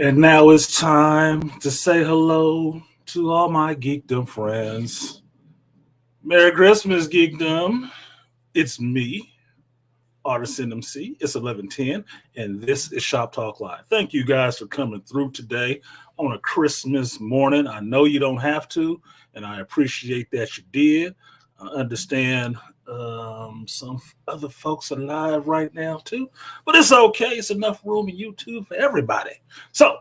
And now it's time to say hello to all my geekdom friends. Merry Christmas, geekdom. It's me, artisanmc. It's 11:10, and this is Shop Talk Live. Thank you guys for coming through today on a Christmas morning. I know you don't have to, and I appreciate that you did. I understand some other folks are live right now too, but it's okay. It's enough room in YouTube for everybody. So,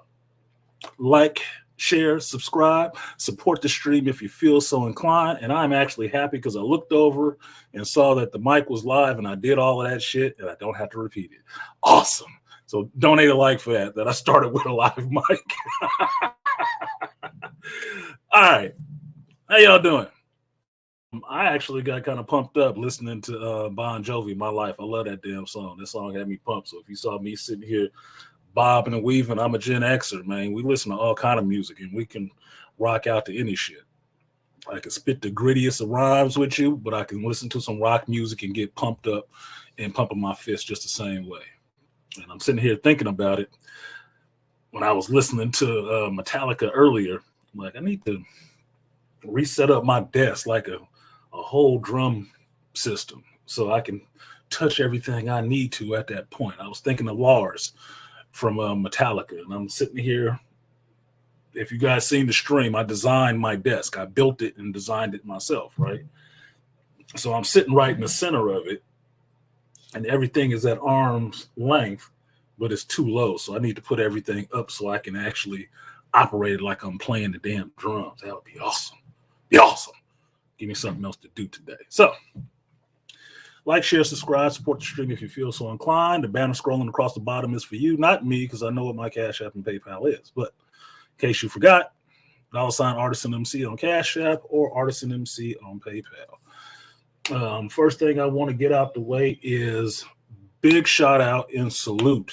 like, share, subscribe, support the stream if you feel so inclined. And I'm actually happy because I looked over and saw that the mic was live and I did all of that shit and I don't have to repeat it. Awesome. So donate a like for that I started with a live mic. All right. How y'all doing? I actually got kind of pumped up listening to Bon Jovi, My Life. I love that damn song. That song had me pumped. So if you saw me sitting here bobbing and weaving, I'm a Gen Xer, man. We listen to all kind of music and we can rock out to any shit. I can spit the grittiest of rhymes with you, but I can listen to some rock music and get pumped up and pumping my fist just the same way. And I'm sitting here thinking about it when I was listening to Metallica earlier. I'm like, I need to reset up my desk like a whole drum system so I can touch everything I need to at that point. I was thinking of Lars from Metallica, and I'm sitting here. If you guys seen the stream, I designed my desk. I built it and designed it myself, right? So I'm sitting right in the center of it, and everything is at arm's length, but it's too low. So I need to put everything up so I can actually operate it like I'm playing the damn drums. That would be awesome. Be awesome. Give me something else to do today. So, like, share, subscribe, support the stream if you feel so inclined. The banner scrolling across the bottom is for you, not me, because I know what my Cash App and PayPal is. But in case you forgot, $ artisanmc on Cash App or artisanmc on PayPal. First thing I want to get out the way is big shout out and salute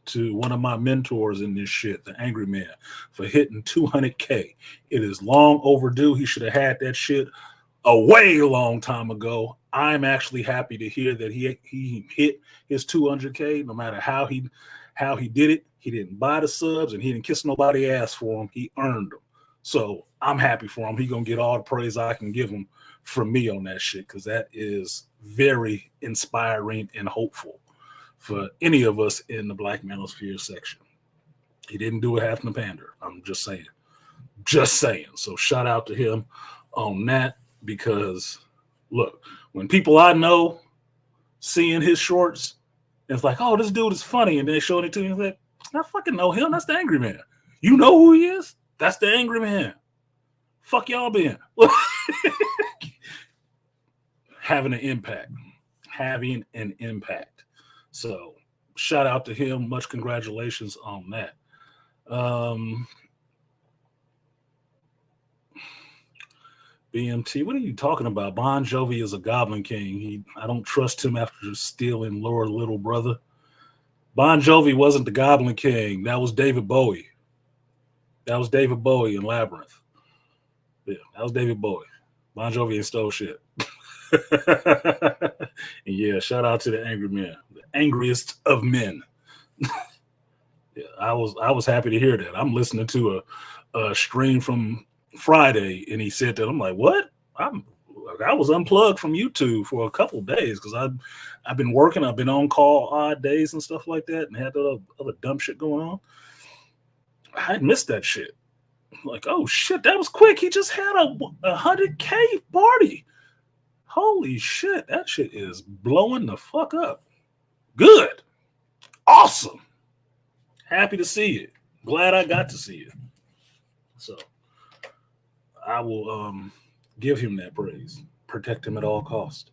to one of my mentors in this shit, the Angry Man, for hitting 200K. It is long overdue. He should have had that shit a way long time ago. I'm actually happy to hear that he hit his 200K. No matter how he did it, he didn't buy the subs and he didn't kiss nobody ass for him. He earned them. So I'm happy for him. He gonna get all the praise I can give him from me on that shit, because that is very inspiring and hopeful for any of us in the Black Manosphere section. He didn't do it half in the pander. I'm just saying. Just saying. So shout out to him on that, because look, when people I know seeing his shorts, it's like, oh, this dude is funny, and they showing it to me, like, I fucking know him. That's the Angry Man. You know who he is? That's the Angry Man. Fuck y'all been. Having an impact. So shout out to him. Much congratulations on that. BMT, what are you talking about? Bon Jovi is a Goblin King. I don't trust him after stealing Laura Little Brother. Bon Jovi wasn't the Goblin King. That was David Bowie. That was David Bowie in Labyrinth. Yeah, that was David Bowie. Bon Jovi ain't stole shit. And yeah, shout out to the Angry Man, the angriest of men. Yeah, I was happy to hear that. I'm listening to a stream from Friday, and he said that. I'm like, what? I was unplugged from YouTube for a couple of days because I've been working. I've been on call odd days and stuff like that, and had other dumb shit going on. I had missed that shit. I'm like, oh shit, that was quick. He just had a 100K party. Holy shit, that shit is blowing the fuck up. Good. Awesome. Happy to see it. Glad I got to see it. So I will give him that praise. Protect him at all costs.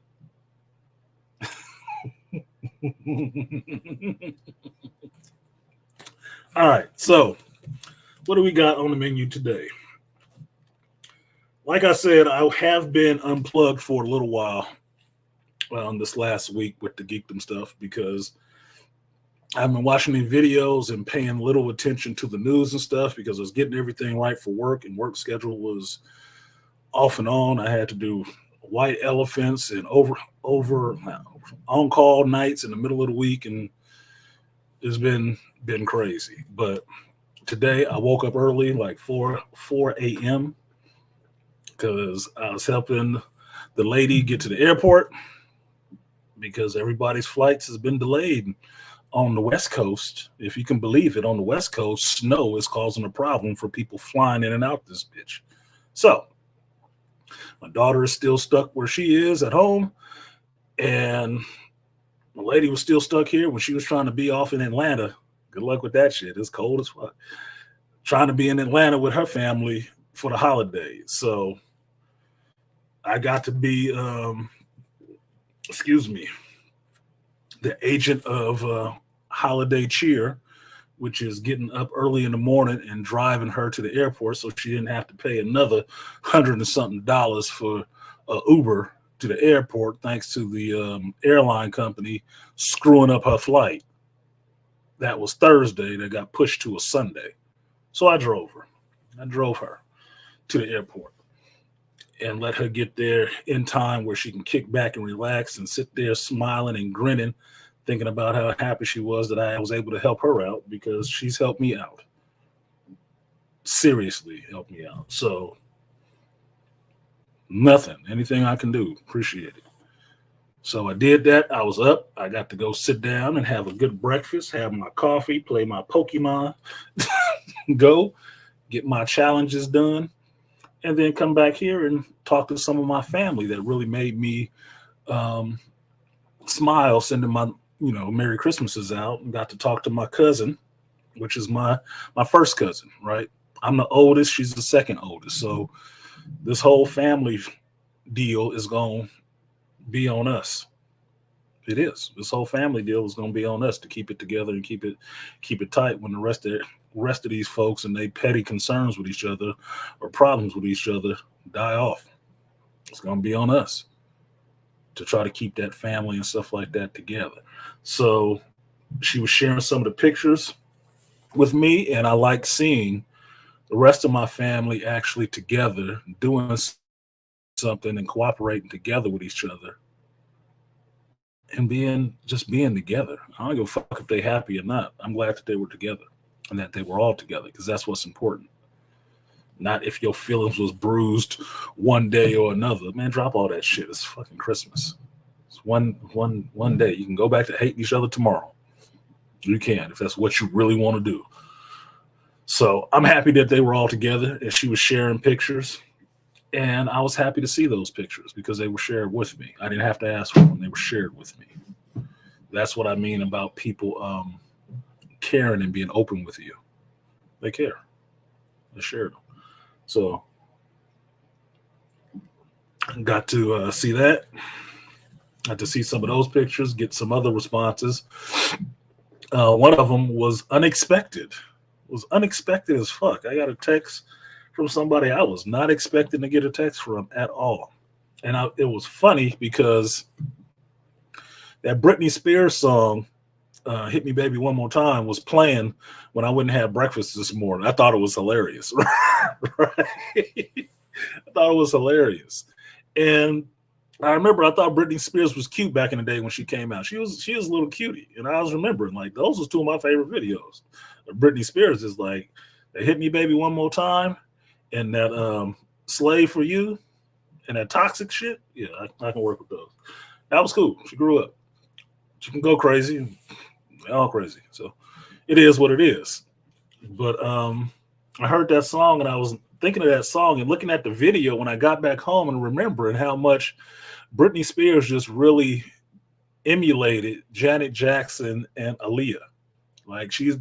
All right, so what do we got on the menu today? Like I said, I have been unplugged for a little while this last week with the geekdom stuff, because I've been watching these videos and paying little attention to the news and stuff, because I was getting everything right for work, and work schedule was off and on. I had to do white elephants and over on-call nights in the middle of the week, and It's been crazy. But today I woke up early, like 4 a.m. because I was helping the lady get to the airport because everybody's flights has been delayed on the West Coast. If you can believe it, on the West Coast, snow is causing a problem for people flying in and out this bitch. So my daughter is still stuck where she is at home, and my lady was still stuck here when she was trying to be off in Atlanta. Good luck with that shit. It's cold as fuck. Trying to be in Atlanta with her family for the holidays. So I got to be, the agent of holiday cheer, which is getting up early in the morning and driving her to the airport so she didn't have to pay another $100 and something for Uber to the airport, thanks to the airline company screwing up her flight. That was Thursday. That got pushed to a Sunday. So I drove her. I drove her to the airport and let her get there in time where she can kick back and relax and sit there smiling and grinning, thinking about how happy she was that I was able to help her out, because she's helped me out. Seriously helped me out. So nothing, anything I can do, appreciate it. So I did that. I was up. I got to go sit down and have a good breakfast, have my coffee, play my Pokemon, go get my challenges done, and then come back here and talk to some of my family that really made me smile, sending my Merry Christmases out, and got to talk to my cousin, which is my first cousin, right? I'm the oldest. She's the second oldest. So this whole family deal is going to be on us. It is. This whole family deal is going to be on us to keep it together and keep it tight when the rest of these folks and they petty concerns with each other or problems with each other die off. It's going to be on us to try to keep that family and stuff like that together. So she was sharing some of the pictures with me, and I like seeing the rest of my family actually together doing something and cooperating together with each other and being together. I don't give a fuck if they're happy or not. I'm glad that they were together and that they were all together, because that's what's important. Not if your feelings was bruised one day or another. Man, drop all that shit. It's fucking Christmas. It's one day. You can go back to hating each other tomorrow. You can, if that's what you really want to do. So I'm happy that they were all together and she was sharing pictures. And I was happy to see those pictures because they were shared with me. I didn't have to ask for them. They were shared with me. That's what I mean about people caring and being open with you. They care. They shared them. So got to see that. Got to see some of those pictures, get some other responses. One of them was unexpected. It was unexpected as fuck. I got a text from somebody I was not expecting to get a text from at all. And it was funny because that Britney Spears song, Hit Me Baby One More Time, was playing when I wouldn't have breakfast this morning. I thought it was hilarious. Right? I thought it was hilarious. And I remember I thought Britney Spears was cute back in the day when she came out. She was a little cutie. And I was remembering, like, those was two of my favorite videos. Britney Spears is like, they Hit Me Baby One More Time, and that Slave for You, and that Toxic shit. Yeah, I can work with those. That was cool. She grew up. She can go crazy. They're all crazy. So it is what it is. But I heard that song and I was thinking of that song and looking at the video when I got back home and remembering how much Britney Spears just really emulated Janet Jackson and Aaliyah. Like she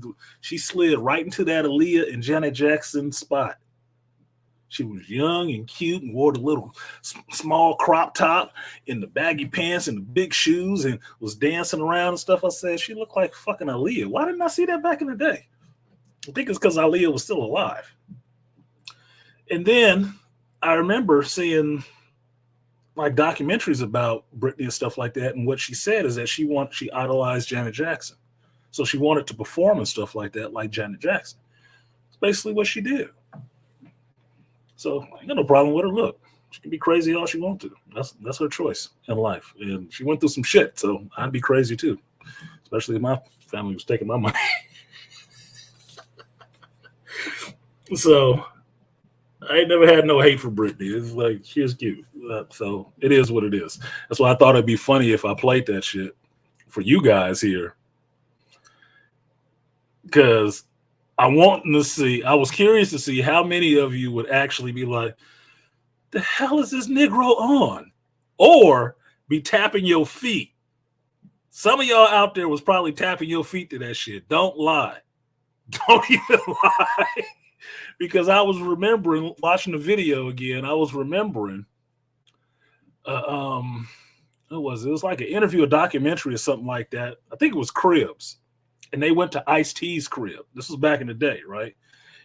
slid right into that Aaliyah and Janet Jackson spot. She was young and cute and wore the little small crop top and the baggy pants and the big shoes and was dancing around and stuff. I said, she looked like fucking Aaliyah. Why didn't I see that back in the day? I think it's because Aaliyah was still alive. And then I remember seeing like documentaries about Britney and stuff like that. And what she said is that she idolized Janet Jackson. So she wanted to perform and stuff like that, like Janet Jackson. It's basically what she did. So I ain't got no problem with her. Look, she can be crazy all she wants to. That's her choice in life. And she went through some shit, so I'd be crazy too. especially if my family was taking my money. So I ain't never had no hate for Britney. It's like she's cute. So it is what it is. That's why I thought it'd be funny if I played that shit for you guys here. Because I was curious to see how many of you would actually be like, the hell is this Negro on? Or be tapping your feet. Some of y'all out there was probably tapping your feet to that shit. Don't lie. Don't even lie. Because I was remembering watching the video again. I was remembering, what was it? It was like an interview, a documentary, or something like that. I think it was Cribs, and they went to Ice-T's crib. This was back in the day, right?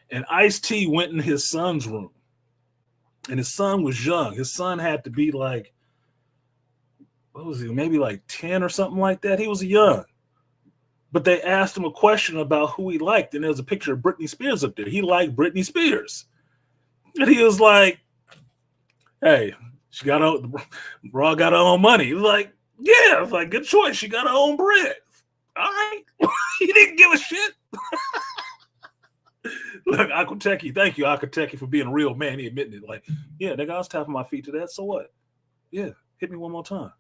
And Ice-T went in his son's room, and his son was young. His son had to be like, what was he? Maybe like 10 or something like that. He was young. But they asked him a question about who he liked, and there was a picture of Britney Spears up there. He liked Britney Spears. And he was like, hey, she got her, bro got her own money. He was like, yeah, it's like, good choice. She got her own bread. All right. He didn't give a shit. Look, Akuteki, thank you, Akuteki, for being a real man. He admitted it. Like, yeah, nigga, I was tapping my feet to that. So what? Yeah, hit me one more time.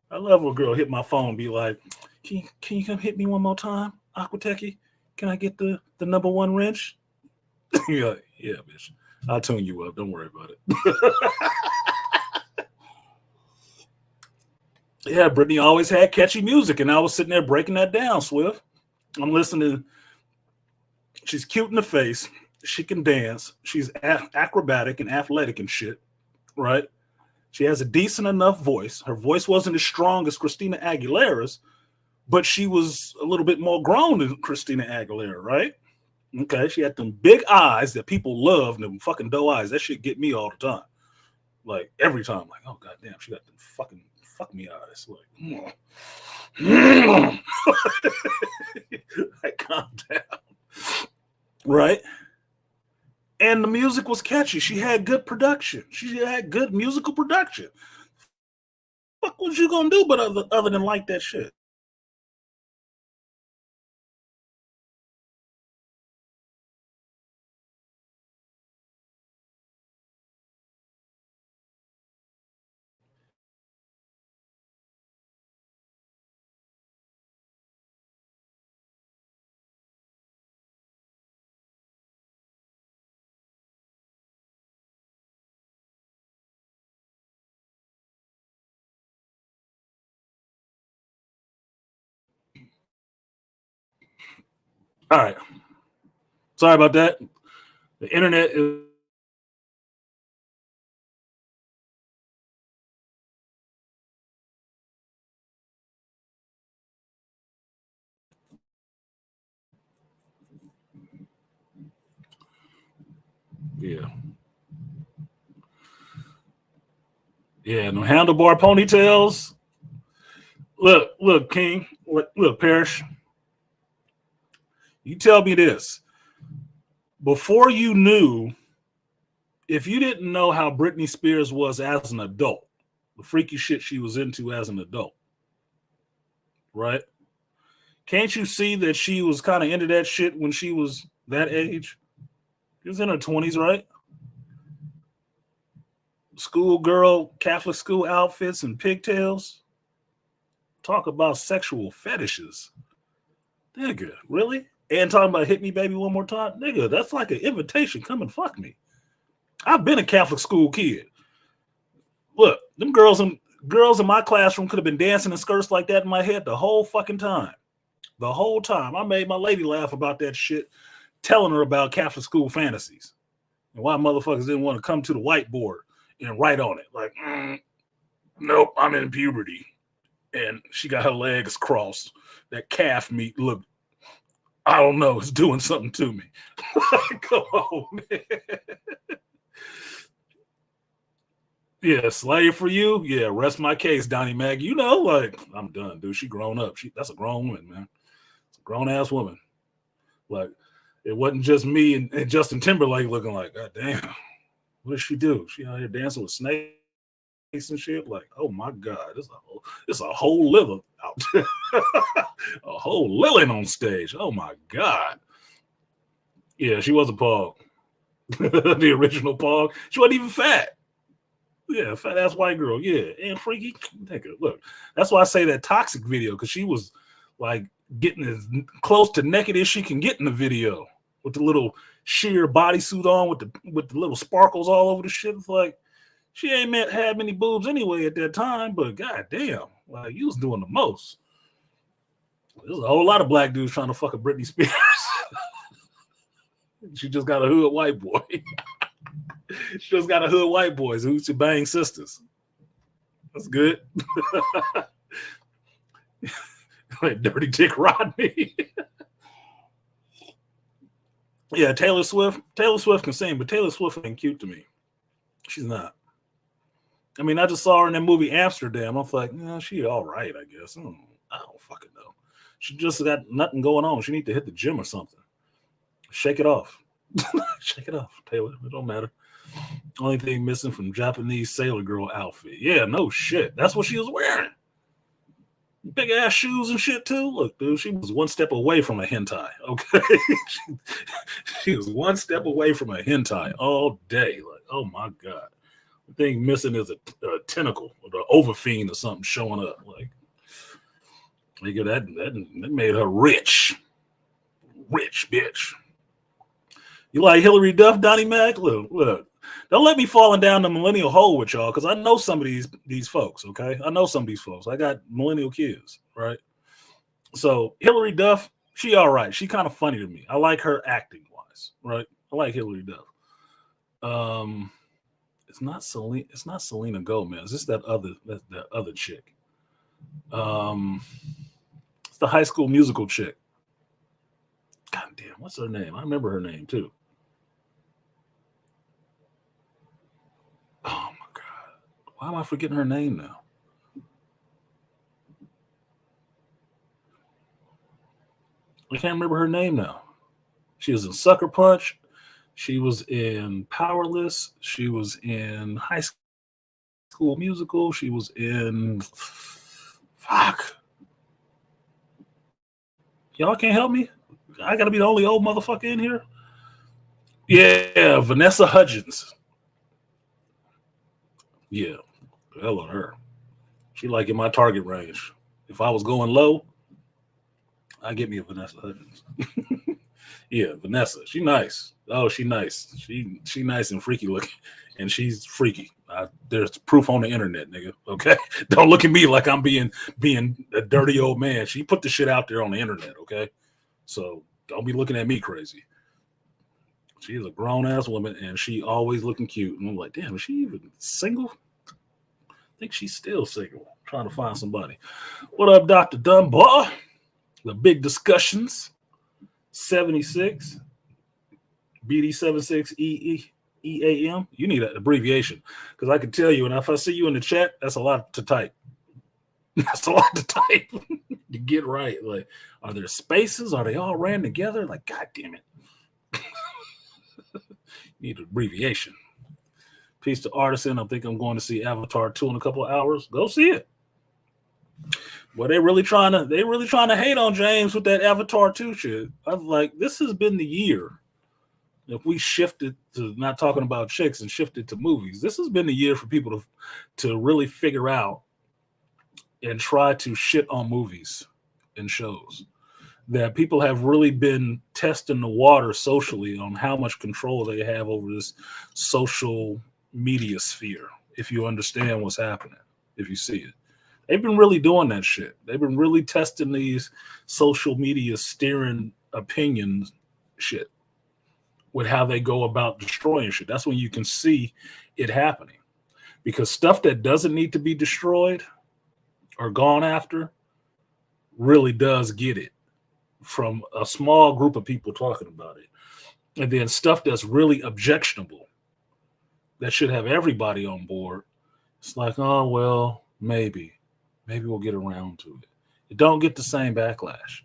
I love when a girl hit my phone and be like, can you come hit me one more time, Aquateki? Can I get the number one wrench? You're like, yeah, bitch. I'll tune you up. Don't worry about it. Yeah, Britney always had catchy music, and I was sitting there breaking that down, Swift. I'm listening. She's cute in the face. She can dance. She's acrobatic and athletic and shit, right? She has a decent enough voice. Her voice wasn't as strong as Christina Aguilera's, but she was a little bit more grown than Christina Aguilera, right? Okay, she had them big eyes that people love, them fucking doe eyes. That shit get me all the time. Like, every time. Like, oh, goddamn, she got them fucking fuck me eyes. Like, like, calm down. Right? And the music was catchy. She had good production. She had good musical production. What was you gonna do but other than like that shit? All right. Sorry about that. The internet is. Yeah. Yeah, no handlebar ponytails. Look, King. Look, Parrish. You tell me this. Before you knew, if you didn't know how Britney Spears was as an adult, the freaky shit she was into as an adult, right? Can't you see that she was kind of into that shit when she was that age? She was in her 20s, right? Schoolgirl, Catholic school outfits and pigtails. Talk about sexual fetishes. Nigga, really? And talking about hit me baby one more time? Nigga, that's like an invitation. Come and fuck me. I've been a Catholic school kid. Look, them girls in my classroom could have been dancing in skirts like that in my head the whole fucking time. The whole time. I made my lady laugh about that shit, telling her about Catholic school fantasies and why motherfuckers didn't want to come to the whiteboard and write on it. Like, nope, I'm in puberty. And she got her legs crossed. That calf meat looked, I don't know, it's doing something to me. Come on, man. Yeah, slave for you. Yeah, rest my case, Donnie Mac. You know, like, I'm done, dude. She grown up. That's a grown woman, man. It's a grown ass woman. Like, it wasn't just me and Justin Timberlake looking like, God damn, what did she do? She out here dancing with snakes. and shit. Like, oh my God, it's a whole liver out there. A whole lily on stage. Oh my God. Yeah, she was a Pog. The original Pog. She wasn't even fat. Yeah, fat ass white girl. Yeah, and freaky. Nigga, look, that's why I say that toxic video, because she was like getting as close to naked as she can get in the video with the little sheer bodysuit on with the little sparkles all over the shit. It's like she ain't had many boobs anyway at that time, but goddamn, like you was doing the most. There's a whole lot of black dudes trying to fuck a Britney Spears. She just got a hood white boy. She just got a hood white boys who should bang sisters. That's good. Like Dirty Dick Rodney. Yeah, Taylor Swift. Taylor Swift can sing, but Taylor Swift ain't cute to me. She's not. I mean, I just saw her in that movie Amsterdam. I was like, yeah, she all right, I guess. I don't fucking know. She just got nothing going on. She need to hit the gym or something. Shake it off. Shake it off, Taylor. It don't matter. Only thing missing from Japanese sailor girl outfit. Yeah, no shit. That's what she was wearing. Big ass shoes and shit too. Look, dude, she was one step away from a hentai. Okay, she was one step away from a hentai all day. Like, oh my God. The thing missing is a tentacle or the overfiend or something showing up. Like, nigga, that made her rich bitch. You like Hillary Duff, Donnie Mac? Look. Don't let me falling down the millennial hole with y'all, because I know some of these folks, okay? I know some of these folks. I got millennial kids, right? So Hillary Duff, she all right. She kind of funny to me. I like her acting wise, right? I like Hillary Duff. It's not Selena Gomez. It's that other chick. It's the High School Musical chick. God damn, what's her name? I remember her name too. Oh my God. Why am I forgetting her name now? I can't remember her name now. She was in Sucker Punch. She was in Powerless. She was in High School Musical. She was in... Fuck. Y'all can't help me? I gotta be the only old motherfucker in here? Yeah, Vanessa Hudgens. Yeah, hell on her. She like in my target range. If I was going low, I'd get me a Vanessa Hudgens. Yeah, Vanessa. She nice. Oh, she nice. She nice and freaky looking. And she's freaky. There's proof on the internet, nigga. Okay? Don't look at me like I'm being a dirty old man. She put the shit out there on the internet, okay? So don't be looking at me crazy. She's a grown-ass woman, and she always looking cute. And I'm like, damn, is she even single? I think she's still single. I'm trying to find somebody. What up, Dr. Dunbar? The big discussions. 76. BD76EEAM. You need an abbreviation, because I can tell you, and if I see you in the chat, that's a lot to type. That's a lot to type to get right. Like, are there spaces? Are they all ran together? Like, God damn it. Need an abbreviation. Peace to Artisan. I think I'm going to see Avatar 2 in a couple of hours. Go see it. Well, they really trying to hate on James with that Avatar 2 shit. I was like, this has been the year. If we shifted to not talking about chicks and shifted to movies, this has been the year for people to really figure out and try to shit on movies and shows. That people have really been testing the water socially on how much control they have over this social media sphere, if you understand what's happening, if you see it. They've been really doing that shit. They've been really testing these social media steering opinions shit with how they go about destroying shit. That's when you can see it happening. Because stuff that doesn't need to be destroyed or gone after really does get it from a small group of people talking about it. And then stuff that's really objectionable that should have everybody on board. It's like, oh, well, maybe we'll get around to it. It don't get the same backlash.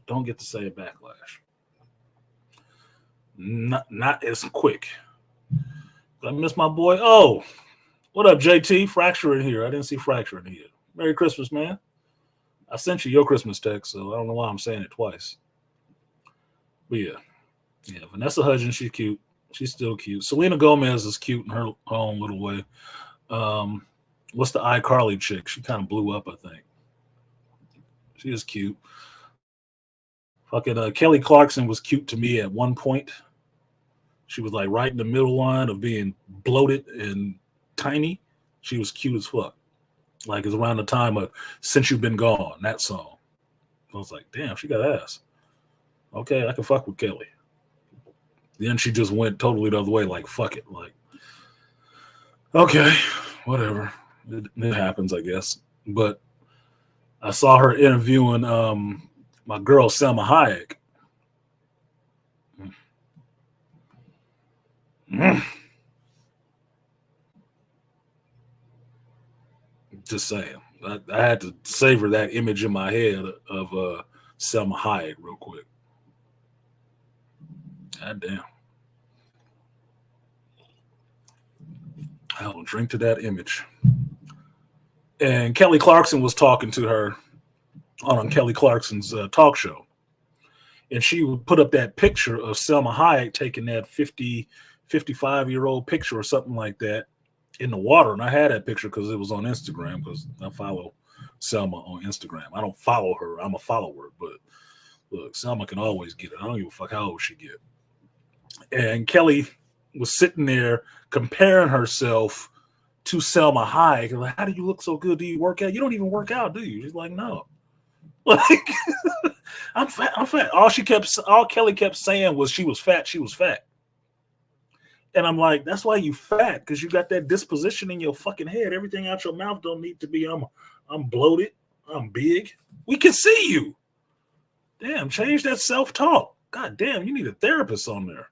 Not as quick. Did I miss my boy? Oh, What up, JT? Fracture in here. I didn't see Fracture in here. Merry Christmas, man. I sent you your Christmas text, so I don't know why I'm saying it twice. But yeah, Vanessa Hudgens, she's cute. She's still cute. Selena Gomez is cute in her own little way. What's the iCarly chick? She kind of blew up, I think. She is cute. Fucking Kelly Clarkson was cute to me at one point. She was like right in the middle line of being bloated and tiny. She was cute as fuck. Like it's around the time of Since You've Been Gone, that song. I was like, damn, she got ass. Okay, I can fuck with Kelly. Then she just went totally the other way, like, fuck it. Like, okay, whatever. It happens, I guess. But I saw her interviewing my girl, Selma Hayek. Just saying. I had to savor that image in my head of Selma Hayek real quick. God damn. I don't drink to that image. And Kelly Clarkson was talking to her on Kelly Clarkson's talk show. And she would put up that picture of Selma Hayek taking that 55-year-old picture or something like that in the water. And I had that picture because it was on Instagram, because I follow Selma on Instagram. I don't follow her. I'm a follower. But look, Selma can always get it. I don't give a fuck how old she get. And Kelly was sitting there comparing herself to Selma Hayek. Like, how do you look so good? Do you work out? You don't even work out, do you? She's like, no. Like, I'm fat. I'm fat. All Kelly kept saying was she was fat. She was fat. And I'm like, that's why you fat, because you got that disposition in your fucking head. Everything out your mouth don't need to be, I'm bloated. I'm big. We can see you. Damn, change that self-talk. God damn, you need a therapist on there.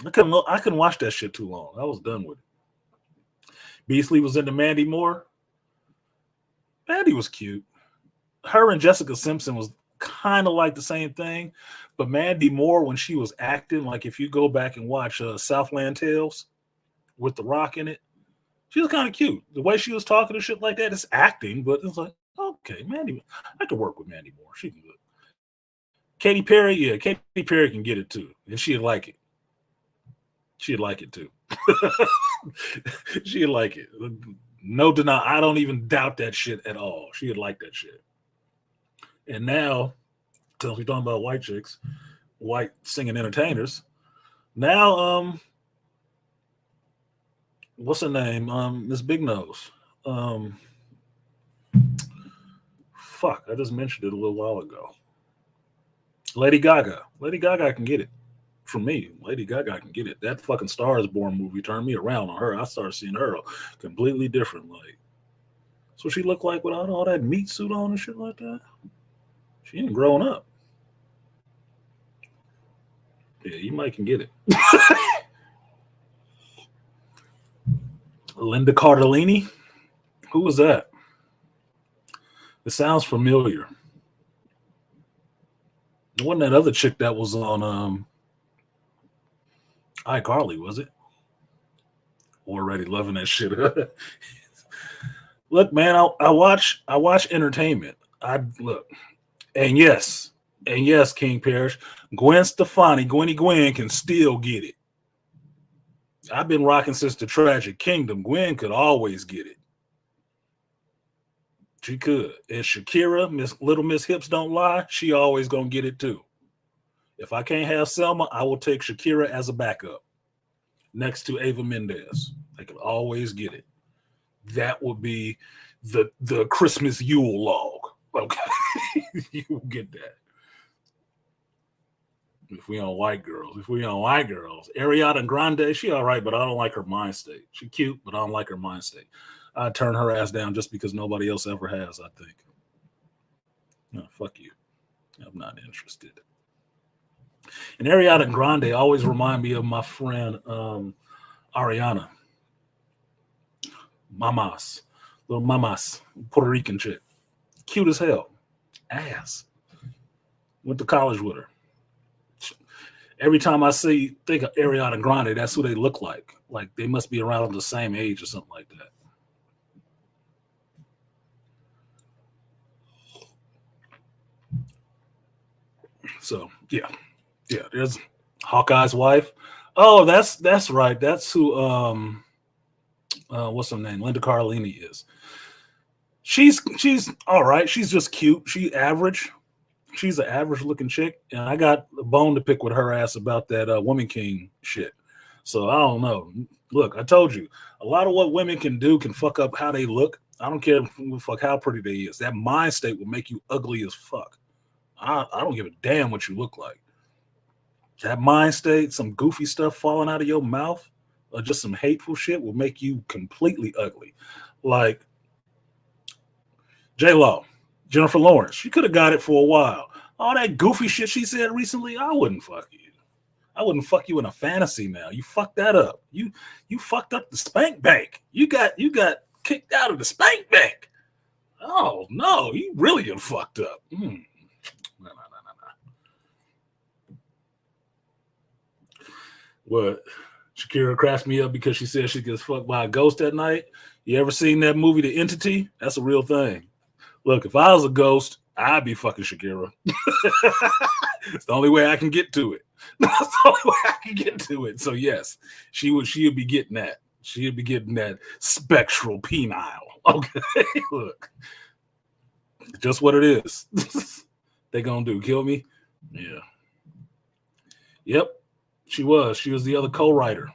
I couldn't watch that shit too long. I was done with it. Beasley was into Mandy Moore. Mandy was cute. Her and Jessica Simpson was kind of like the same thing, but Mandy Moore, when she was acting, like if you go back and watch Southland Tales with The Rock in it, she was kind of cute. The way she was talking and shit like that, it's acting, but it's like, okay, Mandy, I could work with Mandy Moore. She can do it. Katy Perry, yeah, Katy Perry can get it too, and she'd like it. She'd like it too. She'd like it. No deny. I don't even doubt that shit at all. She'd like that shit. And now, since we're talking about white chicks, white singing entertainers, now, what's her name? Miss Big Nose. Fuck, I just mentioned it a little while ago. Lady Gaga. Lady Gaga can get it. From me, Lady Gaga can get it. That fucking Star is Born movie turned me around on her. I started seeing her completely different. Like, that's what she looked like without all that meat suit on and shit like that. She ain't growing up. Yeah, you might can get it. Linda Cardellini? Who was that? It sounds familiar. It wasn't that other chick that was on iCarly, was it? Already loving that shit. Look, man, I watch entertainment. And yes, King Parrish, Gwen Stefani, Gwen can still get it. I've been rocking since the Tragic Kingdom. Gwen could always get it. She could. And Shakira, Little Miss Hips Don't Lie, she always gonna get it too. If I can't have Selma, I will take Shakira as a backup next to Ava Mendez. I could always get it. That would be the Christmas Yule log. Okay. You will get that. If we on white girls, Ariana Grande, she all right, but I don't like her mind state. She cute, but I don't like her mind state. I'd turn her ass down just because nobody else ever has, I think. No, fuck you. I'm not interested. And Ariana Grande always remind me of my friend Ariana. Little mamas, Puerto Rican chick. Cute as hell. Ass. Went to college with her. Every time I think of Ariana Grande, that's who they look like. Like they must be around the same age or something like that. So yeah. There's Hawkeye's wife. Oh, that's right. That's who. What's her name? Linda Carlini is. She's all right. She's just cute. She's average. She's an average looking chick, and I got a bone to pick with her ass about that Woman King shit. So I don't know. Look, I told you, a lot of what women can do can fuck up how they look. I don't care fuck how pretty they is. That mind state will make you ugly as fuck. I don't give a damn what you look like. That mind state, some goofy stuff falling out of your mouth, or just some hateful shit will make you completely ugly. Like J-Lo, Jennifer Lawrence, she could have got it for a while. All that goofy shit she said recently, I wouldn't fuck you. I wouldn't fuck you in a fantasy now. You fucked that up. You fucked up the spank bank. You got kicked out of the spank bank. Oh no, you really got fucked up. No. What? Shakira cracks me up because she said she gets fucked by a ghost at night. You ever seen that movie, The Entity? That's a real thing. Look, if I was a ghost, I'd be fucking Shakira. It's the only way I can get to it. That's the only way I can get to it. So yes, she would be getting that. She'd be getting that spectral penile. Okay, look, just what it is. They gonna do? Kill me? Yeah. Yep. She was the other co-writer.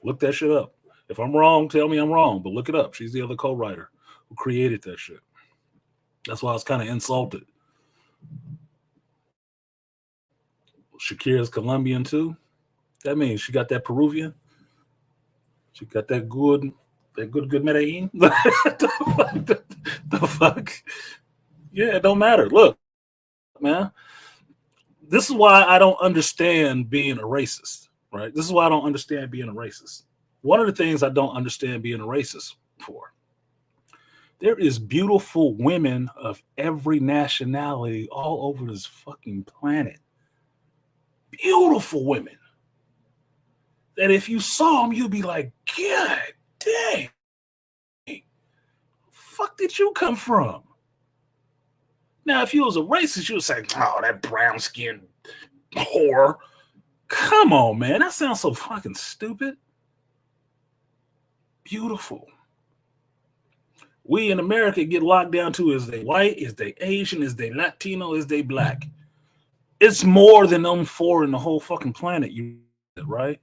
Look that shit up. If I'm wrong, tell me I'm wrong, but look it up. She's the other co-writer who created that shit. That's why I was kind of insulted. Shakira's Colombian too. That means she got that Peruvian. She got that good Medellin. the fuck? Yeah, it don't matter. Look, man. This is why I don't understand being a racist, right? This is why I don't understand being a racist. One of the things I don't understand being a racist for. There is beautiful women of every nationality all over this fucking planet. Beautiful women. That if you saw them, you'd be like, God dang. Fuck did you come from? Now, if you was a racist, you would say, oh, that brown-skinned whore. Come on, man. That sounds so fucking stupid. Beautiful. We in America get locked down to, is they white, is they Asian, is they Latino, is they black? It's more than them four in the whole fucking planet, right?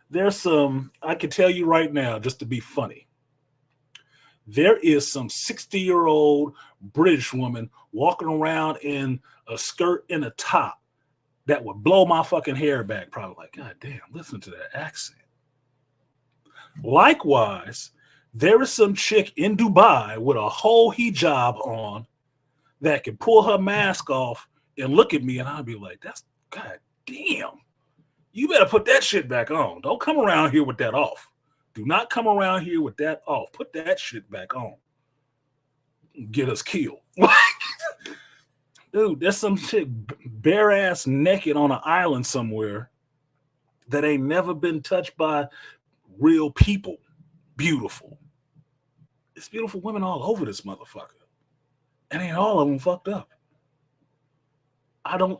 There's some, I can tell you right now, just to be funny, there is some 60-year-old British woman walking around in a skirt and a top that would blow my fucking hair back. Probably like, God damn, listen to that accent. Likewise, there is some chick in Dubai with a whole hijab on that can pull her mask off and look at me, and I'll be like, that's, God damn. You better put that shit back on. Don't come around here with that off. Do not come around here with that off. Put that shit back on. Get us killed. Dude, there's some shit bare ass naked on an island somewhere that ain't never been touched by real people. Beautiful. It's beautiful women all over this motherfucker. And ain't all of them fucked up.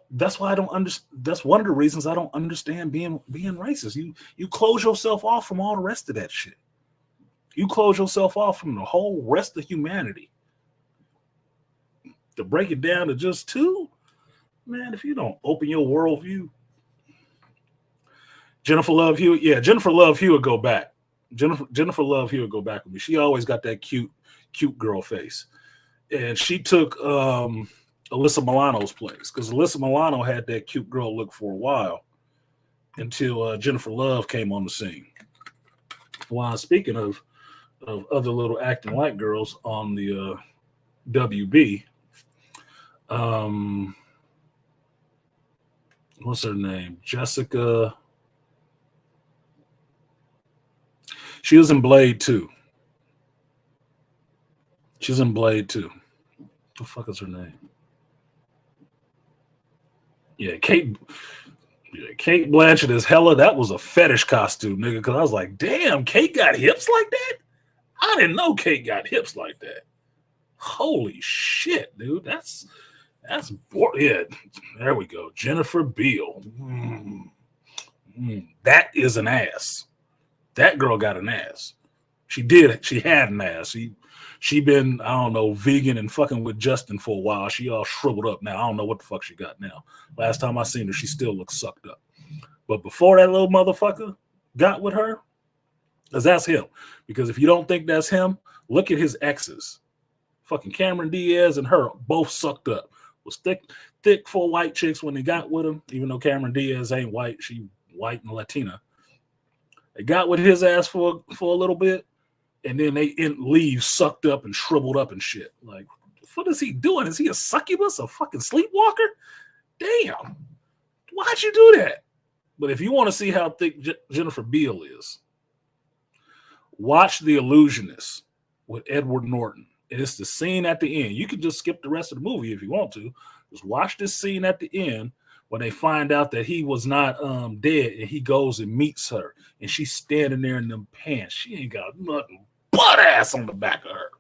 That's why I don't understand. That's one of the reasons I don't understand being racist. You close yourself off from all the rest of that shit. You close yourself off from the whole rest of humanity. To break it down to just two, man, if you don't open your worldview. Jennifer Love Hewitt, yeah, Jennifer Love Hewitt go back. Jennifer Love Hewitt go back with me. She always got that cute girl face. And she took Alyssa Milano's place, because Alyssa Milano had that cute girl look for a while until Jennifer Love came on the scene. While speaking of other little acting like girls on the WB, what's her name? Jessica. She was in Blade 2. She's in Blade 2. What the fuck is her name? Yeah, Kate Blanchett is hella. That was a fetish costume, nigga. Because I was like, damn, Kate got hips like that? I didn't know Kate got hips like that. Holy shit, dude. That's yeah. There we go. Jennifer Beal. That is an ass. That girl got an ass. She had an ass. She been, I don't know, vegan and fucking with Justin for a while. She all shriveled up now. I don't know what the fuck she got now. Last time I seen her, she still looks sucked up. But before that little motherfucker got with her, because that's him. Because if you don't think that's him, look at his exes. Fucking Cameron Diaz and her both sucked up. Was thick for white chicks when they got with him, even though Cameron Diaz ain't white. She white and Latina. They got with his ass for a little bit, and then they leave sucked up and shriveled up and shit. Like, what is he doing? Is he a succubus, a fucking sleepwalker? Damn. Why'd you do that? But if you want to see how thick Jennifer Beal is, watch The Illusionist with Edward Norton. It's the scene at the end. You can just skip the rest of the movie if you want to. Just watch this scene at the end when they find out that he was not dead, and he goes and meets her, and she's standing there in them pants. She ain't got nothing but ass on the back of her.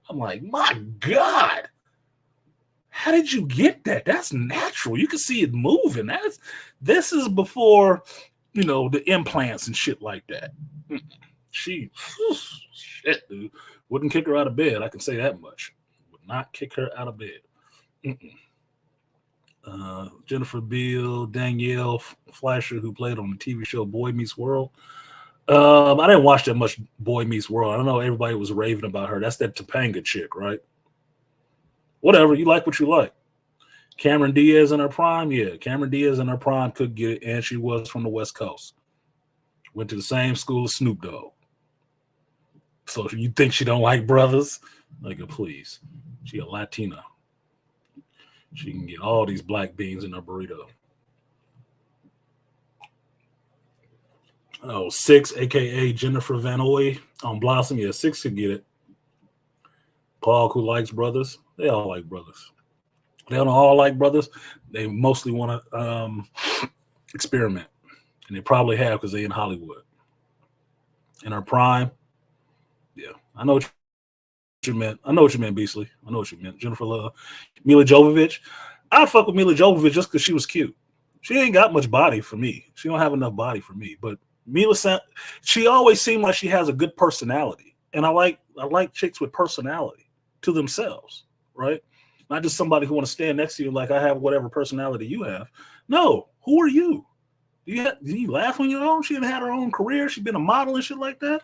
I'm like, my God. How did you get that? That's natural. You can see it moving. This is before, the implants and shit like that. Shit, dude. Wouldn't kick her out of bed. I can say that much. Would not kick her out of bed. Jennifer Beal, Danielle Fleischer, who played on the TV show Boy Meets World. I didn't watch that much Boy Meets World. I don't know. Everybody was raving about her. That's that Topanga chick, right? Whatever. You like what you like. Cameron Diaz in her prime? Yeah. Cameron Diaz in her prime could get it, and she was from the West Coast. Went to the same school as Snoop Dogg. So you think she don't like brothers? Like, please. She a Latina. She can get all these black beans in her burrito. Oh, 6, a.k.a. Jennifer Van Oy on Blossom. Yeah, 6 could get it. Paul, who likes brothers. They all like brothers. They don't all like brothers. They mostly want to experiment. And they probably have because they're in Hollywood. In her prime, yeah. I know what you meant. Beasley. I know what you meant. Jennifer Love. Mila Jovovich. I'd fuck with Mila Jovovich just because she was cute. She ain't got much body for me. She don't have enough body for me. But Mila, she always seemed like she has a good personality. And I like chicks with personality to themselves, right? Not just somebody who want to stand next to you like I have whatever personality you have. No, who are you? Do you laugh on your own? She didn't have her own career. She's been a model and shit like that.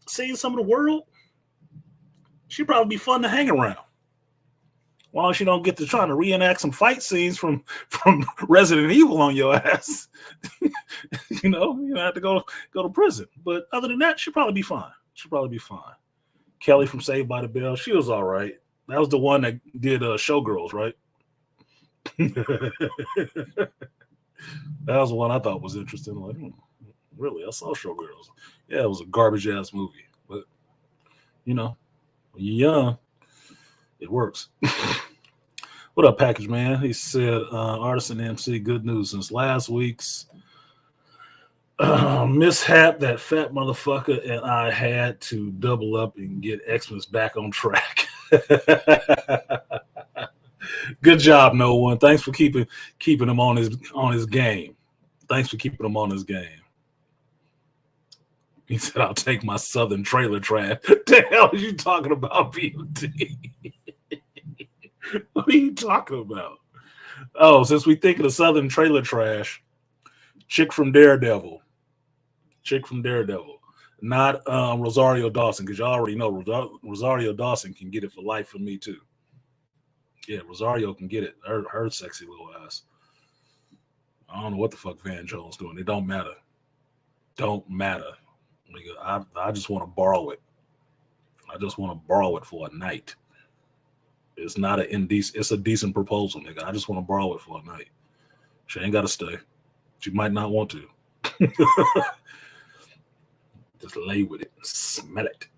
Seeing some of the world. She'd probably be fun to hang around. Why don't you don't get to trying to reenact some fight scenes from Resident Evil on your ass? You don't have to go to prison. But other than that, she'd probably be fine. Kelly from Saved by the Bell, she was all right. That was the one that did Showgirls, right? That was the one I thought was interesting. Like, really, I saw Showgirls. Yeah, it was a garbage ass movie, but when you're young, it works. What up, Package Man? He said, artisanmc, good news since last week's mishap. That fat motherfucker and I had to double up and get Xmas back on track. Good job, no one. Thanks for keeping him on his game. He said, "I'll take my Southern trailer trash." The hell are you talking about, BOT? What are you talking about? Oh, since we think of the Southern trailer trash, chick from Daredevil, not Rosario Dawson, because you already know Rosario Dawson can get it for life for me too. Yeah, Rosario can get it. Her sexy little ass. I don't know what the fuck Van Jones doing. It don't matter. I just want to borrow it. I just want to borrow it for a night. It's not it's a decent proposal, nigga. I just want to borrow it for a night. She ain't got to stay. She might not want to. Just lay with it. Smell it.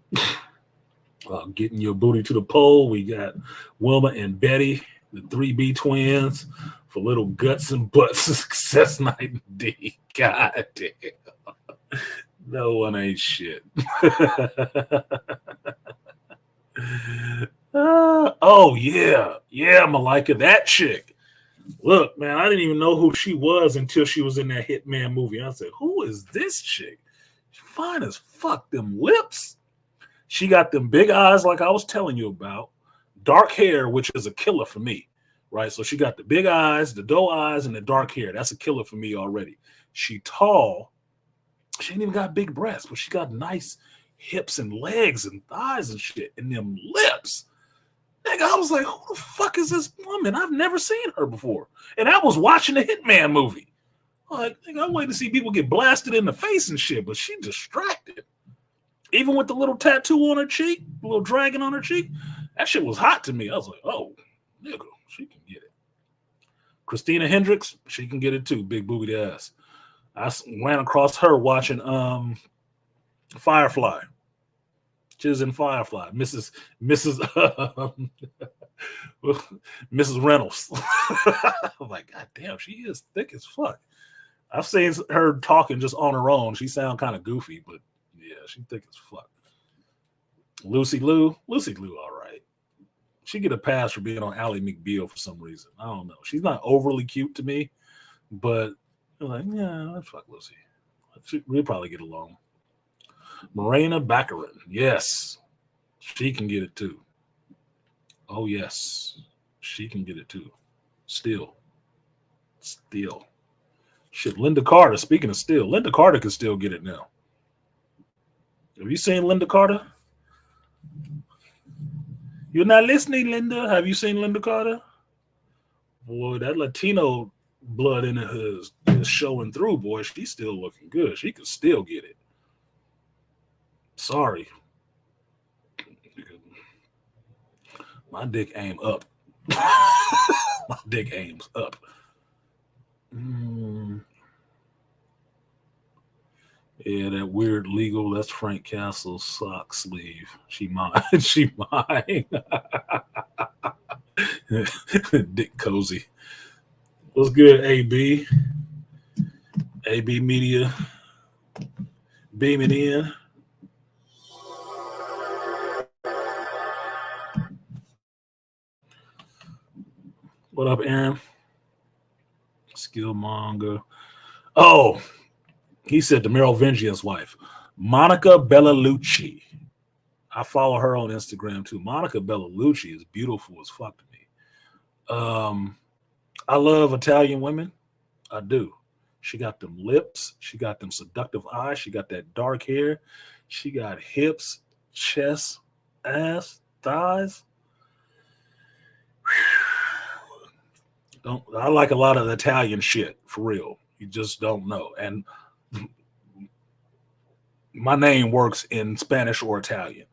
Getting your booty to the pole. We got Wilma and Betty, the 3B twins, for little guts and butts. Success night D. God damn. No one ain't shit. Oh yeah, Malika, that chick. Look, man, I didn't even know who she was until she was in that Hitman movie. I said, who is this chick? She's fine as fuck. Them lips. She got them big eyes, like I was telling you about. Dark hair, which is a killer for me, right? So she got the big eyes, the doe eyes, and the dark hair. That's a killer for me already. She tall. She ain't even got big breasts, but she got nice hips and legs and thighs and shit. And them lips. Nigga, I was like, who the fuck is this woman? I've never seen her before. And I was watching the Hitman movie. Like, nigga, I'm waiting to see people get blasted in the face and shit, but she distracted. Even with the little tattoo on her cheek, the little dragon on her cheek, that shit was hot to me. I was like, oh, nigga, she can get it. Christina Hendricks, she can get it too, big booby ass. I ran across her watching Firefly. She was in Firefly, Mrs. Reynolds. I'm like, God damn, she is thick as fuck. I've seen her talking just on her own. She sounds kind of goofy, but yeah, she thick as fuck. Lucy Liu, all right. She get a pass for being on Ally McBeal for some reason. I don't know. She's not overly cute to me, but I'm like, yeah, let's fuck Lucy. We'll probably get along. Morena Baccarin, yes, she can get it too. Oh yes, she can get it too. Still. Shit, Linda Carter. Speaking of still, Linda Carter can still get it now. Have you seen Linda Carter? You're not listening, Linda. Have you seen Linda Carter? Boy, that Latino blood in her is showing through, boy. She's still looking good. She can still get it. Sorry. My dick aim up. My dick aims up. Yeah, that weird legal. That's Frank Castle's sock sleeve. She mine. She mine. Dick cozy. What's good, AB? AB Media beaming in. What up, Aaron? Skillmonger. Oh, he said the Merovingian's wife, Monica Bellucci. I follow her on Instagram too. Monica Bellucci is beautiful as fuck to me. I love Italian women. I do. She got them lips. She got them seductive eyes. She got that dark hair. She got hips, chest, ass, thighs. I like a lot of Italian shit, for real. You just don't know. And my name works in Spanish or Italian.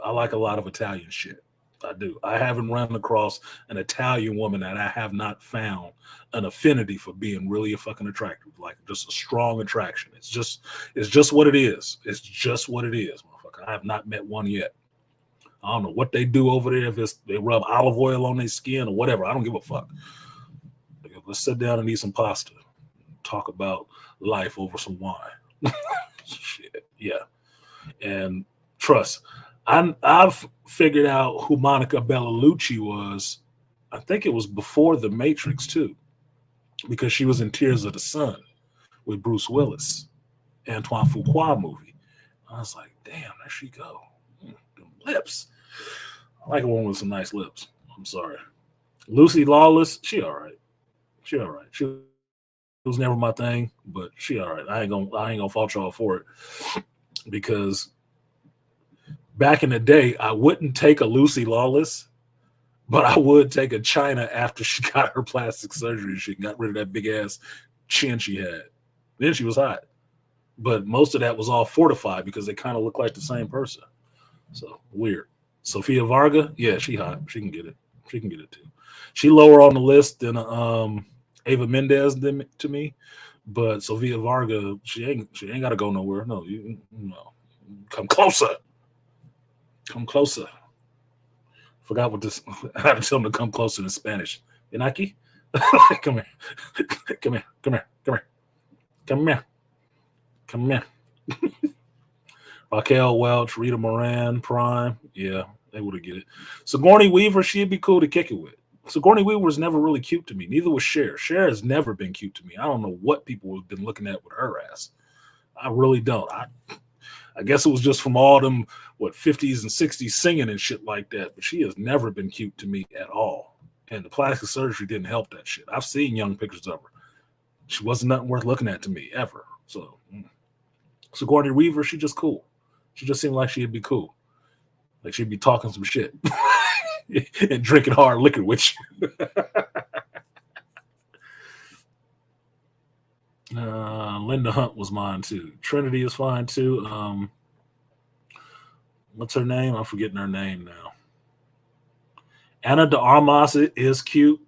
I like a lot of Italian shit. I do. I haven't run across an Italian woman that I have not found an affinity for being really fucking attractive, like just a strong attraction. It's just what it is. It's just what it is, motherfucker. I have not met one yet. I don't know what they do over there. If they rub olive oil on their skin or whatever, I don't give a fuck. Let's sit down and eat some pasta. Talk about life over some wine. Shit, yeah. And trust, I've figured out who Monica Bellucci was. I think it was before The Matrix too, because she was in Tears of the Sun with Bruce Willis, Antoine Fuqua movie. I was like, damn, there she go. Them lips. I like a woman with some nice lips. I'm sorry. Lucy Lawless, she all right. She was never my thing, but she all right. I ain't gonna fault y'all for it, because back in the day, I wouldn't take a Lucy Lawless, but I would take a China after she got her plastic surgery. She got rid of that big ass chin she had. Then she was hot, but most of that was all fortified because they kind of look like the same person. So weird. Sofia Varga, yeah, she hot. She can get it. She can get it too. She lower on the list than Ava Mendez to me, but Sofia Varga, she ain't got to go nowhere. No, no, come closer. Come closer. Forgot what this. I had to tell him to come closer in Spanish. Inaki, come here. Come here. Come here. Come here. Come here. Come here. Raquel Welch, Rita Moran, Prime. Yeah, they would have get it. Sigourney Weaver, she'd be cool to kick it with. Sigourney Weaver was never really cute to me. Neither was Cher. Cher has never been cute to me. I don't know what people have been looking at with her ass. I really don't. I guess it was just from all them 50s and 60s singing and shit like that. But she has never been cute to me at all. And the plastic surgery didn't help that shit. I've seen young pictures of her. She wasn't nothing worth looking at to me ever. So Sigourney Weaver, she just cool. She just seemed like she'd be cool. Like she'd be talking some shit and drinking hard liquor with you. Linda Hunt was mine too. Trinity is fine too. What's her name? I'm forgetting her name now. Anna de Armas is cute.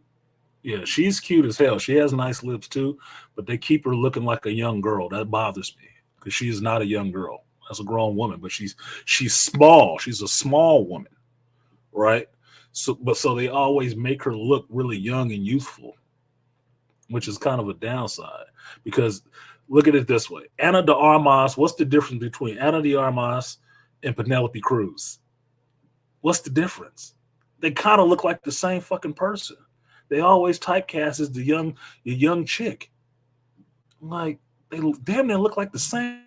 Yeah, she's cute as hell. She has nice lips too, but they keep her looking like a young girl. That bothers me because she is not a young girl. That's a grown woman, but she's small. She's a small woman, right? So they always make her look really young and youthful, which is kind of a downside. Because look at it this way: Anna de Armas. What's the difference between Anna de Armas and Penelope Cruz? What's the difference? They kind of look like the same fucking person. They always typecast as the young chick. Like they damn near look like the same.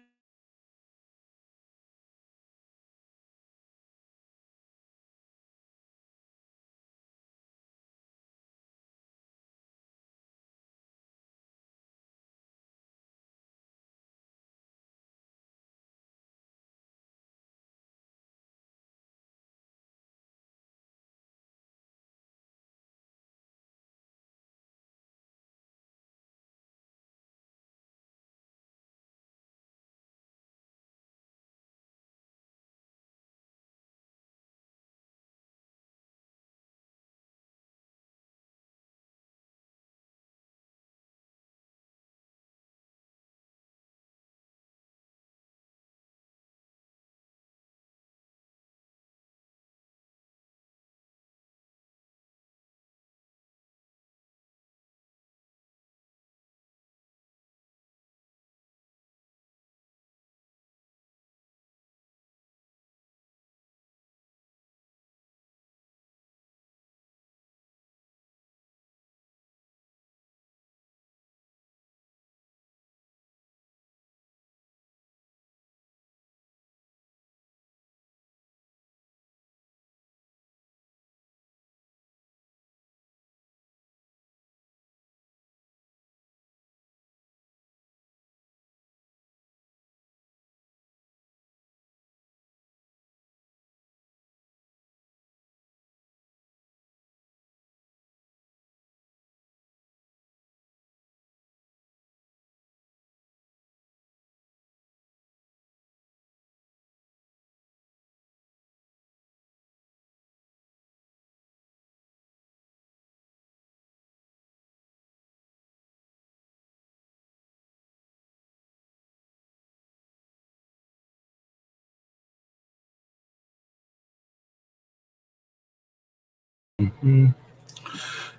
Mm-hmm.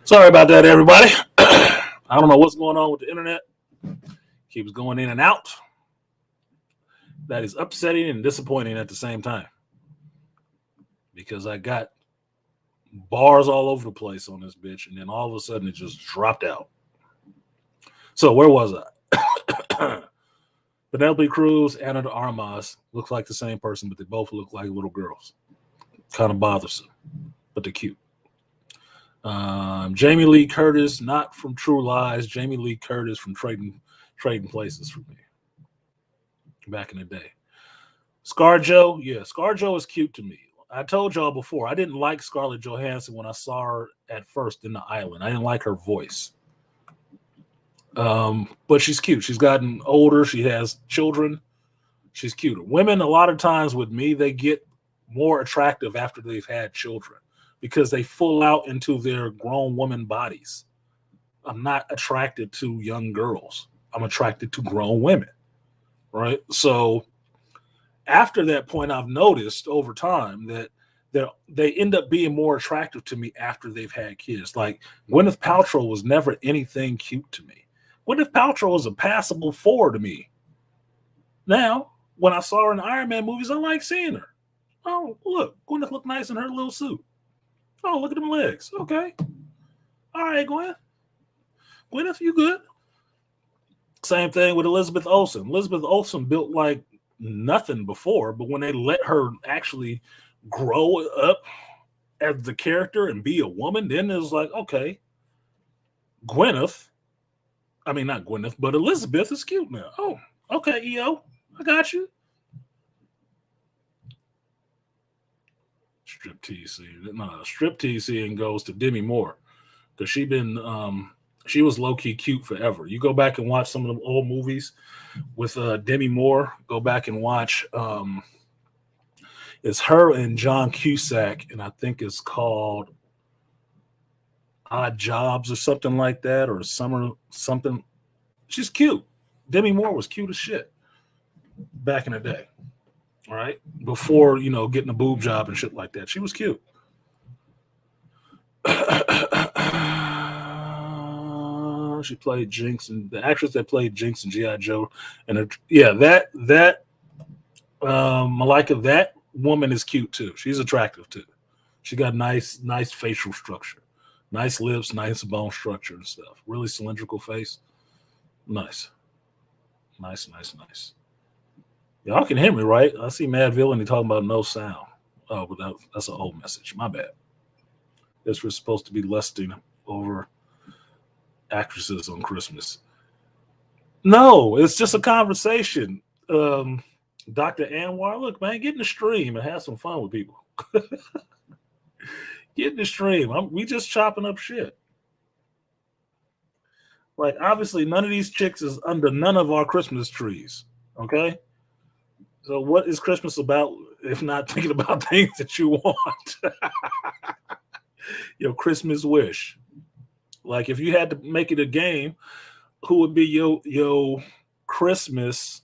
Sorry about that, everybody. I don't know what's going on with the internet. Keeps going in and out. That is upsetting and disappointing at the same time. Because I got bars all over the place on this bitch, and then all of a sudden it just dropped out. So where was I? Penelope Cruz, Anna de Armas looks like the same person, but they both look like little girls. Kind of bothersome, but they're cute. Jamie Lee Curtis, not from True Lies. Jamie Lee Curtis from Trading Places for me back in the day. ScarJo, yeah, ScarJo is cute to me. I told y'all before, I didn't like Scarlett Johansson when I saw her at first in The Island. I didn't like her voice. But she's cute. She's gotten older. She has children. She's cuter. Women, a lot of times with me, they get more attractive after they've had children because they full out into their grown woman bodies. I'm not attracted to young girls. I'm attracted to grown women, right? So after that point, I've noticed over time that they end up being more attractive to me after they've had kids. Like Gwyneth Paltrow was never anything cute to me. Gwyneth Paltrow was a passable 4 to me. Now, When I saw her in the Iron Man movies, I like seeing her. Oh, look, Gwyneth looked nice in her little suit. Oh, look at them legs. Okay. All right, Gwyneth, you good. Same thing with Elizabeth Olsen. Elizabeth Olsen built like nothing before, but when they let her actually grow up as the character and be a woman, then it was like, okay, Gwyneth, I mean, not Gwyneth, but Elizabeth is cute now. Oh, okay, EO, I got you. Striptease scene goes to Demi Moore because she was low key cute forever. You go back and watch some of the old movies with Demi Moore. Go back and watch. It's her and John Cusack, and I think it's called Odd Jobs or something like that, or Summer something. She's cute. Demi Moore was cute as shit back in the day. All right, before getting a boob job and shit like that, she was cute. She played Jinx, and the actress that played Jinx and GI Joe, and that Malika, that woman is cute too. She's attractive too. She got nice facial structure, nice lips, nice bone structure and stuff. Really cylindrical face. Nice. Y'all can hear me, right? I see Mad Villain. He talking about no sound. Oh, but that's an old message. My bad. This was supposed to be lusting over actresses on Christmas. No, it's just a conversation. Dr. Anwar, look, man, get in the stream and have some fun with people. Get in the stream. We just chopping up shit. Like, obviously, none of these chicks is under none of our Christmas trees. Okay? So what is Christmas about if not thinking about things that you want? Your Christmas wish. Like, if you had to make it a game, who would be your Christmas,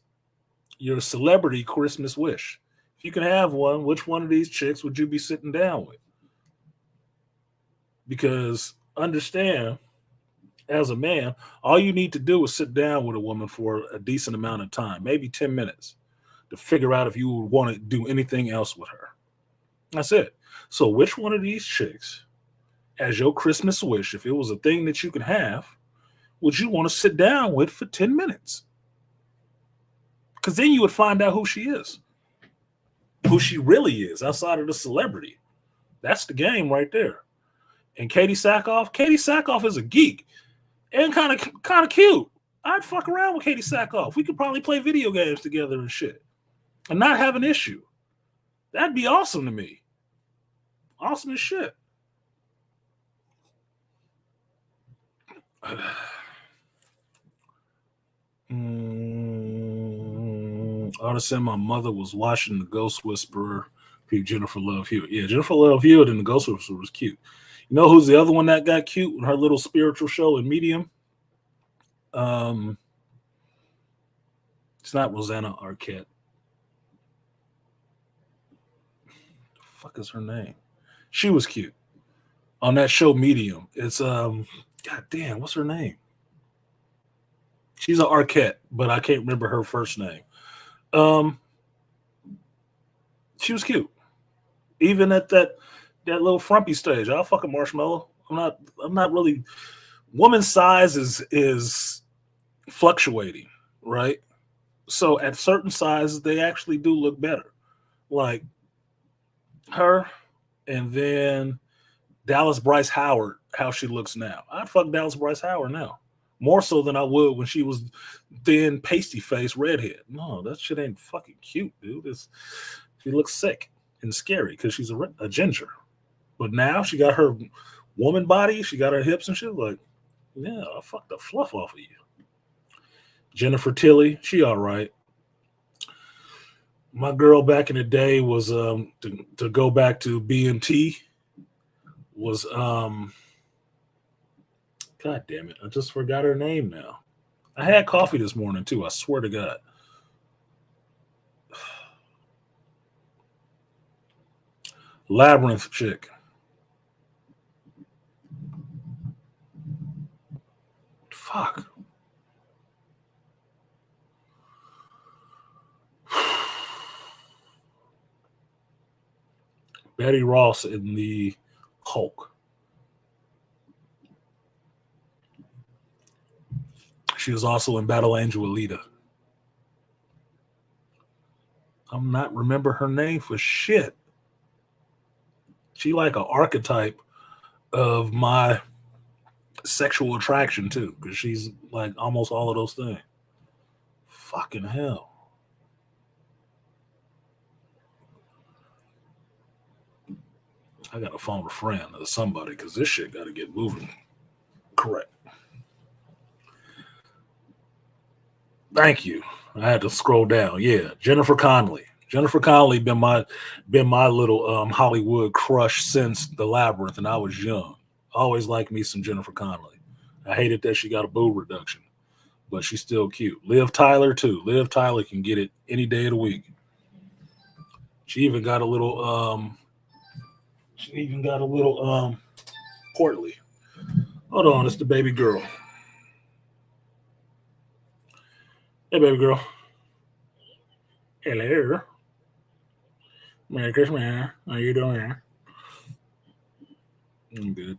your celebrity Christmas wish? If you could have one, which one of these chicks would you be sitting down with? Because understand, as a man, all you need to do is sit down with a woman for a decent amount of time, maybe 10 minutes, to figure out if you would want to do anything else with her. That's it. So which one of these chicks, as your Christmas wish, if it was a thing that you could have, would you want to sit down with for 10 minutes? Because then you would find out who she is, who she really is outside of the celebrity. That's the game right there. And Katie Sackhoff is a geek and kind of cute. I'd fuck around with Katie Sackhoff. We could probably play video games together and shit and not have an issue. That'd be awesome to me. Awesome as shit. Artisan, my mother was watching The Ghost Whisperer. Jennifer Love Hewitt. Yeah, Jennifer Love Hewitt in The Ghost Whisperer was cute. You know who's the other one that got cute in her little spiritual show in Medium? It's not Rosanna Arquette. The fuck is her name? She was cute on that show Medium. It's god damn, what's her name? She's an Arquette, but I can't remember her first name. She was cute. Even at that little frumpy stage. I'll fuck a marshmallow. I'm not really. Woman's size is fluctuating, right? So at certain sizes, they actually do look better. Like her, and then Dallas Bryce Howard, how she looks now. I'd fuck Dallas Bryce Howard now. More so than I would when she was thin, pasty face redhead. No, that shit ain't fucking cute, dude. She looks sick and scary because she's a ginger. But now she got her woman body, she got her hips and shit. Like, yeah, I fucked the fluff off of you. Jennifer Tilly, she all right. My girl back in the day was to go back to BMT was God damn it, I just forgot her name now. I had coffee this morning too, I swear to God. Labyrinth chick. Fuck. Betty Ross in the Hulk. She was also in Battle Angel Alita. I'm not remember her name for shit. She like an archetype of my sexual attraction too, because she's like almost all of those things. Fucking hell. I gotta phone a friend or somebody because this shit gotta get moving. Correct. Thank you. I had to scroll down. Yeah, Jennifer Connelly. Jennifer Connelly been my little Hollywood crush since The Labyrinth, and I was young. Always liked me some Jennifer Connelly. I hated that she got a boob reduction, but she's still cute. Liv Tyler too. Liv Tyler can get it any day of the week. She even got a little portly. Hold on, it's the baby girl. Hey, baby girl. Hello. Merry Christmas. How you doing? I'm good.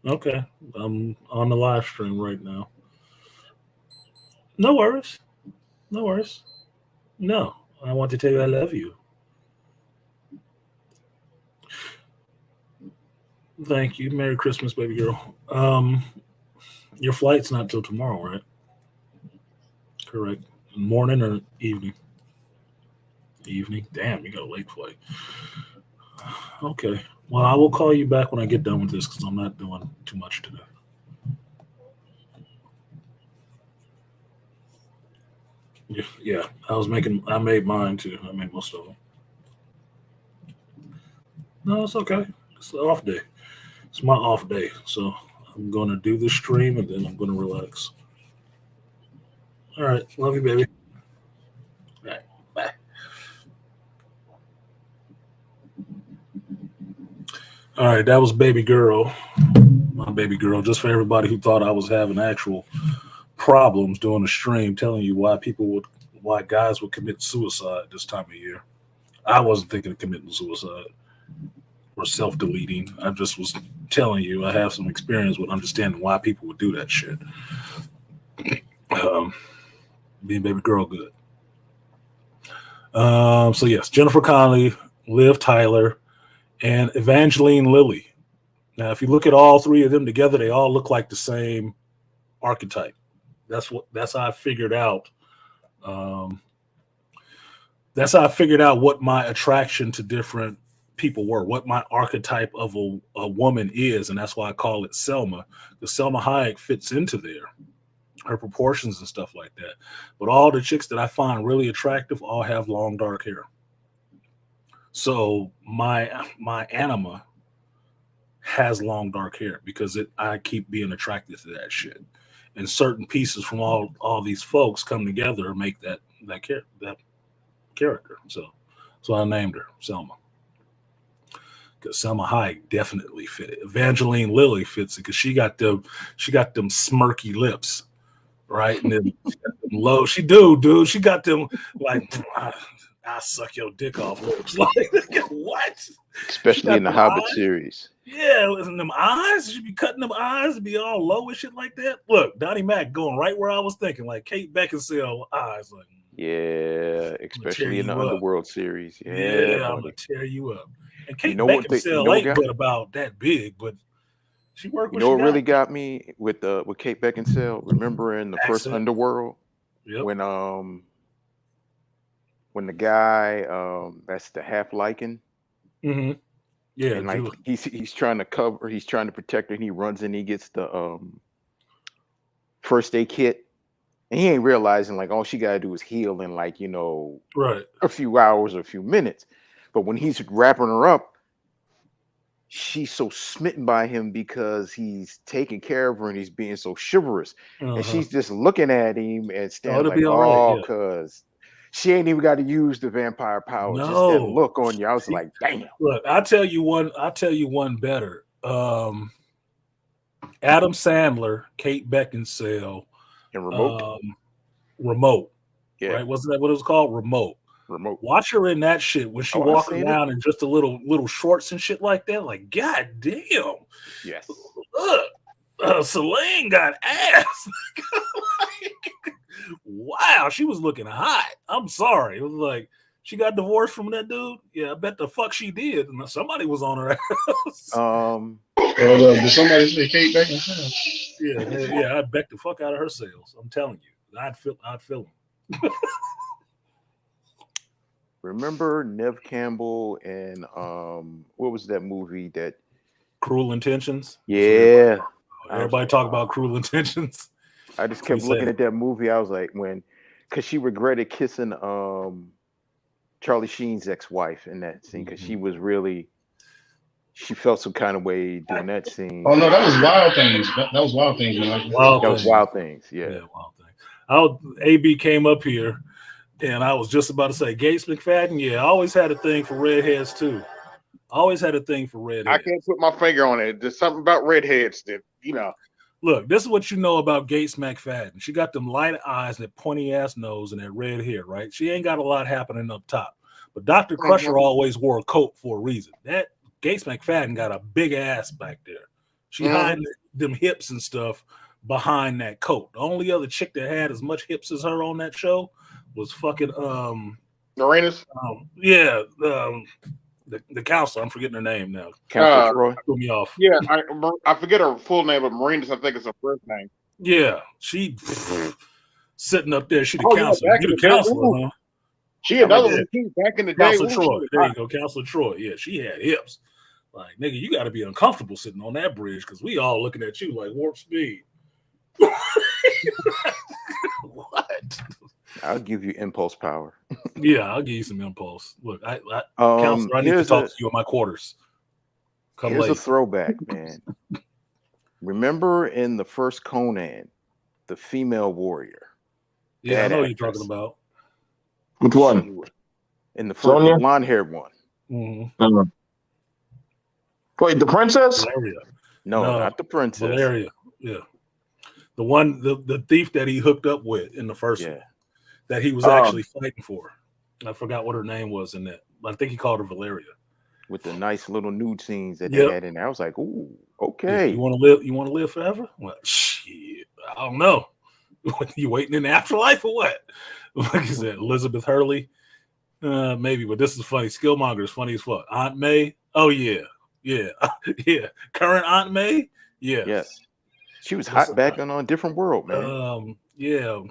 Okay. I'm on the live stream right now. No worries. No worries. No. I want to tell you I love you. Thank you. Merry Christmas, baby girl. Your flight's not till tomorrow, right? Correct. Morning or evening? Evening. Damn, you got a late flight. Okay. Well, I will call you back when I get done with this because I'm not doing too much today. Yeah, I made mine too. I made most of them. No, it's okay. It's an off day. It's my off day. So I'm going to do this stream and then I'm going to relax. All right. Love you, baby. All right. Bye. All right. That was baby girl. My baby girl. Just for everybody who thought I was having actual problems doing a stream telling you why guys would commit suicide this time of year. I wasn't thinking of committing suicide or self-deleting. I just was telling you I have some experience with understanding why people would do that shit. Being baby girl good. So yes, Jennifer Connelly, Liv Tyler, and Evangeline Lilly. Now, if you look at all three of them together, they all look like the same archetype. That's how I figured out. That's how I figured out what my attraction to different people were, what my archetype of a woman is, and that's why I call it Selma. Because Selma Hayek fits into there, her proportions and stuff like that. But all the chicks that I find really attractive all have long dark hair. So my anima has long dark hair because I keep being attracted to that shit. And certain pieces from all these folks come together and make that character. So I named her Selma. Because Selma Hayek definitely fit it. Evangeline Lilly fits it because she got them smirky lips, right? And then low. She dude. She got them like I suck your dick off lips. Like what? Especially in the Hobbit series. Yeah, and them eyes. She be cutting them eyes to be all low and shit like that. Look, Donnie Mac going right where I was thinking, like Kate Beckinsale eyes, like. Yeah, especially in the Underworld series. Yeah, I'm gonna tear you up. And Kate Beckinsale ain't but about that big, but she worked. You know what really got me with Kate Beckinsale? Remember in the first Underworld, when the guy that's the half Lycan, yeah, and like he's trying to protect her, and he runs and he gets the first aid kit. And he ain't realizing like all she gotta do is heal in like, a few hours or a few minutes. But when he's wrapping her up, she's so smitten by him because he's taking care of her and he's being so chivalrous. And she's just looking at him and standing cause she ain't even got to use the vampire power. No. Just that look on you. I was like, damn. Look, I'll tell you one better. Adam Sandler, Kate Beckinsale. And Remote. Remote. Yeah. Right? Wasn't that what it was called? Remote. remote. Watch her in that shit when she walks around in just a little shorts and shit like that. Like, god damn. Yes. Celine got ass. Like, wow, she was looking hot. I'm sorry. It was like she got divorced from that dude. Yeah, I bet the fuck she did. Somebody was on her ass. Did somebody say Kate Beckinsale? Yeah, I'd back the fuck out of her sales. I'm telling you, I'd feel them. Remember Nev Campbell and what was that movie that Cruel Intentions? Yeah. Everybody talk about Cruel Intentions. I just kept looking at that movie. I was like, because she regretted kissing Charlie Sheen's ex-wife in that scene because she felt some kind of way doing that scene. Oh no, that was Wild Things. That was Wild Things. Wild Things. Yeah, Wild Things. AB came up here, and I was just about to say Gates McFadden. Yeah, I always had a thing for redheads too. Always had a thing for redheads. I can't put my finger on it. There's something about redheads that, you know. Look, this is what you know about Gates McFadden. She got them light eyes and that pointy ass nose and that red hair, right? She ain't got a lot happening up top. But Dr. Crusher always wore a coat for a reason. That Gates McFadden got a big ass back there. She hiding them hips and stuff behind that coat. The only other chick that had as much hips as her on that show was fucking Uranus. The counselor, I'm forgetting her name now. Counselor Troy. Threw me off. Yeah, I forget her full name, but Marinas, I think it's her first name. Yeah, she sitting up there. She the counselor. You the counselor, huh? She another one too. Back in the day, Counselor Troy. There you go, Counselor Troy. Yeah, she had hips. Like, nigga, you got to be uncomfortable sitting on that bridge because we all looking at you like warp speed. What? I'll give you impulse power. Yeah, I'll give you some impulse. Look, Counselor, I need to talk to you in my quarters. Here's a throwback, man. Remember in the first Conan, the female warrior? Yeah, I know what you're talking about. Which one? In the first blonde-haired one. Mm-hmm. Wait, the princess? Valeria. No, not the princess. Valeria. Yeah. The one, the thief that he hooked up with in the first one. That he was actually fighting for. I forgot what her name was in that. I think he called her Valeria. With the nice little nude scenes that they had in there. I was like, ooh, okay. You want to live forever? Well, shit, I don't know. You waiting in the afterlife or what? Like you said, Elizabeth Hurley. Maybe, but this is funny. Skillmonger is funny as fuck. Aunt May. Oh yeah. Yeah. Yeah. Current Aunt May. Yeah. Yes. She was hot back on a different world, man. Yeah.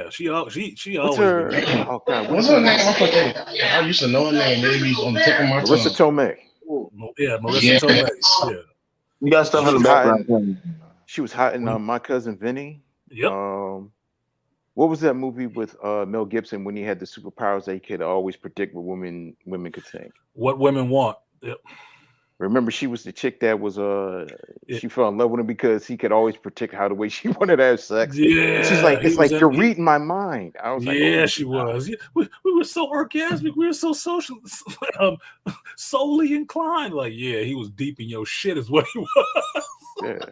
She always. What's her? Oh God, what's her name? I used to know her name. Maybe on the tip of my tongue. Marissa Tomei. Yeah, Marissa Tomei. Yeah. You got stuff in the background. She was hot in My Cousin Vinny. Yep. What was that movie with Mel Gibson when he had the superpowers that he could always predict what women could think? What women want. Yep. Remember, she was the chick that was she fell in love with him because he could always predict how the way she wanted to have sex. Yeah, she's like, it's like you're reading my mind. I was like, yeah, she was. Yeah, we were so orgasmic. We were so social, solely inclined. Like, yeah, he was deep in your shit, is what he was. Yeah.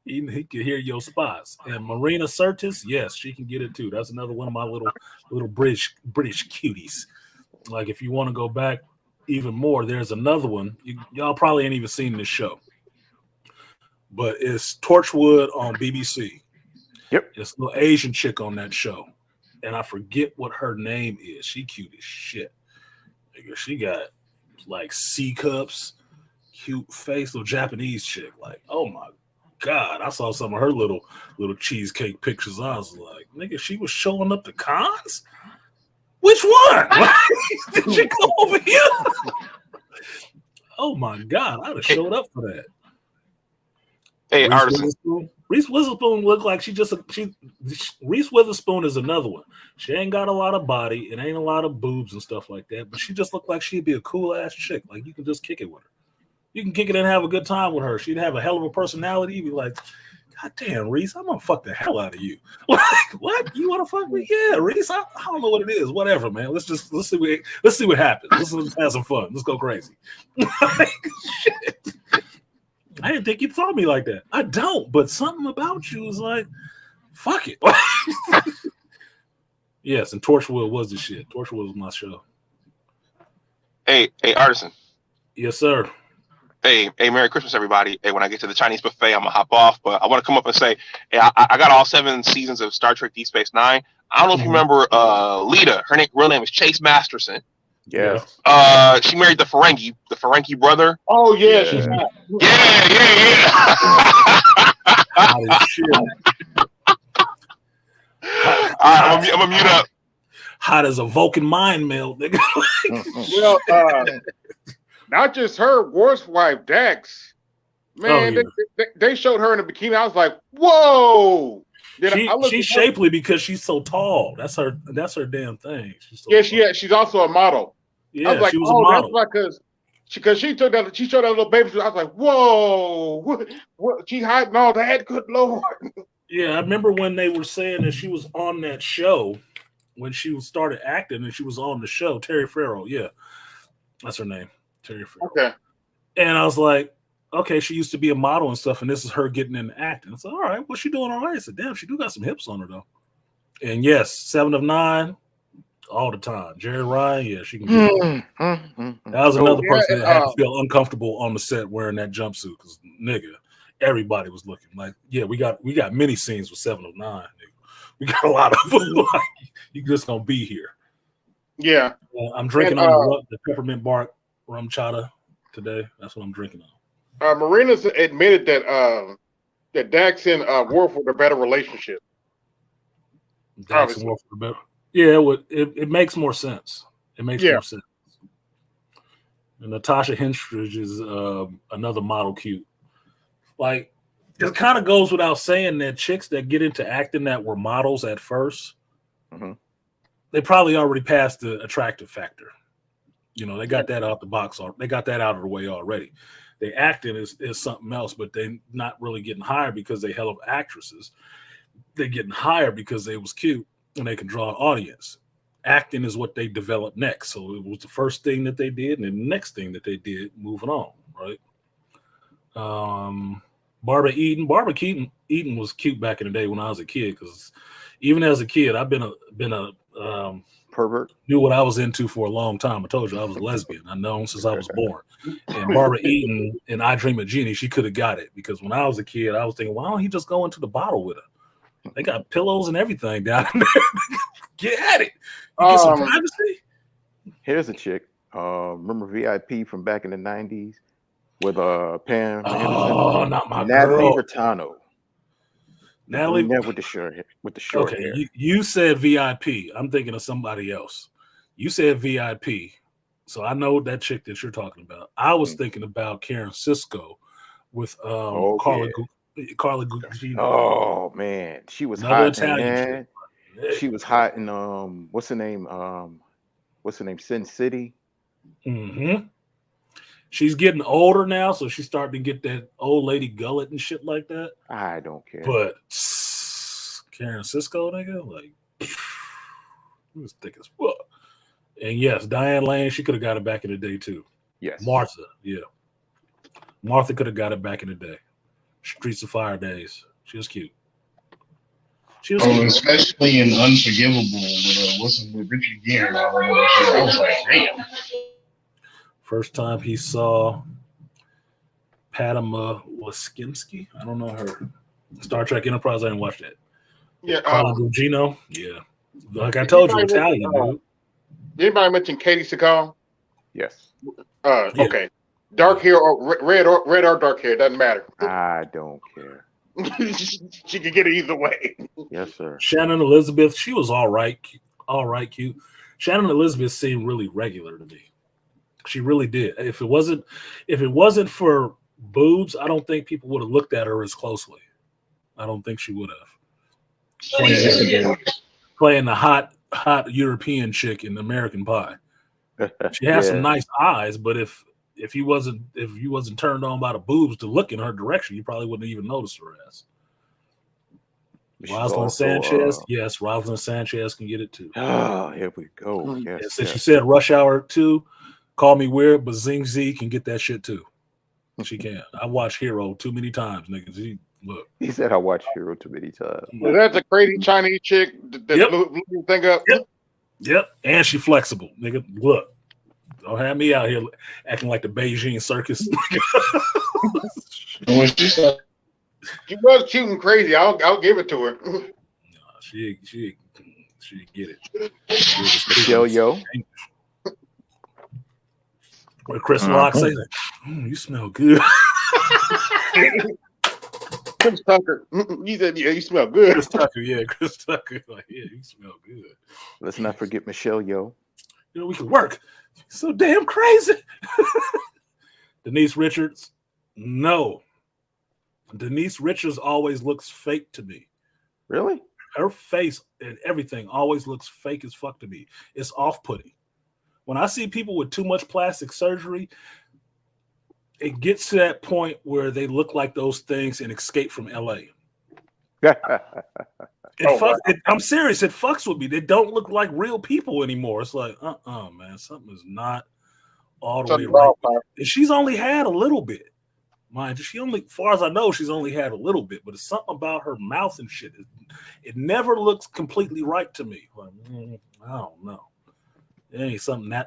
He could hear your spots. And Marina Sirtis, yes, she can get it too. That's another one of my little British cuties. Like, if you want to go back even more, there's another one. Y'all probably ain't even seen this show, but it's Torchwood on BBC. Yep. It's a little Asian chick on that show, and I forget what her name is. She cute as shit. She got like C cups, cute face, little Japanese chick. Like, oh my God, I saw some of her little cheesecake pictures. I was like, nigga, she was showing up to cons. Which one? Did you go over here? Oh my God, I'd have showed up for that. Hey, Reese Witherspoon looked like Reese Witherspoon is another one. She ain't got a lot of body and ain't a lot of boobs and stuff like that, but she just looked like she'd be a cool ass chick. Like, you can just kick it with her. You can kick it and have a good time with her. She'd have a hell of a personality. You'd be like, God damn, Reese, I'm gonna fuck the hell out of you. Like, what? You want to fuck me? Yeah, Reese. I don't know what it is. Whatever, man. Let's see what happens. Let's have some fun. Let's go crazy. Like, shit. I didn't think you thought me like that. I don't, but something about you is like, fuck it. Yes, and Torchwood was the shit. Torchwood was my show. Hey, Artisan. Yes, sir. Hey, Merry Christmas, everybody. Hey, when I get to the Chinese buffet, I'm gonna hop off, but I want to come up and say, hey, I got all 7 seasons of Star Trek Deep Space Nine. I don't know if you remember Lita. Her real name is Chase Masterson. Yes. She married the Ferengi brother. Oh yeah, I'm gonna mute up. Hot as a Vulcan mind meld, nigga. Well, not just her, Worf's wife, Dax. Man, they showed her in a bikini. I was like, whoa. She's shapely because she's so tall. That's her damn thing. She's also a model. Yeah, I was like, she was a model. That's right, because she showed that little baby. I was like, whoa, what she hiding all that? Good Lord. Yeah, I remember when they were saying that she was on that show when she started acting and she was on the show. Terry Farrell, yeah, that's her name, Terry Farrell. Okay, and I was like, okay, she used to be a model and stuff, and this is her getting into acting. So, all right, what's she doing all right? I said, damn, she do got some hips on her though. And yes, 7 of 9, all the time. Jerry Ryan, yeah, she can do that. That was another person that had to feel uncomfortable on the set wearing that jumpsuit because nigga, everybody was looking like, yeah, we got many scenes with 7 of 9. Nigga. We got a lot of them. Like, you just gonna be here. Yeah. I'm drinking on the peppermint bark rum chata today. That's what I'm drinking on. Marina's admitted that Dax and Worf were a better relationship. Dax and Worf were better. Yeah, it makes more sense. It makes more sense. And Natasha Henstridge is another model cute. Like, it kind of goes without saying that chicks that get into acting that were models at first, they probably already passed the attractive factor. You know, they got that out the box. They got that out of the way already. They acting is something else, but they not really getting hired because they hell of actresses. They're getting hired because they was cute and they can draw an audience. Acting is what they developed next. So it was the first thing that they did, and the next thing that they did moving on, right? Barbara Eaton was cute back in the day when I was a kid, because even as a kid, I've been a pervert. Knew what I was into for a long time. I told you I was a lesbian. I known since I was born. And Barbara Eaton in I Dream of Jeannie, she could have got it, because when I was a kid, I was thinking, why don't he just go into the bottle with her? They got pillows and everything down there. Get at it. You get some privacy. Here's a chick. Remember VIP from back in the 90s with Pam? Oh, not my Natalie girl. Bertano. Natalie with the short hair. You said VIP. I'm thinking of somebody else. You said VIP. So I know that chick that you're talking about. I was thinking about Karen Cisco with Carla Gugino. Oh man, she was another hot. Italian Yeah. She was hot in what's her name? Sin City. Mm-hmm. She's getting older now, so she's starting to get that old lady gullet and shit like that. I don't care. But Karen Cisco, nigga, like, it was thick as fuck. And yes, Diane Lane, she could have got it back in the day too. Yes. Martha, yeah. Martha could have got it back in the day. Streets of Fire days. She was cute. She was cute. Especially in Unforgivable with Richard Gere and all that shit. I was like, damn. First time he saw Padma Laskinski. I don't know her. Star Trek Enterprise, I didn't watch that. Yeah. Carla Gugino. Yeah. Like I told you, Italian, dude. Did anybody mention Katie Seagal? Yes. Okay. Dark hair or red or dark hair, doesn't matter. I don't care. She could get it either way. Yes, sir. Shannon Elizabeth, she was all right, cute. Shannon Elizabeth seemed really regular to me. She really did. If it wasn't for boobs, I don't think people would have looked at her as closely. I don't think she would have. Playing the hot European chick in American Pie. She has some nice eyes, but if you wasn't turned on by the boobs to look in her direction, you probably wouldn't even notice her ass. Rosalind Sanchez, yes, Rosalind Sanchez can get it too. Oh, here we go. Yes, since you said Rush Hour 2, call me weird, but Zing Z can get that shit too. She can. I watched Hero too many times, niggas. Look. He said I watched Hero too many times. Is that the crazy Chinese chick that blew the thing up? Yep. And she flexible, nigga. Look. Don't have me out here acting like the Beijing circus. When she was cute and crazy. I'll give it to her. No, she get it. Michelle Yo. What Chris Rock say? You smell good. Chris Tucker. You said, yeah, you smell good. Chris Tucker. Like, yeah, you smell good. Let's not forget Michelle Yo. You know, we can work. So damn crazy. Denise Richards. No. Denise Richards always looks fake to me. Really? Her face and everything always looks fake as fuck to me. It's off-putting. When I see people with too much plastic surgery, it gets to that point where they look like those things in Escape from LA. I'm serious. It fucks with me. They don't look like real people anymore. It's like, man, something is not all the way right. And she's only had a little bit. Mind you, as far as I know, she's only had a little bit, but it's something about her mouth and shit. It never looks completely right to me. Like, I don't know. It ain't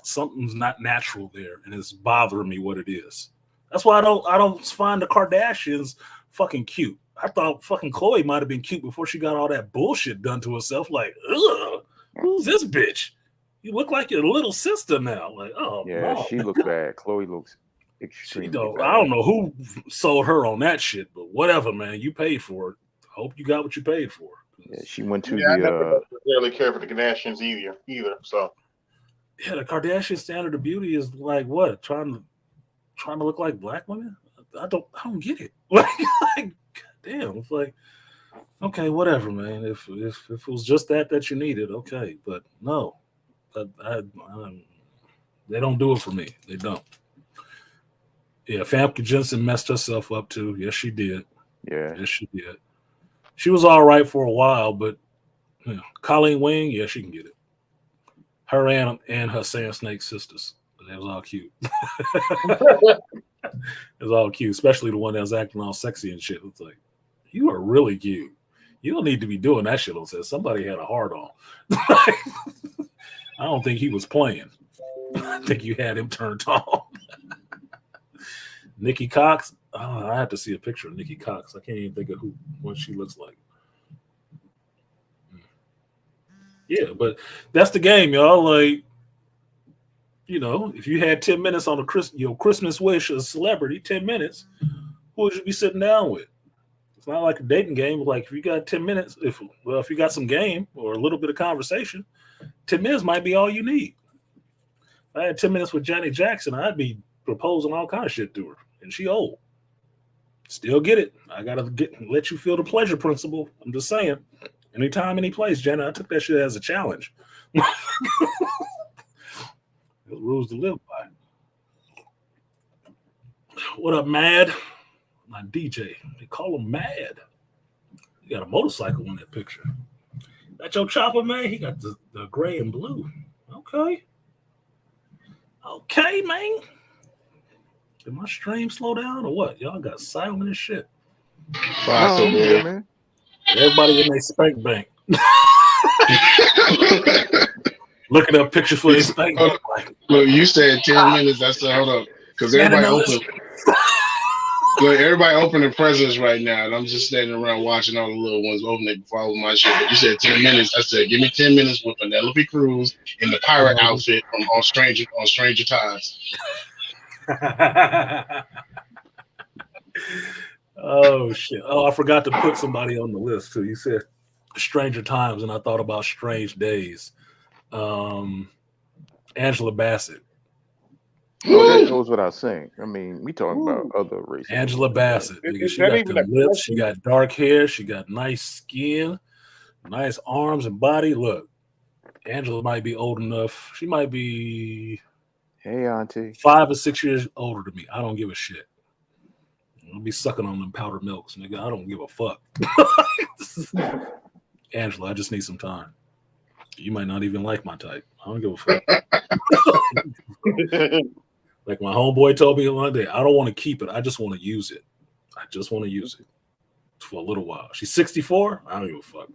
something's not natural there, and it's bothering me what it is. That's why I don't find the Kardashians fucking cute. I thought fucking Khloe might have been cute before she got all that bullshit done to herself. Like, ugh, who's this bitch? You look like your little sister now. Like, oh yeah, no. She looks bad. Khloe looks extremely bad. I don't know who sold her on that shit, but whatever, man. You paid for it. I hope you got what you paid for. Yeah, she went to I never really care for the Kardashians either. So yeah, the Kardashian standard of beauty is like what? Trying to look like black women? I don't get it. Like damn, it's like, okay, whatever, man. If it was just that you needed, okay, but no, they don't do it for me. They don't. Yeah, Famke Jensen messed herself up too. Yes, she did. Yeah, yes, she did. She was all right for a while, but you know, Colleen Wing, yeah, she can get it. Her and her Sand Snake sisters. That was all cute. It was all cute, especially the one that was acting all sexy and shit. It's like, you are really cute. You don't need to be doing that shit on set. Somebody had a heart on. I don't think he was playing. I think you had him turned on. Nikki Cox. Oh, I have to see a picture of Nikki Cox. I can't even think of what she looks like. Yeah, but that's the game, y'all. Like, you know, if you had 10 minutes on your Christmas wish as a celebrity, 10 minutes, who would you be sitting down with? It's not like a dating game. But like if you got 10 minutes, if you got some game or a little bit of conversation, 10 minutes might be all you need. If I had 10 minutes with Janet Jackson, I'd be proposing all kind of shit to her. And she old. Still get it. I gotta let you feel the pleasure principle. I'm just saying. Anytime, any place, Janet, I took that shit as a challenge. Those rules to live by. What up, Mad? My DJ. They call him Mad. He got a motorcycle in that picture. That your chopper, man? He got the gray and blue. Okay. Okay, man. Did my stream slow down or what? Y'all got silent as shit. Yeah, man. Everybody in their spank bank. Looking up pictures for their spank bank. Look, you said 10 minutes. I said, hold up. Because everybody open their presents right now. And I'm just standing around watching all the little ones open it before I open my shit. But you said 10 minutes. I said, give me 10 minutes with Penelope Cruz in the pirate outfit on Stranger Tides. Oh shit! Oh, I forgot to put somebody on the list too. You said Stranger Times, and I thought about Strange Days. Angela Bassett. Oh, that goes without saying. I mean, we talking about other races. Angela Bassett. She got the lips. She got dark hair. She got nice skin, nice arms and body. Look, Angela might be old enough. She might be. Hey, auntie. 5 or 6 years older than me. I don't give a shit. I'll be sucking on them powdered milks, nigga. I don't give a fuck. Angela, I just need some time. You might not even like my type. I don't give a fuck. Like my homeboy told me one day, I don't want to keep it. I just want to use it. I just want to use it for a little while. She's 64. I don't give a fuck.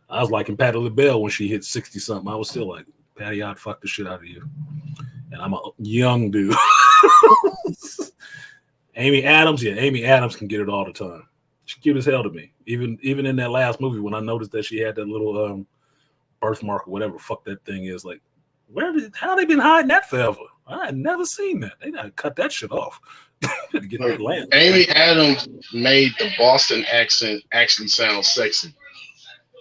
I was liking Patti LaBelle when she hit 60 something. I was still like, Patty, I'd fuck the shit out of you. and I'm a young dude. Amy Adams, yeah, Amy Adams can get it all the time. She's cute as hell to me. Even in that last movie when I noticed that she had that little birthmark or whatever fuck that thing is, like, how they been hiding that forever? I had never seen that. They gotta cut that shit off. To get that land. Amy Adams made the Boston accent actually sound sexy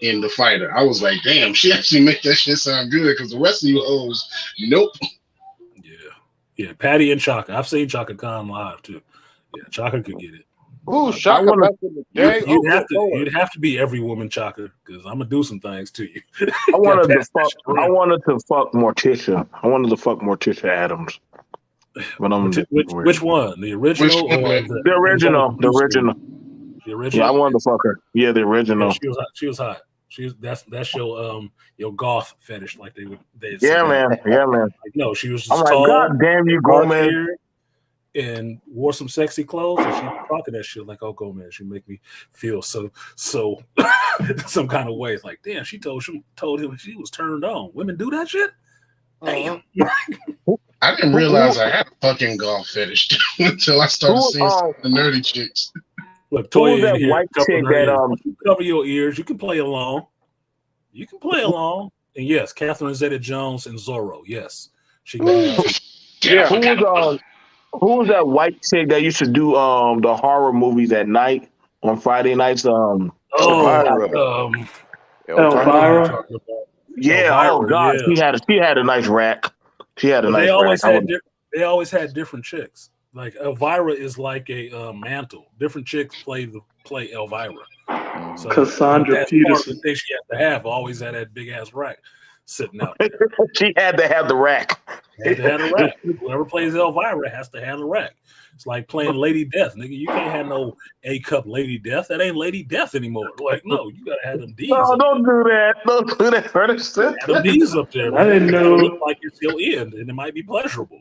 in The Fighter. I was like, damn, she actually made that shit sound good, because the rest of you hoes, nope. Yeah, Patty and Chaka. I've seen Chaka Khan live too. Yeah, Chaka could get it. Ooh, Chaka back in the day. You'd have to be every woman Chaka, because I'm gonna do some things to you. I wanted to fuck Morticia. I wanted to fuck Morticia Adams. But which one? The original or the original? The original. The original. Yeah, I wanted to fuck her. Yeah, the original. Yeah, she was hot. That's your goth fetish, like they Yeah, man. Like, no, she was just I'm tall. Like, God damn you, Gomez. And wore some sexy clothes, and she talking that shit like, "Oh, Gomez, she make me feel so some kind of way." It's like, damn, she told him she was turned on. Women do that shit. Damn. I didn't realize I had a fucking golf fetish until I started seeing the nerdy chicks. Look, Toya, that white chick that you cover your ears. You can play along. And yes, Catherine Zeta-Jones and Zorro. Yes, she. Yeah, who was that white chick that used to do the horror movies at night on Friday nights? Elvira. Yeah. Elvira, Oh God, yeah. she had a nice rack. She had a nice rack. They always had different chicks. Like Elvira is like a mantle. Different chicks play Elvira. So Cassandra Peterson. The thing she had to have always had that big ass rack sitting out there. She had to have the rack. Had to have a rack. Whoever plays Elvira has to have a rack. It's like playing Lady Death, nigga. You can't have no A-cup Lady Death. That ain't Lady Death anymore. Like, no, you gotta have them D's. No, don't do that. Don't do that. Have them D's up there. I didn't know. It look like it's your end, and it might be pleasurable.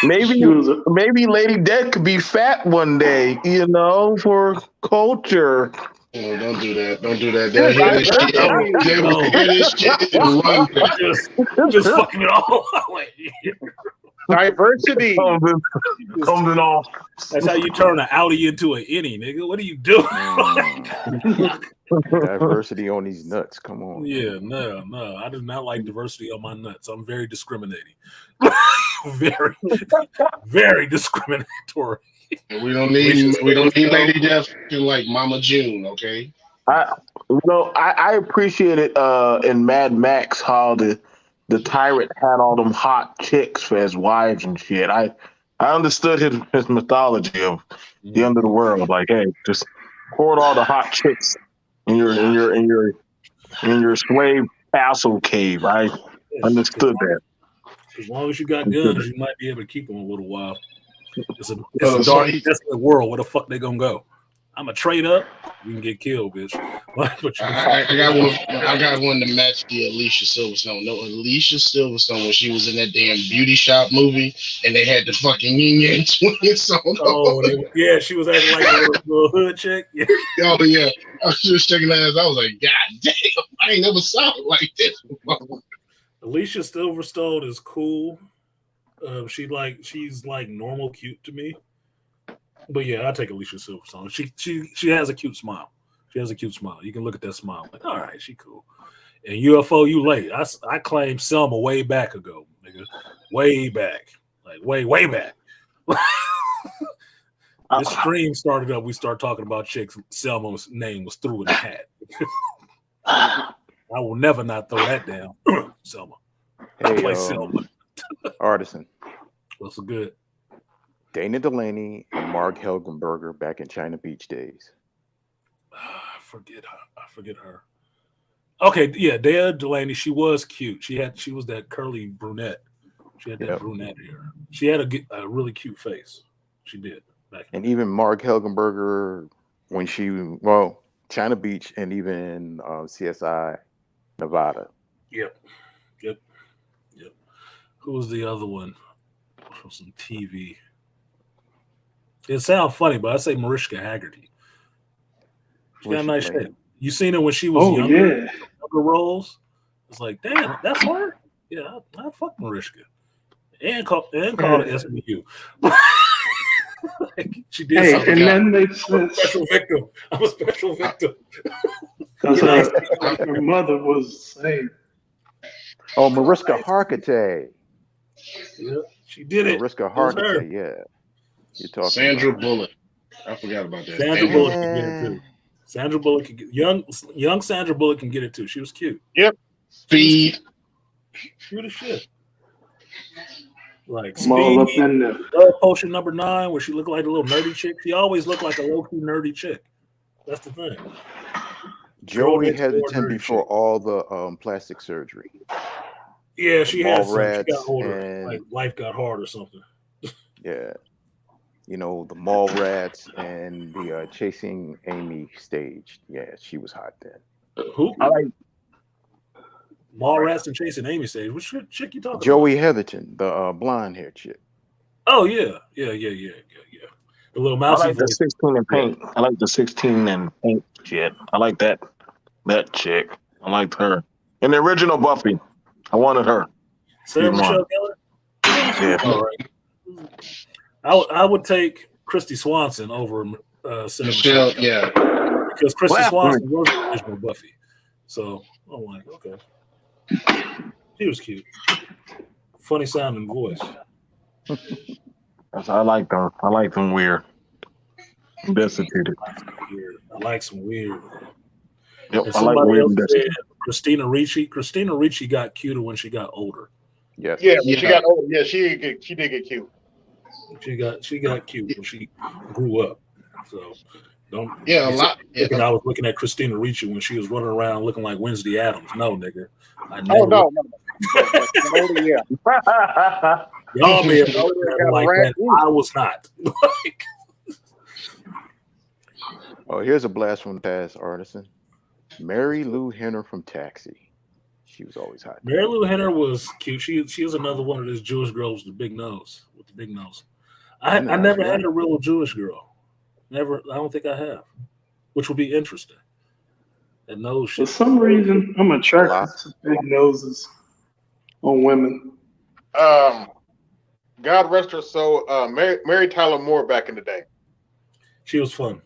Maybe Lady Death could be fat one day, for culture. Oh, don't do that. Don't do that. They'll hear this shit. They'll hear this shit and run. Just fucking it all. Diversity. Coming off. That's how you turn an outie into an innie, nigga. What are you doing? Diversity on these nuts. Come on. Yeah, no. I do not like diversity on my nuts. I'm very discriminating. very, very discriminatory. We don't need Lady Death like Mama June, okay? I appreciate it in Mad Max how the tyrant had all them hot chicks for his wives and shit. I understood his mythology of the end of the world. Like, hey, just hoard all the hot chicks in your slave castle cave. I understood that. As long as you got guns, you might be able to keep them a little while. It's a dark, desperate world. Where the fuck they gonna go? I'm a trade up. We can get killed, bitch. I got one to match the Alicia Silverstone. No, Alicia Silverstone when she was in that damn beauty shop movie and they had the fucking yin yang twins on. Oh yeah, she was acting like a little hood chick. Yeah. Oh yeah, I was just checking that ass. I was like, God damn, I ain't never saw it like this before. Alicia Silverstone is cool. She's like normal cute to me. But yeah, I take Alicia Silverstone. She has a cute smile. She has a cute smile. You can look at that smile. Like, all right, she cool. And UFO, you late. I claimed Selma way back ago, nigga. Way back. Like way back. This stream started up. We started talking about chicks. Selma's name was through in the hat. I will never not throw that down. Selma. Hey, play Selma. Artisan. What's good? Dana Delaney and Mark Helgenberger back in China Beach days. I forget her. Okay, yeah, Dana Delaney. She was cute. She was that curly brunette. She had that brunette hair. She had a really cute face. She did. And even Mark Helgenberger when China Beach and even CSI Nevada. Yep. Who was the other one from some TV? It sounds funny, but I say Mariska Hargitay. She got a nice shape. You seen her when she was younger roles? It's like, damn, that's her. Yeah, I fuck Mariska. and called it SBU. Like, she did Hey, something. and that makes sense. I'm a special victim. Because her mother was the same. Oh, Mariska Hargitay. Yeah, she did it. Mariska Hargitay, yeah. You're talking Sandra Bullock. I forgot about that. Sandra Bullock can get it too. Sandra Bullock can get young Sandra Bullock can get it too. She was cute. Yep. Speed. Cute as shit. Like I'm all up Speed, in there. Love Potion number 9, where she looked like a little nerdy chick. She always looked like a low-key nerdy chick. That's the thing. Joey Heatherton before all the plastic surgery. Yeah, she had some. She got older. And, like life got hard or something. Yeah. You know, the mall rats and the Chasing Amy stage. Yeah, she was hot then. Who? I like Mallrats and Chasing Amy stage. Which chick you talking about? Joey Heatherton, the blonde hair chick. Oh yeah. The little mousy I like the voice. 16 and paint. I like the 16 and paint shit. I like that chick. I liked her. In the original Buffy, I wanted her. Sarah Michelle Gellar? Yeah. All right. I would take Christy Swanson over Sarah Michelle, yeah. Because Christy Swanson was the original Buffy. So I'm like, okay. She was cute. Funny sounding voice. I like them. I like them weird. Destituted. I like some weird. Yep, And I like somebody weird. else said Christina Ricci. Christina Ricci got cuter when she got older. Yes. Yeah, when she got older. Yeah, she did get cute. She got cute when she grew up. So don't. Yeah, a lot. Yeah. I was looking at Christina Ricci when she was running around looking like Wednesday Addams. No, nigga. No. Yeah. Y'all may have like that. I was not. Oh, here's a blast from the past, Artisan. Mary Lou Henner from Taxi. She was always hot. Mary Lou Henner was cute. She was another one of those Jewish girls with the big nose. I never had a real Jewish girl. Never. I don't think I have. Which would be interesting. That nose shit. For some reason, I'm attracted to big noses on women. God rest her soul. Mary Tyler Moore back in the day. She was fun.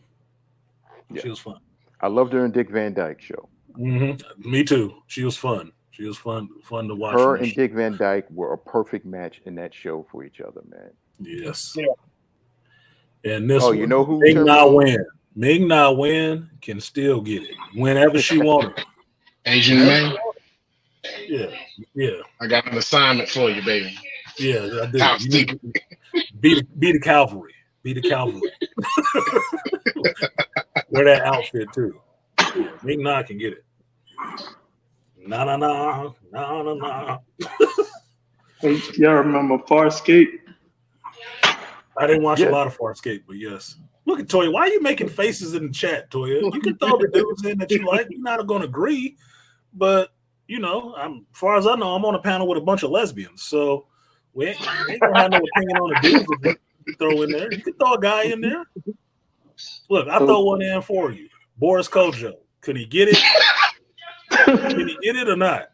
Yeah. She was fun. I loved her in Dick Van Dyke Show. Mm-hmm. Me too. She was fun. She was fun to watch. Her and Dick Van Dyke were a perfect match in that show for each other, man. Yes. Yeah. And this you know who? Ming Na Wen can still get it whenever she wanted. Asian man. Yeah. I got an assignment for you, baby. Yeah, I do. You need to be the cavalry. Be the cavalry. Wear that outfit too. Yeah, Ming Na can get it. Na. Hey, y'all remember Farscape? I didn't watch a lot of Farscape, but yes. Look at Toya. Why are you making faces in the chat, Toya? You can throw the dudes in that you like. You're not going to agree, but you know, as far as I know, I'm on a panel with a bunch of lesbians, so we ain't gonna have no opinion on the dudes that you throw in there. You can throw a guy in there. Look, I throw one in for you. Boris Kojo. Could he get it? Can he get it or not?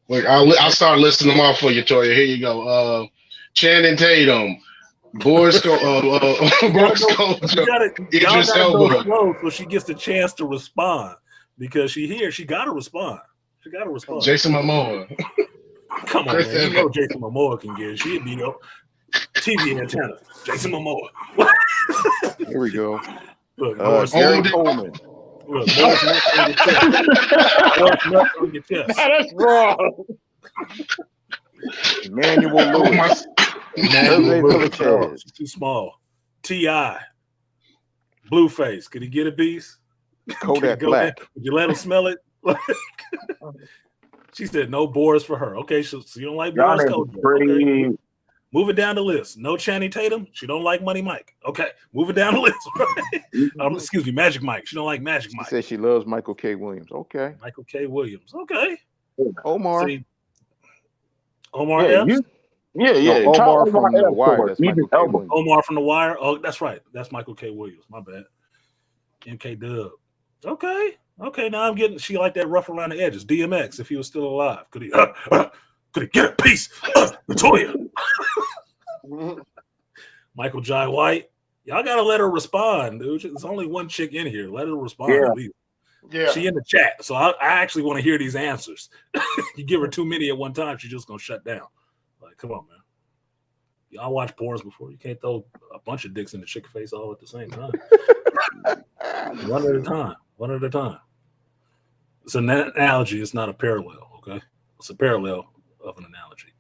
Look, I'll start listing them off for you, Toya. Here you go. Channing Tatum, Boris Kojo, Idris Elba. So she gets the chance to respond because she got to respond. Jason Momoa. Come on, man. You know Jason Momoa can get it. She'd be TV antenna. Jason Momoa. Here we go. Look, Gary Coleman. Look, Morris nuts on your chest. That's wrong. Emmanuel Lewis. Too small. T.I. Blueface. Could he get a piece? Kodak Black. Would you let him smell it? She said no Boris for her. Okay, so you don't like Boris Kojo. Okay. Moving down the list. No Channing Tatum. She don't like Money Mike. Okay, moving down the list. Excuse me, Magic Mike. She don't like Magic Mike. She said she loves Michael K. Williams. Okay. Michael K. Williams. Okay. Omar. See, Omar Epps? Yeah. No, Omar from The Wire. That's Michael K. Williams. Omar from The Wire. Oh, that's right. That's Michael K. Williams. My bad. MK Dub. Okay. Now I'm getting. She like that rough around the edges. DMX, if he was still alive, could he? Could get a piece of Latoya. Michael Jai White. Y'all gotta let her respond, dude. There's only one chick in here. Let her respond at least. Yeah. She in the chat, so I actually want to hear these answers. You give her too many at one time, she's just gonna shut down. Like, come on, man. Y'all watch porns before. You can't throw a bunch of dicks in the chick face all at the same time. One at a time. One at a time. It's an analogy. It's not a parallel. Okay, it's a parallel of an analogy.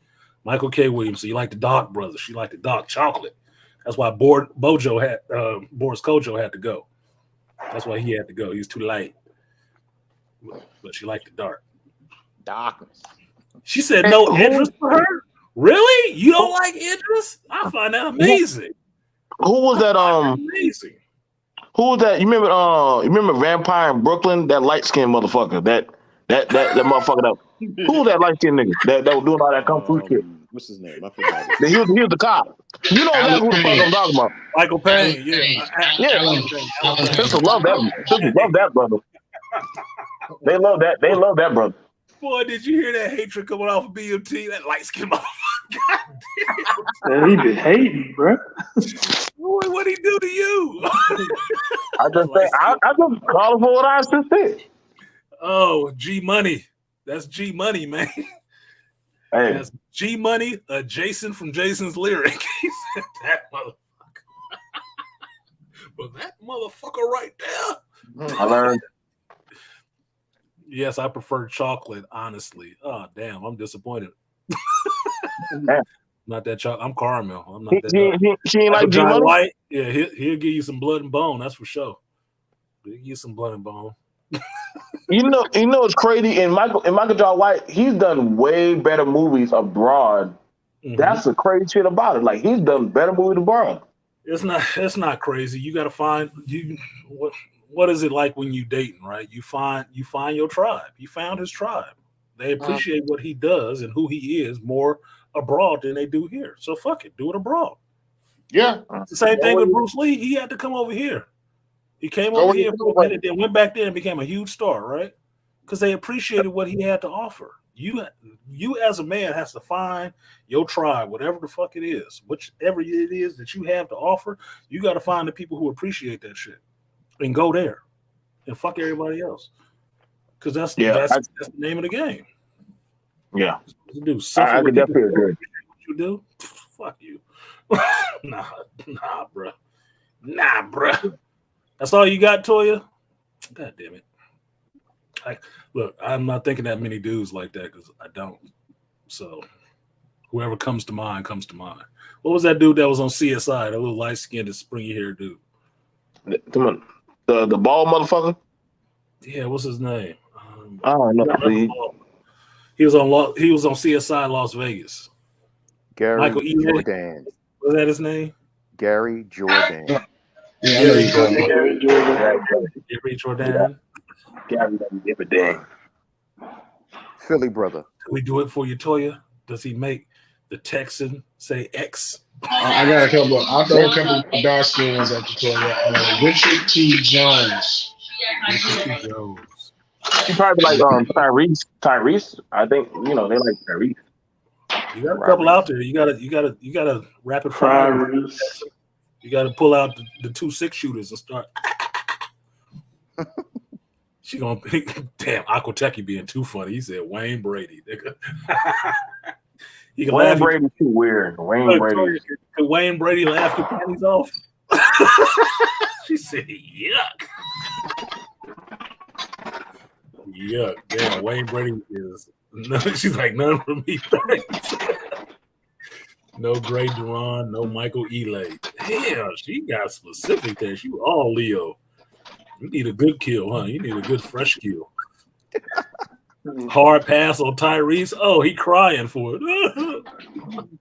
Michael K. Williams. So you like the dark brothers. She liked the dark chocolate. That's why Boris Kojo had to go. That's why he had to go. He was too light. But she liked the dark. Darkness. She said no interest for her? Really? You don't like Idris? I find that amazing. Who was that? Amazing. Who was that? You remember Vampire in Brooklyn? That light skinned motherfucker. That motherfucker. Who was that light skinned nigga that was doing all that kung fu shit? What's his name? I forgot. He was the cop. You know that who the fuck I'm talking about? Michael Payne. Yeah. Sisters love that. Sisters love that brother. They love that. They love that brother. Boy, did you hear that hatred coming off of BMT? That light skin motherfucker. He been hating, bro. Boy, what'd he do to you? I just call him for what I just said. Oh, G Money. That's G Money, man. Hey. That's G Money, Jason from Jason's Lyric. He said that motherfucker. But that motherfucker right there. I learned. Yes, I prefer chocolate, honestly. Oh, damn, I'm disappointed. Not that chocolate. I'm caramel. I'm not that. She ain't like G Money. White. Yeah, he'll give you some blood and bone. That's for sure. He'll give you some blood and bone. You know, it's crazy. And Michael Jai White, he's done way better movies abroad. Mm-hmm. That's the crazy shit about it. Like, he's done better movies abroad. It's not crazy. You got to find what is it like when you dating, right? You find your tribe. You found his tribe. They appreciate what he does and who he is more abroad than they do here. So fuck it, do it abroad. Yeah. It's the same thing with Bruce Lee. He had to come over here. He came over here for a minute, then went back there and became a huge star, right? Because they appreciated what he had to offer. You as a man has to find your tribe, whatever the fuck it is, whichever it is that you have to offer. You got to find the people who appreciate that shit and go there and fuck everybody else. Because that's the name of the game. Yeah. You do I could definitely agree. What you do? Fuck you. Nah, bro. That's all you got, Toya? God damn it. Look, I'm not thinking that many dudes like that because I don't. So whoever comes to mind, comes to mind. What was that dude that was on CSI? That little light-skinned, springy haired dude. Come on. The bald motherfucker? Yeah, what's his name? I don't know. He was on CSI Las Vegas. Gary Michael Jordan. Was that his name? Gary Jordan. Gary Jordan. Gary doesn't give a damn. Philly brother. Can we do it for you, Toya? Does he make the Texan say X? I got a couple. I'll throw a couple of dark skin ones at the Toya. Richard T. Jones. He probably like Tyrese. I think they like Tyrese. You got a couple out there. You gotta rapid fire. You gotta pull out the 2-6 shooters and start. She gonna damn Aquateki being too funny. He said Wayne Brady. Wayne Brady's too weird. Could Wayne Brady laugh your panties off? She said, "Yuck." Yuck. Damn, Wayne Brady is. No, she's like, none for me. No Gray Duran, no Michael Ealy. Damn, she got specific there. She was all Leo. You need a good kill, huh? You need a good fresh kill. Hard pass on Tyrese. Oh, he crying for it.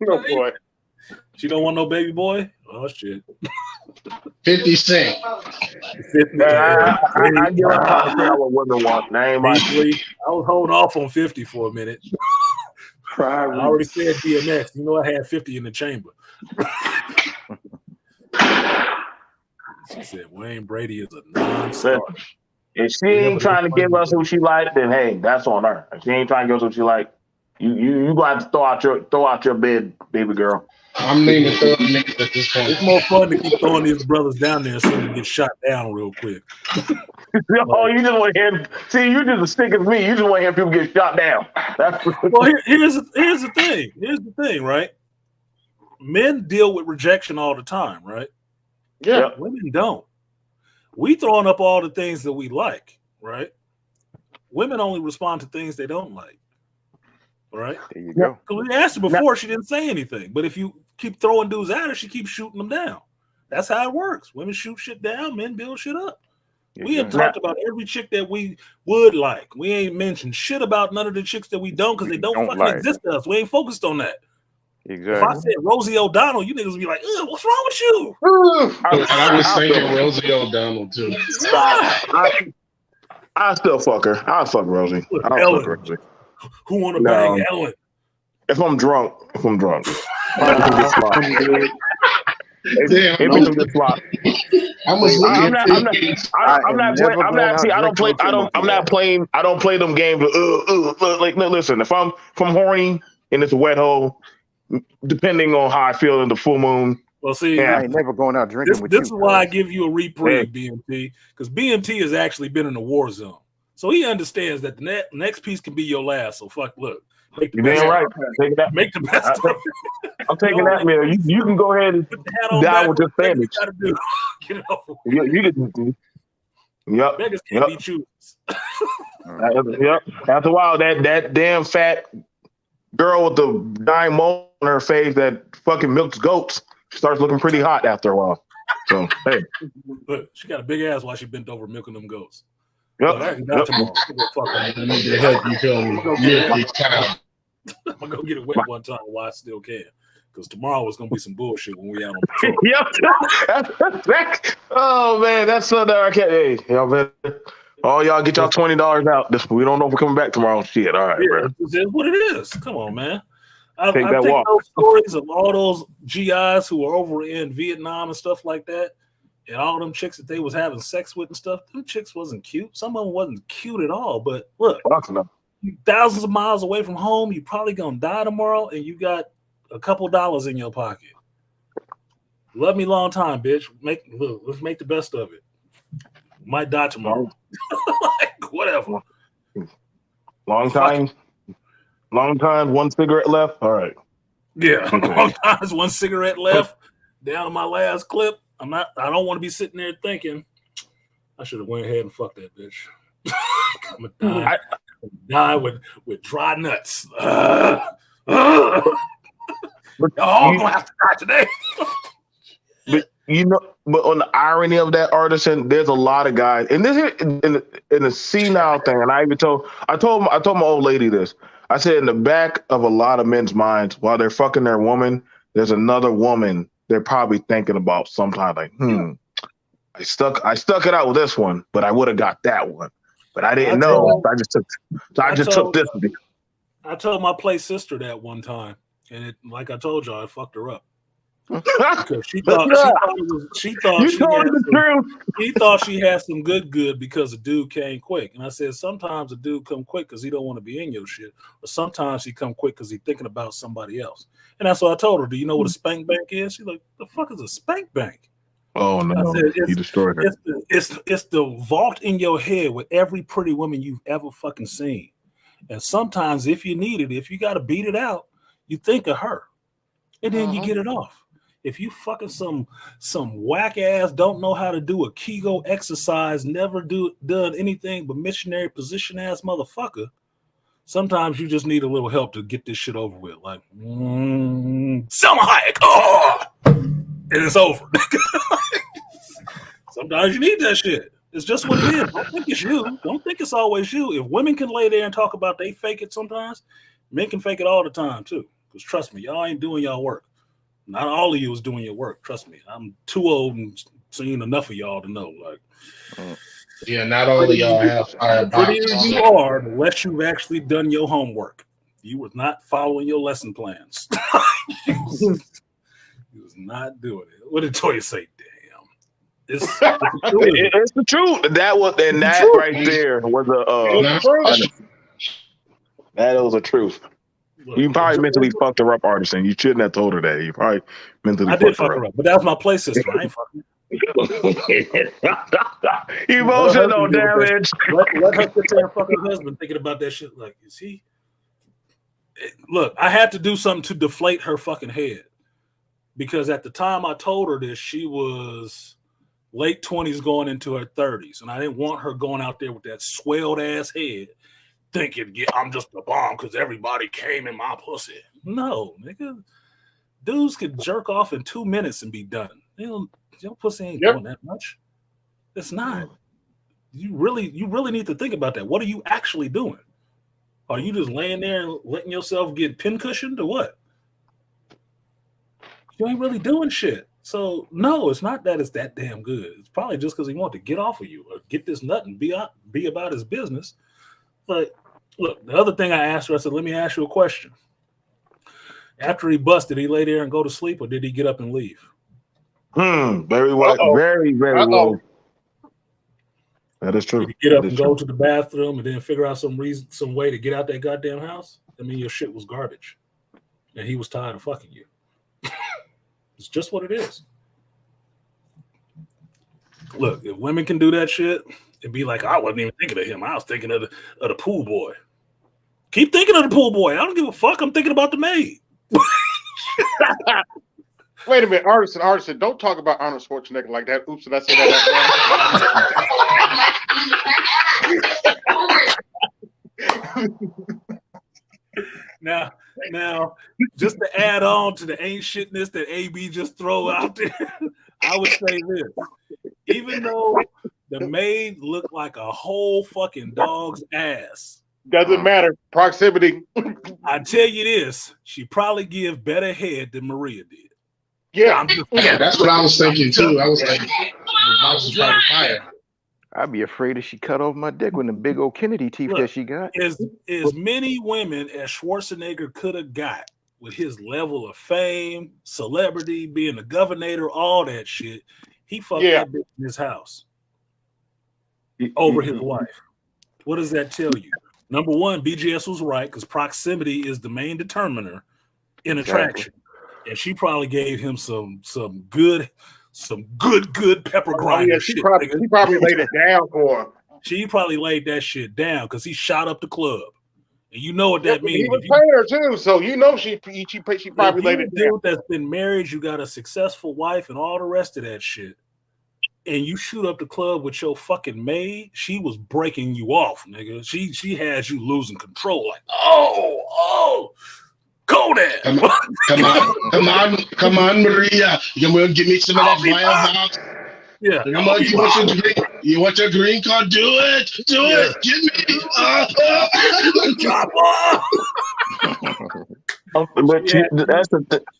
Oh boy. She don't want no baby boy? Oh shit. 50 Cent. I give a women want name. I was holding off on 50 for a minute. I already said DMX. You know I had 50 in the chamber. She said Wayne Brady is a non-star. If she ain't trying to give us what she like, then hey, that's on her. If she ain't trying to give us what she like, You gonna have to throw out your bed, baby girl. I'm naming third niggas at this point. It's more fun to keep throwing these brothers down there and see them get shot down real quick. Oh, you just want to hear? See, you just as sick as me. You just want to hear people get shot down. Well, here's the thing. Here's the thing, right? Men deal with rejection all the time, right? Yeah. Women don't. We throwing up all the things that we like, right? Women only respond to things they don't like, right? There you go. Because we asked her before, she didn't say anything. But if you keep throwing dudes at her, she keeps shooting them down. That's how it works. Women shoot shit down, men build shit up. We have talked about every chick that we would like. We ain't mentioned shit about none of the chicks that we don't because they don't fucking like. Exist to us. We ain't focused on that. Exactly. If I said Rosie O'Donnell, you niggas would be like, what's wrong with you? I was saying Rosie O'Donnell too. I still fuck her. I'll fuck Rosie. I'll fuck Rosie. Who want to bang Ellen? If I'm drunk. I'm not playing them games. Like, no, listen, if I'm horny and it's a wet hole, depending on how I feel in the full moon. Well, see, I ain't never going out drinking with you. This is why I give you a reprieve, BMT, because BMT has actually been in the war zone. So he understands that the next piece can be your last. So look. Make the best right. Make the best of it. I'm taking that, man. You can go ahead and die with your sandwich. Get it over. You can. Yep. Beggars can't be choosers. Yep. After a while, that damn fat girl with the dying mole on her face that fucking milks goats starts looking pretty hot after a while. So hey, look, she got a big ass while she bent over milking them goats. Yep. I'm gonna go get it wet one time while I still can. Because tomorrow is gonna be some bullshit when we out on patrol. Yep. Oh man, that's so dark. Hey, y'all better. Oh, y'all get y'all $20 out. We don't know if we're coming back tomorrow. Shit. All right, bro. It's what it is. Come on, man. I take those stories of all those GIs who are over in Vietnam and stuff like that, and all them chicks that they was having sex with and stuff. Them chicks wasn't cute. Some of them wasn't cute at all. But look, thousands of miles away from home, you probably gonna die tomorrow, and you got a couple dollars in your pocket. Love me long time, bitch. Let's make the best of it. Might die tomorrow. Like, whatever. Long time, one cigarette left. All right. Yeah, long time, one cigarette left. Down to my last clip. I don't want to be sitting there thinking I should have went ahead and fucked that bitch. I'm gonna die with dry nuts. Y'all gonna have to die today. But on the irony of that, artisan, there's a lot of guys, and this is in the senile thing. And I told my old lady this. I said, in the back of a lot of men's minds, while they're fucking their woman, there's another woman they're probably thinking about sometimes. Like, I stuck it out with this one, but I would have got that one, but I didn't know. I just took this one. I told my play sister that one time, and like I told y'all, I fucked her up. Because she thought she had some good because a dude came quick. And I said, sometimes a dude come quick because he don't want to be in your shit, or sometimes he come quick because he's thinking about somebody else. And that's what I told her. Do you know what a spank bank is? She's like, the fuck is a spank bank? Oh no, he destroyed her. It's the vault in your head with every pretty woman you've ever fucking seen. And sometimes if you need it, if you got to beat it out, you think of her, and then you get it off. If you fucking some whack ass don't know how to do a Kegel exercise, never done anything but missionary position ass motherfucker, sometimes you just need a little help to get this shit over with. Like, Selma Hayek, and it's over. Sometimes you need that shit. It's just what it is. Don't think it's you. Don't think it's always you. If women can lay there and talk about they fake it sometimes, men can fake it all the time too. Because trust me, y'all ain't doing y'all work. Not all of you is doing your work. Trust me. I'm too old and seen enough of y'all to know. Like, yeah, not all of y'all have the prettier you are, the less you've actually done your homework. You was not following your lesson plans. You was not doing it. What did Toya say? Damn. It's the truth. That was right there was that was a truth. Look, you probably mentally fucked her up, Artisan. You shouldn't have told her that. You probably mentally fucked her up. But that was my play sister. I ain't fucking. Emotional damage. Let her sit there and fuck her husband thinking about that shit. Like, is he? Look, I had to do something to deflate her fucking head because at the time I told her this, she was late 20s going into her 30s, and I didn't want her going out there with that swelled ass head thinking, yeah, I'm just a bomb because everybody came in my pussy. No, nigga. Dudes could jerk off in 2 minutes and be done. Your pussy ain't doing that much. It's not. You really need to think about that. What are you actually doing? Are you just laying there and letting yourself get pincushioned or what? You ain't really doing shit. So no, it's not that it's that damn good. It's probably just because he wanted to get off of you or get this nut and be about his business. But look, the other thing I asked her, I said, let me ask you a question. After he busted, did he lay there and go to sleep or did he get up and leave? Very well. Very, very well. That is true. Did you get up and go to the bathroom and then figure out some way to get out that goddamn house? I mean, your shit was garbage. And he was tired of fucking you. It's just what it is. Look, if women can do that shit, it'd be like, I wasn't even thinking of him. I was thinking of the pool boy. Keep thinking of the pool boy. I don't give a fuck. I'm thinking about the maid. Wait a minute, Artisan, don't talk about Arnold Schwarzenegger like that. Oops, did I say that? Now, just to add on to the ain't shitness that AB just throw out there, I would say this. Even though the maid looked like a whole fucking dog's ass. Doesn't matter. Proximity. I tell you this, she probably give better head than Maria did. Yeah, that's what I was thinking too. I was like, fire. I'd be afraid if she cut off my dick with the big old Kennedy teeth that she got. As many women as Schwarzenegger could have got with his level of fame, celebrity, being a governor, all that shit, he fucked that bitch in his house over his wife. What does that tell you? Number one, BGS was right because proximity is the main determiner in attraction. And she probably gave him some good pepper grinder shit. She probably laid it down for him. She probably laid that shit down because he shot up the club. And you know what that means. He was paying her too, so you know she probably laid it down. Dude that's been married, you got a successful wife and all the rest of that shit. And you shoot up the club with your fucking maid, she was breaking you off, nigga. She has you losing control. Like, oh. Go there. Come on, Maria. You want to give me some of that Firebox? Yeah. Come on, you want your green card? Do it. Give me.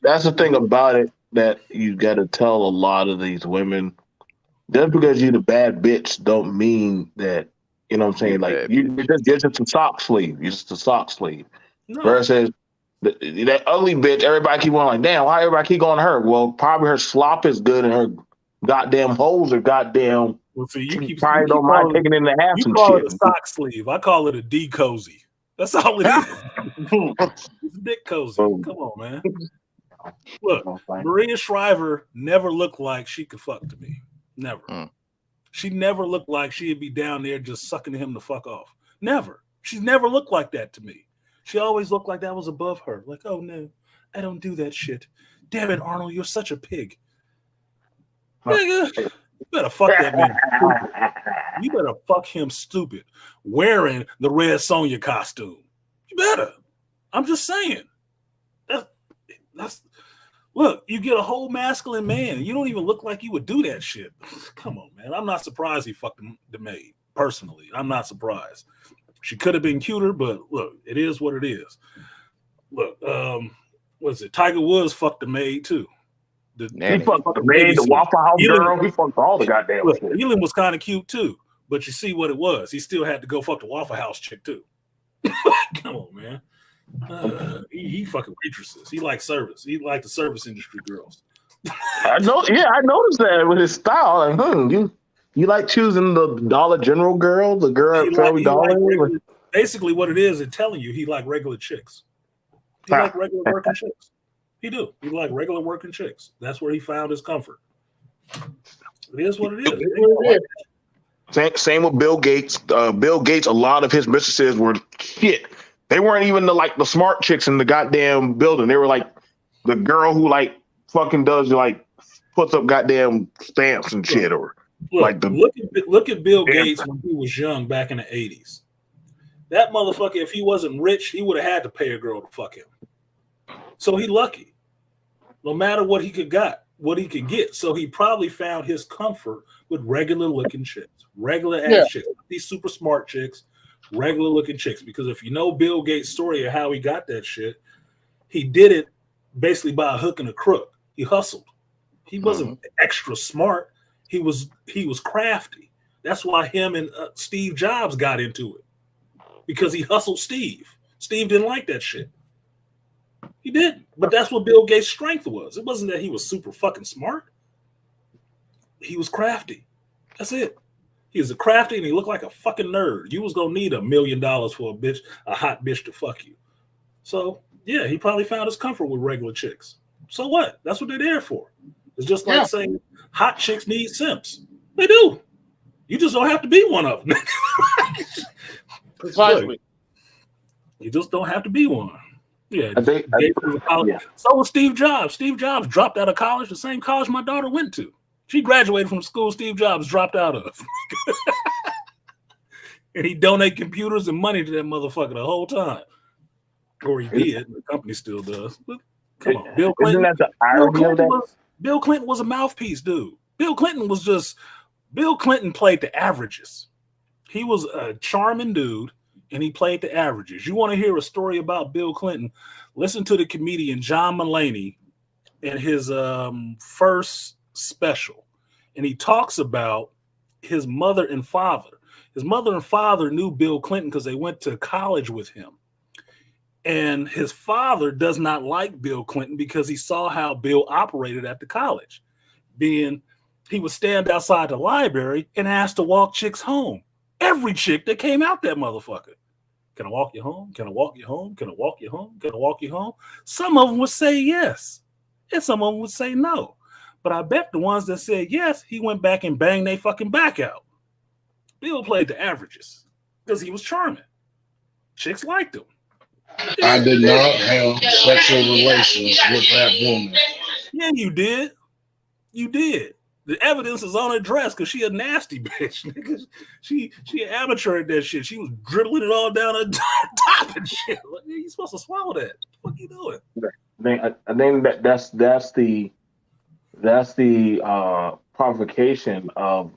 That's the thing about it that you got to tell a lot of these women. Just because you're the bad bitch don't mean that, you know what I'm saying? Like, you're just a sock sleeve. You're just a sock sleeve. No. Versus that ugly bitch, everybody keep going like, damn, why everybody keep going to her? Well, probably her slop is good and her goddamn holes are goddamn. Well, so you probably don't mind taking in the ass and shit. You call it a sock sleeve. I call it a D cozy. That's all it is. It's a dick cozy. Come on, man. Look, Maria Shriver never looked like she could fuck to me. Never. She never looked like she'd be down there just sucking him the fuck off. Never. She's never looked like that to me. She always looked like that was above her. Like, oh no, I don't do that shit. Damn it, Arnold, you're such a pig. Nigga, you better fuck that man. You better fuck him stupid. Wearing the Red Sonja costume. You better. I'm just saying. That's look, you get a whole masculine man. You don't even look like you would do that shit. Come on, man. I'm not surprised he fucked the maid. Personally, I'm not surprised. She could have been cuter, but look, it is what it is. Look, what's it? Tiger Woods fucked the maid too. He fucked the maid, the Waffle House girl. He fucked all the goddamn shit. Elin was kind of cute too, but you see what it was. He still had to go fuck the Waffle House chick too. Come on, man. He fucking waitresses. He liked service. He liked the service industry girls. I know. Yeah, I noticed that with his style. Like, you like choosing the Dollar General girl, the girl at Family Dollar? Basically, what it is, it's telling you he like regular chicks. He liked regular working chicks. He do. He liked regular working chicks. That's where he found his comfort. It is what it is. Same with Bill Gates. Bill Gates, a lot of his mistresses were shit. They weren't even the smart chicks in the goddamn building. They were like the girl who like fucking does like puts up goddamn stamps and shit, or look at Bill Gates when he was young back in the 80s. That motherfucker, if he wasn't rich, he would have had to pay a girl to fuck him. So he lucky. No matter what he could get. So he probably found his comfort with regular looking chicks, regular ass chicks, these super smart chicks, regular looking chicks. Because if you know Bill Gates' story of how he got that shit, he did it basically by a hook and a crook. He hustled. He wasn't extra smart. He was crafty. That's why him and Steve Jobs got into it, because he hustled Steve. Steve didn't like that shit. He didn't. But that's what Bill Gates' strength was. It wasn't that he was super fucking smart. He was crafty. That's it. He was a crafty and he looked like a fucking nerd. You was gonna need $1 million for a hot bitch to fuck you. So yeah, he probably found his comfort with regular chicks. So what? That's what they're there for. It's just like saying hot chicks need simps. They do. You just don't have to be one of them. Precisely. You just don't have to be one. Yeah. Yeah. So was Steve Jobs. Steve Jobs dropped out of college, the same college my daughter went to. She graduated from the school Steve Jobs dropped out of. And he donated computers and money to that motherfucker the whole time. Or he did. The company still does. But come on. Bill Clinton. Isn't that the irony of that? Bill Clinton was a mouthpiece, dude. Bill Clinton played the averages. He was a charming dude, and he played the averages. You want to hear a story about Bill Clinton? Listen to the comedian John Mulaney in his first special. And he talks about his mother and father. His mother and father knew Bill Clinton because they went to college with him. And his father does not like Bill Clinton because he saw how Bill operated at the college. He would stand outside the library and ask to walk chicks home. Every chick that came out that motherfucker. Can I walk you home? Can I walk you home? Can I walk you home? Can I walk you home? Some of them would say yes. And some of them would say no. But I bet the ones that said yes, he went back and banged their fucking back out. Bill played the averages because he was charming. Chicks liked him. I did not have sexual relations with that woman. Yeah, you did. You did. The evidence is on her dress because she a nasty bitch. Nigga. She an amateur at that shit. She was dribbling it all down her top and shit. Like, you supposed to swallow that. What the fuck you doing? I think that's the provocation of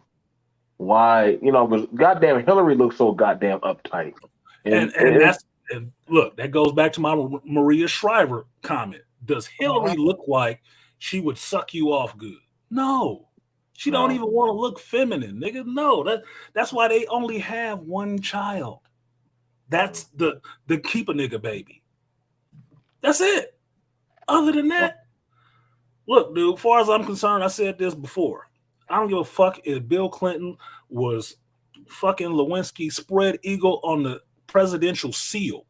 why, because goddamn Hillary looks so goddamn uptight. And look, that goes back to my Maria Shriver comment. Does Hillary look like she would suck you off good? No. She don't even want to look feminine, nigga. No, that's why they only have one child. That's the keep a nigga baby. That's it. Other than that, look, dude, as far as I'm concerned, I said this before. I don't give a fuck if Bill Clinton was fucking Lewinsky spread eagle on the presidential seal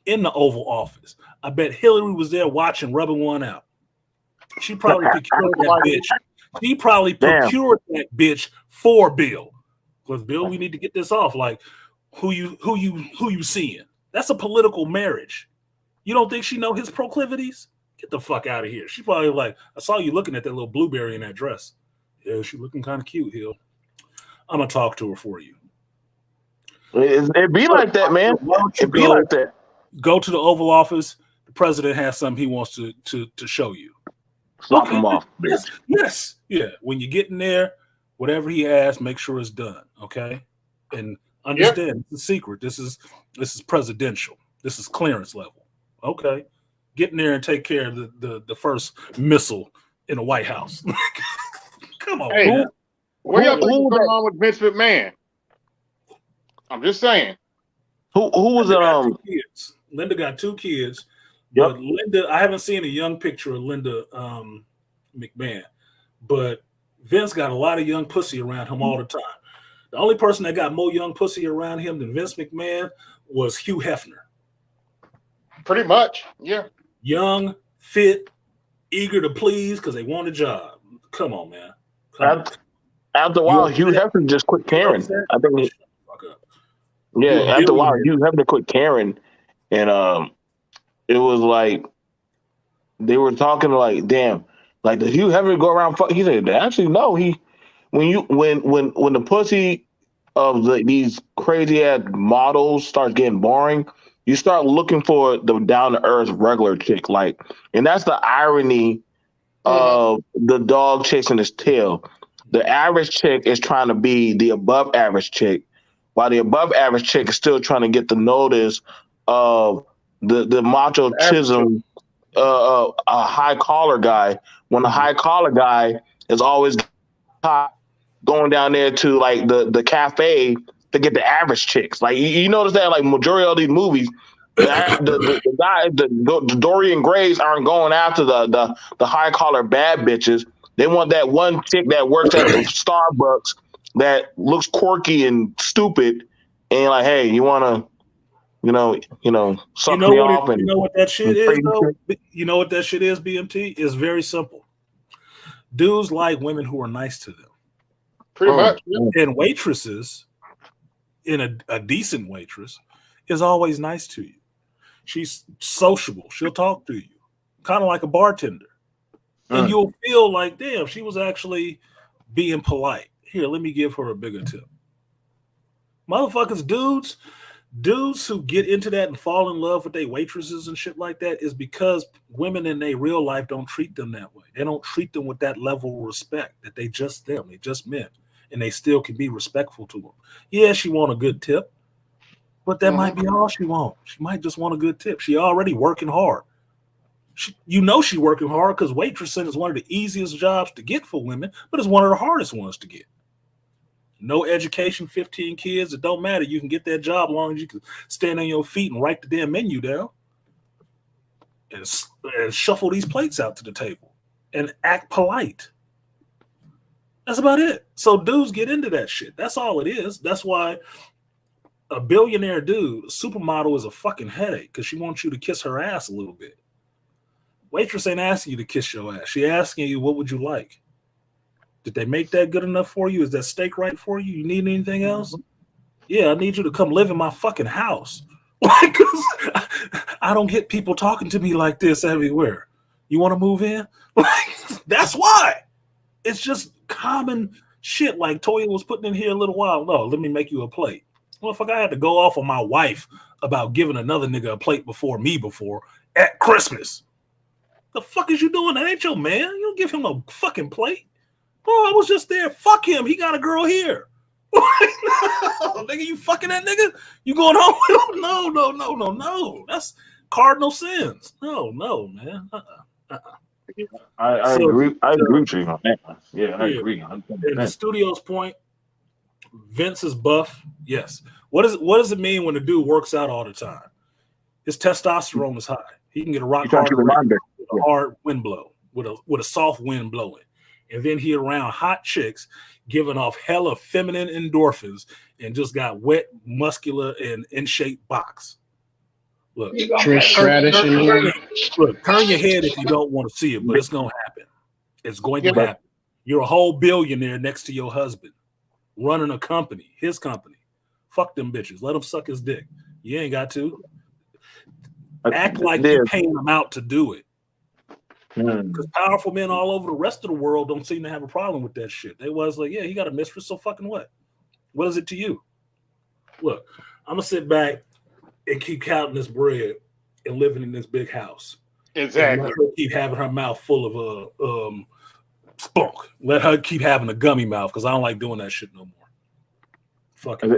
in the Oval Office. I bet Hillary was there watching, rubbing one out. She probably procured that bitch. She probably procured that bitch for Bill. Because Bill, we need to get this off. Like, who you seeing? That's a political marriage. You don't think she know his proclivities? Get the fuck out of here. She probably like, I saw you looking at that little blueberry in that dress. Yeah, she looking kind of cute, Hill. I'm gonna talk to her for you. It be like that, man. It be like that. Go to the Oval Office. The president has something he wants to show you. Slap him off. Yes. Yeah. When you get in there, whatever he asks, make sure it's done. Okay. And understand it's a secret. This is presidential. This is clearance level. Okay. Get in there and take care of the first missile in the White House. Come on. Hey, what y'all think is going on with Vince McMahon? I'm just saying. Who was kids. Linda got 2 kids. Yep. But Linda, I haven't seen a young picture of Linda McMahon, but Vince got a lot of young pussy around him all the time. The only person that got more young pussy around him than Vince McMahon was Hugh Hefner. Pretty much, yeah. Young, fit, eager to please because they want a job. Come on, man. After a while, Hugh Hefner just quit caring. I think. After a while, Hugh Hefner quit caring, and it was like they were talking like, damn, like the Hugh Hefner go around. He said, actually, no. When the pussy of these crazy ass models starts getting boring, you start looking for the down to earth regular chick, like, and that's the irony of the dog chasing his tail. The average chick is trying to be the above average chick, while the above average chick is still trying to get the notice of the macho chism, a high collar guy. When the high collar guy is always going down there to like the cafe to get the average chicks. Like you notice that like majority of these movies, the Dorian Grays aren't going after the high collar bad bitches. They want that one chick that works at the Starbucks that looks quirky and stupid, and like, hey, you want to, suck me off? And you know what that shit is, though? You know what that shit is, BMT? It's very simple. Dudes like women who are nice to them. Pretty much. And waitresses, in a decent waitress, is always nice to you. She's sociable. She'll talk to you. Kind of like a bartender. And you'll feel like, damn, she was actually being polite. Here, let me give her a bigger tip. Motherfuckers, dudes who get into that and fall in love with their waitresses and shit like that is because women in their real life don't treat them that way. They don't treat them with that level of respect, that they just them, they just men, and they still can be respectful to them. Yeah, she want a good tip, but that might be all she wants. She might just want a good tip. She already working hard. She's working hard because waitressing is one of the easiest jobs to get for women, but it's one of the hardest ones to get. No education, 15 kids, it don't matter. You can get that job as long as you can stand on your feet and write the damn menu down and shuffle these plates out to the table and act polite. That's about it. So dudes get into that shit. That's all it is. That's why a billionaire dude, a supermodel, is a fucking headache because she wants you to kiss her ass a little bit. Waitress ain't asking you to kiss your ass. She asking you, what would you like? Did they make that good enough for you? Is that steak right for you? You need anything else? Yeah, I need you to come live in my fucking house. Like, I don't get people talking to me like this everywhere. You want to move in? Like, that's why. It's just common shit like Toya was putting in here a little while. No, let me make you a plate. Motherfucker, I had to go off on my wife about giving another nigga a plate before at Christmas. The fuck is you doing? That ain't your man. You don't give him a fucking plate. Oh, I was just there. Fuck him. He got a girl here. Nigga, you fucking that nigga? You going home with him? No. That's cardinal sins. No, man. I agree. I agree with you on that. Yeah, I agree. And the studio's point, Vince is buff. Yes. What does it mean when a dude works out all the time? His testosterone is high. He can get a hard wind blow with a soft wind blowing. And then he around hot chicks giving off hella feminine endorphins and just got wet, muscular, and in shape box. Look, Trish Stratus. Look, turn your head if you don't want to see it, but it's gonna happen. It's going to happen. You're a whole billionaire next to your husband, running a company, his company. Fuck them bitches. Let him suck his dick. You ain't got to. Act like you're paying them out to do it. Because powerful men all over the rest of the world don't seem to have a problem with that shit. They was like, yeah, he got a mistress, so fucking what? What is it to you? Look, I'm going to sit back and keep counting this bread and living in this big house. Exactly. Let her keep having her mouth full of spunk. Let her keep having a gummy mouth because I don't like doing that shit no more. Fucking.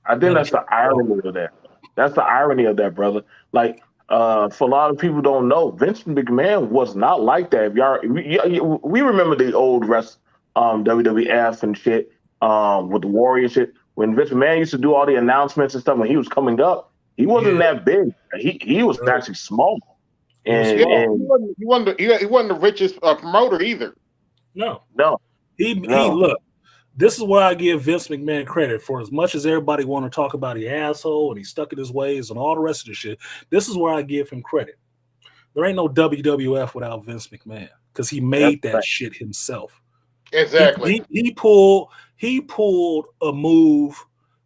I think that's the irony of that. That's the irony of that, brother. Like, for a lot of people don't know, Vince McMahon was not like that. We remember the old WWF and shit with the Warrior shit. When Vince McMahon used to do all the announcements and stuff when he was coming up, he wasn't that big. He was actually small. And he wasn't the richest promoter either. No. No. He look. This is where I give Vince McMahon credit. For as much as everybody want to talk about the asshole and he's stuck in his ways and all the rest of the shit, this is where I give him credit. There ain't no WWF without Vince McMahon because he made that shit himself. Exactly. He pulled a move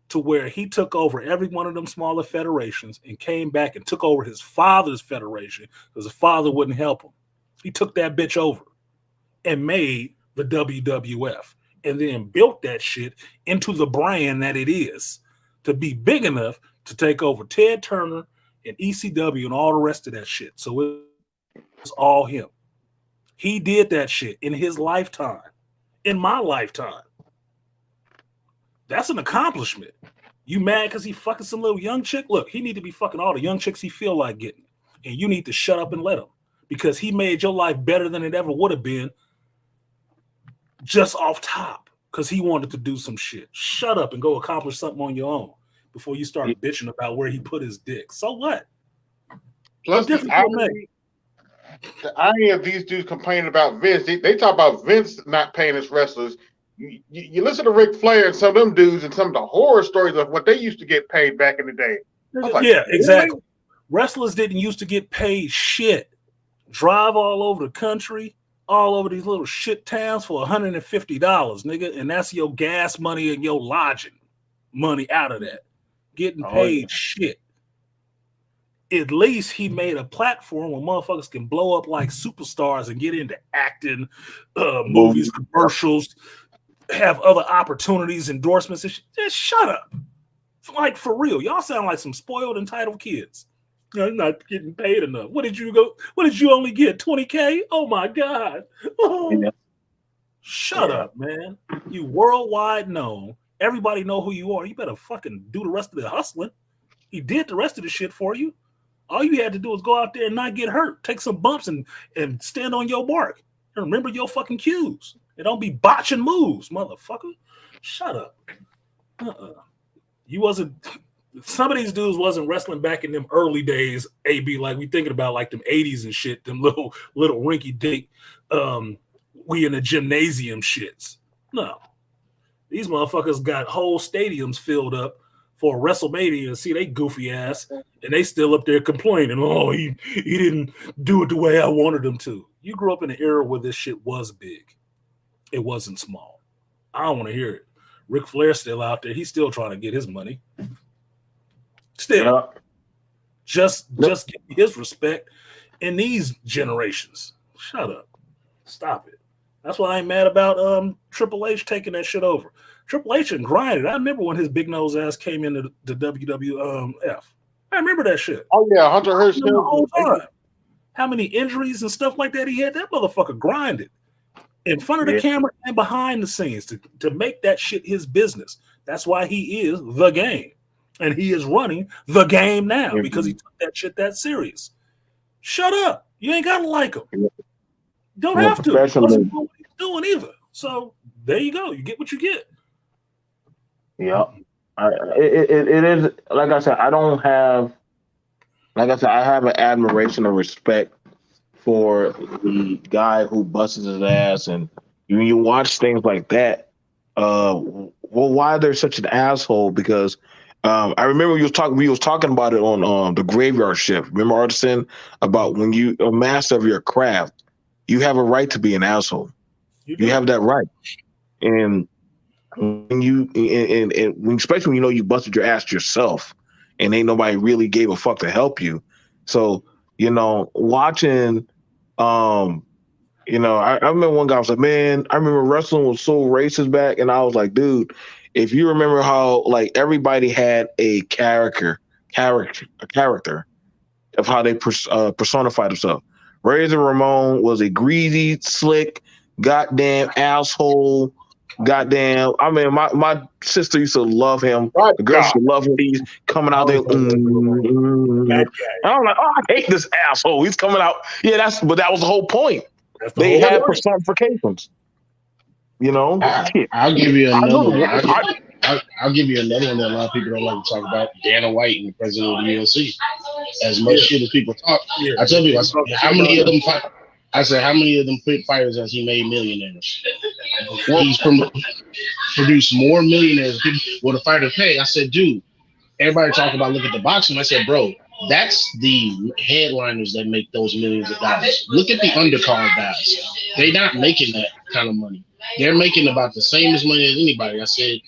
to where he took over every one of them smaller federations and came back and took over his father's federation because his father wouldn't help him. He took that bitch over and made the WWF and then built that shit into the brand that it is to be big enough to take over Ted Turner and ECW and all the rest of that shit. So it's all him. He did that shit in his lifetime, in my lifetime. That's an accomplishment. You mad because he fucking some little young chick? Look, he need to be fucking all the young chicks he feel like getting. And you need to shut up and let him because he made your life better than it ever would have been just off top because he wanted to do some shit. Shut up and go accomplish something on your own before you start bitching about where he put his dick. So what? Plus, the irony of these dudes complaining about Vince, they talk about Vince not paying his wrestlers. You listen to Ric Flair and some of them dudes and some of the horror stories of what they used to get paid back in the day. Like, yeah, exactly. Wrestlers didn't used to get paid shit. Drive all over the country, all over these little shit towns for $150, nigga, and that's your gas money and your lodging money out of that. Getting paid shit. At least he made a platform where motherfuckers can blow up like superstars and get into acting, movies, commercials, have other opportunities, endorsements. And just shut up. Like, for real. Y'all sound like some spoiled, entitled kids. You're not getting paid enough. What did you only get? 20K? Oh my God. Oh. Shut up, man. You worldwide known. Everybody know who you are. You better fucking do the rest of the hustling. He did the rest of the shit for you. All you had to do was go out there and not get hurt. Take some bumps and stand on your mark. And remember your fucking cues. And don't be botching moves, motherfucker. Shut up. You wasn't... Some of these dudes wasn't wrestling back in them early days, AB, like we thinking about like them 80s and shit, them little rinky dink, we in the gymnasium shits. No. These motherfuckers got whole stadiums filled up for WrestleMania and see they goofy ass, and they still up there complaining, oh, he didn't do it the way I wanted him to. You grew up in an era where this shit was big. It wasn't small. I don't want to hear it. Ric Flair's still out there. He's still trying to get his money. Still, just give me his respect in these generations. Shut up. Stop it. That's why I ain't mad about Triple H taking that shit over. Triple H and grinded. I remember when his big nose ass came into the WWF. I remember that shit. Oh yeah, Hunter Hearst the whole time. How many injuries and stuff like that he had? That motherfucker grinded in front of the camera and behind the scenes to make that shit his business. That's why he is the Game. And he is running the Game now because he took that shit that serious. Shut up. You ain't gotta like him. Don't have to. He wasn't doing what he's doing either. So there you go. You get what you get. Yeah. It is, like I said, I have an admiration and respect for the guy who busts his ass, and when you watch things like that, why they're such an asshole? Because I remember we was talking about it on the Graveyard Shift. Remember, Artisan, about when you a master of your craft, you have a right to be an asshole. You have that right, and when you and especially when you know you busted your ass yourself, and ain't nobody really gave a fuck to help you. So watching, I remember one guy was like, man, I remember wrestling was so racist back, and I was like, dude, if you remember how like everybody had a character of how they personified themselves. Razor Ramon was a greasy, slick, goddamn asshole. Goddamn! I mean, my sister used to love him. Right, the girls used to love him. He's coming out there. And I'm like, oh, I hate this asshole. He's coming out. Yeah, but that was the whole point. They had personifications. I'll give you another one. I'll give you another one that a lot of people don't like to talk about. Dana White and the president of the UFC. As much shit as people talk, I tell people, how many of them fighters has he made millionaires? He's produced more millionaires. What a fighter pay. I said, dude, everybody talking about look at the boxing. I said, bro, that's the headliners that make those millions of dollars. Look at the undercard guys. They're not making that kind of money. They're making about the same as money as anybody. I said,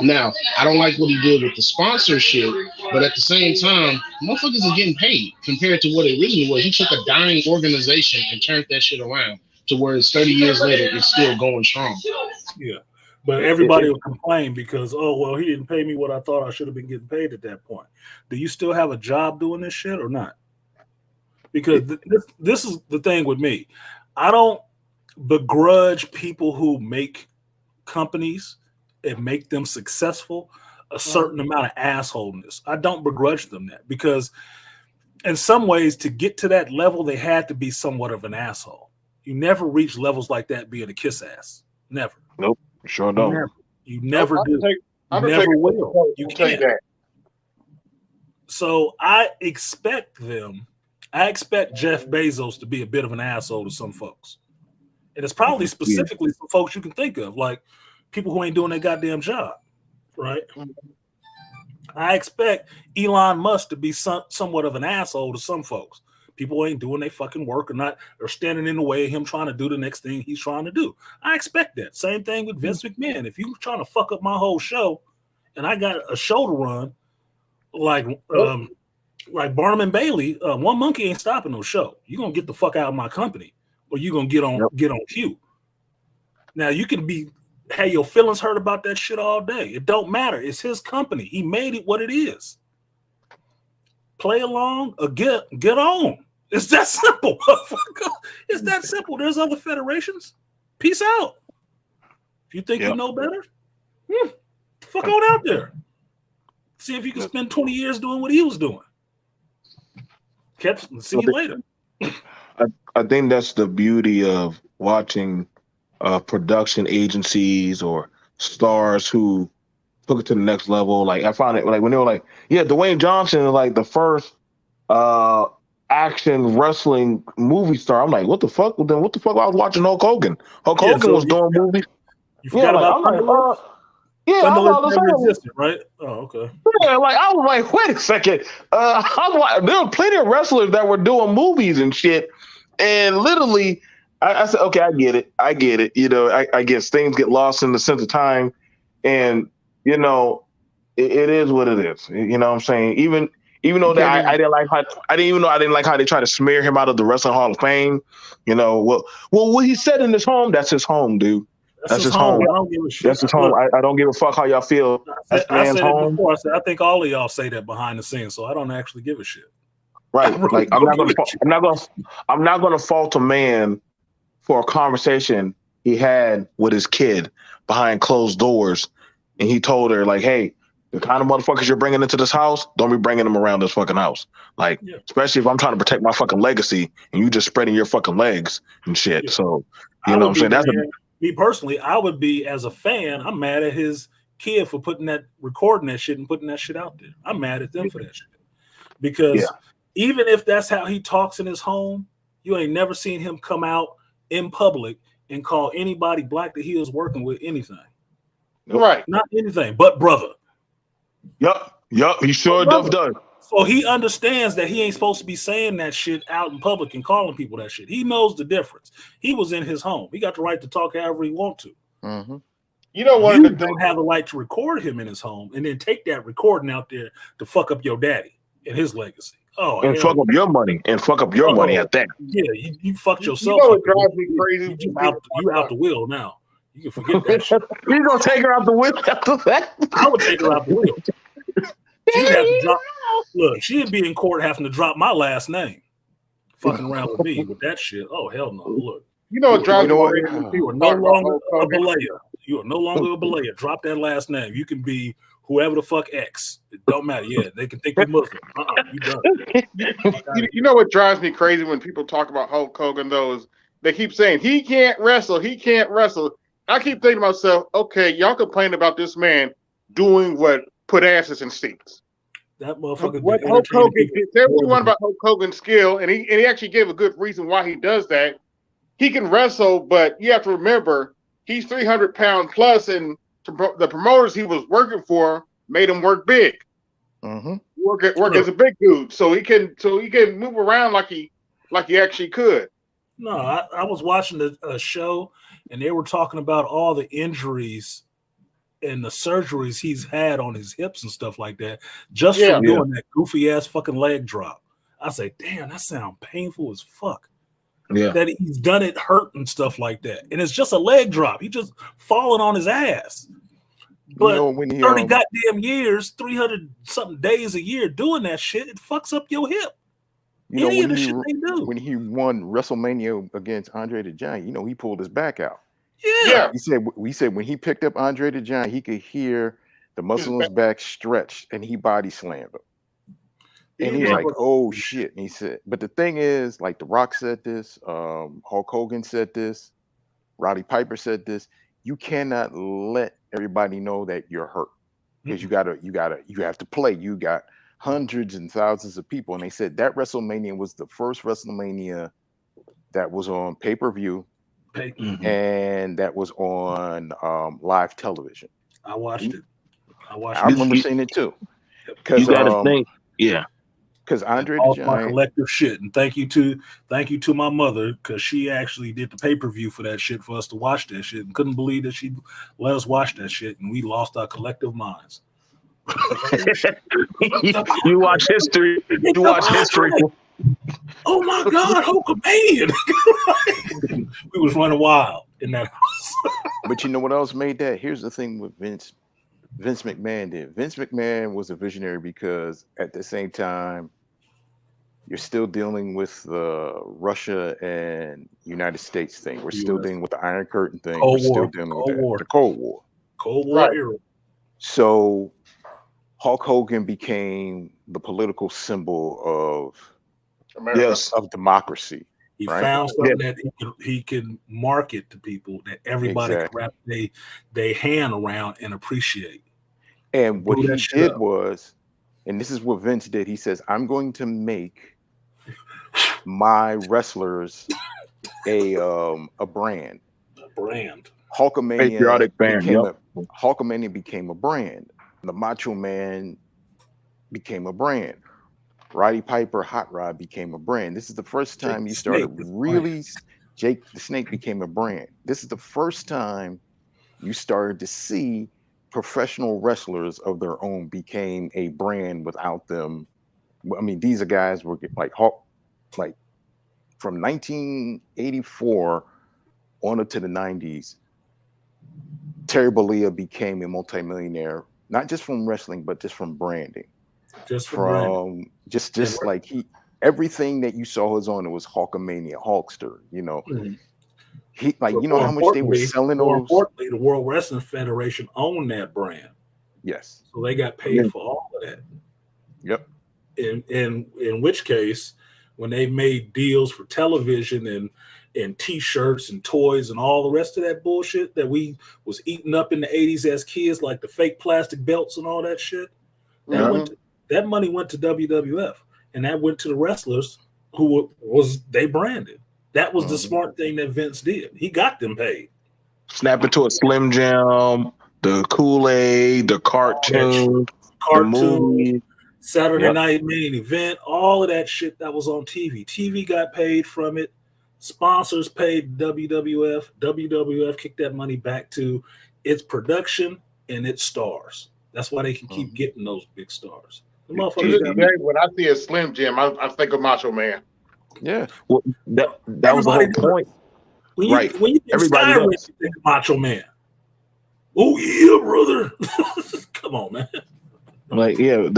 now, I don't like what he did with the sponsorship, but at the same time, motherfuckers are getting paid compared to what it originally was. He took a dying organization and turned that shit around to where it's 30 years later, it's still going strong. Yeah. But everybody will complain because, oh, well, he didn't pay me what I thought I should have been getting paid at that point. Do you still have a job doing this shit or not? Because this is the thing with me. I don't begrudge people who make companies and make them successful a certain amount of assholeness. I don't begrudge them that because in some ways to get to that level, they had to be somewhat of an asshole. You never reach levels like that being a kiss ass. Never. Nope. Sure don't. You never do. You never will. You can't. That. So I expect Jeff Bezos to be a bit of an asshole to some folks. And it's probably specifically some folks you can think of, like people who ain't doing their goddamn job, right? I expect Elon Musk to be somewhat of an asshole to some folks. People who ain't doing their fucking work or standing in the way of him trying to do the next thing he's trying to do. I expect that. Same thing with Vince McMahon. If you're trying to fuck up my whole show and I got a show to run, like Barnum and Bailey, one monkey ain't stopping no show. You're going to get the fuck out of my company or you're going to get on cue. Now, you can have your feelings hurt about that shit all day. It don't matter. It's his company. He made it what it is. Play along or get on. It's that simple. It's that simple. There's other federations. Peace out. If you think you know better, fuck on out there. See if you can spend 20 years doing what he was doing. See you later. I think that's the beauty of watching production agencies or stars who took it to the next level. Like I found it like when they were like, Dwayne Johnson is like the first action wrestling movie star. I'm like, what the fuck? Then what the fuck? I was watching Hulk Hogan. Hulk Hogan was doing movies. You forgot about Thunderlips? Thunderlips existed, right? Oh, okay. Yeah, like I was like, wait a second. I was like, there were plenty of wrestlers that were doing movies and shit, and literally, I said, okay, I get it. You know, I guess things get lost in the sense of time, and you know, it is what it is. You know what I'm saying? Even though that I didn't like how they try to smear him out of the Wrestling Hall of Fame. You know, well, what he said in his home, that's his home, dude. That's his home. I don't give a shit. That's his home. I don't give a fuck how y'all feel. I said it before. I think all of y'all say that behind the scenes, so I don't actually give a shit. Right. Like I'm not gonna fault a man for a conversation he had with his kid behind closed doors, and he told her like, "Hey, the kind of motherfuckers you're bringing into this house, don't be bringing them around this fucking house. Like, especially if I'm trying to protect my fucking legacy, and you just spreading your fucking legs and shit." So, you know what I'm saying? That's me personally. I would be as a fan. I'm mad at his kid for recording that shit and putting that shit out there. I'm mad at them for that shit because even if that's how he talks in his home, you ain't never seen him come out in public and call anybody black that he was working with anything. Right. Not anything, but brother. Yup. He sure enough does. So he understands that he ain't supposed to be saying that shit out in public and calling people that shit. He knows the difference. He was in his home. He got the right to talk however he want to. Mm-hmm. You know what? You don't have the right to record him in his home and then take that recording out there to fuck up your daddy and his legacy. Oh, and fuck up your money money at that. Yeah, you fucked yourself. You know what drives me crazy? You out the wheel now. You can forget that shit. You gonna take her out the wheel after that? I would take her out the wheel. She'd be in court having to drop my last name. Fucking around with me with that shit. Oh, hell no. Look. You know what drives me crazy? You are no longer a Belaya. You are no longer a Belaya. Drop that last name. You can be whoever the fuck X. It don't matter. Yeah, they can think you're Muslim. You done. You know what drives me crazy when people talk about Hulk Hogan, though, is they keep saying, he can't wrestle. I keep thinking to myself, okay, y'all complain about this man doing what put asses in seats. That motherfucker. What Hulk Hogan did, there was one about Hulk Hogan's skill, and he actually gave a good reason why he does that. He can wrestle, but you have to remember he's 300 pounds plus, and the promoters he was working for made him work big. Mm-hmm. Work as a big dude, so he can move around like he actually could. No, I was watching a show, and they were talking about all the injuries and the surgeries he's had on his hips and stuff like that, just from doing that goofy ass fucking leg drop. I say, damn, that sounds painful as fuck. Yeah, that he's done it hurt and stuff like that, and it's just a leg drop. He just falling on his ass. But when he, 30 goddamn years, 300 something days a year doing that shit, it fucks up your hip. You know, when he won WrestleMania against Andre the Giant, you know, he pulled his back out. Yeah. He said when he picked up Andre the Giant, he could hear the muscle in his back stretched, and he body slammed him. And he was like, "Oh shit!" And he said, "But the thing is, like, The Rock said this, Hulk Hogan said this, Roddy Piper said this. You cannot let everybody know that you're hurt, because you have to play. You got hundreds and thousands of people." And they said that WrestleMania was the first WrestleMania that was on pay-per-view, and that was on live television. I watched it. I remember seeing it too. You got to think, because Andre the Giant, my collective shit, and thank you to my mother, because she actually did the pay-per-view for that shit for us to watch that shit, and couldn't believe that she let us watch that shit, and we lost our collective minds. You watch history. You watch history. Oh my God, Hulkamania! We was running wild in that house. But you know what else made that? Here's the thing with Vince McMahon did. Vince McMahon was a visionary because at the same time, you're still dealing with the Russia and United States thing. We're still dealing with the Iron Curtain thing. We're still dealing with the Cold War. Cold War era. So Hulk Hogan became the political symbol of America, of democracy. He found something that he could market to people that everybody could wrap they hand around and appreciate. And what he did was, and this is what Vince did, he says, I'm going to make my wrestlers a brand. A brand. Hulkamania became a brand. The Macho Man became a brand. Roddy Piper, Hot Rod became a brand. This is the first time you started really. Jake the Snake became a brand. This is the first time you started to see professional wrestlers of their own became a brand without them. I mean, these guys were like from 1984 on up to the 90s. Terry Bollea became a multimillionaire, not just from wrestling, but just from branding. Everything that you saw was on, it was Hulkamania, Hulkster, you know. He you know how much they were selling those. More importantly, the World Wrestling Federation owned that brand. Yes. So they got paid for all of that. Yep. In which case, when they made deals for television and T-shirts and toys and all the rest of that bullshit that we was eating up in the 80s as kids, like the fake plastic belts and all that shit, that money went to WWF, and that went to the wrestlers who they branded. That was the smart thing that Vince did. He got them paid. Snap it to a Slim Jim, the Kool-Aid, the cartoon, the movie. Saturday Night Main Event, all of that shit that was on TV. TV got paid from it. Sponsors paid WWF. WWF kicked that money back to its production and its stars. That's why they can keep getting those big stars. When I see a Slim Jim, I think of Macho Man. Yeah. Well, that was the whole point. When you think Skyrim, you think of Macho Man. Oh yeah, brother. Come on, man. Like, the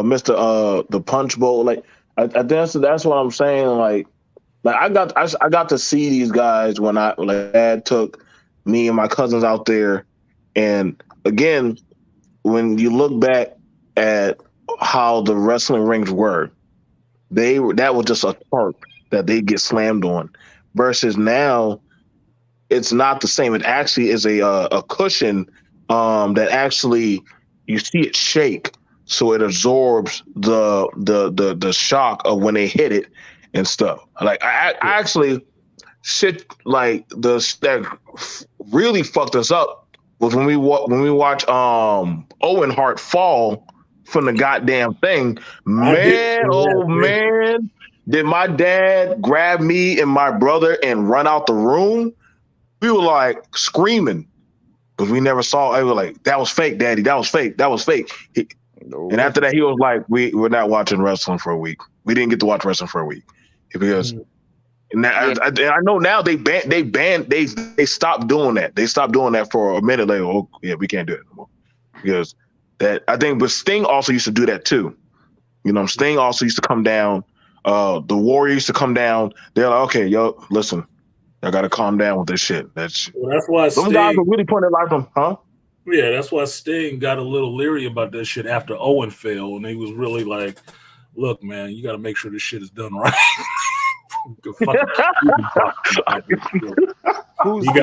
Mr. The Punch Bowl. Like, that's what I'm saying. Like I got to see these guys when Dad took me and my cousins out there, and again, when you look back at how the wrestling rings were, that was just a tarp that they get slammed on. Versus now, it's not the same. It actually is a cushion that actually you see it shake, so it absorbs the shock of when they hit it and stuff. Like I actually sit like that really fucked us up was when we watch Owen Hart fall from the goddamn thing. Man, man, did my dad grab me and my brother and run out the room? We were like screaming because we never saw. I was like, "That was fake, Daddy. That was fake. That was fake." And after that, he was like, "We're not watching wrestling for a week. We didn't get to watch wrestling for a week because." And I know now they stopped doing that. They stopped doing that for a minute later. Oh, yeah, we can't do it anymore because that I think. But Sting also used to do that too. You know, Sting also used to come down. The Warrior used to come down. They're like, okay, yo, listen, I gotta calm down with this shit. That's why some guys are really putting their life on, huh? Yeah, that's why Sting got a little leery about that shit after Owen fell, and he was really like, "Look, man, you got to make sure this shit is done right." He got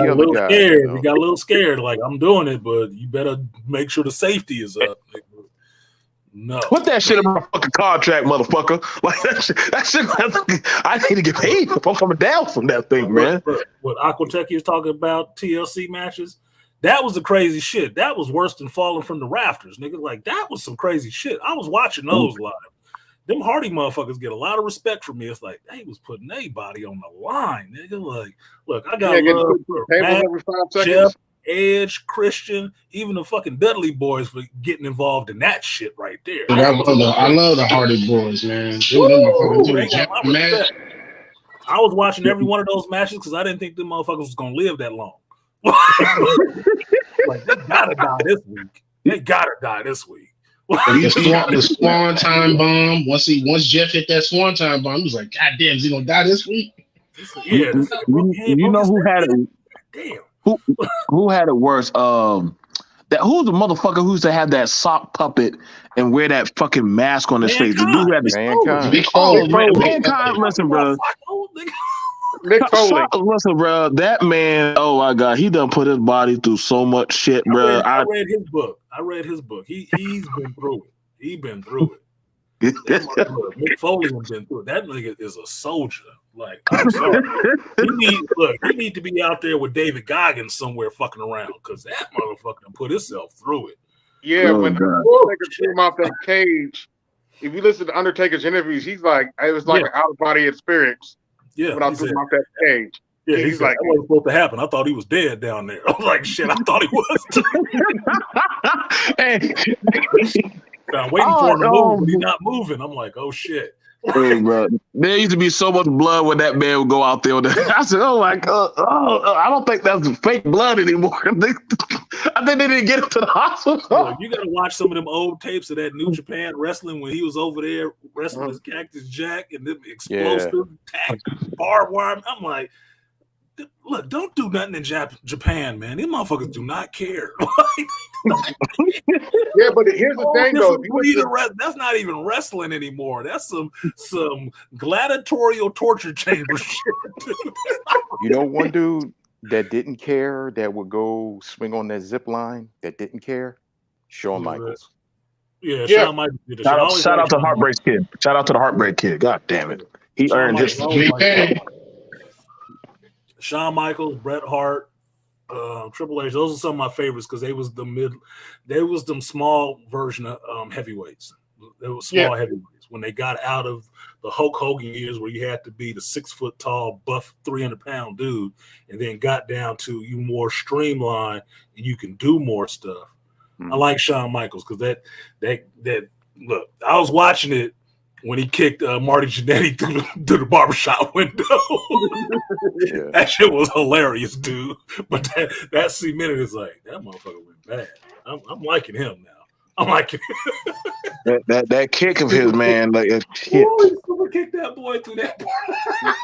a little scared. He got a little scared. Like, I'm doing it, but you better make sure the safety is up. No, put that shit in my fucking contract, motherfucker. Like that shit. I need to get paid if I'm coming down from that thing, man. What Aquatech is talking about TLC matches. That was the crazy shit. That was worse than falling from the rafters, nigga. Like, that was some crazy shit. I was watching those live. Them Hardy motherfuckers get a lot of respect from me. It's like, they was putting their body on the line, nigga. Like, look, I got love for Matt, every 5 seconds. Jeff, Edge, Christian, even the fucking Dudley boys for getting involved in that shit right there. I love the Hardy boys, man. I was watching every one of those matches because I didn't think them motherfuckers was going to live that long. Like, they gotta die this week. The Swan-time bomb. Once Jeff hit that Swan-time bomb, he was like, "God damn, is he gonna die this week?" Yeah, you know who had it? Damn. Who had it worse? Who's the motherfucker who used to have that sock puppet and wear that fucking mask on his face? The dude who had the Mankind. Listen, bro. Listen, bro. That man. Oh my God, he done put his body through so much shit, bro. I read his book. He's been through it. Mick Foley has been through it. That nigga is a soldier. Like, I'm sorry. He need to be out there with David Goggins somewhere fucking around because that motherfucker put himself through it. Yeah, when Undertaker threw him off that cage, if you listen to Undertaker's interviews, he's like, it was like an out of body experience. Yeah, when I threw him off that cage. Yeah, he's like, that wasn't supposed to happen. I thought he was dead down there. I was like, shit, I thought he was. I'm waiting for him to move, but he's not moving. I'm like, oh shit. Hey, bro, there used to be so much blood when that man would go out there. I said, oh my God, I don't think that's fake blood anymore. I think they didn't get him to the hospital. Look, you got to watch some of them old tapes of that New Japan wrestling when he was over there wrestling his Cactus Jack and them explosive barbed wire. I'm like, look, don't do nothing in Japan, man. These motherfuckers do not care. Yeah, but here's the thing, though. That's not even wrestling anymore. That's some gladiatorial torture chamber shit. You know, one dude that didn't care that would go swing on that zip line that didn't care? Shawn Michaels. Yeah, Shawn Michaels did it. Shout out to Heartbreak Kid. Shout out to the Heartbreak Kid. God damn it. He earned his. Shawn Michaels, Bret Hart, Triple H. Those are some of my favorites because they was them small version of heavyweights. They were small heavyweights when they got out of the Hulk Hogan years where you had to be the 6 foot tall, buff, 300-pound dude, and then got down to you more streamlined and you can do more stuff. I like Shawn Michaels because that look. I was watching it when he kicked Marty Jannetty through the barbershop window. That shit was hilarious, dude. But that cemented is like, that motherfucker went bad. I'm liking him now. I'm liking him. that kick of his, man. Like, he super kicked that boy through that part.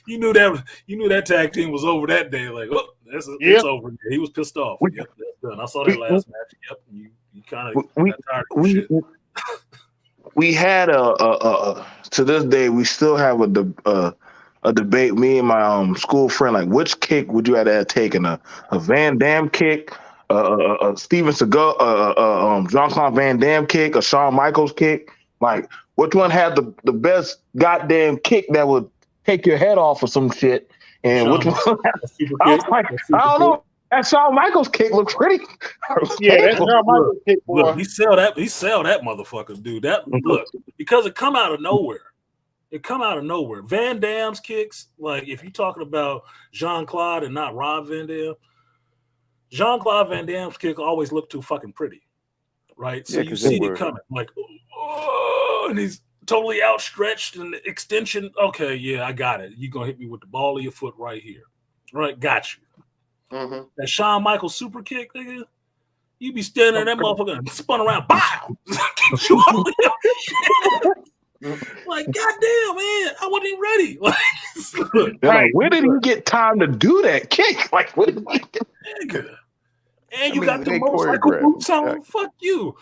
You knew that tag team was over that day. Like, oh, it's over. He was pissed off. Yep, that's done. I saw that last match. Yep, you kind of got tired of shit. We had to this day we still have a debate. Me and my school friend, like, which kick would you have taken? A Van Damme kick, a Steven Seagal, Jean-Claude Van Damme kick, a Shawn Michaels kick? Like, which one had the best goddamn kick that would take your head off of some shit And which one? I was like, I don't know. That Shawn Michaels kick looked pretty. Yeah, that's Shawn Michaels kick. Look, he sell that motherfucker, dude. That look, because it come out of nowhere. It come out of nowhere. Van Damme's kicks, like if you're talking about Jean-Claude and not Rob Van Dam, Jean-Claude Van Damme's kick always looked too fucking pretty, right? So you see it coming, like, oh, and he's totally outstretched and the extension. Okay, yeah, I got it. You're gonna hit me with the ball of your foot right here, right? Got you. That Shawn Michaels super kick, nigga. You be standing there, that motherfucker and spun around, bow. Like, goddamn, man, I wasn't even ready. Like, where did he get time to do that kick? Like, what? Nigga. And you got the motorcycle boots on. Fuck you.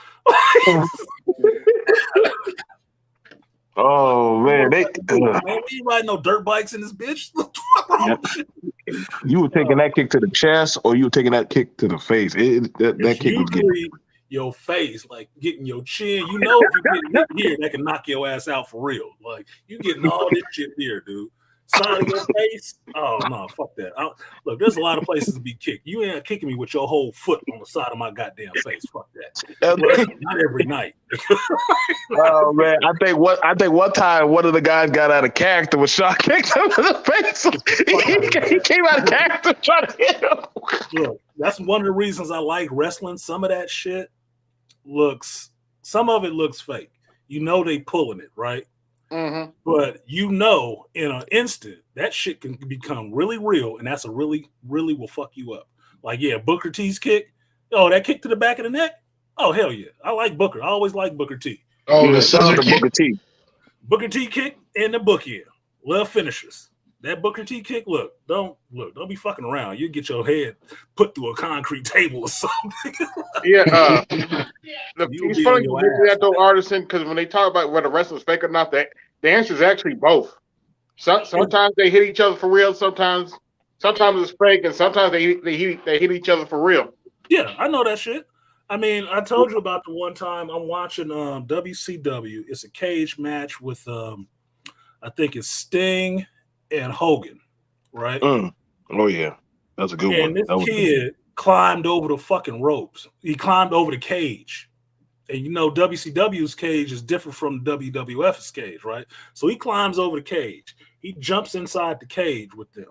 Oh man, we ain't riding no dirt bikes in this bitch. You were taking that kick to the chest, or you were taking that kick to the face. That kick was getting your face, like getting your chin. You know, if you get hit here, that can knock your ass out for real. Like you getting all this shit here, dude. Side of your face. Oh no, fuck that. Look, there's a lot of places to be kicked. You ain't kicking me with your whole foot on the side of my goddamn face. Fuck that. Not every night. Oh man, I think one time one of the guys got out of character when Shawn kicked him in the face. He came out of character trying to hit him. Look, that's one of the reasons I like wrestling. Some of that shit some of it looks fake. You know they pulling it, right? But you know, in an instant, that shit can become really real, and that's a really will fuck you up. Like, yeah, Booker T's kick. Oh, that kick to the back of the neck. Oh hell yeah, I like Booker. I always like Booker T. Oh, the scissor kick. Booker T kick and the book here. Love finishers. That Booker T kick. Don't be fucking around. You get your head put through a concrete table or something. Yeah. It's funny you get that though, Artisan, because when they talk about whether wrestling's fake or not, the answer is actually both. Sometimes they hit each other for real. Sometimes it's fake, and sometimes they hit each other for real. Yeah, I know that shit. I mean, I told you about the one time I'm watching WCW. It's a cage match with I think it's Sting and Hogan, right? Oh yeah, that's a good one. And this kid climbed over the fucking ropes. He climbed over the cage. And you know, WCW's cage is different from WWF's cage, right? So he climbs over the cage. He jumps inside the cage with them.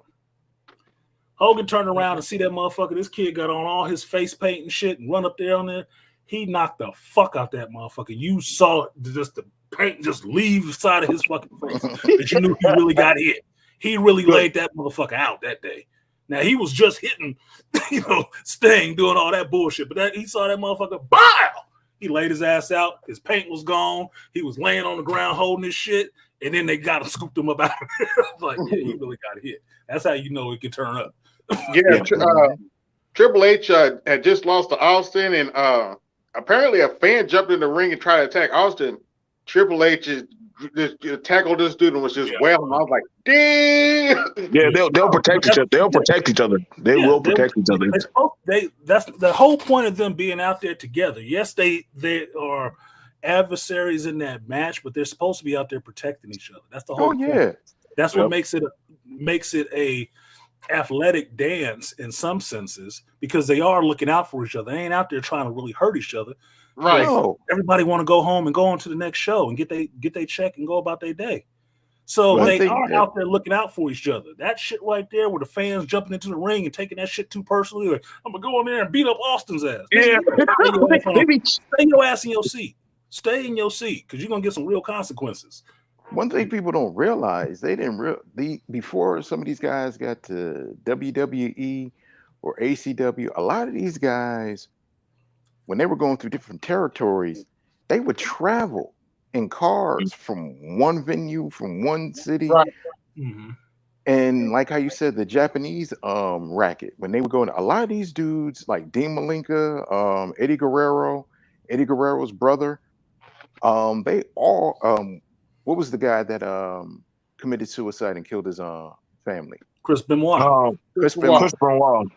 Hogan turned around and see that motherfucker. This kid got on all his face paint and shit and run up there on there. He knocked the fuck out that motherfucker. You saw just the paint just leave the side of his fucking face. But you knew he really got hit. He really laid that motherfucker out that day. Now, he was just hitting, Sting, doing all that bullshit. But he saw that motherfucker, bow! He laid his ass out. His paint was gone. He was laying on the ground holding his shit. And then they got him, scooped him up out of there. Like, yeah, he really got hit. That's how you know it can turn up. Yeah, Triple H had just lost to Austin, and apparently a fan jumped in the ring and tried to attack Austin. Triple H just tackled this dude and was just wailing. I was like, damn. Yeah, they'll protect each other. They'll protect each other. They will protect each other. That's the whole point of them being out there together. Yes, they are adversaries in that match, but they're supposed to be out there protecting each other. That's the whole point. Yeah. That's what makes it a athletic dance in some senses, because they are looking out for each other. They ain't out there trying to really hurt each other. Right. Everybody want to go home and go on to the next show and get their check and go about their day. So they are out there looking out for each other. That shit right there, where the fans jumping into the ring and taking that shit too personally, like, I'm gonna go in there and beat up Austin's ass. Yeah. Stay your ass in your seat. Stay in your seat, because you're gonna get some real consequences. One thing people don't realize, they didn't before some of these guys got to WWE or ACW, a lot of these guys, when they were going through different territories, they would travel in cars from one venue, from one city. Right. Mm-hmm. And like how you said, the Japanese racket, when they were going, a lot of these dudes like Dean Malenka, Eddie Guerrero's brother, they all what was the guy that committed suicide and killed his family? Chris Benoit. Chris Benoit.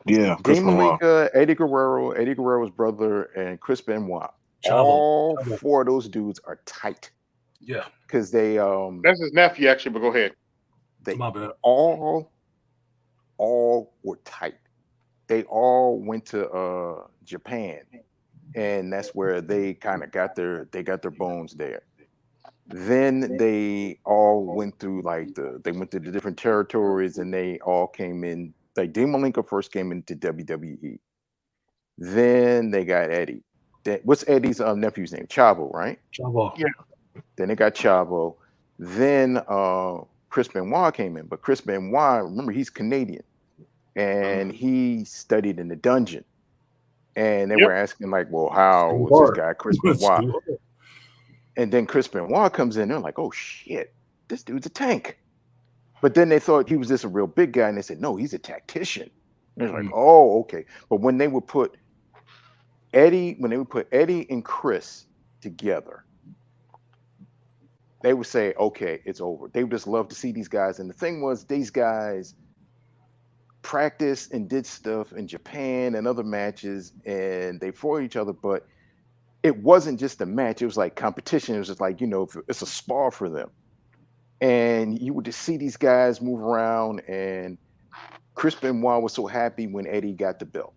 Yeah. Dean Malenka, Eddie Guerrero's brother, and Chris Benoit. All four of those dudes are tight. all were tight. They all went to Japan, and that's where they kind of got their bones there. Then they all went through they went to the different territories, and they all came in. Like Dean Malenko first came into WWE. Then they got Eddie. What's Eddie's nephew's name? Chavo, right? Chavo. Yeah. Then they got Chavo. Then Chris Benoit came in, but Chris Benoit, remember, he's Canadian, and he studied in the dungeon. And they were asking like, "Well, how was this guy Chris Benoit?" And then Chris Benoit comes in. They're like, "Oh shit, this dude's a tank." But then they thought he was just a real big guy, and they said, "No, he's a tactician." And they're like, "Oh, okay." But when they would put Eddie and Chris together, they would say, "Okay, it's over." They would just love to see these guys. And the thing was, these guys practiced and did stuff in Japan and other matches, and they fought each other, but it wasn't just a match. It was like competition. It was just like, it's a spar for them. And you would just see these guys move around, and Chris Benoit was so happy when Eddie got the belt.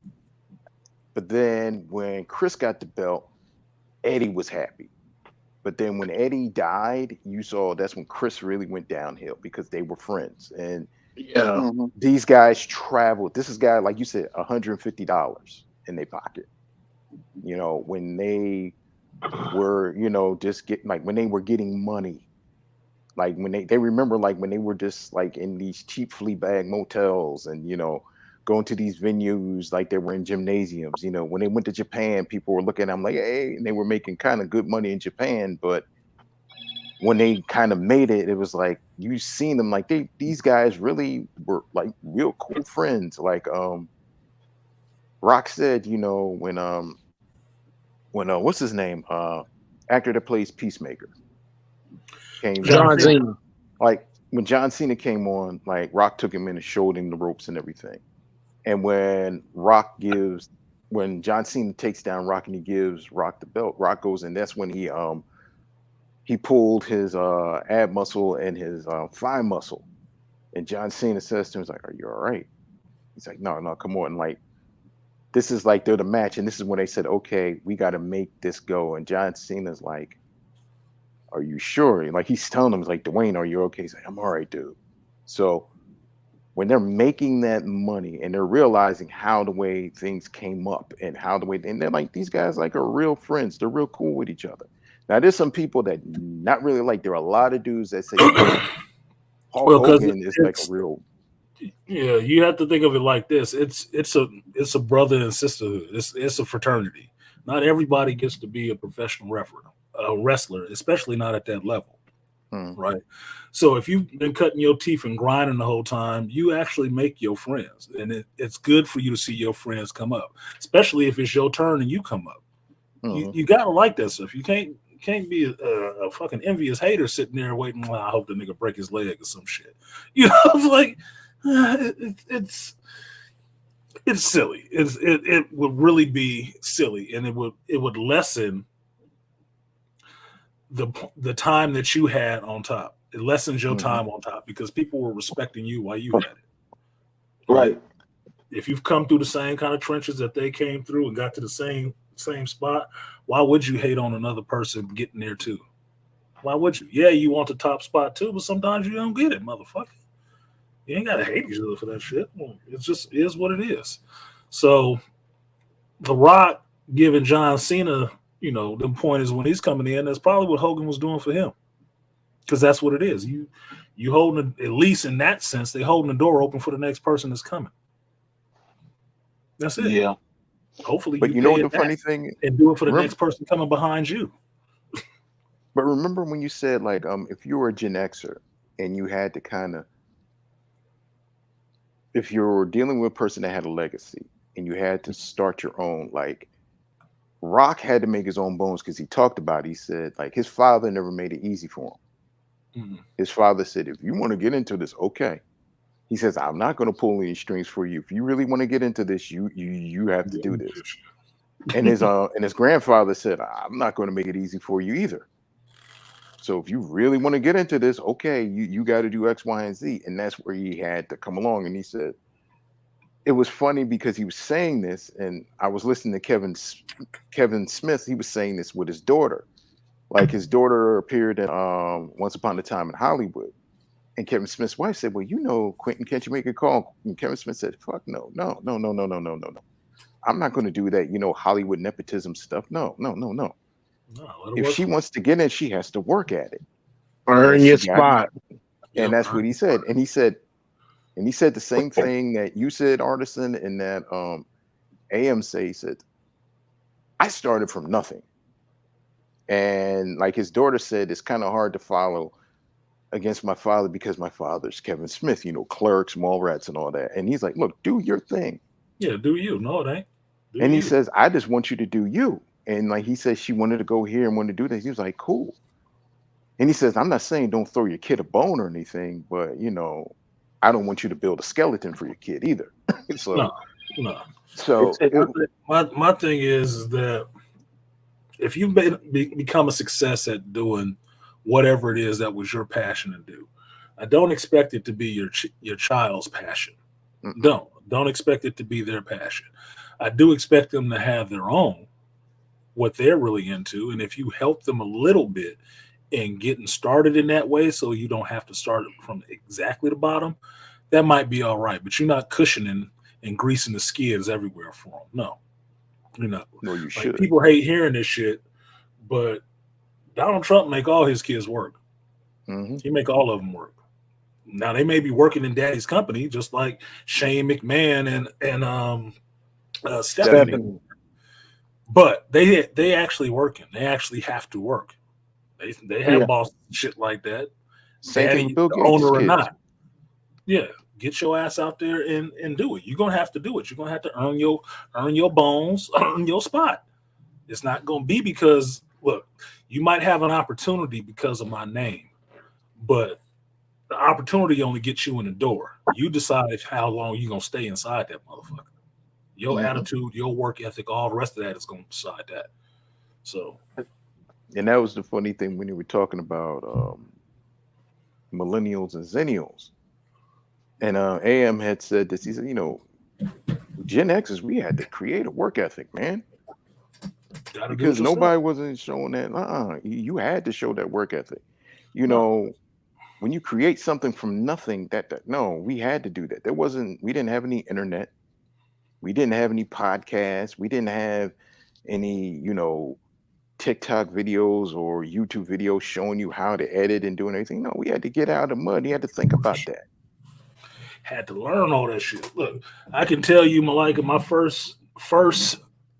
But then when Chris got the belt, Eddie was happy. But then when Eddie died, you saw that's when Chris really went downhill, because they were friends. And these guys traveled. This is guy, like you said, $150 in their pocket. When they were, just when they were getting money, like when they remember, like when they were just like in these cheap flea bag motels and, going to these venues, like they were in gymnasiums. When they went to Japan, people were looking at them like, hey, and they were making kind of good money in Japan. But when they kind of made it, it was like, you seen them, like these guys really were like real cool friends. Like Rock said, when what's his name, actor that plays Peacemaker, came John Cena. Like when John Cena came on, like Rock took him in and showed him the ropes and everything. And when John Cena takes down Rock and he gives Rock the belt, Rock goes in. That's when he pulled his ab muscle and his thigh muscle. And John Cena says to him, he's like, "Are you all right?" He's like, no, come on. Like, this is like they're the match. And this is when they said, okay, we got to make this go. And John Cena's like, "Are you sure?" Like, he's telling him, he's like, "Dwayne, are you okay?" He's like, "I'm all right, dude." So when they're making that money and they're realizing how the way things came up and and they're like, these guys like are real friends. They're real cool with each other. Now, there's some people that not really like. There are a lot of dudes that say Hulk Hogan is like a real. Yeah, you have to think of it like this. It's a brother and sisterhood. It's a fraternity. Not everybody gets to be a professional wrestler, especially not at that level. Right. So if you've been cutting your teeth and grinding the whole time, you actually make your friends, and it's good for you to see your friends come up, especially if it's your turn and you come up. You gotta like that stuff. You can't be a fucking envious hater sitting there waiting. Well, I hope the nigga break his leg or some shit. It's like it's silly. It would really be silly, and it would lessen the time that you had on top. It lessens your time on top because people were respecting you while you had it. Right. If you've come through the same kind of trenches that they came through and got to the same spot, why would you hate on another person getting there too? Why would you? Yeah, you want the top spot too, but sometimes you don't get it, motherfucker. You ain't gotta hate each other for that shit. It just is what it is. So The Rock giving John Cena, the point is when he's coming in, that's probably what Hogan was doing for him. Because that's what it is. You holding, at least in that sense, they holding the door open for the next person that's coming. That's it. Yeah. Hopefully, but you know what the funny thing, and do it for the next person coming behind you. But remember when you said, like, if you were a Gen Xer and you had to kind of, if you're dealing with a person that had a legacy and you had to start your own, like, Rock had to make his own bones because he talked about it. He said, like, his father never made it easy for him. His father said, if you want to get into this, okay. He says, I'm not going to pull any strings for you. If you really want to get into this, you have to do this. And his grandfather said, I'm not going to make it easy for you either. So if you really want to get into this, okay, you got to do X, Y, and Z. And that's where he had to come along. And he said, it was funny because he was saying this, and I was listening to Kevin Smith. He was saying this with his daughter. Like his daughter appeared in Once Upon a Time in Hollywood. And Kevin Smith's wife said, well, Quentin, can't you make a call? And Kevin Smith said, fuck no. I'm not going to do that, Hollywood nepotism stuff. No. If she wants to get in, she has to work at it. Earn your spot. And that's what he said. And he said the same thing that you said, Artisan, and that AM say. He said, I started from nothing. And like his daughter said, it's kind of hard to follow against my father because my father's Kevin Smith, Clerks, Mallrats, and all that. And he's like, look, do your thing. Yeah, do you. No, it ain't. And he says, I just want you to do you. And like he says, she wanted to go here and wanted to do this. He was like, cool. And he says, I'm not saying don't throw your kid a bone or anything, but, I don't want you to build a skeleton for your kid either. So, no. So my thing is that if you've become a success at doing whatever it is that was your passion to do, I don't expect it to be your child's passion. Don't expect it to be their passion. I do expect them to have their own, what they're really into. And if you help them a little bit in getting started in that way, so you don't have to start from exactly the bottom, that might be all right. But you're not cushioning and greasing the skids everywhere for them. No, you're not. No, you should. People hate hearing this shit, but Donald Trump make all his kids work. Mm-hmm. He make all of them work. Now they may be working in daddy's company, just like Shane McMahon and Stephanie. But they actually working. They actually have to work. They have bosses and shit like that. Same thing with Bill Gates, owner or not. Yeah, get your ass out there and do it. You're gonna have to do it. You're gonna have to earn your bones, earn your spot. It's not gonna be because, look, you might have an opportunity because of my name, but the opportunity only gets you in the door. You decide how long you're gonna stay inside that motherfucker. Your attitude, your work ethic, all the rest of that is gonna decide that. So, and that was the funny thing when you were talking about millennials and zennials. And AM had said this. He said, Gen Xers, we had to create a work ethic, man. Because nobody wasn't showing that. You had to show that work ethic. When you create something from nothing, we had to do that. We didn't have any internet. We didn't have any podcasts. We didn't have any, TikTok videos or YouTube videos showing you how to edit and doing everything. No, we had to get out of the mud. You had to think about that. Had to learn all that shit. Look, I can tell you, Malika, my first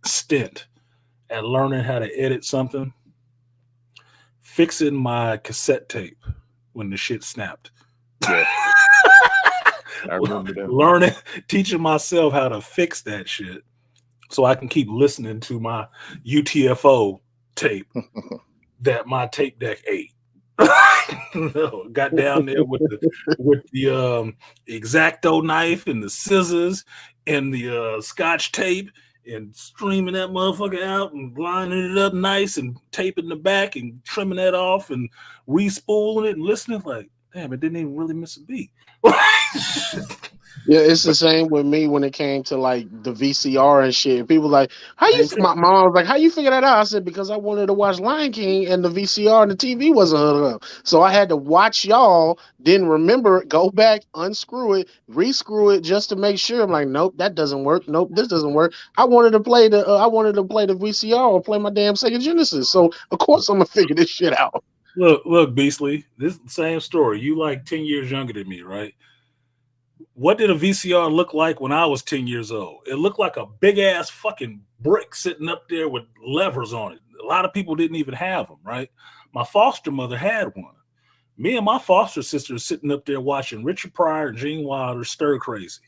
stint at learning how to edit something, fixing my cassette tape when the shit snapped. Yeah. I remember that. Teaching myself how to fix that shit so I can keep listening to my UTFO tape that my tape deck ate. Got down there with the X-Acto knife and the scissors and the Scotch tape and streaming that motherfucker out and lining it up nice and taping the back and trimming that off and re-spooling it and listening like, damn, it didn't even really miss a beat. Yeah, it's the same with me when it came to like the VCR and shit. People like, my mom was like, how you figure that out? I said, because I wanted to watch Lion King and the VCR and the TV wasn't hooked up. So I had to watch y'all, then remember it, go back, unscrew it, rescrew it just to make sure. I'm like, nope, that doesn't work. Nope, this doesn't work. I wanted to play the VCR or play my damn Sega Genesis. So of course I'm gonna figure this shit out. Look, Beastly, this is the same story. You like 10 years younger than me, right? What did a VCR look like when I was 10 years old? It looked like a big ass fucking brick sitting up there with levers on it. A lot of people didn't even have them, right? My foster mother had one. Me and my foster sister are sitting up there watching Richard Pryor and Gene Wilder stir crazy.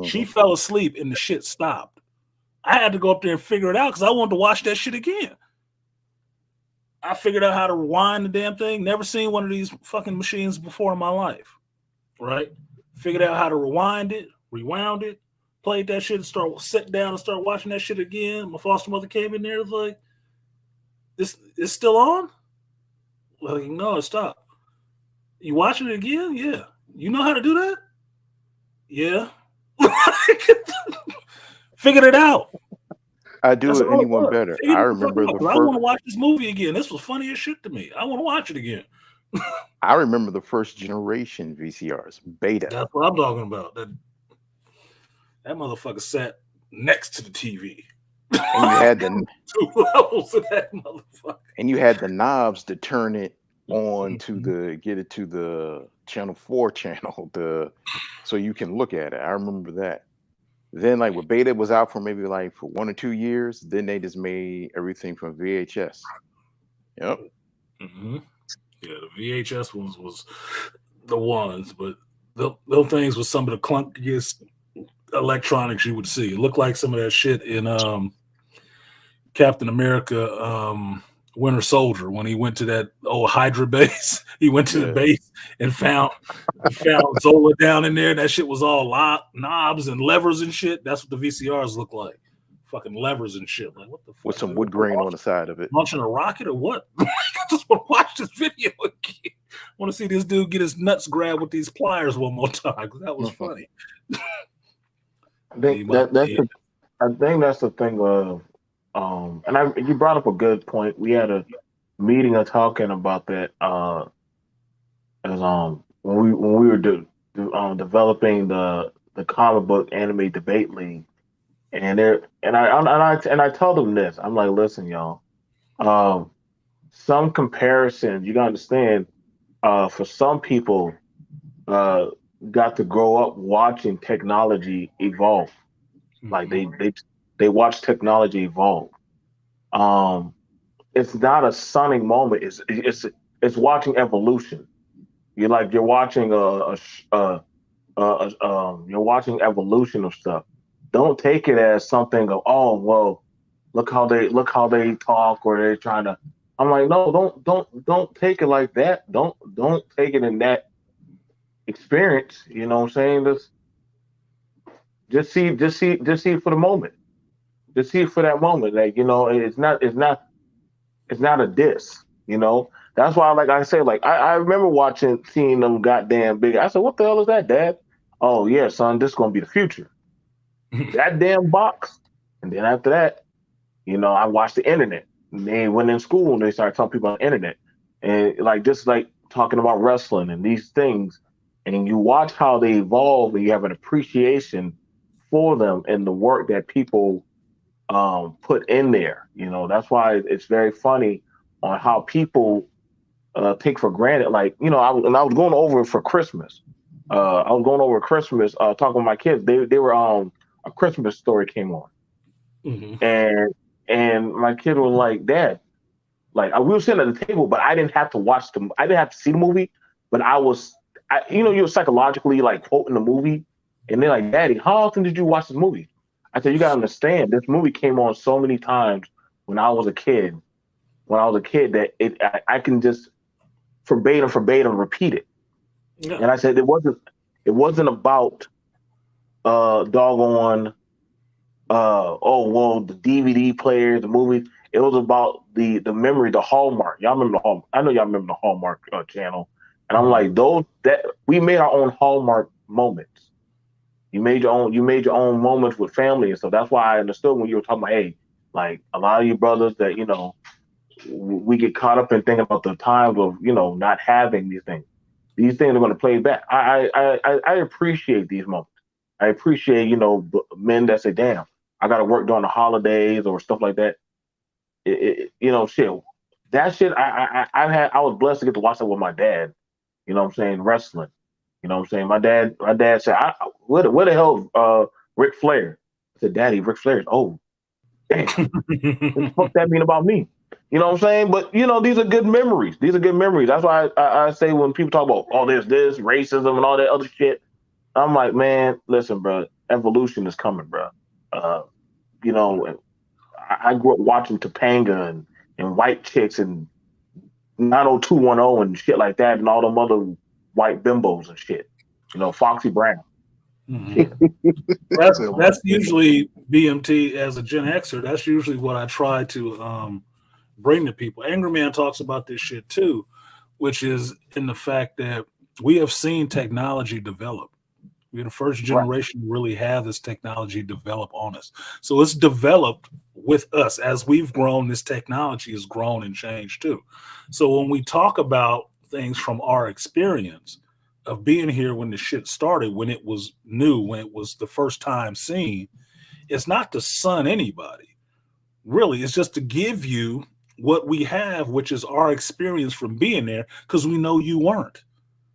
She fell asleep and the shit stopped. I had to go up there and figure it out because I wanted to watch that shit again. I figured out how to rewind the damn thing. Never seen one of these fucking machines before in my life, right? Figured out how to rewind it, rewound it, played that shit, and sit down and start watching that shit again. My foster mother came in there and was like, "This is still on?" Like, no, it stopped. You watching it again? Yeah. You know how to do that? Yeah. Get the Figured it out. I do it anyone better. I remember the first. I want to watch this movie again. This was funny as shit to me. I want to watch it again. I remember the first generation VCRs, beta. That's what I'm talking about. That motherfucker sat next to the TV. And you had the 2 levels of that motherfucker. And you had the knobs to turn it on to get it to the channel 4 channel so you can look at it. I remember that. Then like when beta was out for maybe like for 1 or 2 years, then they just made everything from VHS. Yep. Mm-hmm. Yeah, the VHS ones was the ones, but those things was some of the clunkiest electronics you would see. It looked like some of that shit in Captain America Winter Soldier when he went to that old Hydra base. He went to the base and found Zola down in there. That shit was all knobs and levers and shit. That's what the VCRs look like. Fucking levers and shit. Like what the fuck? With some wood grain on the side of it. Launching a rocket or what? I just want to watch this video again. I want to see this dude get his nuts grabbed with these pliers one more time because that was funny. I think that's the thing of and you brought up a good point. We had a meeting talking about that as when we were developing the comic book anime debate league, and I told them this. I'm like, listen, y'all, some comparisons you gotta understand. For some people, got to grow up watching technology evolve. Like they watch technology evolve. It's not a stunning moment. It's watching evolution. You're watching you're watching evolution of stuff. Don't take it as something of, oh well, look how they talk or they're trying to. I'm like, no, don't take it like that. Don't take it in that experience. You know what I'm saying? Just see it for the moment. Just see it for that moment. Like, it's not a diss, That's why, like I say, like I remember seeing them goddamn big. I said, what the hell is that, Dad? Oh yeah, son, this is gonna be the future. That damn box. And then after that, I watched the internet. And they went in school and they started telling people on the internet. And just talking about wrestling and these things. And you watch how they evolve and you have an appreciation for them and the work that people put in there. That's why it's very funny on how people take for granted. Like, I was going over for Christmas. Talking with my kids. They were A Christmas Story came on. Mm-hmm. And my kid was like, Dad, we were sitting at the table, but I didn't have to I didn't have to see the movie, but you're psychologically quoting the movie. And they're like, Daddy, how often did you watch this movie? I said, you gotta understand, this movie came on so many times when I was a kid that I can just verbatim repeat it. Yeah. And I said it wasn't about doggone the DVD players, the movies. It was about the memory, the Hallmark. Y'all remember the Hallmark? I know y'all remember the Hallmark channel. And I'm like, we made our own Hallmark moments. You made your own moments with family and stuff. That's why I understood when you were talking about, hey, like a lot of you brothers that, we get caught up in thinking about the times of, not having these things. These things are going to play back. I appreciate these moments. I appreciate, men that say, damn, I got to work during the holidays or stuff like that. Shit. That shit, I was blessed to get to watch that with my dad. You know what I'm saying? Wrestling. You know what I'm saying? My dad said, where the hell Ric Flair? I said, Daddy, Ric Flair is old. Damn. What the fuck that mean about me? You know what I'm saying? But, these are good memories. These are good memories. That's why I say when people talk about, oh, there's this, racism and all that other shit, I'm like, man, listen, bro, evolution is coming, bro. I grew up watching Topanga and White Chicks and 90210 and shit like that and all them other white bimbos and shit. Foxy Brown. Mm-hmm. That's usually BMT as a Gen Xer. That's usually what I try to bring to people. Angry Man talks about this shit too, which is in the fact that we have seen technology develop. We're the first generation to really have this technology develop on us. So it's developed with us. As we've grown, this technology has grown and changed too. So when we talk about things from our experience of being here when the shit started, when it was new, when it was the first time seen, it's not to sun anybody. Really, it's just to give you what we have, which is our experience from being there, because we know you weren't.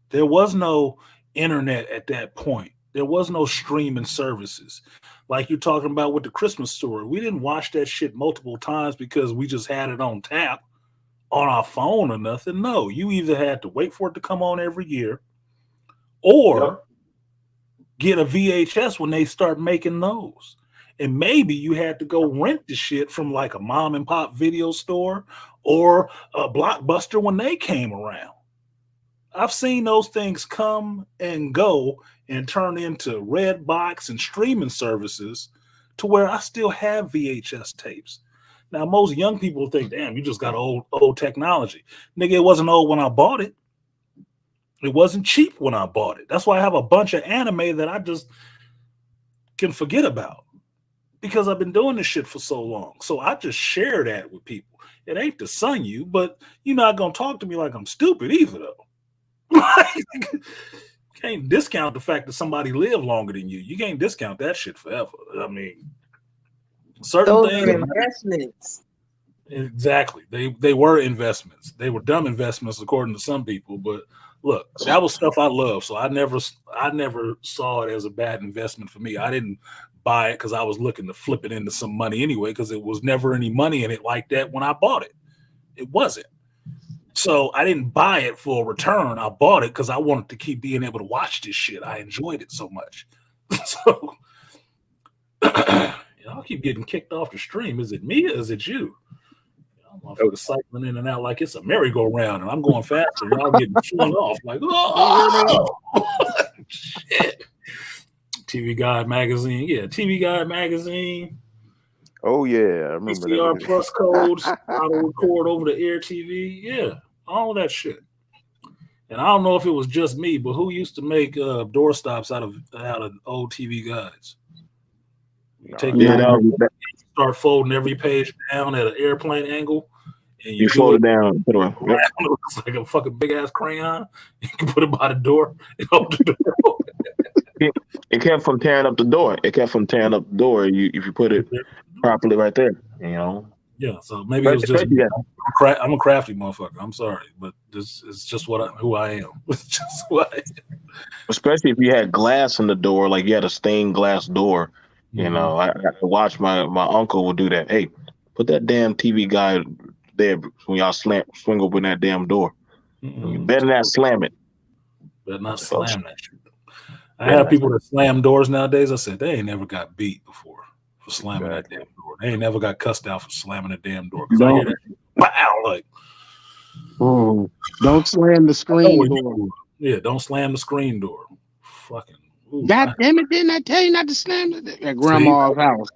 There was no internet at that point. There was no streaming services like you're talking about with the Christmas story. We didn't watch that shit multiple times because we just had it on tap on our phone or nothing. No, you either had to wait for it to come on every year or get a VHS when they start making those. And maybe you had to go rent the shit from like a mom and pop video store or a Blockbuster when they came around. I've seen those things come and go and turn into red box and streaming services to where I still have VHS tapes. Now, most young people think, damn, you just got old technology. Nigga, it wasn't old when I bought it. It wasn't cheap when I bought it. That's why I have a bunch of anime that I just can forget about because I've been doing this shit for so long. So I just share that with people. It ain't to sun you, but you're not going to talk to me like I'm stupid either, though. Can't discount the fact that somebody lived longer than you. You can't discount that shit forever. I mean, certain those things are investments. Exactly. They were investments. They were dumb investments according to some people, but look, that was stuff I love. So I never saw it as a bad investment for me. I didn't buy it because I was looking to flip it into some money anyway, because it was never any money in it like that when I bought it. It wasn't. So I didn't buy it for a return. I bought it because I wanted to keep being able to watch this shit. I enjoyed it so much. So y'all keep getting kicked off the stream. Is it me or is it you? Motherfuckers cycling in and out like it's a merry-go-round, and I'm going faster. Y'all getting flung off like, oh, shit. TV Guide magazine, yeah, TV Guide magazine. Oh yeah, I remember PCR that. plus codes, auto record over the air TV, yeah, all of that shit. And I don't know if it was just me, but who used to make door stops out of old TV guides? You take start folding every page down at an airplane angle, and you fold it down. It looks like a fucking big ass crayon. You can put it by the door and open the door. It kept from tearing up the door. If you put it properly right there, you know. Yeah, so maybe it was just I'm a crafty motherfucker. I'm sorry, but this is just who I am. It's just who I am. Especially if you had glass in the door, like you had a stained glass door. You know, I watched my uncle would do that. Hey, put that damn TV guide there when y'all swing open that damn door. You better not slam it. Better not slam that shit. I have people that slam doors nowadays. I said they ain't never got beat before for slamming that damn door. They ain't never got cussed out for slamming a damn door. Because I hear that, wow, like, don't slam the screen door. Yeah, don't slam the screen door. Fucking. God damn it! Didn't I tell you not to slam it at grandma's house?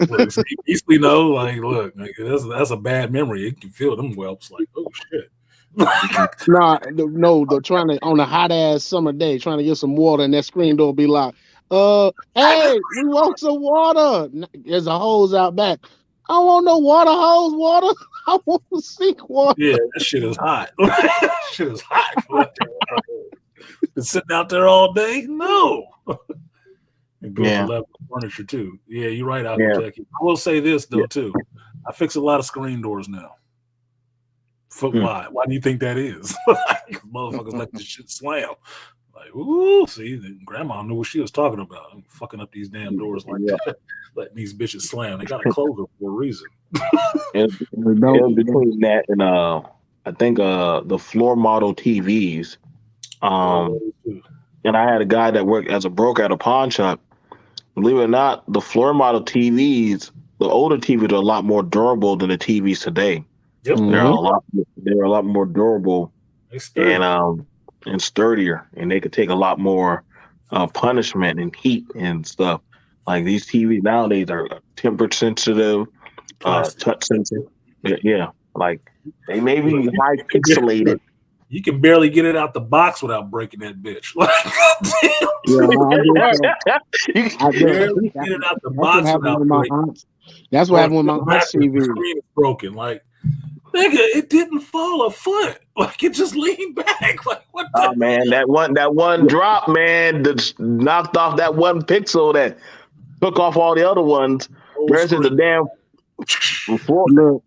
Look, easily know, like, look, like, that's a bad memory. You can feel them whelps, like, oh shit. No, they're trying to on a hot ass summer day, trying to get some water, and that screen door be locked. Hey, we want some water. There's a hose out back. I don't want no water hose water. I want the sink water. Yeah, that shit is hot. That shit is hot. Been sitting out there all day? No. And go for level furniture too. Yeah, you're right, Alcatech. I will say this though too. I fix a lot of screen doors now. Why? Why do you think that is? Motherfuckers let this shit slam. Like, ooh, see, grandma knew what she was talking about. I'm fucking up these damn doors like that. Letting these bitches slam. They gotta close them for a reason. It was between that and I think the floor model TVs. And I had a guy that worked as a broker at a pawn shop. Believe it or not, the floor model TVs, the older TVs are a lot more durable than the TVs today. Yep. They're a lot more durable and sturdier, and they could take a lot more punishment and heat and stuff. Like these TVs nowadays are temperature sensitive, touch sensitive. Yeah, like they may be high pixelated, You can barely get it out the box without breaking that bitch. Like, I barely get it out the box without breaking. That's what happened with my aunt's TV. The screen is broken. Like, nigga, it didn't fall a foot. Like, it just leaned back. Like, what the? Oh man, that one drop, man, that knocked off that one pixel that took off all the other ones. Versus the damn. Look,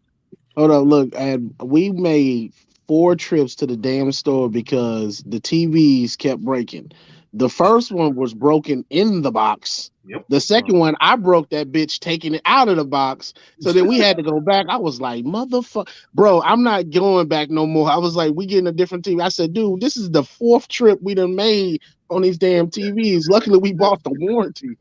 hold up, look, and we made 4 trips to the damn store because the TVs kept breaking. The first one was broken in the box. Yep. The second one, I broke that bitch taking it out of the box. So then we had to go back. I was like, motherfucker, bro, I'm not going back no more. I was like, we getting a different TV. I said, dude, this is the 4th trip we done made on these damn TVs. Luckily, we bought the warranty.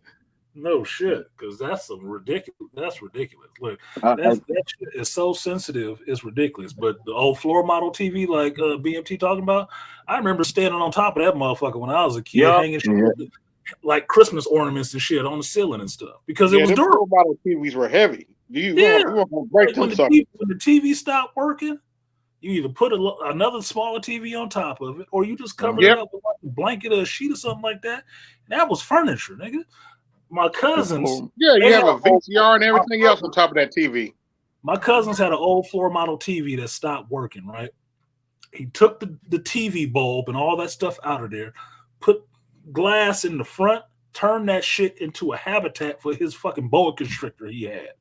No shit, because that's some ridiculous. That's ridiculous. Look, that shit is so sensitive. It's ridiculous. But the old floor model TV, like BMT talking about, I remember standing on top of that motherfucker when I was a kid, hanging shit, like Christmas ornaments and shit on the ceiling and stuff because it was durable. Floor model TVs were heavy. You want to break them when the TV stopped working, you either put another smaller TV on top of it, or you just covered it up with like a blanket or a sheet or something like that. And that was furniture, nigga. My cousins, you have a VCR and everything else on top of that TV. My cousins had an old floor model TV that stopped working, right? He took the TV bulb and all that stuff out of there, put glass in the front, turned that shit into a habitat for his fucking boa constrictor he had.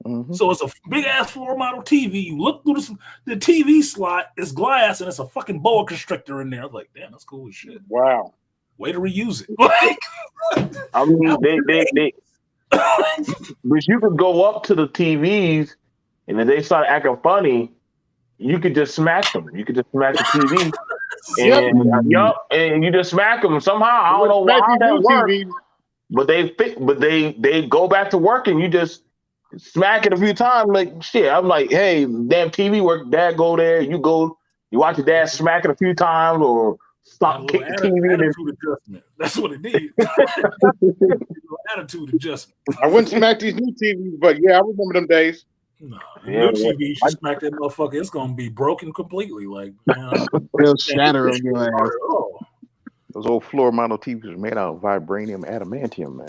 Mm-hmm. So it's a big ass floor model TV. You look through the TV slot, it's glass, and it's a fucking boa constrictor in there. I was like, damn, that's cool as shit. Wow. Way to reuse it. Like, I mean, they but you could go up to the TVs, and if they start acting funny, you could just smash them. You could just smash the TV, and you just smack them. Somehow, I don't know how that works, but they go back to work, and you just smack it a few times. Like shit, I'm like, hey, damn TV work. Dad, go there. You go. You watch your dad smack it a few times, or stop kicking the TV. Attitude adjustment. That's what it needs. Attitude adjustment. I wouldn't smack these new TVs, but yeah, I remember them days. No, new TV, you smack that motherfucker, it's gonna be broken completely. Like, it'll shatter on your ass. Those old floor model TVs are made out of vibranium adamantium, man.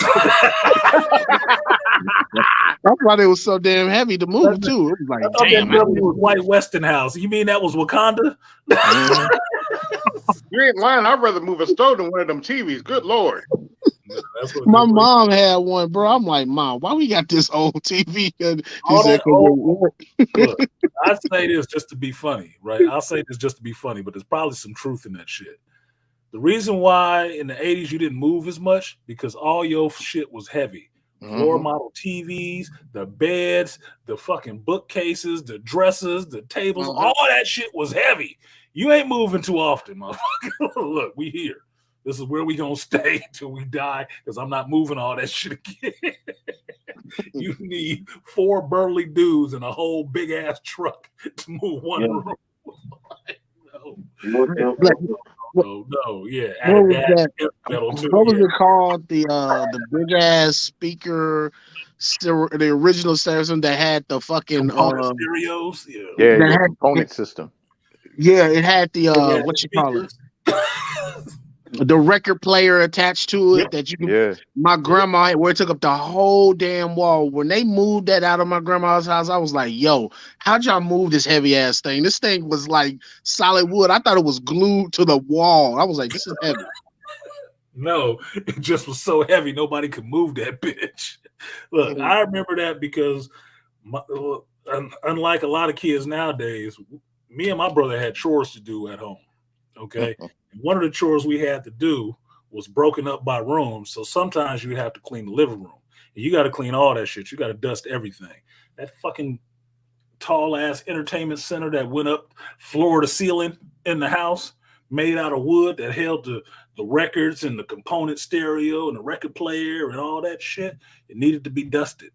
That's why they was so damn heavy to move too. It was like, damn, that was White Westinghouse. You mean that was Wakanda? You ain't lying. I'd rather move a stove than one of them TVs. Good Lord. My mom had one, bro. I'm like, Mom, why we got this old TV? Look, I say this just to be funny, right? I'll say this just to be funny, but there's probably some truth in that shit. The reason why in the 80s you didn't move as much because all your shit was heavy. Floor model TVs, the beds, the fucking bookcases, the dressers, the tables, all that shit was heavy. You ain't moving too often, motherfucker. Look, we here. This is where we gonna stay until we die because I'm not moving all that shit again. You need 4 burly dudes in a whole big ass truck to move one room. No, yeah. What was it called? The big ass speaker, the original system that had the fucking stereos. The component system. Yeah, it had the what you call it? The record player attached to it that you can. My grandma had, where it took up the whole damn wall. When they moved that out of my grandma's house, I was like, "Yo, how'd y'all move this heavy ass thing? This thing was like solid wood. I thought it was glued to the wall. I was like, this is heavy." No, it just was so heavy nobody could move that bitch. Look, I remember that because unlike a lot of kids nowadays, me and my brother had chores to do at home. Okay. One of the chores we had to do was broken up by rooms. So sometimes you have to clean the living room. And you got to clean all that shit. You got to dust everything. That fucking tall ass entertainment center that went up floor to ceiling in the house, made out of wood that held the records and the component stereo and the record player and all that shit. It needed to be dusted.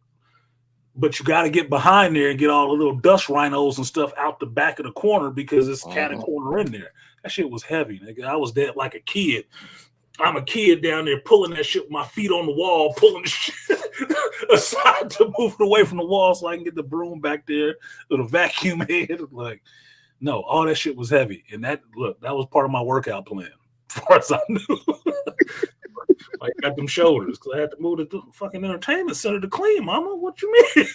But you got to get behind there and get all the little dust rhinos and stuff out the back of the corner because it's cat and corner in there. That shit was heavy, nigga. I was there like a kid. I'm a kid down there pulling that shit with my feet on the wall, pulling the shit aside to move it away from the wall so I can get the broom back there with a vacuum head. Like, No, all that shit was heavy. And that was part of my workout plan, as far as I knew. I got them shoulders because I had to move to the fucking entertainment center to clean, mama. What you mean?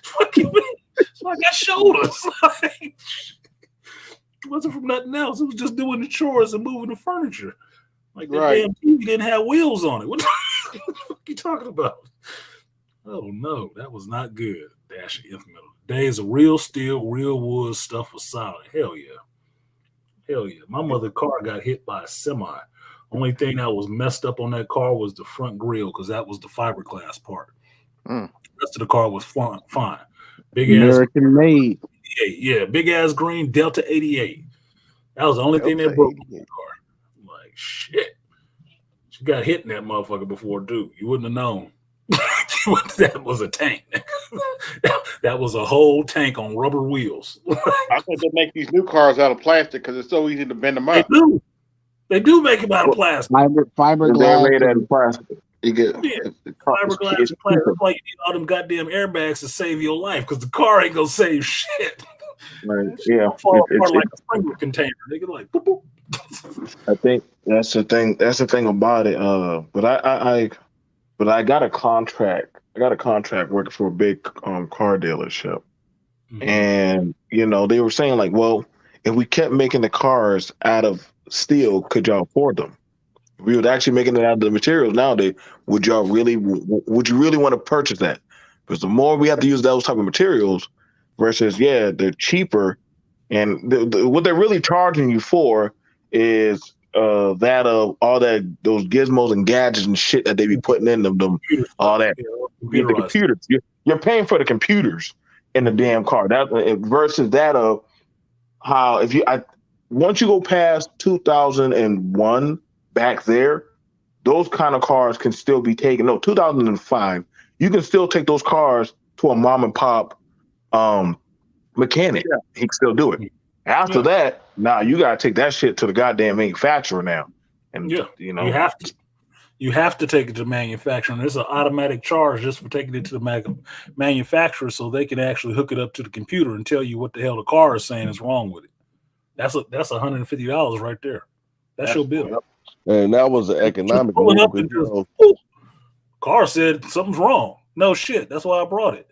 Fuck you mean? So I got shoulders. Like, it wasn't from nothing else. It was just doing the chores and moving the furniture. Like that damn TV didn't have wheels on it. What the fuck are you talking about? Oh no, that was not good. Dash Instrumental. Days of real steel, real wood stuff was solid. Hell yeah. Hell yeah. My mother's car got hit by a semi. Only thing that was messed up on that car was the front grille because that was the fiberglass part. The rest of the car was fine. Big American made. Yeah, big ass green Delta 88. That was the only thing that broke the car. I'm like, shit. She got hit in that motherfucker before, dude. You wouldn't have known. That was a tank. That was a whole tank on rubber wheels. I think they make these new cars out of plastic because it's so easy to bend them up. They do make them out of plastic. Fiberglass. They're made out of plastic. You get fiberglass and plastic. That's why you need all them goddamn airbags to save your life because the car ain't gonna save shit. Right. Yeah. Fall apart like a sprinkler container. They get like boop, boop. I think that's the thing. That's the thing about it. But I got a contract. I got a contract working for a big car dealership, and they were saying like, well, if we kept making the cars out of steel, could y'all afford them? If we were actually making it out of the materials nowadays, would you really want to purchase that? Because the more we have to use those type of materials, versus they're cheaper, and what they're really charging you for is that of all those gizmos and gadgets and shit that they be putting in them all that. The computers. You're paying for the computers in the damn car. That versus that of how once you go past 2001 back there, those kind of cars can still be taken. No, 2005, you can still take those cars to a mom and pop mechanic. He can still do it. After that, you gotta take that shit to the goddamn manufacturer now. And you have to. You have to take it to manufacturer. There's an automatic charge just for taking it to the manufacturer so they can actually hook it up to the computer and tell you what the hell the car is saying is wrong with it. That's $150 right there. That's your bill. And that was an economic move. Car said something's wrong. No shit. That's why I brought it.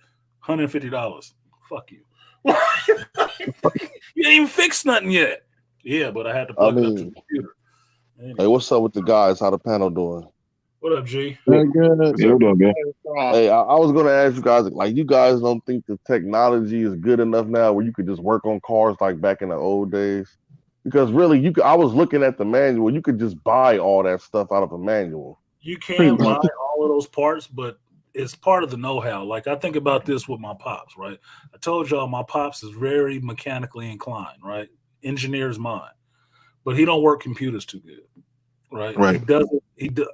$150. Fuck you. You ain't even fixed nothing yet. Yeah, but I had to plug it up to the computer. Anyway. Hey, what's up with the guys? How the panel doing? What up, G? Very good. Hey, I was going to ask you guys, like, you guys don't think the technology is good enough now where you could just work on cars like back in the old days? Because really, I was looking at the manual. You could just buy all that stuff out of a manual. You can buy all of those parts, but it's part of the know-how. Like, I think about this with my pops, right? I told y'all my pops is very mechanically inclined, right? Engineer's mind. But he don't work computers too good, right? He doesn't.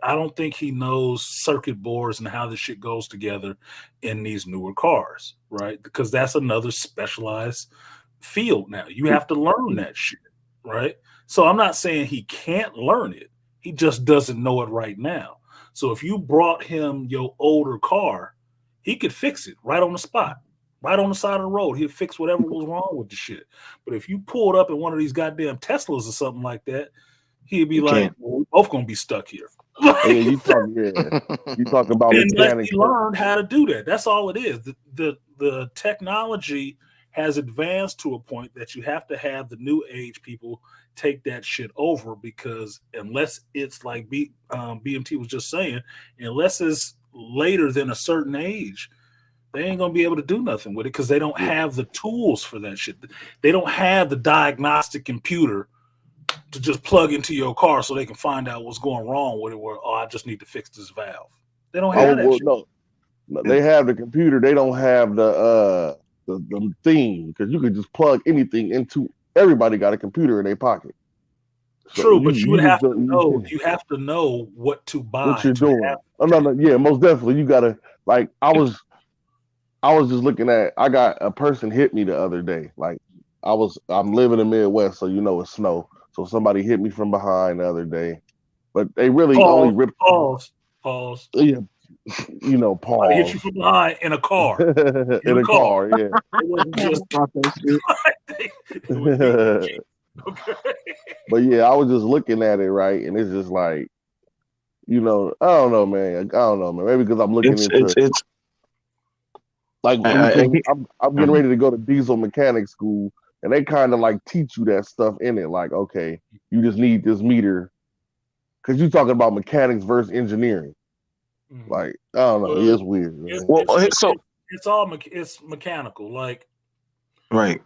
I don't think he knows circuit boards and how this shit goes together in these newer cars, right? Because that's another specialized field now. You have to learn that shit, right? So I'm not saying he can't learn it. He just doesn't know it right now. So if you brought him your older car, he could fix it right on the spot. Right on the side of the road, he'll fix whatever was wrong with the shit. But if you pulled up in one of these goddamn Teslas or something like that, he'd be like, well, we're both gonna be stuck here. You talk about mechanics. He learned how to do that. That's all it is. The technology has advanced to a point that you have to have the new age people take that shit over, because unless it's like BMT was just saying, unless it's later than a certain age, they ain't gonna be able to do nothing with it because they don't have the tools for that shit. They don't have the diagnostic computer to just plug into your car so they can find out what's going wrong with it. Where I just need to fix this valve. They don't have that shit. No, they have the computer. They don't have the thing, because you could just plug anything into. Everybody got a computer in their pocket. So true, but you would have to know. You have to know what to buy. What you're doing? Yeah, most definitely. You gotta I was just looking at. I got a person hit me the other day. Like I'm living in the Midwest, so it's snow. So somebody hit me from behind the other day, but they really only ripped. Pause. Yeah, you know, pause. Hit you from behind in a car. In a car, yeah. It wasn't just okay. But yeah, I was just looking at it, right, and it's just like, you know, I don't know, man. Maybe because I'm looking into it's like I'm getting ready to go to diesel mechanic school, and they kind of like teach you that stuff in it. Like, okay, you just need this meter because you're talking about mechanics versus engineering. Mm-hmm. Like, I don't know, it's weird. It's mechanical. Like, right.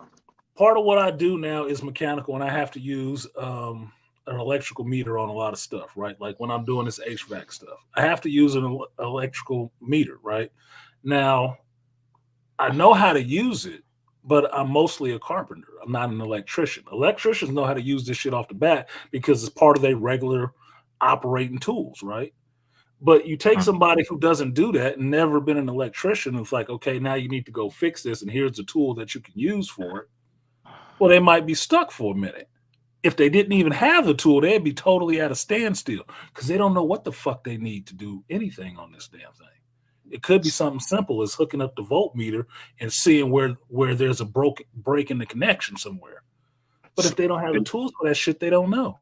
Part of what I do now is mechanical, and I have to use an electrical meter on a lot of stuff, right? Like when I'm doing this HVAC stuff, I have to use an electrical meter, right? Now, I know how to use it, but I'm mostly a carpenter. I'm not an electrician. Electricians know how to use this shit off the bat because it's part of their regular operating tools, right? But you take somebody who doesn't do that and never been an electrician, and it's like, okay, now you need to go fix this, and here's the tool that you can use for it. Well, they might be stuck for a minute. If they didn't even have the tool, they'd be totally at a standstill because they don't know what the fuck they need to do anything on this damn thing. It could be something simple as hooking up the voltmeter and seeing where there's a break in the connection somewhere. But if they don't have the tools for that shit, they don't know.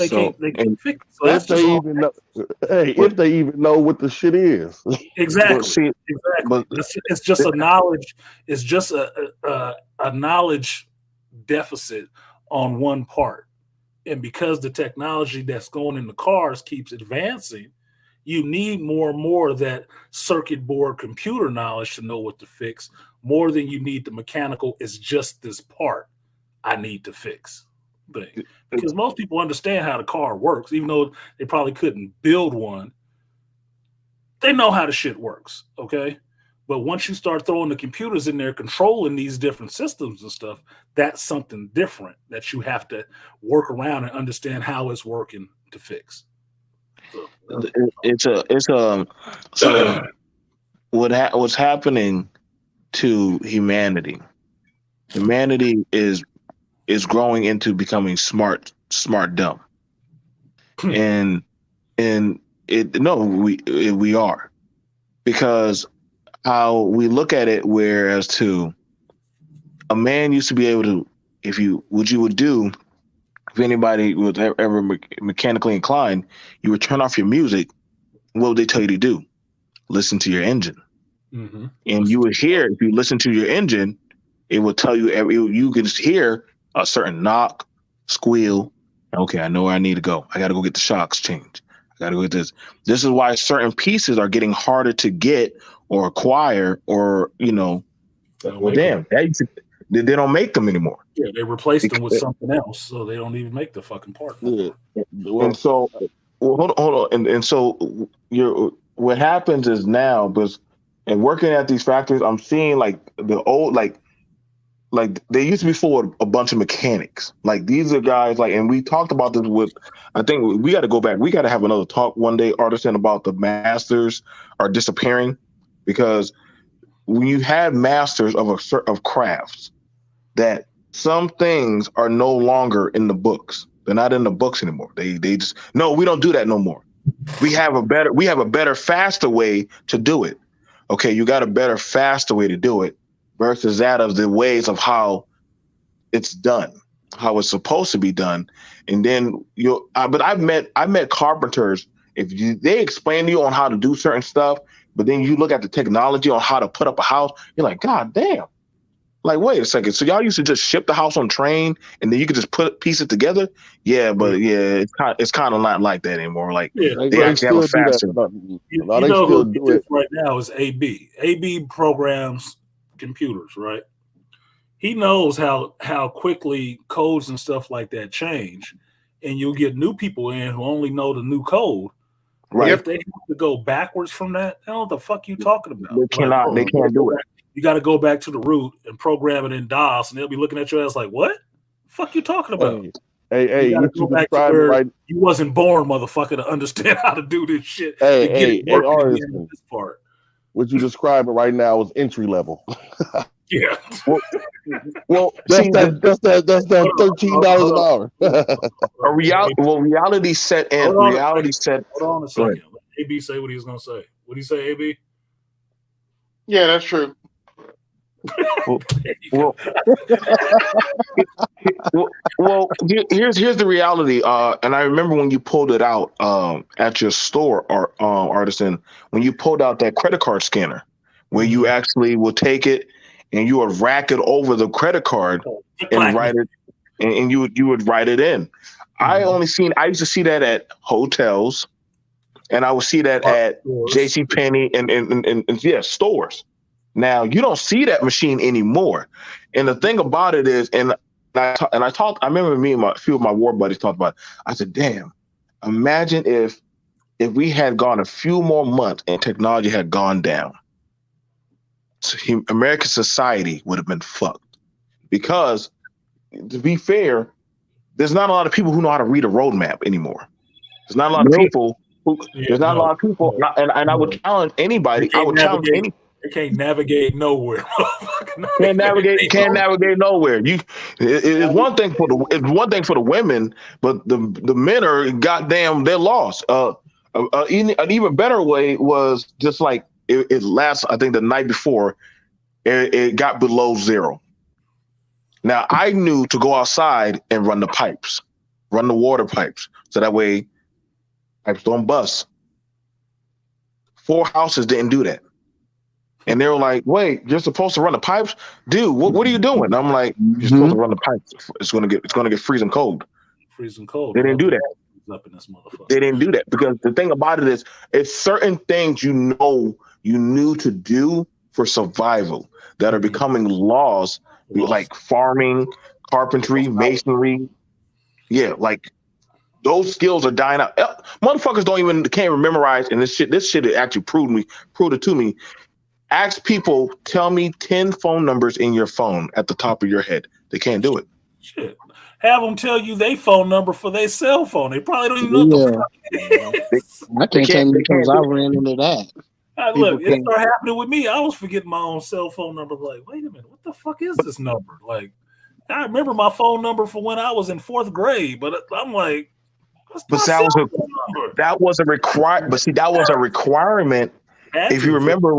They can't fix it. So if they even know what the shit is. Exactly. But it's just a knowledge. It's just a knowledge deficit on one part. And because the technology that's going in the cars keeps advancing, you need more and more of that circuit board computer knowledge to know what to fix, more than you need the mechanical. It's just this part I need to fix thing. Because most people understand how the car works, even though they probably couldn't build one. They know how the shit works, okay? But once you start throwing the computers in there controlling these different systems and stuff, that's something different that you have to work around and understand how it's working to fix. So what's happening to humanity? Humanity is growing into becoming smart dumb, and we are, because how we look at it, whereas to a man used to be able to, if anybody was ever mechanically inclined, you would turn off your music. What would they tell you to do? Listen to your engine. Mm-hmm. And you would hear, if you listen to your engine, it will tell you you can just hear a certain knock, squeal. Okay, I know where I need to go. I got to go get the shocks changed. I got to go get this. This is why certain pieces are getting harder to get or acquire, or they don't make them anymore. Yeah, they replaced them with something else, so they don't even make the fucking part. Yeah. And so, hold on. And so, what happens is now, and working at these factories, I'm seeing like the old, like they used to be full of a bunch of mechanics. Like these are guys, like, and we talked about this with, I think we got to go back. We got to have another talk one day, Artisan, about the masters are disappearing, because when you have masters of crafts, that some things are no longer in the books. They're not in the books anymore. They just, no, we don't do that no more. We have a better, faster way to do it. Okay, you got a better, faster way to do it versus that of the ways of how it's done, how it's supposed to be done. And then but I've met carpenters. They explain to you on how to do certain stuff, but then you look at the technology on how to put up a house, you're like, God damn. Like, wait a second. So y'all used to just ship the house on train and then you could just piece it together? Yeah, but it's kind of not like that anymore. Like, they actually have a faster. You know who do it right now is AB. AB programs computers, right? He knows how quickly codes and stuff like that change, and you'll get new people in who only know the new code. Right. If they have to go backwards from that, I don't know what the fuck you talking about. They cannot. They can't do it. You got to go back to the root and program it in DOS, and they'll be looking at your ass like, "What the fuck you talking about?" Hey, you go back to where right? You wasn't born, motherfucker, to understand how to do this shit. Hey, Artisan, this part. What you describing right now is entry level. Yeah. Well, that's that $13 an hour. Reality set in. Hold on a second. AB say what he was gonna say. What do you say, AB? Yeah, that's true. Here's the reality. And I remember when you pulled it out at your store, Artisan, when you pulled out that credit card scanner, where you actually will take it and you would rack it over the credit card and write it, and you would write it in. I used to see that at hotels, and I would see that at JCPenney and stores. Now you don't see that machine anymore. And the thing about it is, I remember me and a few of my war buddies talked about it. I said, damn, imagine if we had gone a few more months and technology had gone down. American society would have been fucked. Because, to be fair, there's not a lot of people who know how to read a roadmap anymore. There's not a lot of people and I would challenge anybody. They can't navigate nowhere. Can't navigate nowhere. It's one thing for the women, but the men are goddamn, they're lost. An even better way was just like it last. I think the night before, it got below zero. Now I knew to go outside and run the water pipes, so that way pipes don't bust. 4 houses didn't do that. And they were like, wait, you're supposed to run the pipes? Dude, what are you doing? I'm like, you're supposed to run the pipes. It's gonna get freezing cold. Freezing cold. They didn't do that. Up in this motherfucker. They didn't do that because the thing about it is, it's certain things you knew to do for survival that are becoming laws, like farming, carpentry, masonry. Yeah, like those skills are dying out. Motherfuckers can't even memorize, and this shit actually proved it to me. Ask people, tell me 10 phone numbers in your phone at the top of your head. They can't do it. Shit. Have them tell you their phone number for their cell phone. They probably don't even know what the fuck it is. I can't tell you because I ran into that. Look, it started happening with me. I was forgetting my own cell phone number. Like, wait a minute, what the fuck is this number? Like, I remember my phone number for when I was in 4th grade, but I'm like, that was a requirement. But see, that was a requirement. If you remember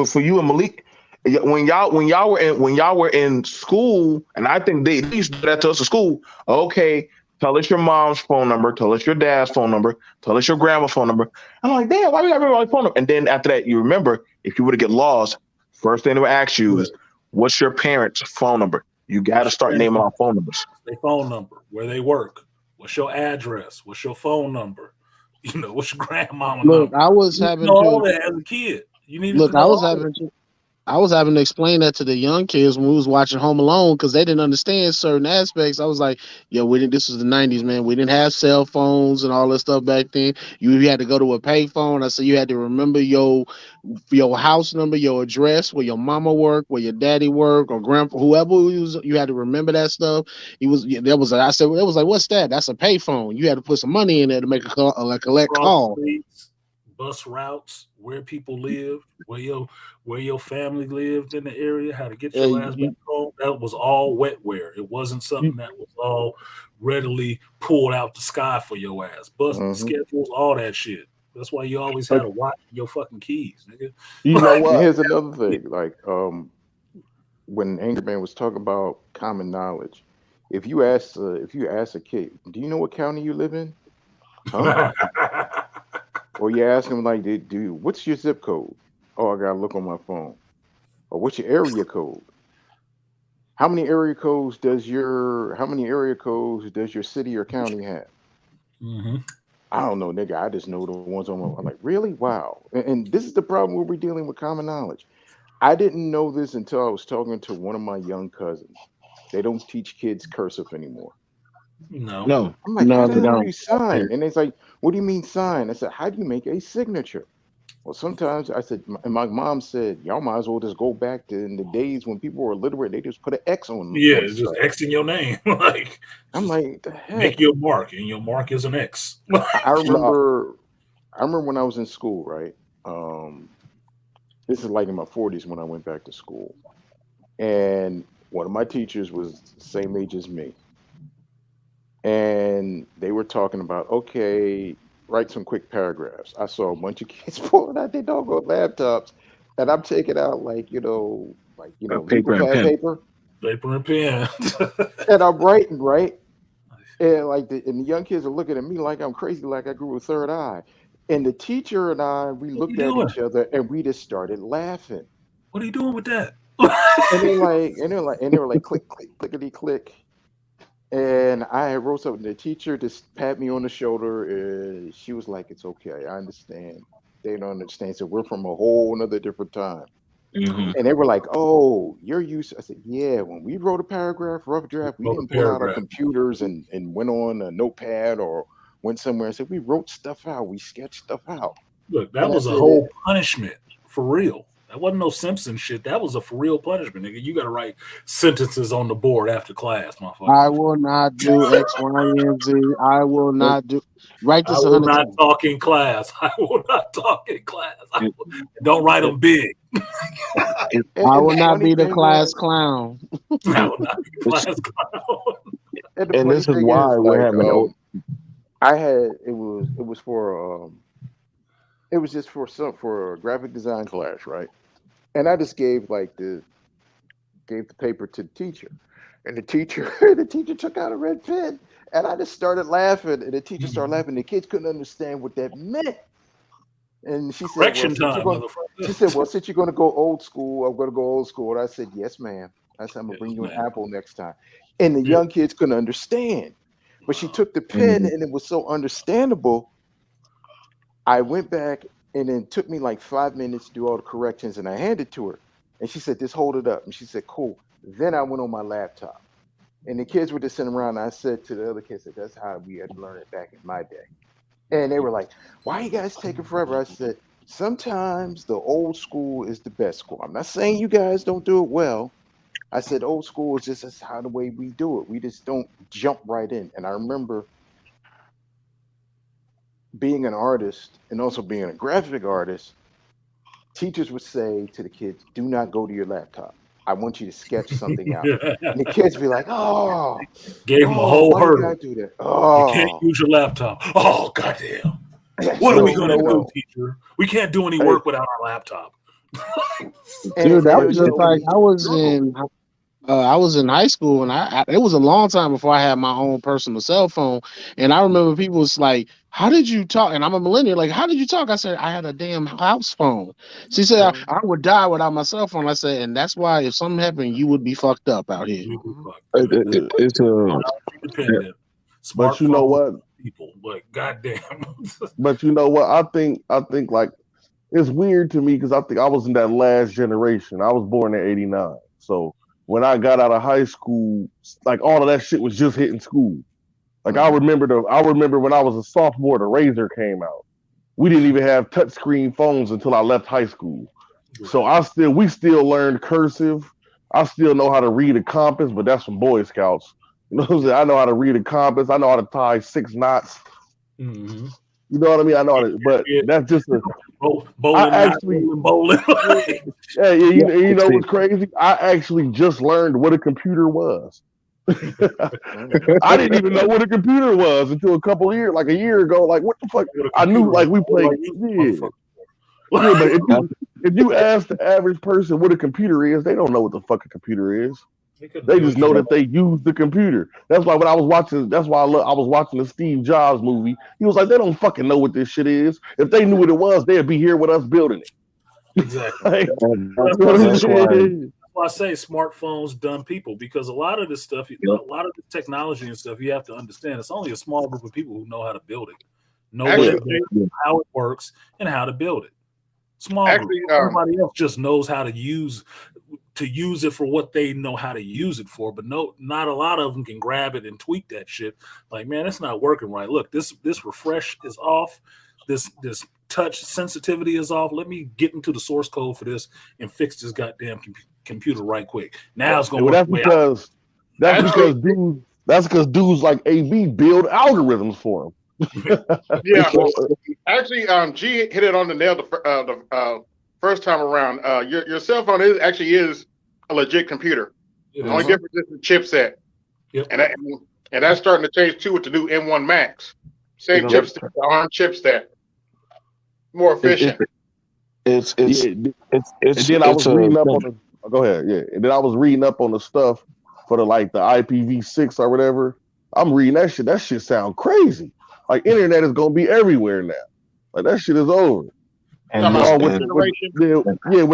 for you and Malik, when y'all were in school, and I think they used to do that to us at school. Okay, tell us your mom's phone number, tell us your dad's phone number, tell us your grandma's phone number. I'm like, damn, why we gotta remember my phone number? And then after that, you remember, if you were to get lost, first thing they would ask you is, what's your parents' phone number? You got to start naming our phone numbers. Their phone number, where they work, what's your address, what's your phone number. You know, what's your grandmama number? I was having all that as a kid. You need to I was having to explain that to the young kids when we was watching Home Alone because they didn't understand certain aspects. I was like, this was the 90s, man. We didn't have cell phones and all that stuff back then. You had to go to a pay phone. I said you had to remember your house number, your address, where your mama worked, where your daddy worked, or grandpa, whoever you had to remember that stuff. I said, what's that? That's a pay phone. You had to put some money in there to make a collect call. Bus routes, where people lived, where your family lived in the area, how to get your ass back home. That was all wetware. It wasn't something that was all readily pulled out the sky for your ass. Bus schedules, all that shit. That's why you always had to watch your fucking keys, nigga. You know what? Here's another thing. Like when Angry Man was talking about common knowledge, if you ask a kid, do you know what county you live in? Huh? Or you ask them like, what's your zip code? Oh, I gotta look on my phone. Or what's your area code? How many area codes does your city or county have? I don't know, nigga. I just know the ones on my. I'm like, really? Wow. And this is the problem where we're dealing with common knowledge. I didn't know this until I was talking to one of my young cousins. They don't teach kids cursive anymore. No. I'm like, how do you sign? And it's like, what do you mean sign? I said, how do you make a signature? Well, sometimes I said, and my mom said, y'all might as well just go back to in the days when people were illiterate. They just put an X on them. Yeah, just X in your name. Like, I'm like, the heck? Make your mark, and your mark is an X. I remember when I was in school, right? This is like in my 40s when I went back to school. And one of my teachers was the same age as me. And they were talking about, okay, write some quick paragraphs. I saw a bunch of kids pulling out their doggone laptops, and I'm taking out legal paper and pad pen. Paper and pen. And I'm writing, right? And the young kids are looking at me like I'm crazy, like I grew a third eye. And the teacher and I, we looked at each other and we just started laughing. What are you doing with that? And they were like, click, click, clickety, click. And I wrote something. The teacher just pat me on the shoulder, and she was like, "It's okay. I understand. They don't understand. So we're from a whole another different time." Mm-hmm. And they were like, "Oh, you're used." I said, "Yeah. When we wrote a paragraph, rough draft, we didn't pull out our computers and went on a notepad or went somewhere and said we wrote stuff out. We sketched stuff out." Look, that was a whole punishment for real. That wasn't no Simpson shit. That was a for real punishment, nigga. You got to write sentences on the board after class, motherfucker. I will not do X, Y, and Z. I will not do. Write this 100 times. I will not talk in class. I will not talk in class. Don't write them big. I will not be the class clown. I will not be the class clown. And this is why we're having. I had it was for it was just for a graphic design class, right? And I just gave the paper to the teacher, and the teacher took out a red pen, and I just started laughing, and the teacher started laughing. The kids couldn't understand what that meant, and she said, "Well, since you're going to go old school, I'm going to go old school." And I said, "Yes, ma'am." I said, "I'm going to bring you an apple next time." And the young kids couldn't understand, but she took the pen, and it was so understandable. I went back, and then it took me like 5 minutes to do all the corrections, and I handed it to her. And she said, "Just hold it up." And she said, "Cool." Then I went on my laptop. And the kids were just sitting around, and I said to the other kids, "That's how we had to learn it back in my day." And they were like, "Why are you guys taking forever?" I said, "Sometimes the old school is the best school. I'm not saying you guys don't do it well. I said old school is just how the way we do it. We just don't jump right in." And I remember being an artist and also being a graphic artist, teachers would say to the kids, "Do not go to your laptop. I want you to sketch something out." And the kids would be like, "Oh, gave them a whole hurdle. Why do you do that? Oh, you can't use your laptop. Oh, goddamn. What are we going to do, teacher? We can't do any work without our laptop." Dude, that was just like I was in high school, and it was a long time before I had my own personal cell phone. And I remember people was like, "How did you talk?" And I'm a millennial. Like, "How did you talk?" I said, "I had a damn house phone." She said, I would die without my cell phone. I said, "And that's why if something happened, you would be fucked up out here." It's independent. But you know what? People, but goddamn. But you know what? I think like it's weird to me because I think I was in that last generation. I was born in '89, so when I got out of high school, like all of that shit was just hitting school. Like I remember when I was a sophomore, the Razor came out. We didn't even have touchscreen phones until I left high school. So we still learned cursive. I still know how to read a compass, but that's from Boy Scouts. You know what I'm saying? I know how to read a compass. I know how to tie 6 knots. Mm-hmm. You know what I mean? I know how to, but that's just a bowling. Yeah, you know what's crazy? I actually just learned what a computer was. I didn't even know what a computer was until a year ago. Like, what the fuck? I knew like we played. But if you ask the average person what a computer is, they don't know what the fuck a computer is. They just know that they use the computer. That's why when I was watching, I was watching the Steve Jobs movie. He was like, they don't fucking know what this shit is. If they knew what it was, they'd be here with us building it. Exactly. That's why I say smartphones dumb people, because a lot of this stuff, a lot of the technology and stuff, you have to understand it's only a small group of people who know how to build it, know how it works and how to build it. Small group. Everybody else just knows how to use it for what they know how to use it for, but not a lot of them can grab it and tweak that shit. Like, man, it's not working right. Look, this refresh is off. This touch sensitivity is off. Let me get into the source code for this and fix this goddamn computer right quick. Now it's going to work. That's because dudes like AB build algorithms for them. Yeah, actually, G hit it on the nail the first time around. Your cell phone is a legit computer. The only difference is the chipset. Yep. And that's starting to change too with the new M1 Max. Same chipset, the ARM chipset. More efficient. And then I was reading up on the. Go ahead, yeah. And then I was reading up on the stuff for the IPv6 or whatever. I'm reading that shit. That shit sound crazy. Like internet is gonna be everywhere now. Like that shit is over. And with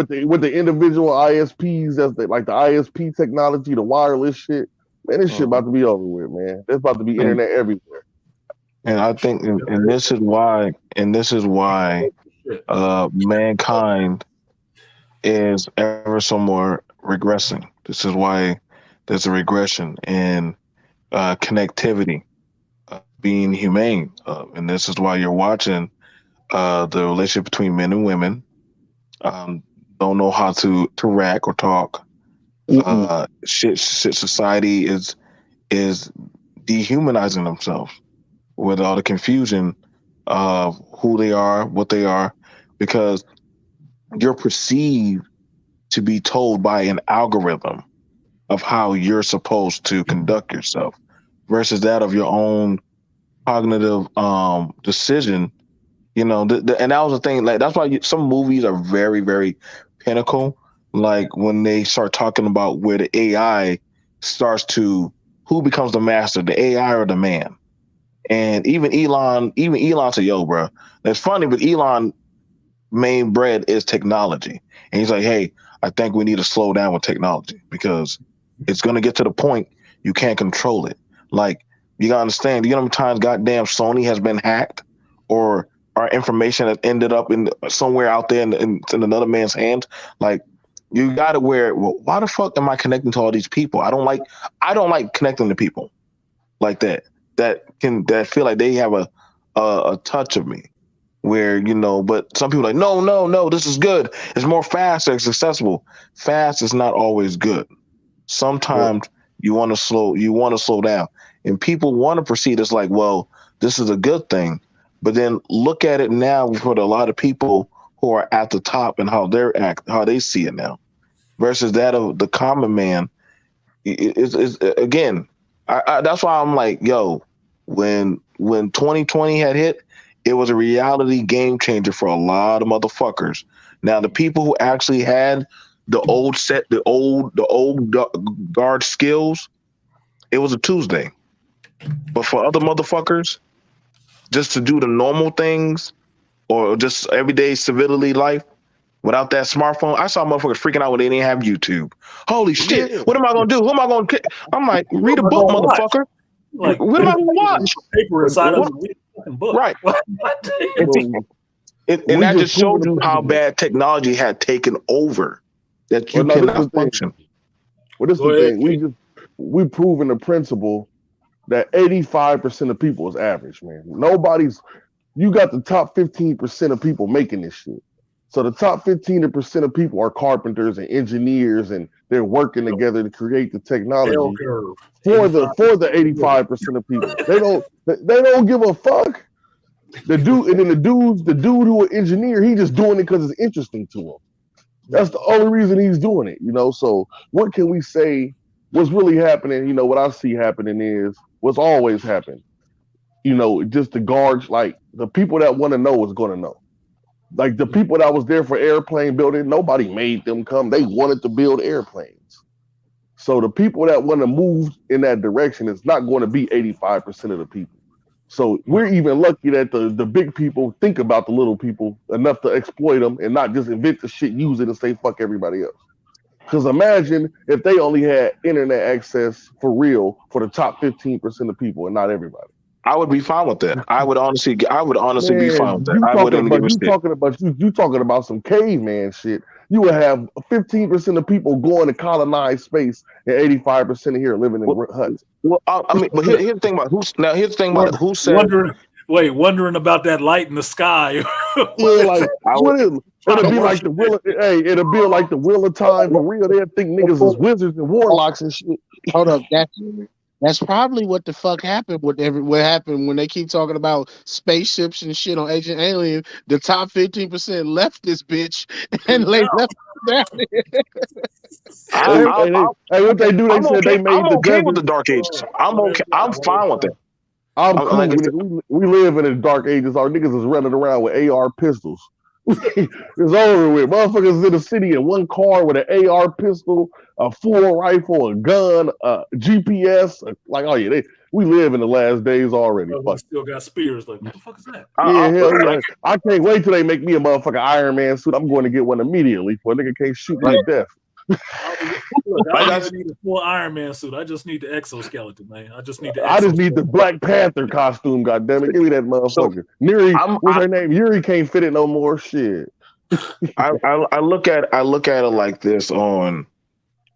the individual ISPs, that's like the ISP technology, the wireless shit. Man, this shit about to be over with, man. There's about to be internet everywhere. And I think, and this is why, mankind is ever so more regressing. This is why there's a regression in connectivity, being humane, and this is why you're watching the relationship between men and women. Don't know how to rack or talk. Shit society is dehumanizing themselves with all the confusion of who they are, what they are, because you're perceived to be told by an algorithm of how you're supposed to conduct yourself versus that of your own cognitive decision. You know, and that was the thing. Like that's why some movies are very, very pinnacle. Like when they start talking about where the AI starts to who becomes the master, the AI or the man. And even Elon said, "Yo, bro, that's funny." But Elon main bread is technology, and he's like, "Hey, I think we need to slow down with technology because it's going to get to the point you can't control it. Like you gotta understand, you know how many times goddamn Sony has been hacked or our information has ended up in somewhere out there in another man's hands. Like you gotta why the fuck am I connecting to all these people? I don't like connecting to people like that feel like they have a touch of me where, you know, but some people are like, no, this is good. It's more fast, it's accessible. Fast is not always good. Sometimes you want to slow down. And people want to perceive this like, well, this is a good thing. But then look at it now for a lot of people who are at the top and how they see it now versus that of the common man. Is again, that's why I'm like, yo, when 2020 had hit, it was a reality game changer for a lot of motherfuckers. Now, the people who actually had the old guard skills, it was a Tuesday. But for other motherfuckers, just to do the normal things or just everyday civility life without that smartphone, I saw motherfuckers freaking out when they didn't have YouTube. Holy shit, what am I going to do? Who am I going to I'm like, read a book, motherfucker. Like, what am I going to watch? Paper inside of a book. Right. And that just showed you how bad technology had taken over that you cannot function. Well, this is the thing. We've proven the principle that 85% of people is average, man. You got the top 15% of people making this shit. So the top 15% of people are carpenters and engineers, and they're working together to create the technology for the 85% of people. They don't give a fuck. The dude who an engineer, he just doing it because it's interesting to him. That's the only reason he's doing it, you know. So what can we say? What's really happening? You know, what I see happening is what's always happened. You know, just the guards, like the people that want to know is going to know. Like the people that was there for airplane building, nobody made them come. They wanted to build airplanes. So the people that want to move in that direction is not going to be 85% of the people. So we're even lucky that the big people think about the little people enough to exploit them and not just invent the shit, use it, and say fuck everybody else. Because imagine if they only had internet access for real for the top 15% of people and not everybody. I would be fine with that. I would honestly be fine with that. You talking about some caveman shit. You would have 15% of people going to colonize space and 85% of here living in huts. Well, I mean, but here's the thing about who said. Wondering about that light in the sky. It'll be like the wheel of time for real. They'll think niggas is wizards and warlocks and shit. Hold up, that's probably what the fuck happened with what happened when they keep talking about spaceships and shit on Agent Alien. The top 15% left this bitch and they left down there. What they do? They said they made the okay with the Dark Ages. I'm okay. I'm fine with that. I'm cool. Like we live in the dark ages. Our niggas is running around with AR pistols. It's over with. Motherfuckers in the city in one car with an AR pistol, a full rifle, a gun, a GPS. Like, oh yeah, we live in the last days already. Still got spears. Like, what the fuck is that? Yeah, hell yeah. I can't wait till they make me a motherfucking Iron Man suit. I'm going to get one immediately. For a nigga can't shoot me to death. Look, I don't need a full Iron Man suit. I just need the exoskeleton, man. I just need the Black Panther costume. God damn it, give me that motherfucker. Neri, what's her name? Yuri can't fit it no more. Shit. I look at it like this on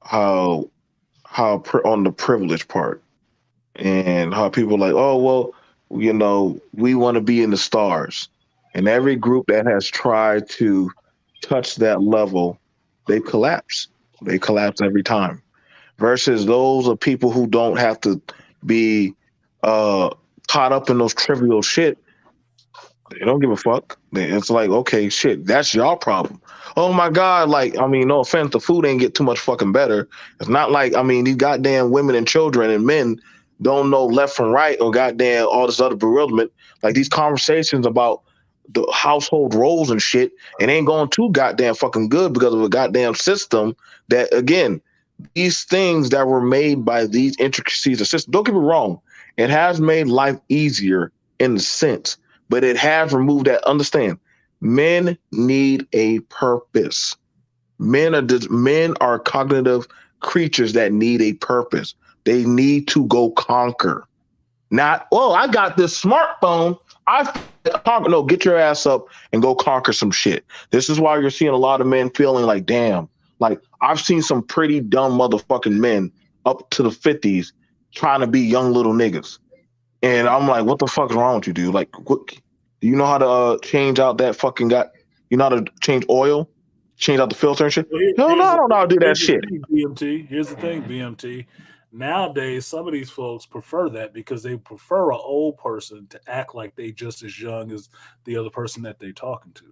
how on the privilege part, and how people are like, oh well, you know, we want to be in the stars, and every group that has tried to touch that level, they collapse. They collapse every time. Versus those are people who don't have to be caught up in those trivial shit. They don't give a fuck. It's like, okay, shit, that's your problem. Oh my God, like, I mean, no offense, the food ain't get too much fucking better. It's not like, I mean, these goddamn women and children and men don't know left from right or goddamn all this other bewilderment. Like these conversations about the household roles and shit, it ain't going too goddamn fucking good because of a goddamn system that, again, these things that were made by these intricacies of system, don't get me wrong, it has made life easier in the sense, but it has removed that. Understand, men need a purpose. Men are cognitive creatures that need a purpose. They need to go conquer. Not, oh, I got this smartphone. No, get your ass up and go conquer some shit. This is why you're seeing a lot of men feeling like, damn, like I've seen some pretty dumb motherfucking men up to the 50s trying to be young little niggas. And I'm like, what the fuck is wrong with you, dude? Like, what, do you know how to change out that fucking you know how to change oil? Change out the filter and shit? Hell no, I don't know how to do that shit. BMT, here's the thing, BMT. Nowadays, some of these folks prefer that because they prefer an old person to act like they just as young as the other person that they're talking to,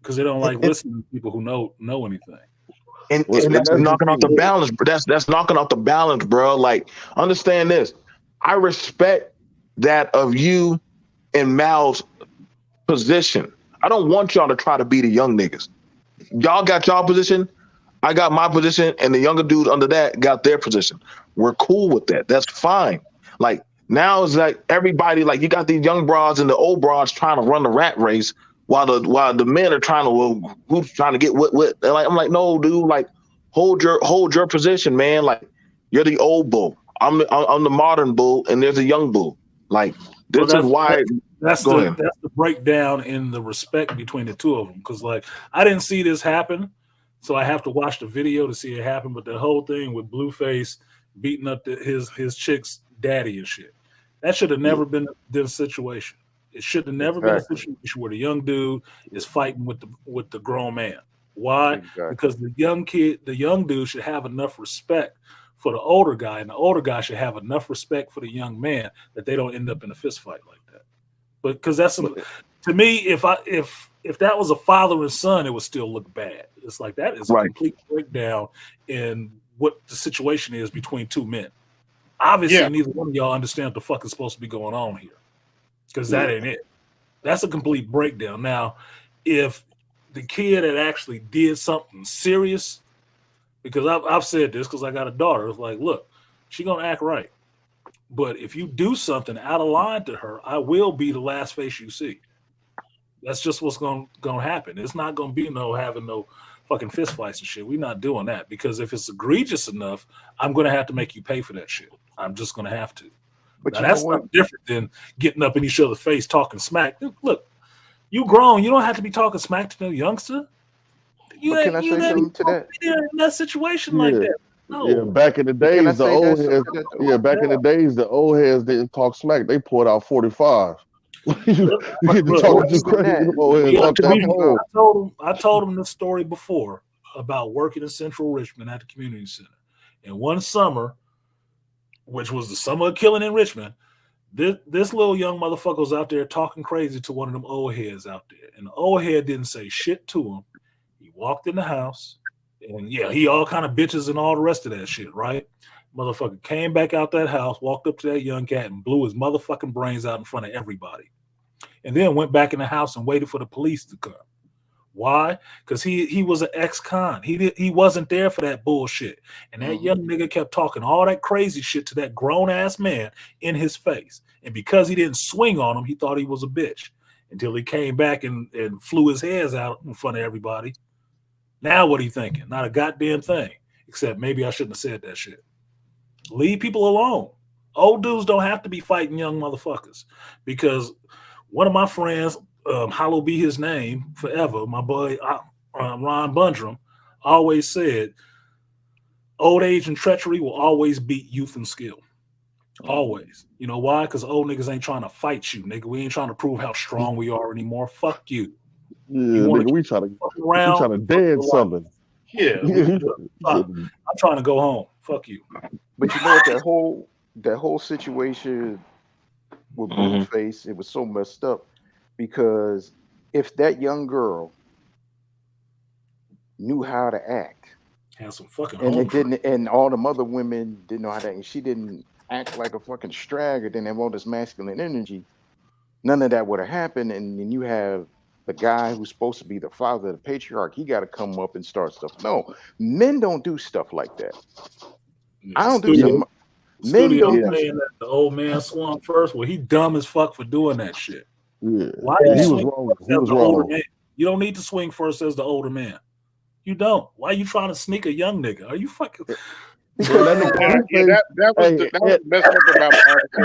because they don't like listening to people who know anything. And that's knocking off the balance. That's knocking off the balance, bro. Like, understand this. I respect that of you and Mal's position. I don't want y'all to try to be the young niggas. Y'all got y'all position. I got my position, and the younger dude under that got their position. We're cool with that. That's fine. Like now it's like everybody, like you got these young broads and the old broads trying to run the rat race while the men are trying to, well, who's trying to get what? And like I'm like, no, dude, like hold your position, man. Like you're the old bull. I'm the modern bull, and there's a young bull. Like this is why. That's the breakdown in the respect between the two of them. Because like I didn't see this happen. So I have to watch the video to see it happen. But the whole thing with Blueface beating up his chick's daddy and shit, that should have never been the situation. It should have never been a situation where the young dude is fighting with the grown man. Why? Because the young dude should have enough respect for the older guy, and the older guy should have enough respect for the young man that they don't end up in a fist fight like that. But because that's to me, if that was a father and son, it would still look bad. It's like that is a complete breakdown in what the situation is between two men. Obviously, neither one of y'all understand what the fuck is supposed to be going on here, because that ain't it. That's a complete breakdown. Now, if the kid had actually did something serious, because I've said this because I got a daughter, it's like, look, she gonna act right, but if you do something out of line to her, I will be the last face you see. That's just what's gonna happen. It's not gonna be having no fucking fist fights and shit. We're not doing that, because if it's egregious enough, I'm gonna have to make you pay for that shit. I'm just gonna have to. But that's not different than getting up in each other's face talking smack. Look, you grown. You don't have to be talking smack to no youngster. Can I say something to that? In that situation like that. No. Yeah, back in the days, the old heads. Yeah, back in the days, the old heads didn't talk smack. They poured out 45. You get to talk too crazy. I told him this story before about working in Central Richmond at the community center. And one summer, which was the summer of killing in Richmond, this little young motherfucker was out there talking crazy to one of them old heads out there. And the old head didn't say shit to him. He walked in the house. And yeah, he all kind of bitches and all the rest of that shit, right? Motherfucker came back out that house, walked up to that young cat and blew his motherfucking brains out in front of everybody. And then went back in the house and waited for the police to come. Why? Because he was an ex-con. He wasn't there for that bullshit. And that young nigga kept talking all that crazy shit to that grown-ass man in his face. And because he didn't swing on him, he thought he was a bitch. Until he came back and flew his hairs out in front of everybody. Now what are you thinking? Not a goddamn thing. Except maybe I shouldn't have said that shit. Leave people alone. Old dudes don't have to be fighting young motherfuckers. Because one of my friends, hallowed be his name forever, my boy Ron Bundrum, always said, old age and treachery will always beat youth and skill. Always. You know why? Because old niggas ain't trying to fight you, nigga. We ain't trying to prove how strong we are anymore. Fuck you. Yeah, nigga, we trying to dance something. Yeah, I'm trying to go home. Fuck you. But you know what? That whole situation with Blueface, it was so messed up because if that young girl knew how to act, had some fucking and all the other women didn't know how to act, and she didn't act like a fucking stragger, didn't have all this masculine energy, none of that would have happened. And then you have the guy who's supposed to be the father of the patriarch, he got to come up and start stuff. No, men don't do stuff like that. Yeah, I don't do something. Men don't do that the old man swung first. Well, he dumb as fuck for doing that shit. Yeah. Why he was wrong. He was wrong. Man? You don't need to swing first as the older man. You don't. Why are you trying to sneak a young nigga? Are you fucking? That was the best part about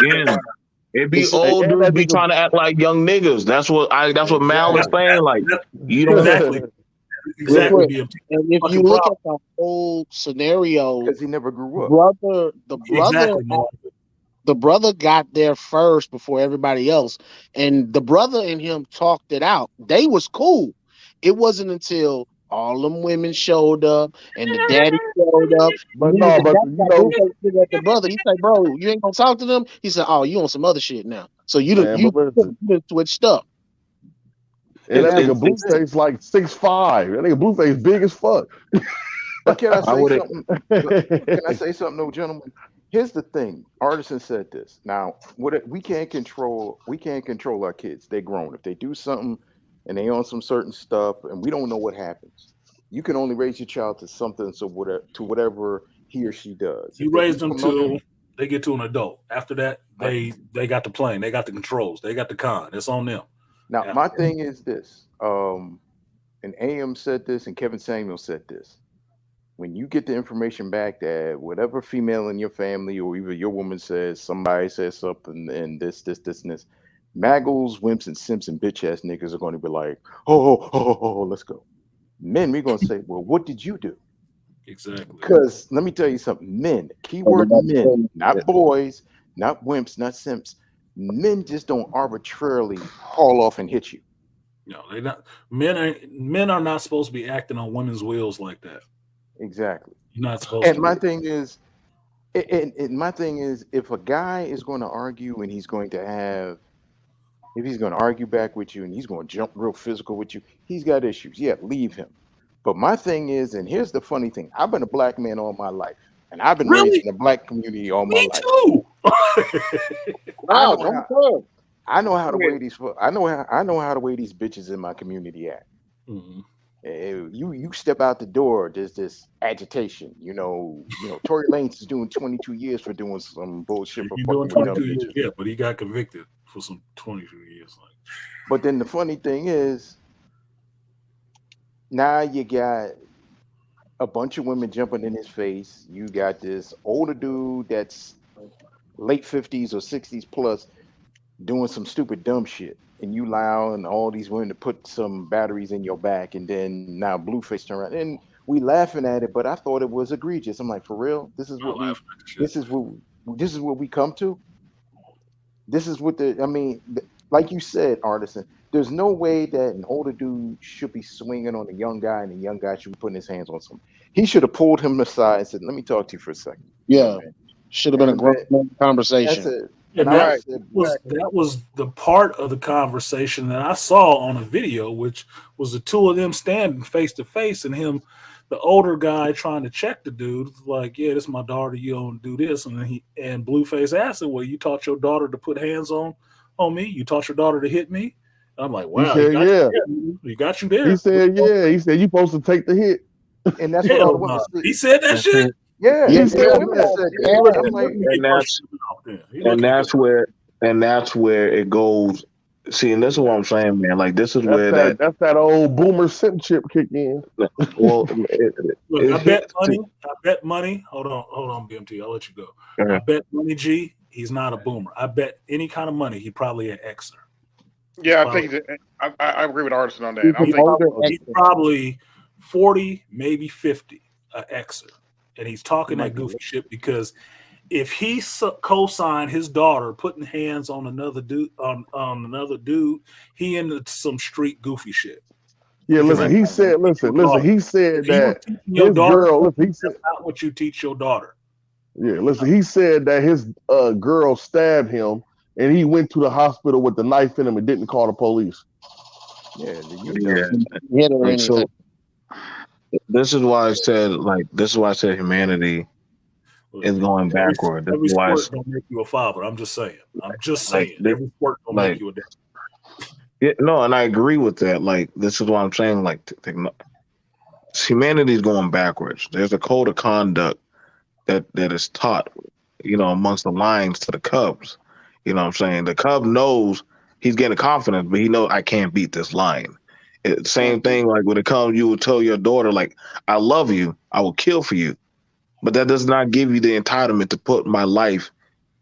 again. It be old dudes be trying to act like young niggas. That's what Mal is saying. Like you don't exactly. And if you look at the whole scenario, because he never grew up. The brother got there first before everybody else, and the brother and him talked it out. They was cool. It wasn't until all them women showed up and the daddy showed up. But no, but the brother, he said, "Bro, you ain't gonna talk to them." He said, "Oh, you on some other shit now." So you done switched up. And that nigga Blueface like 6'5". That nigga Blueface big as fuck. But can I say something? Can I say something, though, gentlemen? Here's the thing. Artisan said this. Now, we can't control our kids. They're grown. If they do something and they on some certain stuff, and we don't know what happens, you can only raise your child to something. So whatever he or she does, you raise them to they get to an adult. After that, they got the plane, they got the controls, they got the con. It's on them. Now, my thing is this. And AM said this, and Kevin Samuel said this. When you get the information back that whatever female in your family or even your woman says, somebody says something and this, and this, Maggles, wimps, and simps and bitch ass niggas are going to be like, oh, let's go. Men, we're going to say, well, what did you do? Exactly. Because let me tell you something. Men, keyword men, not boys, not wimps, not simps. Men just don't arbitrarily haul off and hit you. No, they're not. Men are not supposed to be acting on women's wheels like that. Exactly. You're not supposed to. And my thing is, if a guy is going to argue and he's going to argue back with you and he's going to jump real physical with you, he's got issues. Yeah, leave him. But my thing is, and here's the funny thing, I've been a black man all my life. And I've been raised in the black community all my life. Me too. I know how to weigh these. I know how to weigh these bitches in my community at. Mm-hmm. You step out the door, there's this agitation. You know, Tory Lanez is doing 22 years for doing some bullshit. He's doing 22 years, yeah, but he got convicted for some 22 years. But then the funny thing is, now you got a bunch of women jumping in his face. You got this older dude that's late 50s or 60s plus doing some stupid dumb shit. And you allowing all these women to put some batteries in your back, and then now Blueface turn around and we laughing at it, but I thought it was egregious. I'm like, for real? This is what we come to? This is what like you said, Artisan, there's no way that an older dude should be swinging on a young guy and a young guy should be putting his hands on something. He should have pulled him aside and said, let me talk to you for a second. Yeah. Should have been a great conversation. And that was the part of the conversation that I saw on a video, which was the two of them standing face to face and him the older guy trying to check the dude, like, yeah, this is my daughter, you don't do this. And then Blueface asked him, well, you taught your daughter to put hands on me? You taught your daughter to hit me? And I'm like, wow, he said, he got you there. He said, yeah. He said, you supposed to take the hit. And that's what all the women said. He said that shit? Yeah, he said women said that. And that's where it goes. See, and this is what I'm saying, man. Like, this is where that's that old boomer censorship kick in. Well, look, I bet money. Hold on, BMT. I'll let you go. I bet money, G. He's not a boomer. I bet any kind of money, he probably an Xer. Yeah, I think I agree with Artisan on that. He's probably 40, maybe 50, an Xer, and he's talking that goofy shit because if he co-signed his daughter putting hands on another dude, he into some street goofy shit. Yeah, listen. He said that his girl. Listen, he said that's not what you teach your daughter. Yeah, listen. He said that his girl stabbed him, and he went to the hospital with the knife in him and didn't call the police. So this is why I said Humanity is going backward. Every sport don't make you a father. I'm just saying. Every sport don't make you a dad. Yeah, no, and I agree with that. Like, this is what I'm saying. Like, humanity is going backwards. There's a code of conduct that is taught, amongst the lines to the Cubs. You know what I'm saying? The Cub knows he's getting confidence, but he knows I can't beat this line. Same thing, like when it comes, you will tell your daughter, like, I love you, I will kill for you. But that does not give you the entitlement to put my life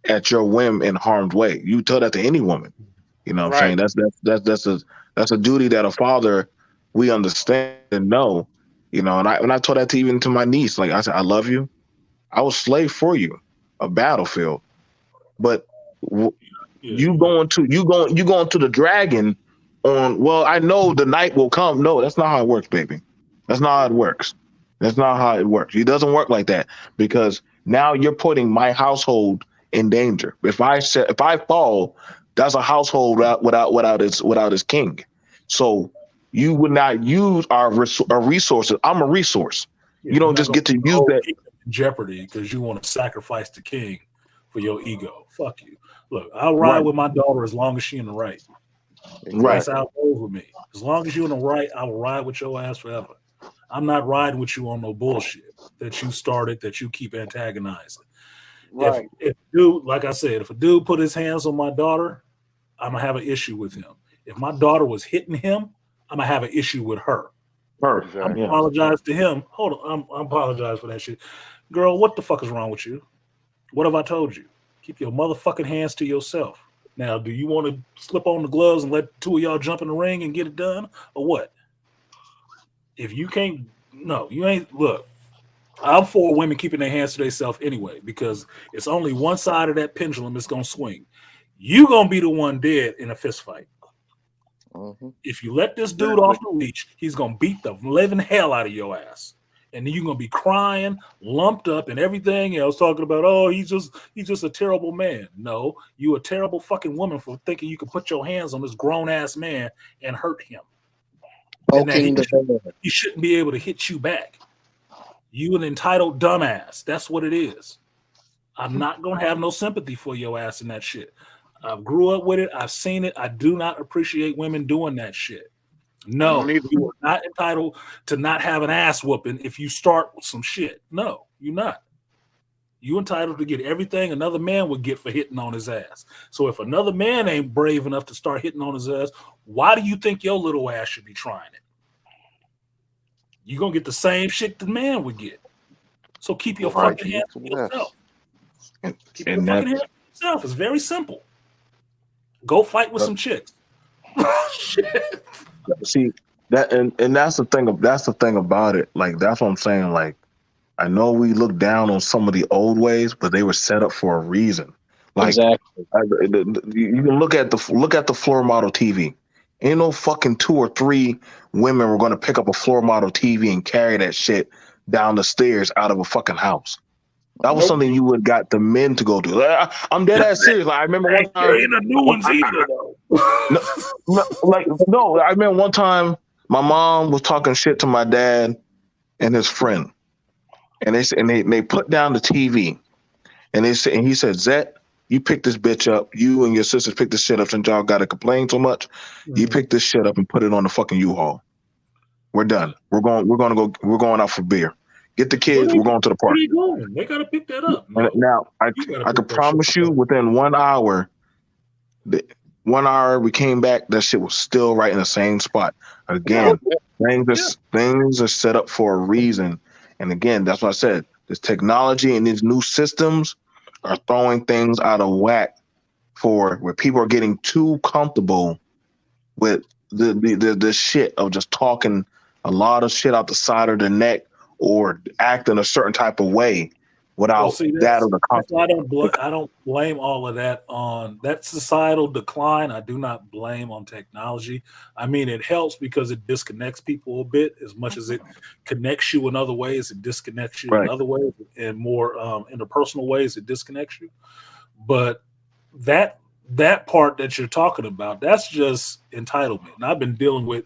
at your whim in harm's way. You tell that to any woman. You know what I'm saying? That's a duty that a father, we understand and know. And I told that even to my niece. Like, I said, I love you. I will slave for you, a battlefield. But you going to the dragon on, well, I know the night will come. No, that's not how it works, baby. That's not how it works. That's not how it works. It doesn't work like that, because now you're putting my household in danger. If I fall, that's a household without its king. So you would not use our resources. I'm a resource. You don't just get to use that in jeopardy because you want to sacrifice the king for your ego. Fuck you. Look, I'll ride with my daughter as long as she's in the right. That's how it goes with me. As long as you're in the right, I will ride with your ass forever. I'm not riding with you on no bullshit that you started, that you keep antagonizing. Right. If dude, like I said, if a dude put his hands on my daughter, I'm gonna have an issue with him. If my daughter was hitting him, I'm gonna have an issue with her. I'm apologize to him. Hold on, I'm apologize for that shit. Girl, what the fuck is wrong with you? What have I told you? Keep your motherfucking hands to yourself. Now, do you want to slip on the gloves and let two of y'all jump in the ring and get it done, or what? If you can't, no, you ain't. Look, I'm for women keeping their hands to themselves anyway, because it's only one side of that pendulum that's gonna swing. You gonna be the one dead in a fist fight. Mm-hmm. If you let this dude off the leash, he's gonna beat the living hell out of your ass, and then you're gonna be crying, lumped up, and everything else, talking about, oh, he's just a terrible man. No, you a terrible fucking woman for thinking you can put your hands on this grown ass man and hurt him. And he shouldn't be able to hit you back. You an entitled dumbass. That's what it is. I'm not gonna have no sympathy for your ass in that shit. I grew up with it. I've seen it. I do not appreciate women doing that shit. No, you are not entitled to not have an ass whooping if you start with some shit. No, you're not. You entitled to get everything another man would get for hitting on his ass. So if another man ain't brave enough to start hitting on his ass, why do you think your little ass should be trying it? You're going to get the same shit the man would get. So keep your fucking hands to yourself. Keep your fucking hands to yourself. It's very simple. Go fight with some chicks. Shit. See, that and that's the thing. That's the thing about it. Like, that's what I'm saying. Like, I know we look down on some of the old ways, but they were set up for a reason. Like, exactly. You can look at the floor model TV. Ain't no fucking 2 or 3 women were going to pick up a floor model TV and carry that shit down the stairs out of a fucking house. That was something you would got the men to go do. I'm dead ass serious. Like, I remember one time. Ain't a new ones either, though. I remember one time my mom was talking shit to my dad, and his friend, and they put down the TV, and he said, Zet, you pick this bitch up. You and your sisters pick this shit up since y'all got to complain so much. You pick this shit up and put it on the fucking U-Haul. We're done. We're going out for beer. Get the kids. We're going to the park. They gotta pick that up. No, now I can promise you, within 1 hour, we came back. That shit was still right in the same spot. Again, things are set up for a reason. And again, that's what I said. This technology and these new systems are throwing things out of whack where people are getting too comfortable with the shit of just talking a lot of shit out the side of their neck or acting a certain type of way without that of the concept. I don't blame all of that on that societal decline. I do not blame on technology. I mean, it helps because it disconnects people a bit. As much as it connects you in other ways, it disconnects you in other ways, and more interpersonal ways, it disconnects you. But that part that you're talking about, that's just entitlement. And I've been dealing with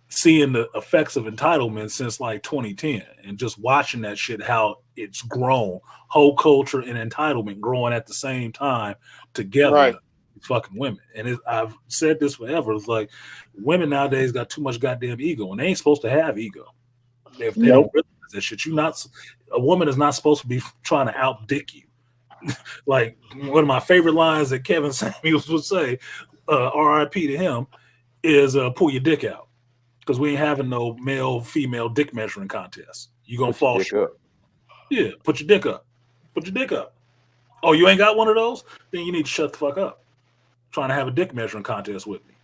seeing the effects of entitlement since like 2010 and just watching that shit, how it's grown, whole culture and entitlement growing at the same time together, fucking women. And I've said this forever. It's like women nowadays got too much goddamn ego, and they ain't supposed to have ego. If they don't realize that shit, a woman is not supposed to be trying to outdick you. Like one of my favorite lines that Kevin Samuels would say, R.I.P. to him, is pull your dick out. Because we ain't having no male-female dick measuring contest. You're going to fall short. Yeah, put your dick up. Put your dick up. Oh, you ain't got one of those? Then you need to shut the fuck up. Trying to have a dick measuring contest with me.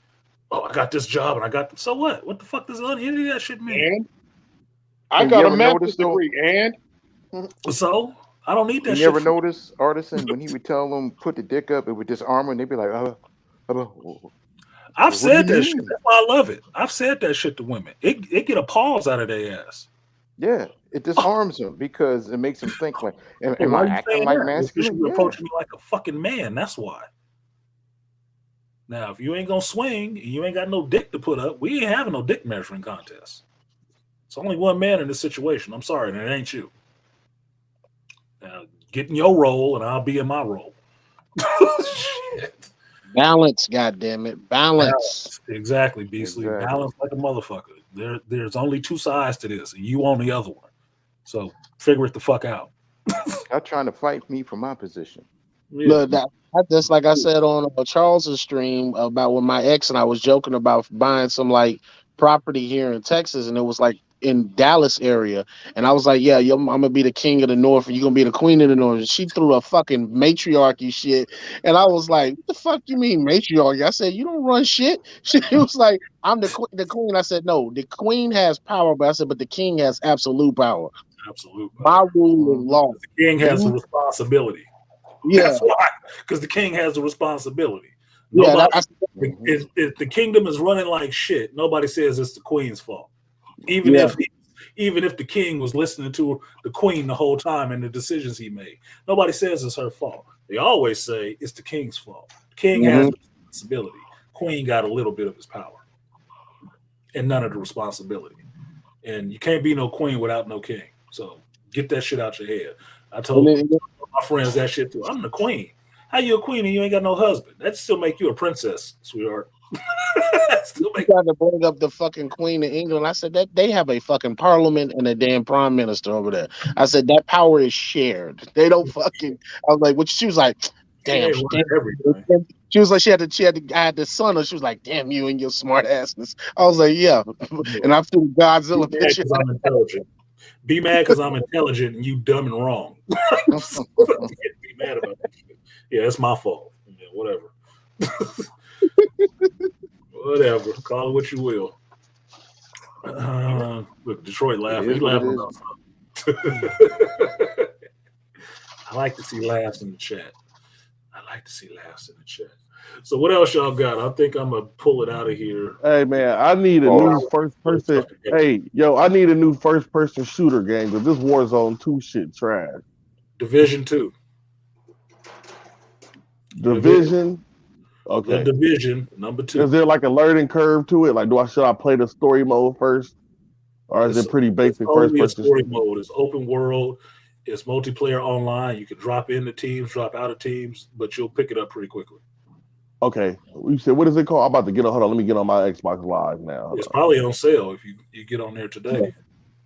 Oh, I got this job and I got... So what? What the fuck does any of that shit mean? And? I got a master's degree, and? So? I don't need that shit. You ever notice, Artisan, when he would tell them, put the dick up, it would disarm, and they'd be like, I've said that shit. That's why I love it. I've said that shit to women. It get a pause out of their ass. Yeah, it disarms them because it makes them think like, am I acting like masculine? You're approaching me like a fucking man. That's why. Now, if you ain't gonna swing and you ain't got no dick to put up, we ain't having no dick measuring contest. It's only one man in this situation. I'm sorry, and it ain't you. Now, get in your role, and I'll be in my role. Shit. Balance, goddammit. Balance. Exactly, Beastly. Exactly. Balance like a motherfucker. There's only two sides to this, and you on the other one. So figure it the fuck out. Y'all trying to fight me for my position. Yeah. Look, that's like I said on Charles's stream about when my ex and I was joking about buying some like property here in Texas, and it was like in Dallas area, and I was like, yeah, I'm gonna be the king of the north and you're gonna be the queen of the north. And she threw a fucking matriarchy shit, and I was like, what the fuck you mean matriarchy? I said, you don't run shit. She was like, I'm the queen. I said, no, the queen has power, but I said, but the king has absolute power. Absolute power. My rule of law. The king has the responsibility. Yeah, that's why, because the king has the responsibility. If the kingdom is running like shit, nobody says it's the queen's fault. Even if the king was listening to the queen the whole time and the decisions he made, nobody says it's her fault. They always say it's the king's fault. The king has the responsibility. Queen got a little bit of his power and none of the responsibility. And you can't be no queen without no king. So get that shit out your head. I told my friends that shit too. I'm the queen. How you a queen and you ain't got no husband? That still make you a princess, sweetheart. You tried to bring up the fucking Queen of England. I said that they have a fucking parliament and a damn prime minister over there. I said that power is shared. They don't fucking. I was like, what? She was like, damn. She was like, she had the son, and she was like, damn you and your smart assness. I was like, yeah. And I threw Godzilla picture. I'm intelligent. Be mad because I'm intelligent and you dumb and wrong. Be mad about that shit. Yeah, it's my fault. Yeah, whatever. Whatever. Call it what you will. Look, Detroit laughing. He laughing about something. I like to see laughs in the chat. So what else y'all got? I think I'm going to pull it out of here. Hey, man, I need a new first person. Hey, yo, I need a new first person shooter game because this Warzone 2 shit trash. Division 2. Division. Okay. The Division number 2. Is there like a learning curve to it? Like, should I play the story mode first? Or is it pretty basic first only a person? story mode. It's open world. It's multiplayer online. You can drop into teams, drop out of teams, but you'll pick it up pretty quickly. Okay. You said, what is it called? I'm about to get on. Hold on. Let me get on my Xbox Live now. It's probably on sale if you get on there today.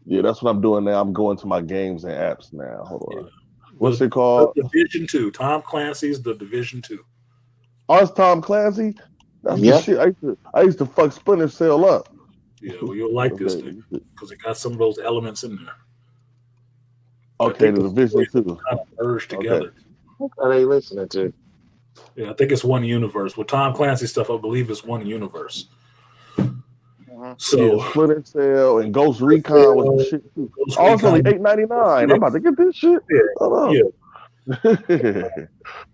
Yeah, that's what I'm doing now. I'm going to my games and apps now. Hold on. What's it called? The Division 2. Tom Clancy's The Division 2. Oh, it's Tom Clancy? That's the shit. I used to fuck Splinter Cell up. Yeah, well, you'll like this thing because it got some of those elements in there. Okay, the Division 2. Kind of merged together. What are they listening to? Yeah, I think it's one universe. With Tom Clancy stuff, I believe it's one universe. So Splinter Cell and Ghost Recon was the shit too. Oh, it's only $8.99. I'm about to get this shit. Yeah.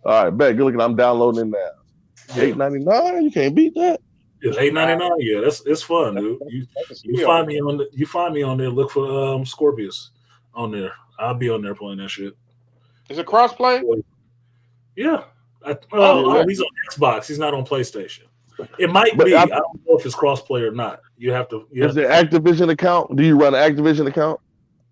All right, bet. Good looking. I'm downloading it now. $8.99. You can't beat that. Yeah, $8.99. Yeah, it's fun, dude. You find me on there. Look for Scorpius on there. I'll be on there playing that shit. Is it crossplay? Yeah. He's on Xbox. He's not on PlayStation. It might be. I don't know if it's crossplay or not. You have to. Is it Activision account? Do you run an Activision account?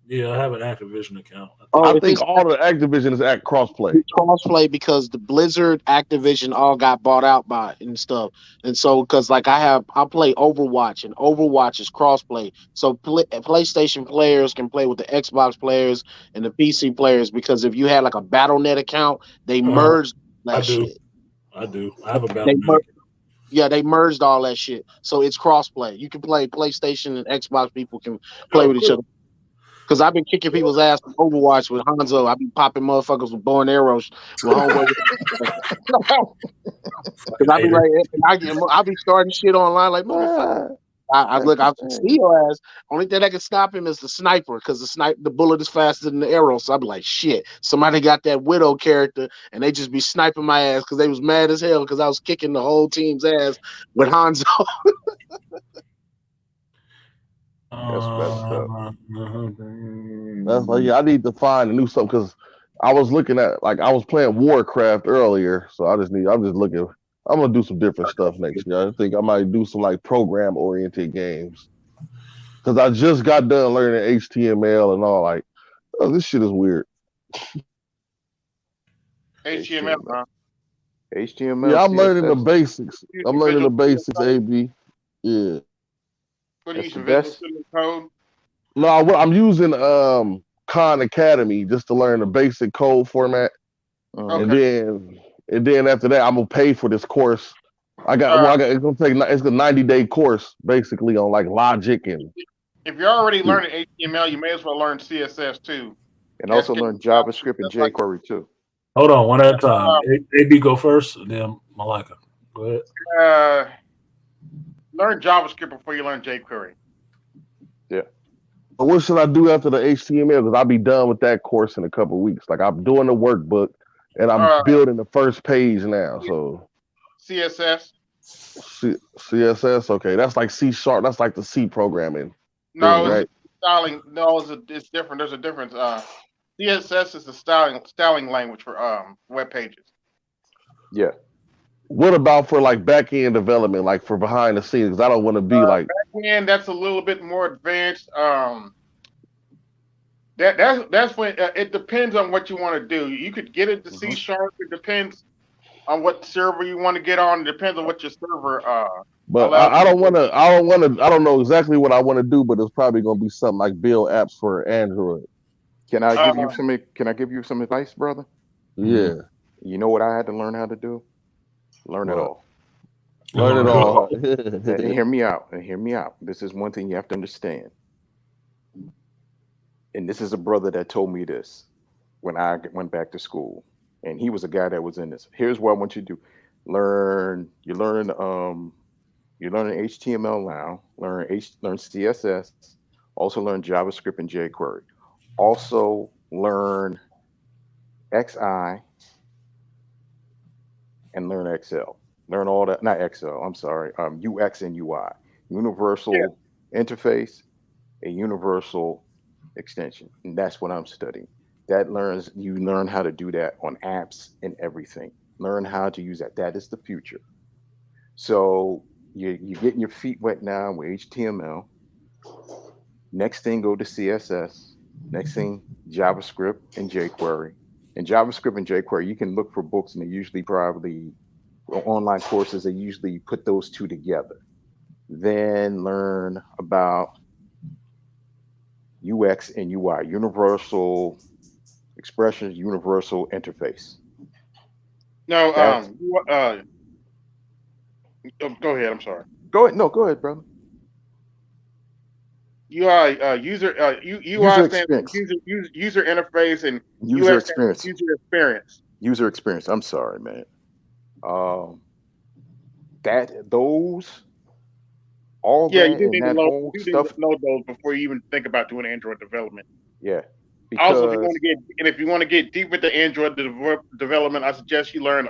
Yeah, I have an Activision account. I think all the Activision is at crossplay. It's crossplay because the Blizzard, Activision all got bought out by it and stuff. And so, because like I play Overwatch, and Overwatch is crossplay. So PlayStation players can play with the Xbox players and the PC players because if you had like a BattleNet account, they merged that shit. I do. I have a BattleNet account. Yeah, they merged all that shit. So it's crossplay. You can play PlayStation and Xbox people can play with each other. Because I've been kicking people's ass with Overwatch with Hanzo. I've been popping motherfuckers with bow and arrows with homeboy. Because I be like, I be starting shit online like motherfucker. I see your ass. Only thing that can stop him is the sniper, because the bullet is faster than the arrow. So I be like, shit. Somebody got that Widow character, and they just be sniping my ass because they was mad as hell because I was kicking the whole team's ass with Hanzo. That's like, I need to find a new something because I was looking at I was playing Warcraft earlier, so I'm just looking. I'm gonna do some different stuff next year. I think I might do some program oriented games because I just got done learning HTML and all. Like, oh, this shit is weird. HTML, huh? HTML. Yeah, I'm learning the basics. I'm learning the basics. AB. Yeah. What do you use? Visual Studio Code? No, I'm using Khan Academy just to learn the basic code format, and then after that, I'm gonna pay for this course. It's a 90-day course basically on logic and. If you're already learning HTML, you may as well learn CSS too, and also learn JavaScript and jQuery too. Hold on, one at a time. AB go first, and then Malika. Go ahead. Learn JavaScript before you learn jQuery. Yeah. But what should I do after the HTML? Because I'll be done with that course in a couple of weeks. I'm doing the workbook, and I'm building the first page now. So CSS. CSS. Okay, that's like C#. That's like the C programming. No, right? Styling. No, it's different. There's a difference. CSS is the styling language for web pages. Yeah. What about for back end development, for behind the scenes? Because I don't want to be back end. That's a little bit more advanced. That's when it depends on what you want to do. You could get it to C#. It depends on what server you want to get on. It depends on what your server. But I don't know exactly what I want to do. But it's probably going to be something like build apps for Android. Can I give you some? Can I give you some advice, brother? Yeah. You know what I had to learn how to do? Learn it all. Learn it all. And hear me out. This is one thing you have to understand. And this is a brother that told me this when I went back to school. And he was a guy that was in this. Here's what I want you to do. You're learning HTML now. Learn CSS. Also learn JavaScript and jQuery. Also learn XI and learn Excel. Learn all that, not Excel, I'm sorry, UX and UI. Universal interface, a universal extension. And that's what I'm studying. You learn how to do that on apps and everything. Learn how to use that. That is the future. So you're getting your feet wet now with HTML. Next thing, go to CSS. Next thing, JavaScript and jQuery. In JavaScript and jQuery, you can look for books, and they usually probably online courses. They usually put those two together. Then learn about UX and UI, universal expressions, universal interface. No, go ahead. I'm sorry. Go ahead. No, go ahead, brother. UI user experience. User interface and user experience. User experience. User experience. I'm sorry, man. All you do need to know those before you even think about doing Android development. Yeah. Also, if you want to get deep into Android development, I suggest you learn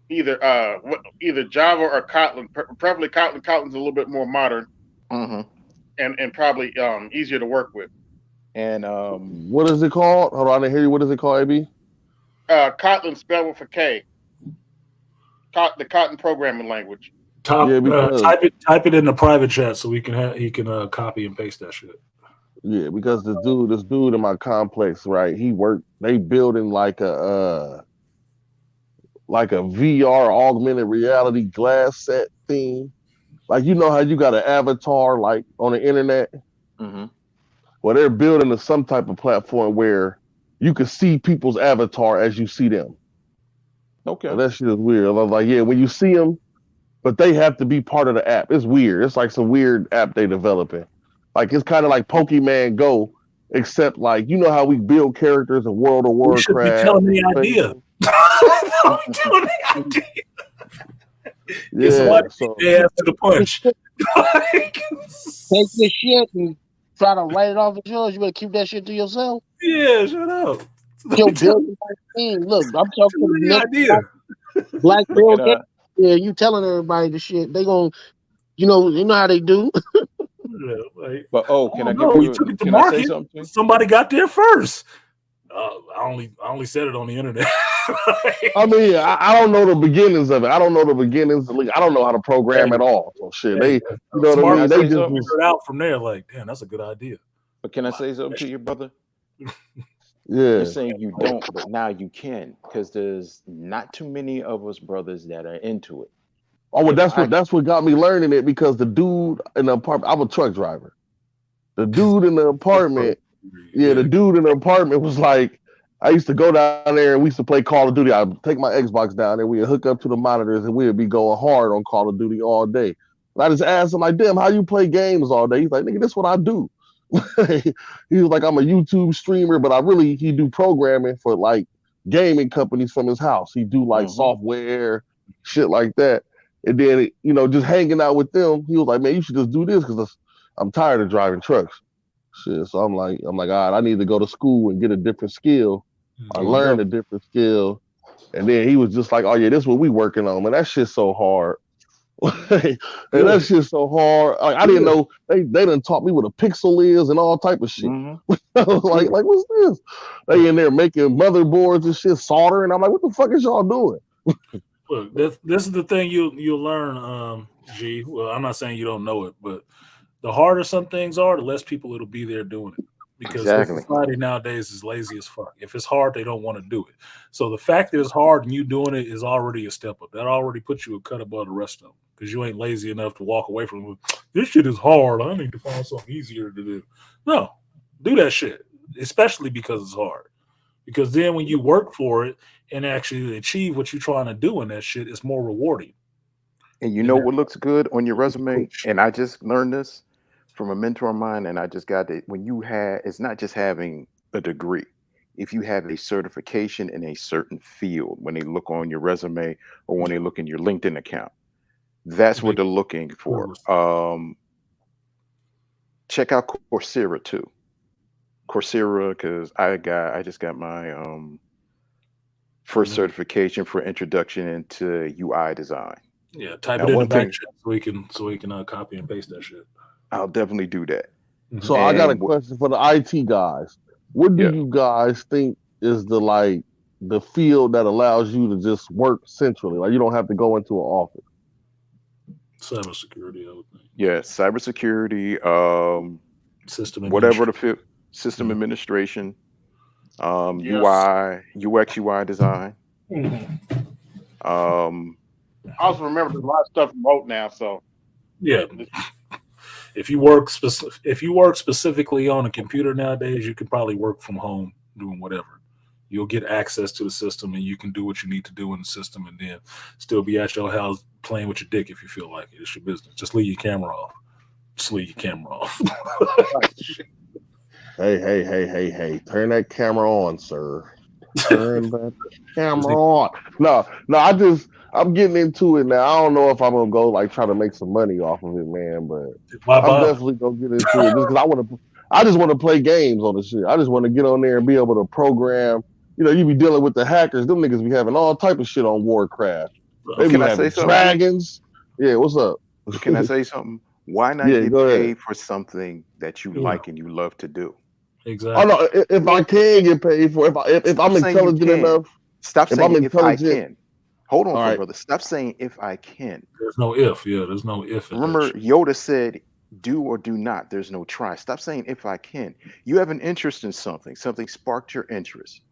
either Java or Kotlin. Preferably Kotlin. Kotlin's a little bit more modern, and probably easier to work with. And what is it called? Hold on, I didn't hear you. What is it called, AB? Kotlin spelled with a K. The Kotlin programming language. Type it in the private chat so he can copy and paste that shit. Yeah, because this dude in my complex, right? They building like a VR augmented reality glass set thing. Like, you know how you got an avatar like on the internet? Mm-hmm. Well, they're building some type of platform where you can see people's avatar as you see them. Okay. So that shit is weird. I was like, yeah, when you see them, but they have to be part of the app. It's weird. It's like some weird app they developing. Like, it's kind of like Pokemon Go, except like, you know how we build characters in World of Warcraft. You should be telling the idea. Telling the idea. Yeah, so to the punch. Take this shit and try to write it off as yours. You better keep that shit to yourself. Yeah, shut up. Yo, building team. Look, I'm talking to the idea. Black girl. Yeah, you telling everybody the shit. They gonna, you know how they do. Yeah, right. But can I say something? Somebody got there first. I only said it on the internet. I mean, I don't know the beginnings of it. I don't know the beginnings. I don't know how to program at all. So shit, you know what I mean? They just figured it out from there. Like, damn, that's a good idea. But can I say something to you, brother? Yeah. You're saying you don't, but now you can, because there's not too many of us brothers that are into it. Oh, well, that's what got me learning it, because the dude in the apartment, I'm a truck driver. The dude in the apartment, the dude in the apartment was like, I used to go down there and we used to play Call of Duty. I'd take my Xbox down there, we'd hook up to the monitors and we'd be going hard on Call of Duty all day. And I just asked him, like, damn, how you play games all day? He's like, nigga, that's what I do. He was like, I'm a YouTube streamer, but he do programming for like gaming companies from his house. He do like software, shit like that. And then, just hanging out with them, he was like, man, you should just do this because I'm tired of driving trucks. Shit. So I'm like, all right, I need to go to school and get a different skill. I learned a different skill. And then he was just like, oh yeah, this is what we working on, man. That shit's so hard. And that shit's so hard. Like, I didn't know they done taught me what a pixel is and all type of shit. I was like, what's this? They in there making motherboards and shit, soldering. I'm like, what the fuck is y'all doing? Look, this is the thing you'll learn, G. Well, I'm not saying you don't know it, but the harder some things are, the less people it'll be there doing it. Because society nowadays is lazy as fuck. If it's hard, they don't want to do it. So the fact that it's hard and you doing it is already a step up. That already puts you a cut above the rest of them, because you ain't lazy enough to walk away from it. This shit is hard. I need to find something easier to do. No, do that shit, especially because it's hard. Because then when you work for it and actually achieve what you're trying to do in that shit, it's more rewarding. And you know what looks good on your resume? And I just learned this from a mentor of mine, and I just got it. It's not just having a degree. If you have a certification in a certain field, when they look on your resume or when they look in your LinkedIn account, that's what they're looking for. Check out Coursera too. Coursera, because I just got my first certification for introduction into UI design. Yeah, type it in the back chat so we can copy and paste that shit. I'll definitely do that. So I got a question for the IT guys. What do you guys think is the field that allows you to just work centrally? Like, you don't have to go into an office. Cybersecurity, I would think. Yeah, cybersecurity. System whatever the field, system administration, UI, UX, UI design. I also remember there's a lot of stuff remote now, so yeah. If you work specifically on a computer nowadays, you can probably work from home doing whatever. You'll get access to the system, and you can do what you need to do in the system, and then still be at your house playing with your dick if you feel like it. It's your business. Just leave your camera off. Just leave your camera off. Hey! Turn that camera on, sir. Turn that camera on. No, I'm getting into it now. I don't know if I'm gonna go like try to make some money off of it, man. But I'm definitely gonna get into it just because I just want to play games on the shit. I just want to get on there and be able to program. You know, you be dealing with the hackers. Them niggas be having all type of shit on Warcraft. They be having dragons. Yeah, what's up? Can I say something? Why not get paid for something that you like and you love to do? Exactly. Oh no, if I can get paid for if I'm intelligent enough. Stop saying if I can. Hold on, right, brother. Stop saying if I can. There's no if. Yeah, there's no if. Remember, Yoda said, "Do or do not." There's no try. Stop saying if I can. You have an interest in something. Something sparked your interest.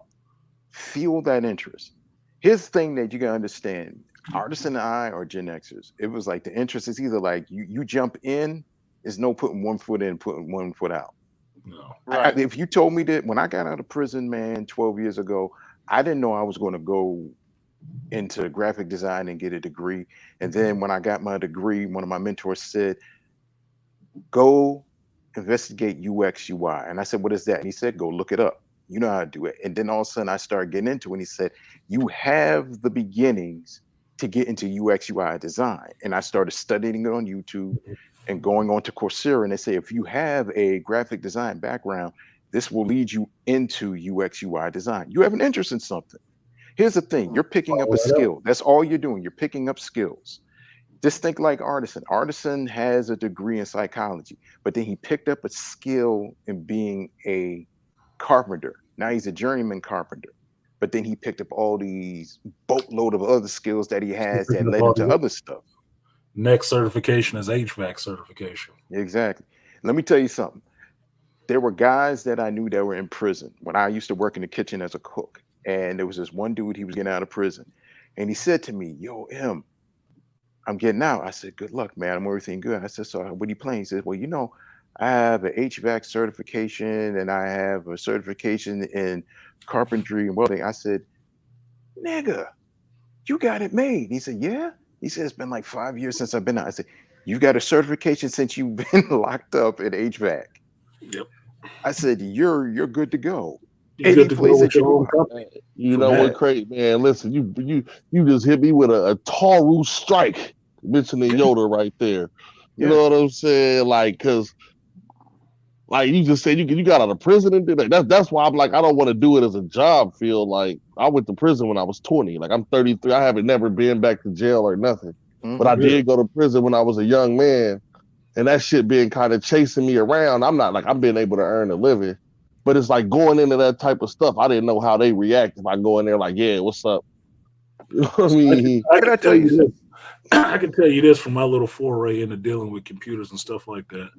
Feel that interest. Here's the thing that you gotta understand. Artists and I are Gen Xers. It was like the interest is either like you jump in, is no putting one foot in, putting one foot out. No. Right. If you told me that when I got out of prison, man, 12 years ago, I didn't know I was going to go into graphic design and get a degree. And then when I got my degree, one of my mentors said, go investigate UX, UI. And I said, what is that? And he said, go look it up. You know how to do it. And then all of a sudden I started getting into it. And he said, you have the beginnings to get into UX, UI design. And I started studying it on YouTube and going on to Coursera. And they say, if you have a graphic design background, this will lead you into UX, UI design. You have an interest in something. Here's the thing. You're picking up a skill. That's all you're doing. You're picking up skills. Just think like Artisan. Artisan has a degree in psychology, but then he picked up a skill in being a carpenter. Now he's a journeyman carpenter, but then he picked up all these boatload of other skills that he has that led him to other stuff. Next certification is HVAC certification. Exactly. Let me tell you something. There were guys that I knew that were in prison when I used to work in the kitchen as a cook. And there was this one dude, he was getting out of prison. And he said to me, yo, M, I'm getting out. I said, good luck, man. I'm everything good. I said, so what are you playing? He said, well, you know, I have an HVAC certification and I have a certification in carpentry and welding. I said, nigga, you got it made. He said, yeah. He said, it's been like 5 years since I've been out. I said, you've got a certification since you've been locked up in HVAC. Yep. I said, you're good to go. You're good to go with your own company. You know what, Craig, man, listen, you just hit me with a Taru strike, mentioning Yoda right there. You know what I'm saying? Like, cause like you just said, you got out of prison and did that. That's why I'm like, I don't want to do it as a job field. Like, I went to prison when I was 20. Like, I'm 33. I haven't never been back to jail or nothing. But I did go to prison when I was a young man. And that shit been kind of chasing me around. I'm not like, I've been able to earn a living. But it's like going into that type of stuff. I didn't know how they react if I go in there like, yeah, what's up? You know what I mean? I can tell you this. I can tell you this from my little foray into dealing with computers and stuff like that.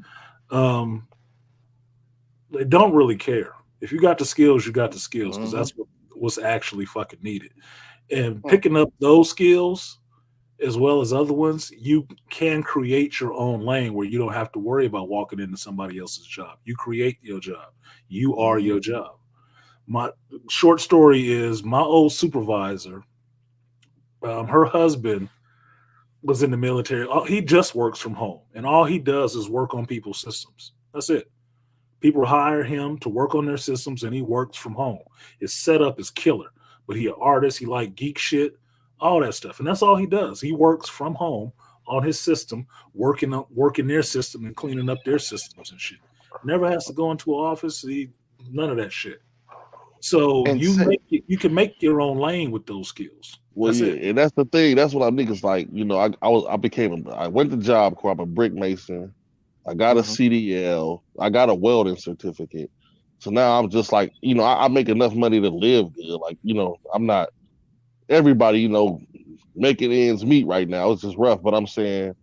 They don't really care. If you got the skills, you got the skills, because that's what's actually fucking needed. And picking up those skills as well as other ones, you can create your own lane where you don't have to worry about walking into somebody else's job. You create your job. You are your job. My short story is my old supervisor, her husband was in the military. He just works from home, and all he does is work on people's systems. That's it. People hire him to work on their systems, and he works from home. His setup is killer, but he an artist. He like geek shit, all that stuff, and that's all he does. He works from home on his system, working their system and cleaning up their systems and shit. Never has to go into an office. None of that shit. So you can make your own lane with those skills. Well, and that's the thing. That's what I think is like. You know, I went to Job Corps. I'm a brick mason. I got a CDL. I got a welding certificate. So now I'm just like, you know, I make enough money to live good. Like, you know, I'm not everybody, you know, making ends meet right now. It's just rough, but I'm saying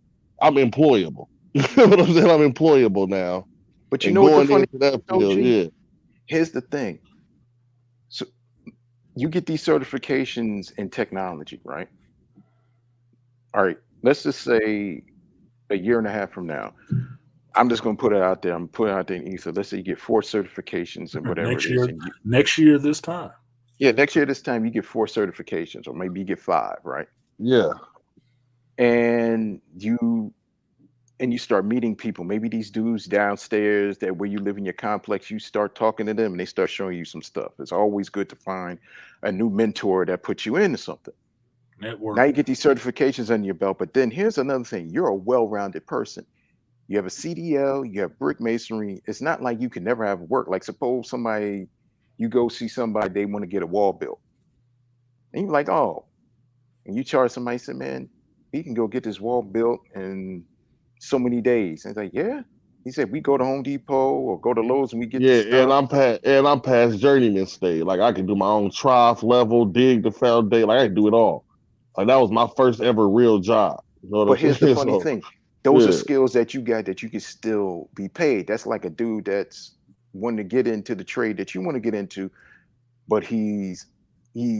I'm employable. You know what I'm saying? I'm employable now. But you and know what the going funny into that thing, field, OG? yeah. Here's the thing. So you get these certifications in technology, right? All right, let's just say a year and a half from now. I'm just going to put it out there. I'm putting it out there in ether. Let's say you get 4 certifications and whatever it is, and you, next year this time. yeah, next year this time you get 4 certifications, or maybe you get 5, right? Yeah. And you start meeting people. Maybe these dudes downstairs that where you live in your complex, you start talking to them and they start showing you some stuff. It's always good to find a new mentor that puts you into something. Network. Now you get these certifications under your belt, but then here's another thing. You're a well-rounded person. You have a CDL, you have brick masonry. It's not like you can never have work. Like suppose you go see somebody, they want to get a wall built. And you're like, oh, and you charge somebody, say, man, he can go get this wall built in so many days. And it's like, yeah. He said, we go to Home Depot or go to Lowe's and we get Yeah, this stuff. and I'm past journeyman stage. Like I can do my own trough level, dig the foundation. Like I can do it all. Like that was my first ever real job. You know what But I'm here's the saying? funny So thing. Those are yeah. skills that you got that you can still be paid. That's like a dude that's wanting to get into the trade that you want to get into, but he's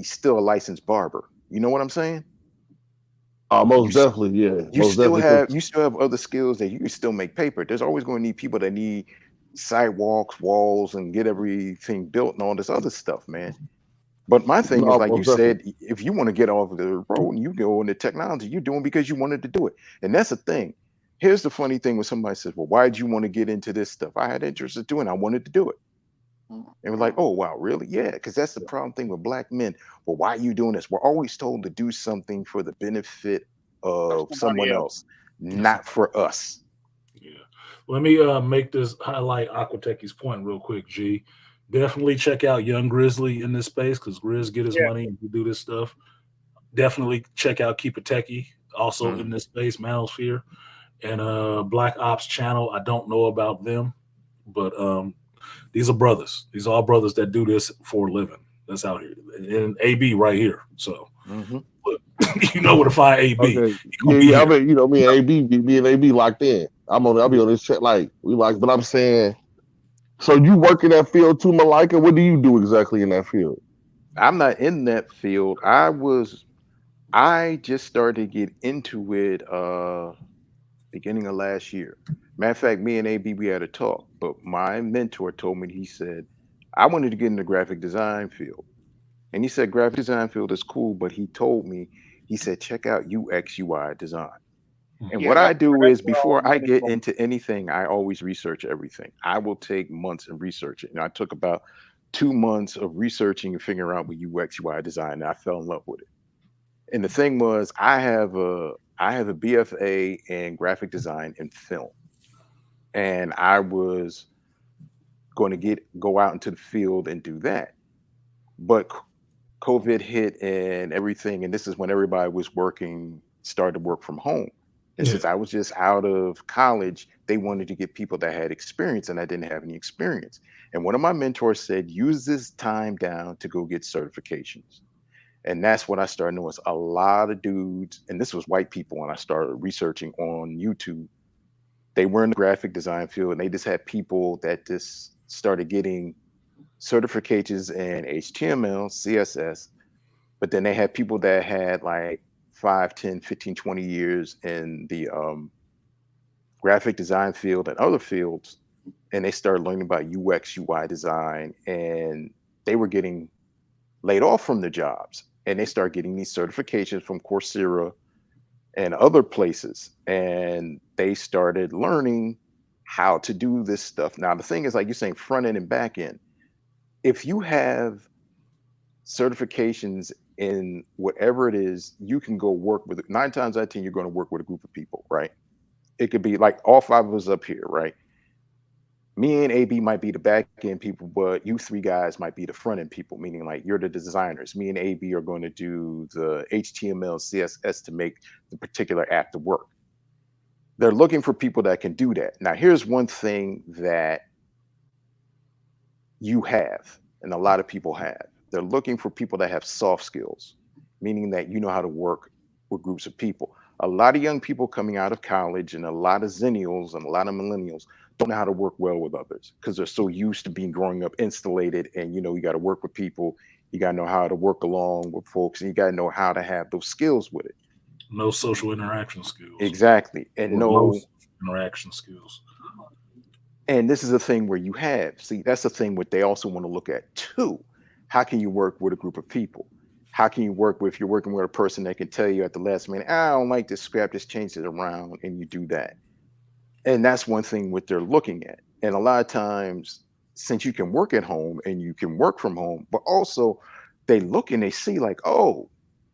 still a licensed barber. You know what I'm saying? Most definitely, yeah. You Most still definitely. have other skills that you can still make paper. There's always going to need people that need sidewalks, walls, and get everything built and all this other stuff, man. But my thing is, No, like you most definitely. said, if you want to get off the road and you go into technology, you're doing because you wanted to do it. And that's the thing. Here's the funny thing when somebody says, well, why did you want to get into this stuff? I had interest in doing it. I wanted to do it. And we're like, oh, wow, really? Yeah, because that's the problem thing with black men. Well, why are you doing this? We're always told to do something for the benefit of someone else, not for us. Yeah. Let me make this highlight Aquatechi's point real quick, G. Definitely check out Young Grizzly in this space because Grizz get his money and do this stuff. Definitely check out Keep It Techie, also in this space, Manosphere. And Black Ops channel. I don't know about them, but these are brothers. These are all brothers that do this for a living. That's out here. And AB right here. So but you know where to find AB. Okay. Yeah. I mean, me and AB locked in. I'll be on this chat like we like, but I'm saying, so you work in that field too, Malika? What do you do exactly in that field? I'm not in that field. I just started to get into it beginning of last year. Matter of fact, me and AB we had a talk, but my mentor told me, he said, I wanted to get in the graphic design field. And he said graphic design field is cool, but he told me, he said, check out UX UI design. And what I do is before I get into anything, I always research everything. I will take months and research it. And I took about 2 months of researching and figuring out what UX UI design, and I fell in love with it. And the thing was, I have a BFA in graphic design and film. And I was going to go out into the field and do that. But COVID hit and everything, and this is when everybody was started to work from home. And since I was just out of college, they wanted to get people that had experience, and I didn't have any experience. And one of my mentors said, use this time down to go get certifications. And that's when I started noticing a lot of dudes, and this was white people when I started researching on YouTube. They were in the graphic design field, and they just had people that just started getting certifications in HTML, CSS, but then they had people that had like 5, 10, 15, 20 years in the graphic design field and other fields, and they started learning about UX, UI design, and they were getting laid off from their jobs, and they started getting these certifications from Coursera and other places, and they started learning how to do this stuff. Now, the thing is, like you're saying, front end and back end, if you have certifications in whatever it is, you can go work with it. 9 times out of 10, you're going to work with a group of people, right? It could be like all 5 of us up here, right? Me and AB might be the back end people, but you 3 guys might be the front end people, meaning like you're the designers. Me and AB are going to do the HTML, CSS to make the particular app to work. They're looking for people that can do that. Now, here's one thing that you have, and a lot of people have. They're looking for people that have soft skills, meaning that you know how to work with groups of people. A lot of young people coming out of college and a lot of zennials and a lot of millennials don't know how to work well with others because they're so used to being growing up installated. And you got to work with people. You got to know how to work along with folks, and you got to know how to have those skills with it. No social interaction skills. Exactly. And no interaction skills. And this is a thing where that's the thing what they also want to look at too. How can you work with a group of people? How can you work if you're working with a person that can tell you at the last minute, I don't like this, scrap this, change it around, and you do that. And that's one thing what they're looking at. And a lot of times, since you can work at home and you can work from home, but also they look and they see like, oh,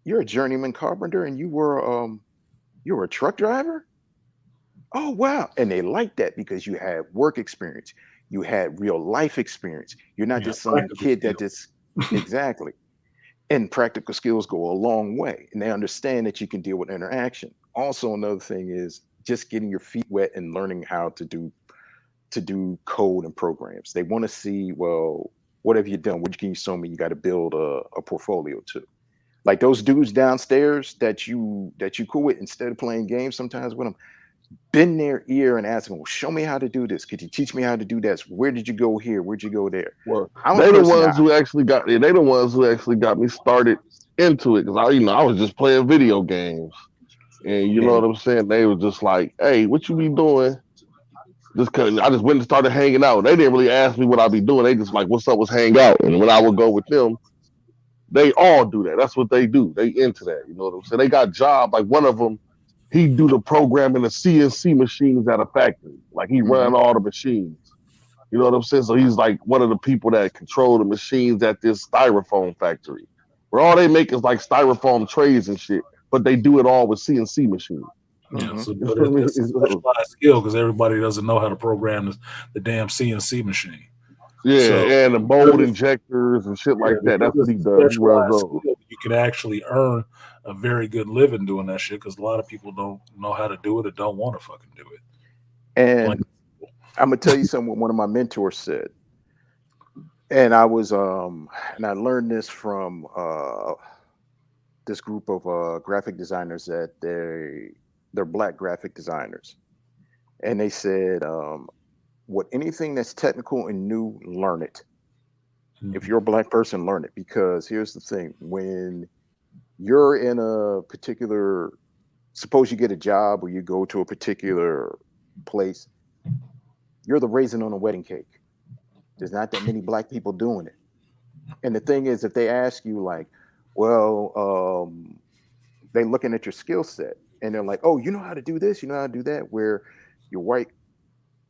you're a journeyman carpenter and you were a truck driver? Oh, wow. And they like that because you had work experience. You had real life experience. You're not just some kid that just exactly. And practical skills go a long way. And they understand that you can deal with interaction. Also, another thing is just getting your feet wet and learning how to do code and programs. They want to see, well, what have you done? What can you show me? You got to build a portfolio too. Like those dudes downstairs that you cool with, instead of playing games sometimes with them, bend their ear and ask them, well, show me how to do this. Could you teach me how to do this? Where did you go here? Where'd you go there? Well, they the ones who actually got me started into it, because I was just playing video games. And you know what I'm saying? They were just like, hey, what you be doing? Just cause I just went and started hanging out. They didn't really ask me what I be doing. They just like, what's up, let's hang out. And when I would go with them, they all do that. That's what they do. They into that. You know what I'm saying? They got jobs. Like one of them, he do the programming the CNC machines at a factory. Like he run all the machines. You know what I'm saying? So he's like one of the people that control the machines at this styrofoam factory, where all they make is like styrofoam trays and shit, but they do it all with CNC machines. Yeah, so but it's a specialized skill because everybody doesn't know how to program the damn CNC machine. Yeah, so, and the mold injectors and shit like that. That's what he does. He runs those. You can actually earn a very good living doing that shit because a lot of people don't know how to do it or don't want to fucking do it. And I'm gonna tell you something what one of my mentors said. And I was and I learned this from this group of graphic designers that they're Black graphic designers. And they said, what anything that's technical and new, learn it. If you're a Black person, learn it. Because here's the thing, when you're in a particular, suppose you get a job or you go to a particular place, you're the raisin on a wedding cake. There's not that many Black people doing it. And the thing is, if they ask you like, well, they're looking at your skill set and they're like, oh, you know how to do this, you know how to do that, where your white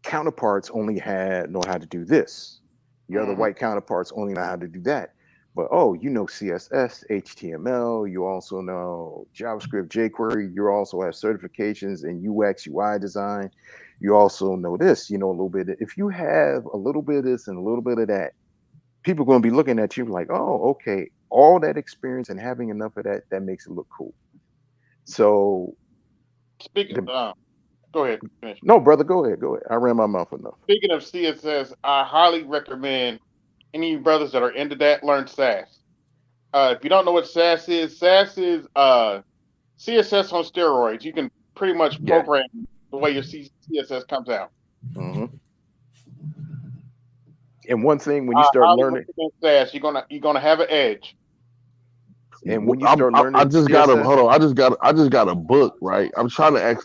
counterparts only know how to do this. Your other white counterparts only know how to do that. But oh, you know CSS, HTML, you also know JavaScript, jQuery, you also have certifications in UX, UI design. You also know this, you know, a little bit. If you have a little bit of this and a little bit of that, people are going to be looking at you like, oh, okay, all that experience and having enough of that makes it look cool. So speaking of go ahead. Finish. No, brother, go ahead. I ran my mouth enough. Speaking of CSS, I highly recommend any of you brothers that are into that learn SAS. If you don't know what SAS is CSS on steroids. You can pretty much program the way your CSS comes out. And one thing when you start learning SAS, you're gonna have an edge. And when you start learning, I just got a book, right? I'm trying to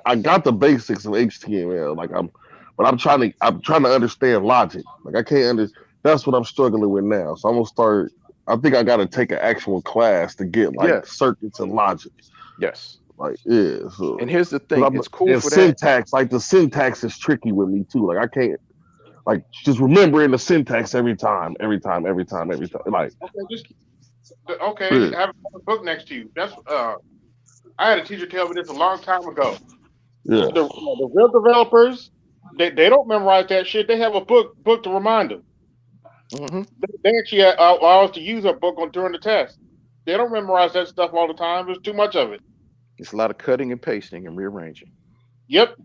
I got the basics of HTML, but I'm trying to understand logic. Like I can't understand. That's what I'm struggling with now. So I'm gonna start. I think I got to take an actual class to get circuits and logic. Yes. Like So, and here's the thing, it's cool for syntax. Like the syntax is tricky with me too. Like I can't just remembering the syntax every time. Like okay, have a book next to you. That's I had a teacher tell me this a long time ago. Yeah. The real developers, they don't memorize that shit. They have a book to remind them. They actually allow us to use a book during the test. They don't memorize that stuff all the time. There's too much of it. It's a lot of cutting and pasting and rearranging. Yep.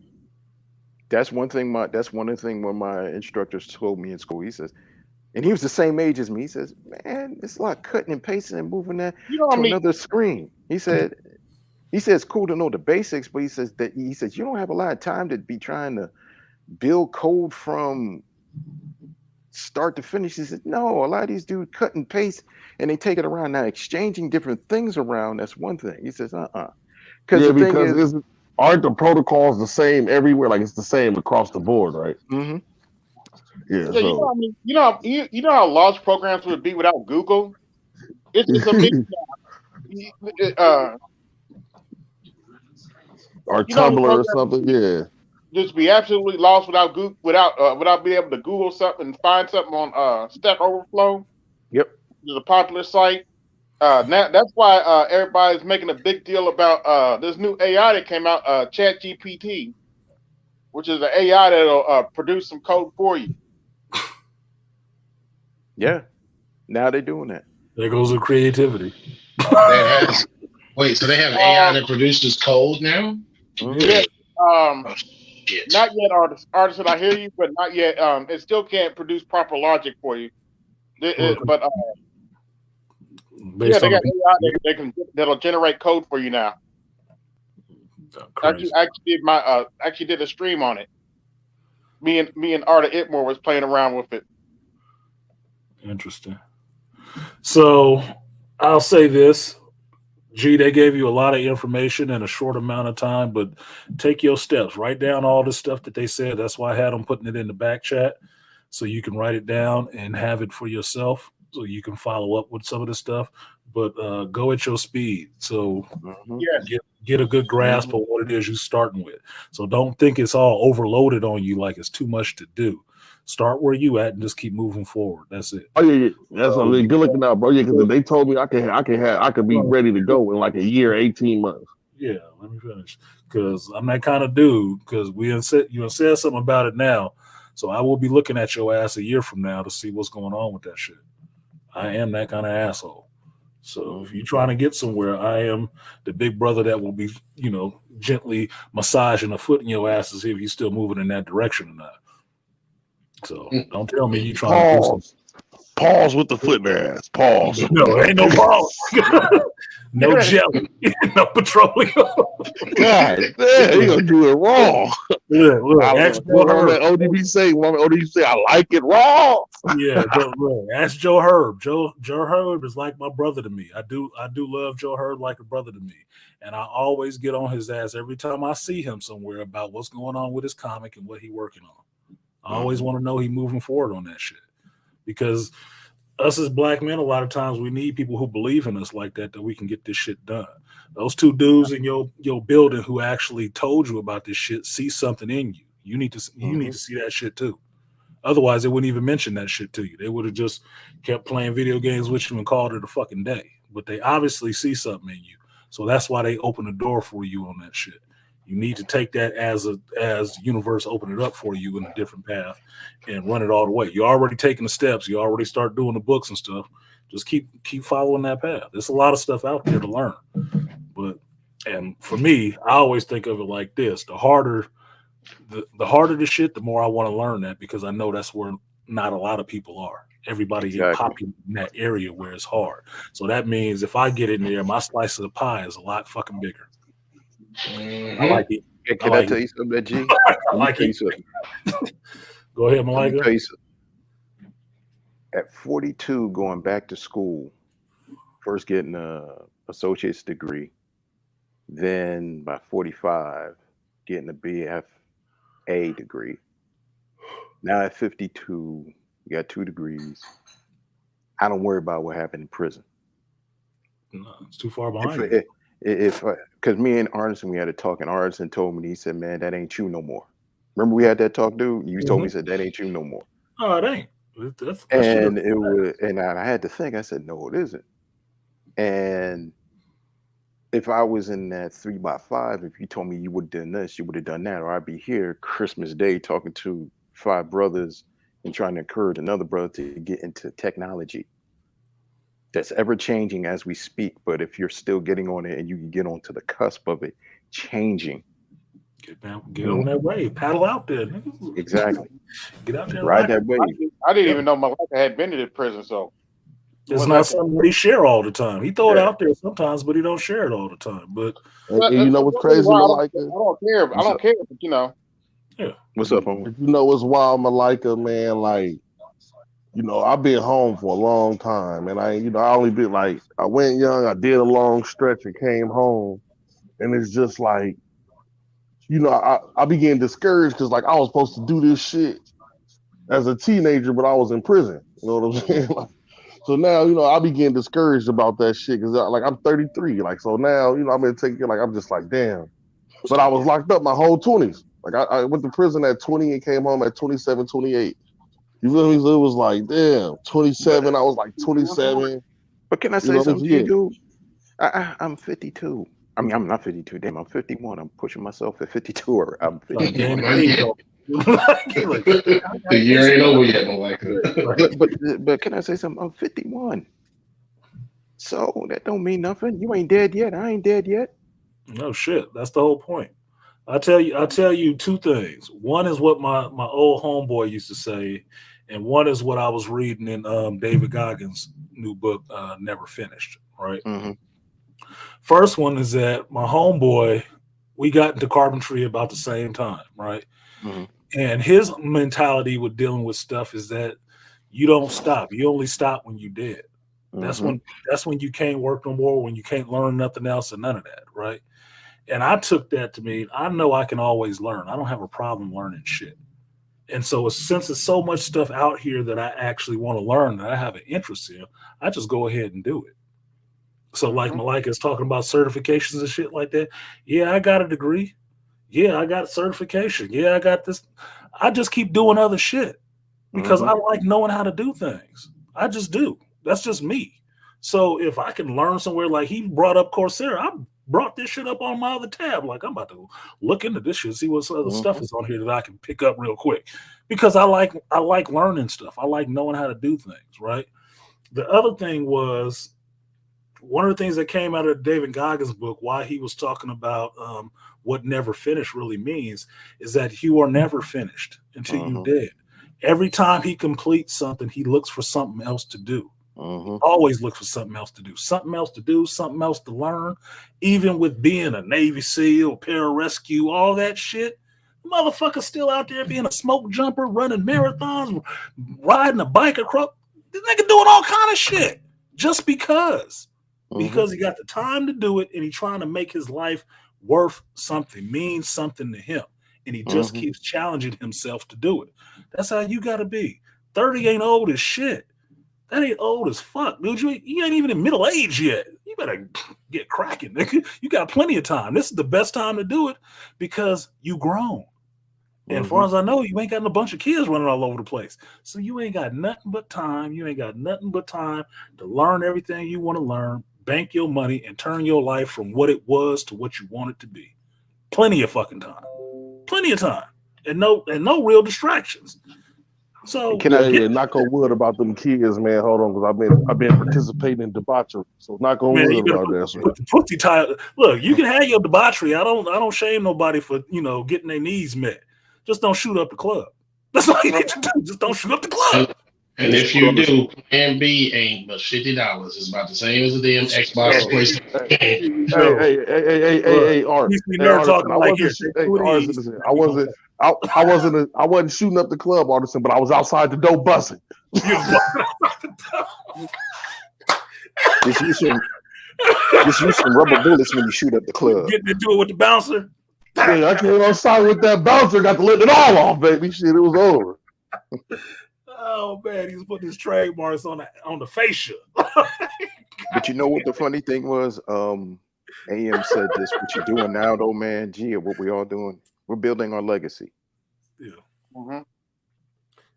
That's one of the things when my instructors told me in school. He says, and he was the same age as me. He says, man, it's a lot of cutting and pasting and moving that to another screen. He said, He says it's cool to know the basics, but he says you don't have a lot of time to be trying to build code from start to finish. He said, no, a lot of these dudes cut and paste and they take it around. Now exchanging different things around, that's one thing. He says, Because Yeah, the thing because is, aren't the protocols the same everywhere? Like it's the same across the board, right? mm-hmm. Yeah. Yeah, So you know how large programs would be without Google. It's amazing. Or You know how many Tumblr or programs something. Yeah. just be absolutely lost without Google, without being able to Google something and find something on Stack Overflow. Yep. Which is a popular site. Now that's why everybody's making a big deal about this new AI that came out, ChatGPT, which is an AI that'll produce some code for you. Yeah. Now they're doing that. There goes the creativity. So they have AI that produces code now? Yeah. Shit. Not yet, artist. I hear you, but not yet. It still can't produce proper logic for you. But they got AI that'll generate code for you now. Actually did a stream on it. Me and Arta Itmore was playing around with it. Interesting. So I'll say this. G, they gave you a lot of information in a short amount of time, but take your steps. Write down all the stuff that they said. That's why I had them putting it in the back chat so you can write it down and have it for yourself so you can follow up with some of the stuff. But go at your speed. So get a good grasp of what it is you're starting with. So don't think it's all overloaded on you like it's too much to do. Start where you at and just keep moving forward. That's it. Oh yeah. That's what I mean. Good looking out, bro. Yeah, because they told me I could be ready to go in like a year, 18 months. Yeah, let me finish. Because I'm that kind of dude. Because you said something about it now. So I will be looking at your ass a year from now to see what's going on with that shit. I am that kind of asshole. So if you're trying to get somewhere, I am the big brother that will be, gently massaging a foot in your ass to see if you're still moving in that direction or not. So don't tell me you trying to do something. Pause with the foot in their ass. Pause. No, ain't no pause. No jelly. No petroleum. God damn, you gonna do it wrong. Look, ask Joe Herb. ODB say, I like it raw. Yeah, look, ask Joe Herb. Joe Herb is like my brother to me. I do love Joe Herb like a brother to me. And I always get on his ass every time I see him somewhere about what's going on with his comic and what he's working on. I always want to know he's moving forward on that shit. Because us as black men, a lot of times we need people who believe in us like that we can get this shit done. Those two dudes in your building who actually told you about this shit see something in you. You need to see that shit too. Otherwise, they wouldn't even mention that shit to you. They would have just kept playing video games with you and called it a fucking day. But they obviously see something in you. So that's why they open the door for you on that shit. You need to take that as universe open it up for you in a different path and run it all the way. You're already taking the steps. You already start doing the books and stuff. Just keep following that path. There's a lot of stuff out there to learn. And for me, I always think of it like this. The harder the shit, the more I want to learn that because I know that's where not a lot of people are. Everybody get popular in that area where it's hard. So that means if I get in there, my slice of the pie is a lot fucking bigger. Mm-hmm. I like it. Can I tell you something, G? I like it. Go ahead, Malika. Tell you something. At 42, going back to school, first getting an associate's degree, then by 45, getting a BFA degree. Now at 52, you got 2 degrees. I don't worry about what happened in prison. No, it's too far behind. Because me and Artisan, we had a talk, and Artisan told me, he said, man, that ain't you no more. Remember we had that talk, dude? You told me, said, that ain't you no more. Oh, it ain't. And I had to think, I said, no, it isn't. And if I was in that 3x5, if you told me you would have done this, you would have done that, or I'd be here Christmas Day talking to 5 brothers and trying to encourage another brother to get into technology. That's ever changing as we speak, but if you're still getting on it and you can get onto the cusp of it changing, get on that wave, paddle out there. Exactly. Get out there, ride that wave. I didn't even know Malika had been to the prison, so It's not something that he share all the time. He throw it out there sometimes, but he don't share it all the time. But and you know what's crazy, Malika? I don't care. I don't care. But, you know. Yeah. What's up, homie? You know what's wild, Malika, man? Like, you know, I've been home for a long time, and I only did I went young, I did a long stretch and came home, and it's just like, you know, I began discouraged because I was supposed to do this shit as a teenager, but I was in prison. You know what I'm saying? So now, you know, I began discouraged about that shit because I'm 33. So now, you know, I'm gonna take it. I'm just like, damn. But I was locked up my whole 20s. I went to prison at 20 and came home at 27, 28. You feel me? So it was like, damn, 27. I was like 27. But can I say something to you, dude? I'm 52. I mean, I'm not 52. Damn, I'm 51. I'm pushing myself at 52. Or I'm 51. The year ain't over yet, But can I say something? I'm 51. So that don't mean nothing. You ain't dead yet. I ain't dead yet. No shit. That's the whole point. I tell you two things. One is what my old homeboy used to say, and one is what I was reading in David Goggins' new book, Never Finished. Right. Mm-hmm. First one is that my homeboy, we got into carpentry about the same time, right? Mm-hmm. And his mentality with dealing with stuff is that you don't stop. You only stop when you're dead. Mm-hmm. That's when you can't work no more, when you can't learn nothing else and none of that, right? And I took that to mean I know I can always learn. I don't have a problem learning shit. And so since there's so much stuff out here that I actually want to learn, that I have an interest in, I just go ahead and do it. So like Malika is talking about certifications and shit like that. Yeah, I got a degree. Yeah, I got a certification. Yeah, I got this. I just keep doing other shit because I like knowing how to do things. I just do. That's just me. So if I can learn somewhere, like he brought up Coursera, I brought this shit up on my other tab. Like I'm about to look into this shit, see what other stuff is on here that I can pick up real quick because I like learning stuff. I like knowing how to do things, right? The other thing was, one of the things that came out of David Goggins' book, why he was talking about what never finished really means, is that you are never finished until you're dead. Every time he completes something, he looks for something else to do. Always look for something else to do, something else to learn. Even with being a Navy SEAL, pararescue, all that shit, the motherfucker's still out there being a smoke jumper, running marathons, riding a bike across. This nigga doing all kind of shit just because he got the time to do it, and he's trying to make his life worth something, mean something to him, and he just keeps challenging himself to do it. That's how you got to be. 30 ain't old as shit. That ain't old as fuck, dude. You ain't even in middle age yet. You better get cracking, nigga. You got plenty of time. This is the best time to do it because you grown. And as far as I know, you ain't got a bunch of kids running all over the place. So you ain't got nothing but time. You ain't got nothing but time to learn everything you want to learn, bank your money, and turn your life from what it was to what you want it to be. Plenty of fucking time. Plenty of time. And no real distractions. So can I knock on wood about them kids, man? Hold on, because I've been participating in debauchery. So knock on wood about that. Put the pussy tie. Look, you can have your debauchery. I don't shame nobody for getting their needs met. Just don't shoot up the club. That's all you need to do. Just don't shoot up the club. And if you do, Plan B ain't but $50. It's about the same as a damn Xbox PlayStation. Hey, Art. I wasn't shooting up the club, Artisan, but I was outside the door buzzing. Just use some rubber bullets when you shoot up the club. Getting into it with the bouncer. Yeah, I came outside with that bouncer, got to let it all off, baby. Shit, it was over. Oh man, he's putting his trademarks on the fascia. But you know what the funny thing was? AM said this. What you're doing now, though, man? Gee, what we all doing? We're building our legacy. Yeah.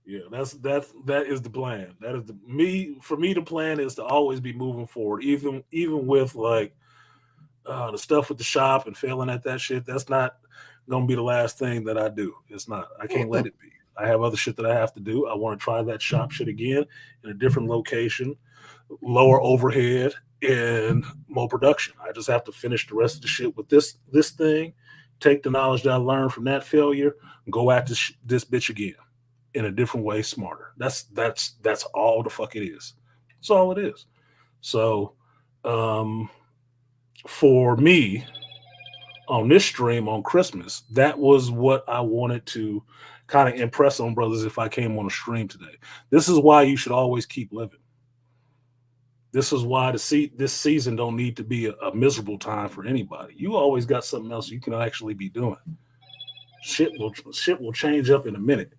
Yeah, that is the plan. That is for me. The plan is to always be moving forward, even with like the stuff with the shop and failing at that shit. That's not gonna be the last thing that I do. It's not. I can't let it be. I have other shit that I have to do. I want to try that shop shit again in a different location, lower overhead, and more production. I just have to finish the rest of the shit with this thing, take the knowledge that I learned from that failure, go at this bitch again in a different way, smarter. That's all the fuck it is. That's all it is. So, for me, on this stream on Christmas, that was what I wanted to kind of impress on brothers if I came on a stream today. This is why you should always keep living. This is why this season don't need to be a miserable time for anybody. You always got something else you can actually be doing. Shit will change up in a minute.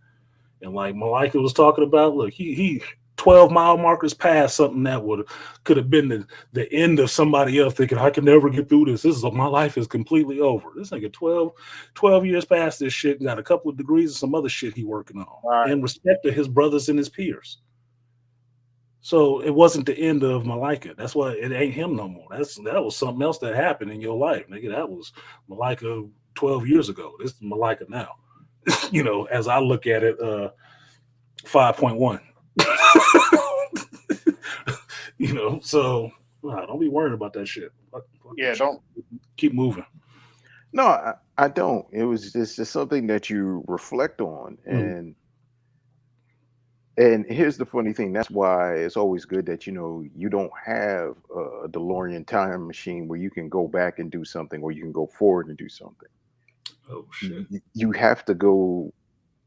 And like Malika was talking about, look, he 12 mile markers past something that could have been the end of somebody else thinking, I can never get through this. My life is completely over. This nigga 12 years past this shit and got a couple of degrees and some other shit he working on. Right. And respect to his brothers and his peers. So it wasn't the end of Malika. That's why it ain't him no more. That was something else that happened in your life, nigga. That was Malika 12 years ago. This is Malika now. You know, as I look at it, 5.1. You know, so don't be worried about that shit. Yeah, don't keep moving. No, I don't. It's just something that you reflect on, and here's the funny thing. That's why it's always good that you don't have a DeLorean time machine where you can go back and do something, or you can go forward and do something. Oh shit! You have to go.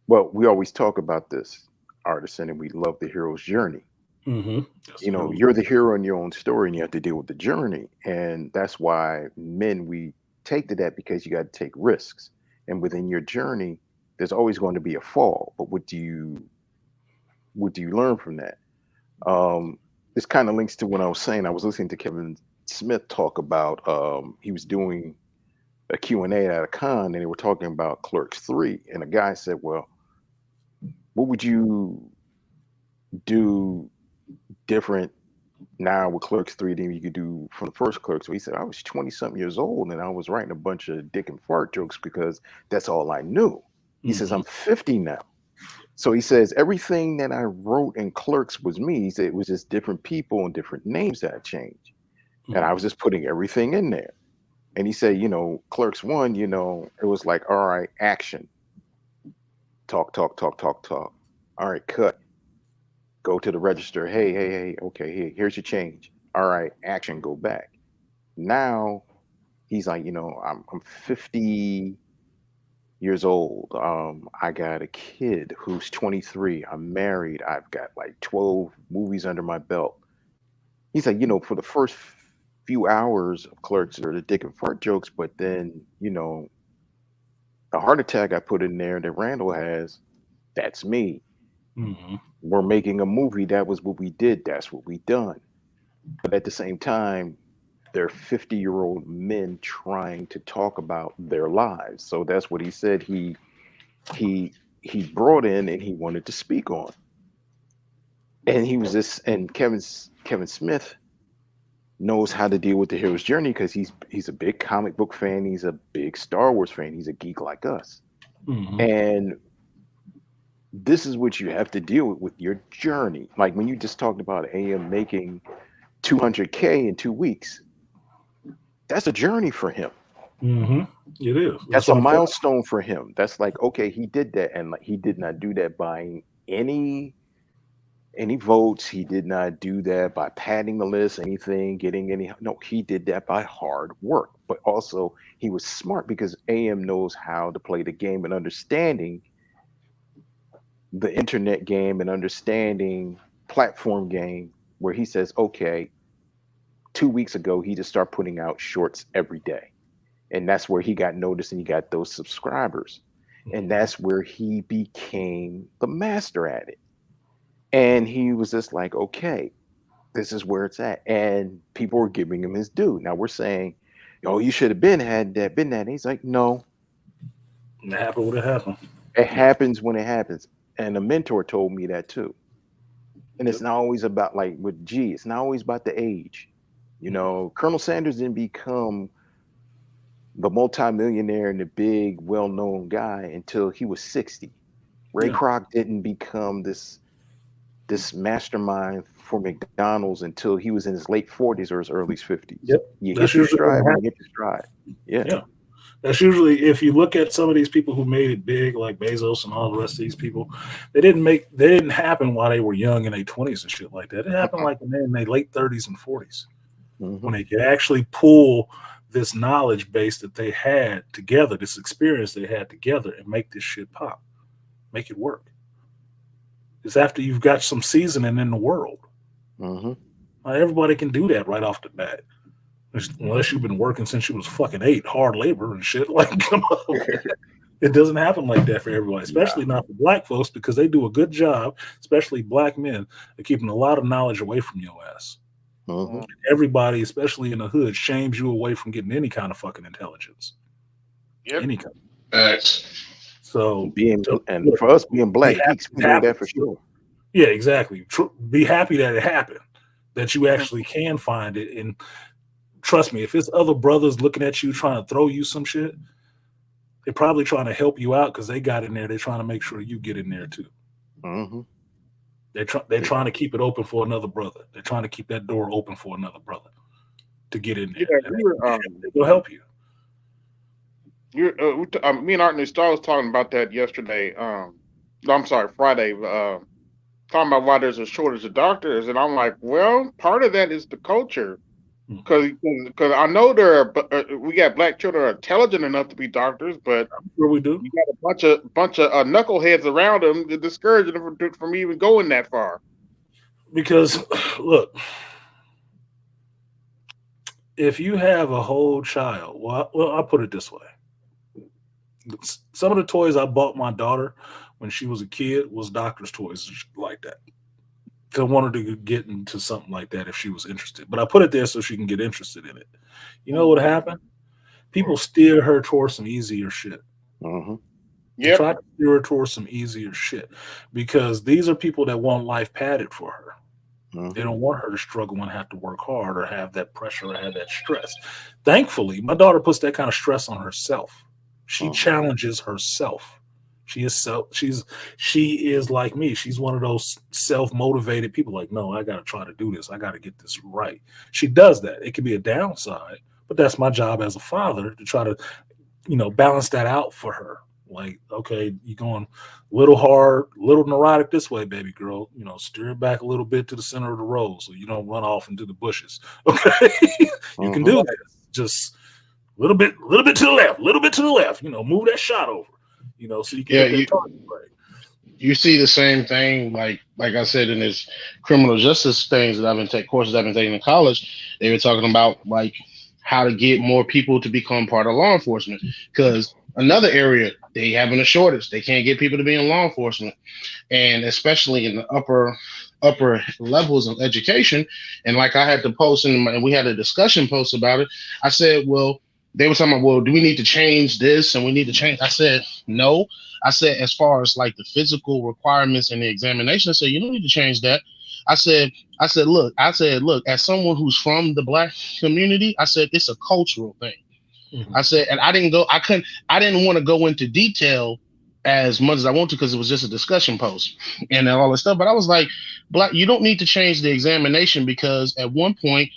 Well, we always talk about this, Artisan, and we love the hero's journey. Mm-hmm. You're the hero in your own story, and you have to deal with the journey. And that's why we take to that, because you got to take risks. And within your journey, there's always going to be a fall. But what do you learn from that? This kind of links to what I was saying. I was listening to Kevin Smith talk about, he was doing a Q&A at a con, and they were talking about Clerks 3. And a guy said, well, what would you do different now with Clerks 3 than you could do from the first Clerks? So he said, I was 20-something years old, and I was writing a bunch of dick and fart jokes because that's all I knew. He says, I'm 50 now. So he says, everything that I wrote in Clerks was me. He said, it was just different people and different names that changed. And I was just putting everything in there. And he said, Clerks 1, it was like, all right, action. Talk. All right, cut. Go to the register. Hey, okay, here's your change. All right, action, go back. Now he's like, I'm 50 years old. I got a kid who's 23. I'm married. I've got like 12 movies under my belt. He's like, for the first few hours of Clerks are the dick and fart jokes, but then, the heart attack I put in there that Randall has, that's me. Mm-hmm. We're making a movie. That was what we did. That's what we done. But at the same time, they're 50-year-old men trying to talk about their lives. So that's what he said he brought in and he wanted to speak on. And he was this, and Kevin Smith knows how to deal with the hero's journey because he's a big comic book fan. He's a big Star Wars fan. He's a geek like us. Mm-hmm. And this is what you have to deal with your journey. Like when you just talked about AM making 200K in 2 weeks, that's a journey for him. Mm-hmm. It is. That's a milestone for him. That's like, okay, he did that, and like he did not do that by any votes. He did not do that by padding the list, anything, getting any. No, he did that by hard work. But also, he was smart because AM knows how to play the game and understanding the internet game and understanding platform game, where he says, okay, 2 weeks ago, he just started putting out shorts every day. And that's where he got noticed and he got those subscribers. And that's where he became the master at it. And he was just like, okay, this is where it's at. And people were giving him his due. Now we're saying, oh, you should have been that. And he's like, no. It happened when it happened. It happens when it happens. And a mentor told me that too. And it's not always about, like with G, it's not always about the age. Colonel Sanders didn't become the multimillionaire and the big, well-known guy until he was 60. Ray Kroc didn't become this mastermind for McDonald's until he was in his late 40s or his early 50s. Yep. You hit your stride when you hit your stride. Yeah. That's usually, if you look at some of these people who made it big, like Bezos and all the rest of these people, they didn't happen while they were young in their 20s and shit like that. It happened like when they're in their late 30s and 40s, when they could actually pull this knowledge base that they had together, this experience they had together, and make this shit pop, make it work. It's after you've got some seasoning in the world. Not everybody can do that right off the bat. Unless you've been working since you was fucking 8, hard labor and shit. Like, come on. It doesn't happen like that for everybody, especially not for black folks, because they do a good job, especially black men, of keeping a lot of knowledge away from your ass. Everybody, especially in the hood, shames you away from getting any kind of fucking intelligence. Any kind. So for us being black, geeks, we know that for sure. Yeah, exactly. Be happy that it happened, that you actually can find it. And trust me, if it's other brothers looking at you trying to throw you some shit, they're probably trying to help you out because they got in there. They're trying to make sure you get in there too. They're trying to keep it open for another brother. They're trying to keep that door open for another brother to get in there. Yeah, they'll help you. Me and Art and Star was talking about that yesterday. Friday. Talking about why there's a shortage of doctors, and I'm like, well, part of that is the culture. Because I know we got black children who are intelligent enough to be doctors, but we do. You got a bunch of knuckleheads around them to discourage them from even going that far. Because look, if you have a whole child, well, I'll put it this way: some of the toys I bought my daughter when she was a kid was doctor's toys like that. I wanted to get into something like that if she was interested. But I put it there so she can get interested in it. You know what happened? People steer her towards some easier shit. Yeah. Try to steer her towards some easier shit. Because these are people that want life padded for her. They don't want her to struggle and have to work hard or have that pressure or have that stress. Thankfully, my daughter puts that kind of stress on herself. She challenges herself. She is like me. She's one of those self-motivated people like, no, I got to try to do this. I got to get this right. She does that. It can be a downside, but that's my job as a father to try to, balance that out for her. Like, okay, you're going a little hard, a little neurotic this way, baby girl. Steer it back a little bit to the center of the road so you don't run off into the bushes. Okay, you can do that. Just a little bit to the left, a little bit to the left. Move that shot over. So you can get that target right. You see the same thing, like I said, in this criminal justice things that I've been taking in college. They were talking about like how to get more people to become part of law enforcement, because another area they having a shortage. They can't get people to be in law enforcement, and especially in the upper levels of education. And like I had to post, and we had a discussion post about it. I said, well. They were talking about, well, do we need to change this and we need to change? I said, no. I said, as far as like the physical requirements and the examination, I said, you don't need to change that. I said, look, as someone who's from the black community, I said, it's a cultural thing. I said, and I didn't want to go into detail as much as I want to, because it was just a discussion post and all this stuff. But I was like, you don't need to change the examination, because at one point,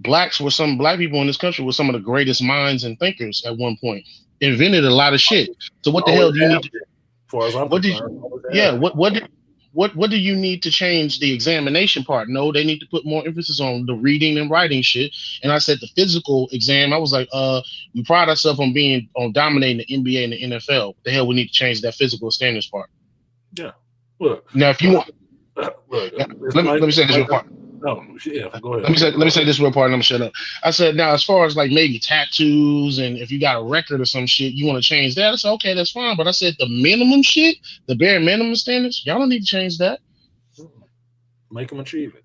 black people in this country were some of the greatest minds and thinkers at one point, invented a lot of shit. So what the hell do you need to, what do you need to change the examination part? No, they need to put more emphasis on the reading and writing shit. And I said the physical exam, I was like, we pride ourselves on dominating the NBA and the NFL. What the hell we need to change that physical standards part? Yeah. Look. Now if you want let me say this real part. Oh, yeah, go ahead. Let me say this real part and I'm shut up. I said, now, as far as like maybe tattoos and if you got a record or some shit, you want to change that? I said, okay, that's fine. But I said the minimum shit, the bare minimum standards, y'all don't need to change that. Make them achieve it.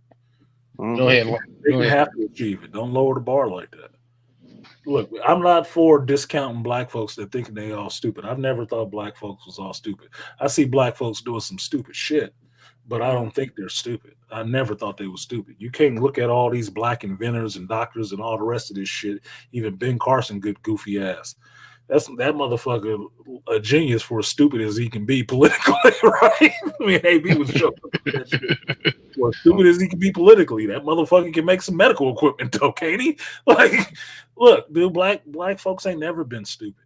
Go ahead. They have to achieve it. Don't lower the bar like that. Look, I'm not for discounting black folks that think they all stupid. I've never thought black folks was all stupid. I see black folks doing some stupid shit, but I don't think they're stupid. I never thought they were stupid. You can't look at all these black inventors and doctors and all the rest of this shit. Even Ben Carson, good goofy ass. That motherfucker a genius for as stupid as he can be politically, right? I mean, AB was joking. For as stupid as he can be politically, that motherfucker can make some medical equipment, though, can't he? Like, look, dude, black folks ain't never been stupid.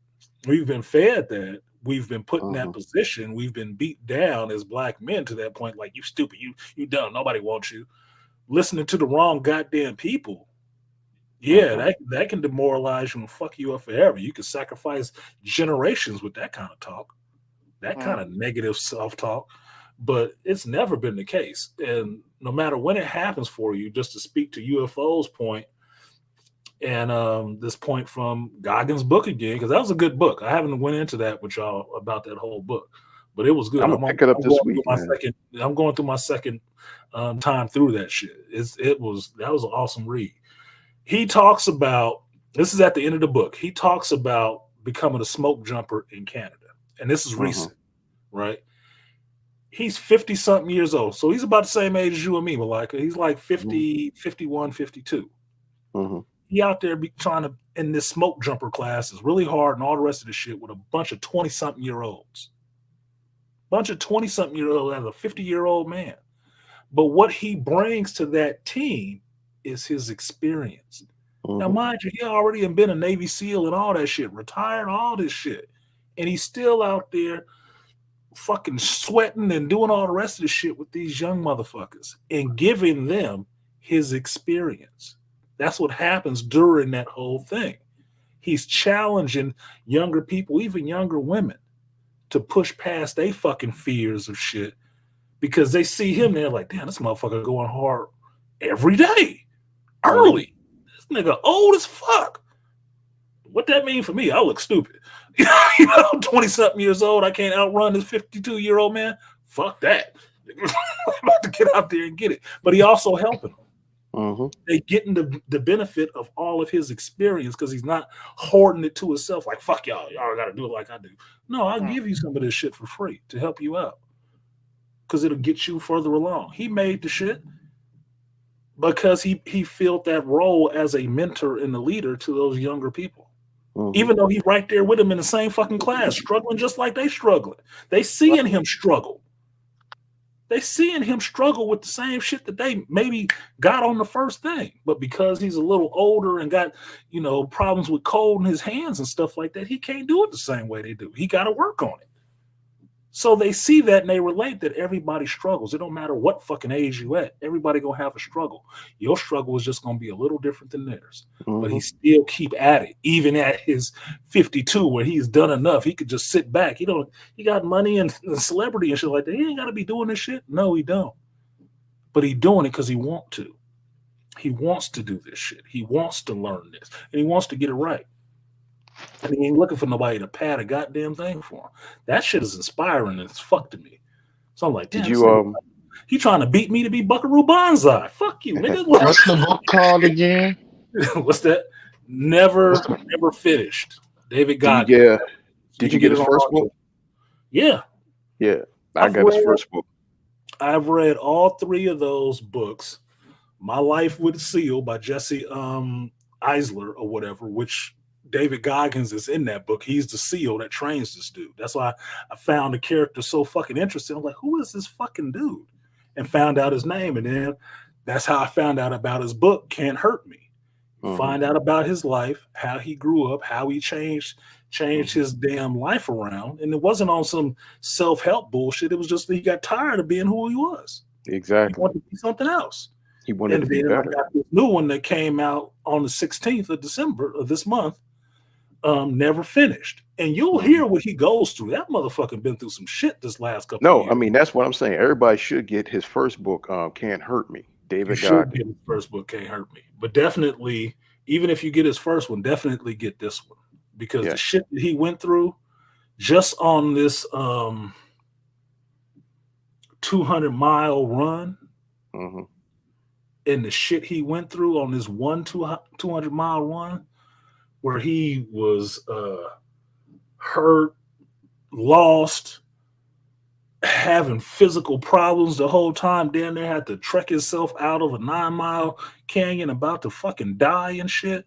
We've been fed that. We've been put in that position. We've been beat down as black men to that point. Like, you stupid, you dumb, nobody wants you. Listening to the wrong goddamn people. Yeah, that can demoralize you and fuck you up forever. You can sacrifice generations with that kind of talk, that kind of negative self-talk. But it's never been the case. And no matter when it happens for you, just to speak to UFO's point, and this point from Goggins' book again, because that was a good book. I haven't went into that with y'all about that whole book, but it was good. I'm gonna pick it up this week. I'm going through my second time through that shit. That was an awesome read. He talks about, this is at the end of the book, he talks about becoming a smoke jumper in Canada, and this is recent, right? He's 50 something years old, so he's about the same age as you and me, Malika. He's like 50, 51, 52. He out there trying to, in this smoke jumper class, is really hard and all the rest of the shit with a bunch of 20-something year olds. Bunch of 20-something year olds as a 50-year-old man. But what he brings to that team is his experience. Now, mind you, he already been a Navy SEAL and all that shit, retired, all this shit. And he's still out there fucking sweating and doing all the rest of the shit with these young motherfuckers and giving them his experience. That's what happens during that whole thing. He's challenging younger people, even younger women, to push past their fucking fears of shit because they see him, they're like, damn, this motherfucker going hard every day, early. This nigga old as fuck. What that mean for me? I look stupid. 20-something years old, I can't outrun this 52-year-old man. Fuck that. I'm about to get out there and get it. But he also helping them. They getting the benefit of all of his experience because he's not hoarding it to himself like, fuck y'all got to do it like I do. No, I'll give you some of this shit for free to help you out because it'll get you further along. He made the shit because he filled that role as a mentor and a leader to those younger people. Even though he's right there with them in the same fucking class, struggling just like they struggling. They seeing him struggle. They seeing him struggle with the same shit that they maybe got on the first thing. But because he's a little older and got, problems with cold in his hands and stuff like that, he can't do it the same way they do. He got to work on it. So they see that and they relate that everybody struggles. It don't matter what fucking age you at. Everybody going to have a struggle. Your struggle is just going to be a little different than theirs. But he still keep at it, even at his 52 where he's done enough. He could just sit back. He got money and celebrity and shit like that. He ain't got to be doing this shit. No, he don't. But he doing it because he want to. He wants to do this shit. He wants to learn this. And he wants to get it right. And he ain't looking for nobody to pad a goddamn thing for him. That shit is inspiring as fuck to me. So I'm like, damn, he trying to beat me to be Buckaroo Banzai. Fuck you, nigga. What's the book called again? What's that? Never Finished. David Goggins. Did you get his first book? Yeah. Yeah. I got his first book. I've read all three of those books. My Life with Seal by Jesse Eisler or whatever, which David Goggins is in that book. He's the SEAL that trains this dude. That's why I found the character so fucking interesting. I'm like, who is this fucking dude? And found out his name. And then that's how I found out about his book, Can't Hurt Me. Find out about his life, how he grew up, how he changed his damn life around. And it wasn't on some self-help bullshit. It was just that he got tired of being who he was. Exactly. He wanted to be something else. He wanted to be better. I got this new one that came out on the 16th of December of this month. Never Finished, and you'll hear what he goes through. That motherfucker been through some shit this last couple. of years. I mean that's what I'm saying. Everybody should get his first book. Can't Hurt Me. David Goggins. Get his first book, Can't Hurt Me. But definitely, even if you get his first one, definitely get this one because the shit that he went through just on this 200-mile run, and the shit he went through on this 200-mile run. Where he was hurt, lost, having physical problems the whole time. Damn near had to trek himself out of a 9-mile canyon about to fucking die and shit.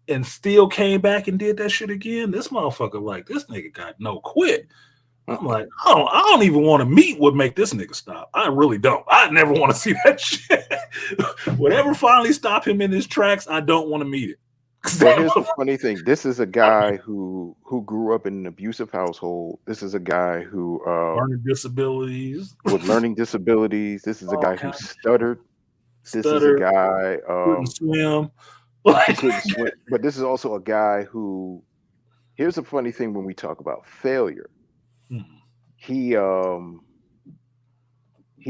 And still came back and did that shit again. This motherfucker, like, this nigga got no quit. I'm like, I don't even want to meet what make this nigga stop. I really don't. I never want to see that shit. Whatever finally stopped him in his tracks, I don't want to meet it. But here's the funny thing. This is a guy who grew up in an abusive household. This is a guy who learning disabilities. with learning disabilities. This is a guy who stuttered. This is a Stuttered, guy couldn't swim. He couldn't swim. But this is also a guy who, here's the funny thing when we talk about failure. He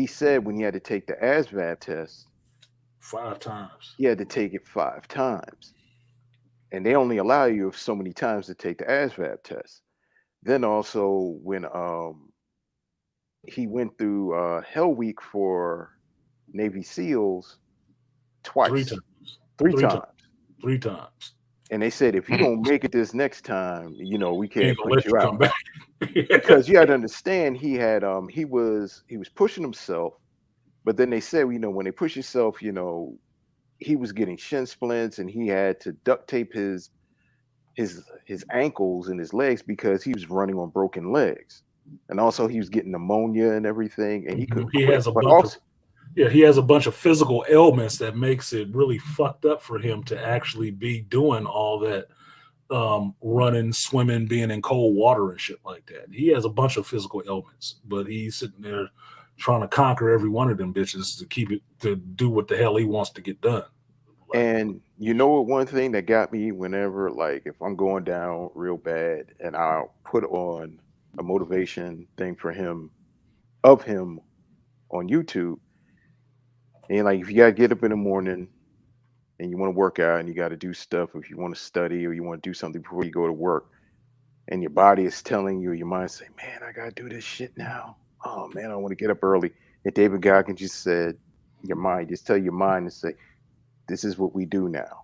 said when he had to take the ASVAB test 5 times. He had to take it 5 times. And they only allow you so many times to take the ASVAB test. Then also when he went through Hell Week for Navy SEALs twice. 3 times. 3 times. 3 times. And they said, if you don't make it this next time, we can't put you out. Back. Because you had to understand, he had he was pushing himself, but then they said, when they push yourself, he was getting shin splints and he had to duct tape his ankles and his legs because he was running on broken legs. And also he was getting pneumonia and everything, and he couldn't. He has he has a bunch of physical ailments that makes it really fucked up for him to actually be doing all that running, swimming, being in cold water and shit like that. He has a bunch of physical ailments, but he's sitting there trying to conquer every one of them bitches to do what the hell he wants to get done. And one thing that got me whenever, if I'm going down real bad and I'll put on a motivation thing for him on YouTube. And if you got to get up in the morning and you want to work out and you got to do stuff, if you want to study or you want to do something before you go to work, and your body is telling you, your mind say, man, I got to do this shit now. Oh man, I want to get up early. And David Goggins just said, just tell your mind and say, this is what we do now.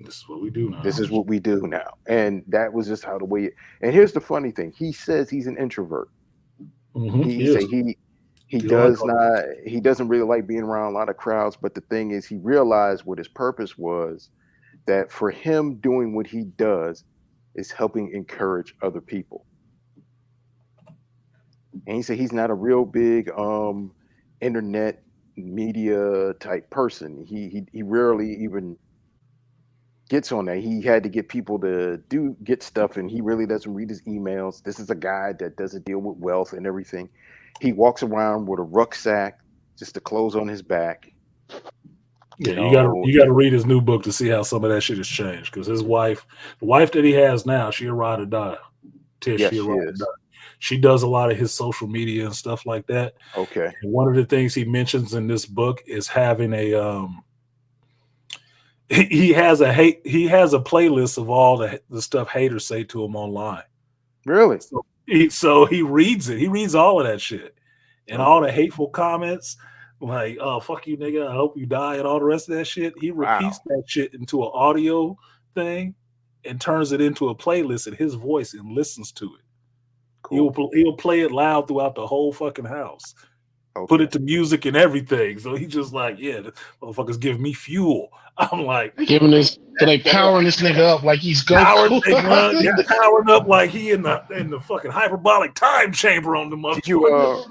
This is what we do now. This is what we do now. And that was just how the way and here's the funny thing. He says he's an introvert. Mm-hmm. He doesn't really like being around a lot of crowds, but the thing is, he realized what his purpose was, that for him doing what he does is helping encourage other people. And he said he's not a real big internet media type person. He rarely even gets on there. He had to get people to get stuff, and he really doesn't read his emails. This is a guy that doesn't deal with wealth and everything. He walks around with a rucksack, just the clothes on his back. Yeah, you gotta read his new book to see how some of that shit has changed. Because his wife, the wife that he has now, she a ride or die. Tish, yes, she a ride or die. She does a lot of his social media and stuff like that. Okay. And one of the things he mentions in this book is having a he has a playlist of all the stuff haters say to him online. Really? So he reads it. He reads all of that shit. And all the hateful comments, like, oh, fuck you, nigga, I hope you die, and all the rest of that shit. He repeats that shit into an audio thing and turns it into a playlist in his voice and listens to it. Cool. He'll play it loud throughout the whole fucking house. Okay. Put it to music and everything. So he's just like, yeah, the motherfuckers give me fuel. I'm like, powering this nigga up like he's powering up like he in the fucking hyperbolic time chamber on the motherfucker. Did you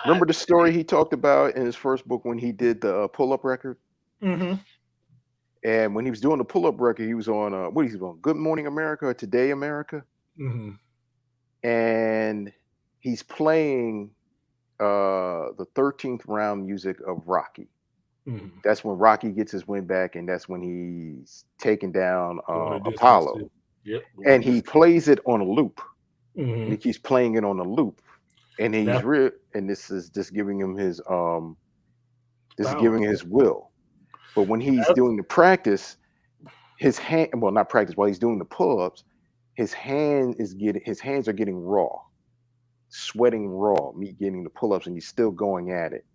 remember the story he talked about in his first book when he did the pull-up record? Mm-hmm. And when he was doing the pull-up record, he was on what is he on? Good Morning America or Today America? Mm-hmm. And he's playing the 13th round music of Rocky. Mm-hmm. That's when Rocky gets his win back, and that's when he's taking down Apollo. Yep. And he plays it on a loop. Mm-hmm. And he keeps playing it on a loop. And he's and this is just giving him his his will. But when he's doing the practice, his hand, well, not practice, while he's doing the pull-ups, his hands are getting raw, sweating raw, me getting the pull-ups, and he's still going at it.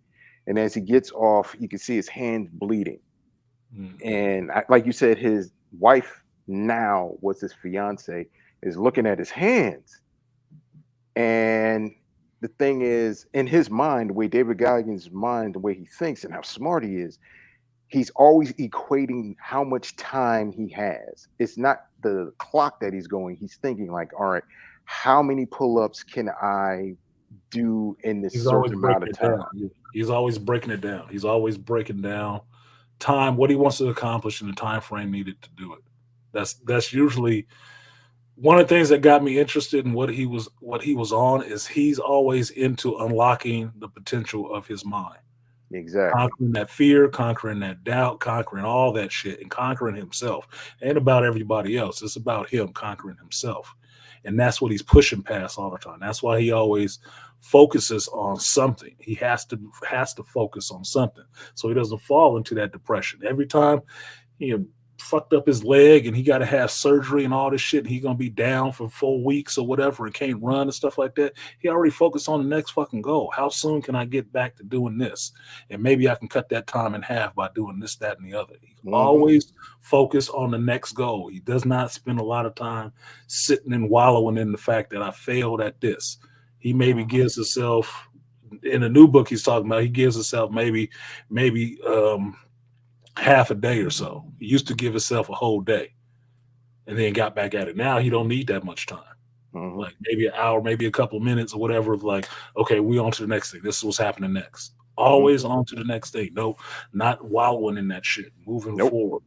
And as he gets off, you can see his hands bleeding. Mm-hmm. And like you said, his wife now, what's his fiance, is looking at his hands. And the thing is, in his mind, the way David Goggins' mind, the way he thinks and how smart he is, he's always equating how much time he has. It's not the clock that he's going. He's thinking like, all right, how many pull-ups can I do in this certain amount of time? He's always breaking it down. He's always breaking down time, what he wants to accomplish in the time frame needed to do it. That's usually one of the things that got me interested in what he was on is he's always into unlocking the potential of his mind. Exactly. Conquering that fear, conquering that doubt, conquering all that shit, and conquering himself. Ain't about everybody else. It's about him conquering himself. And that's what he's pushing past all the time. That's why he always focuses on something. He has to focus on something so he doesn't fall into that depression. Every time he fucked up his leg and he got to have surgery and all this shit, and he's gonna be down for 4 weeks or whatever and can't run and stuff like that. He already focused on the next fucking goal. How soon can I get back to doing this? And maybe I can cut that time in half by doing this, that, and the other. He always focus on the next goal. He does not spend a lot of time sitting and wallowing in the fact that I failed at this. He maybe gives himself, in a new book he's talking about, he gives himself maybe half a day or so. He used to give himself a whole day and then got back at it. Now he don't need that much time. Like maybe an hour, maybe a couple of minutes or whatever. Like, okay, we on to the next thing. This is what's happening next. Always on to the next thing. No, not wallowing in that shit. Moving forward.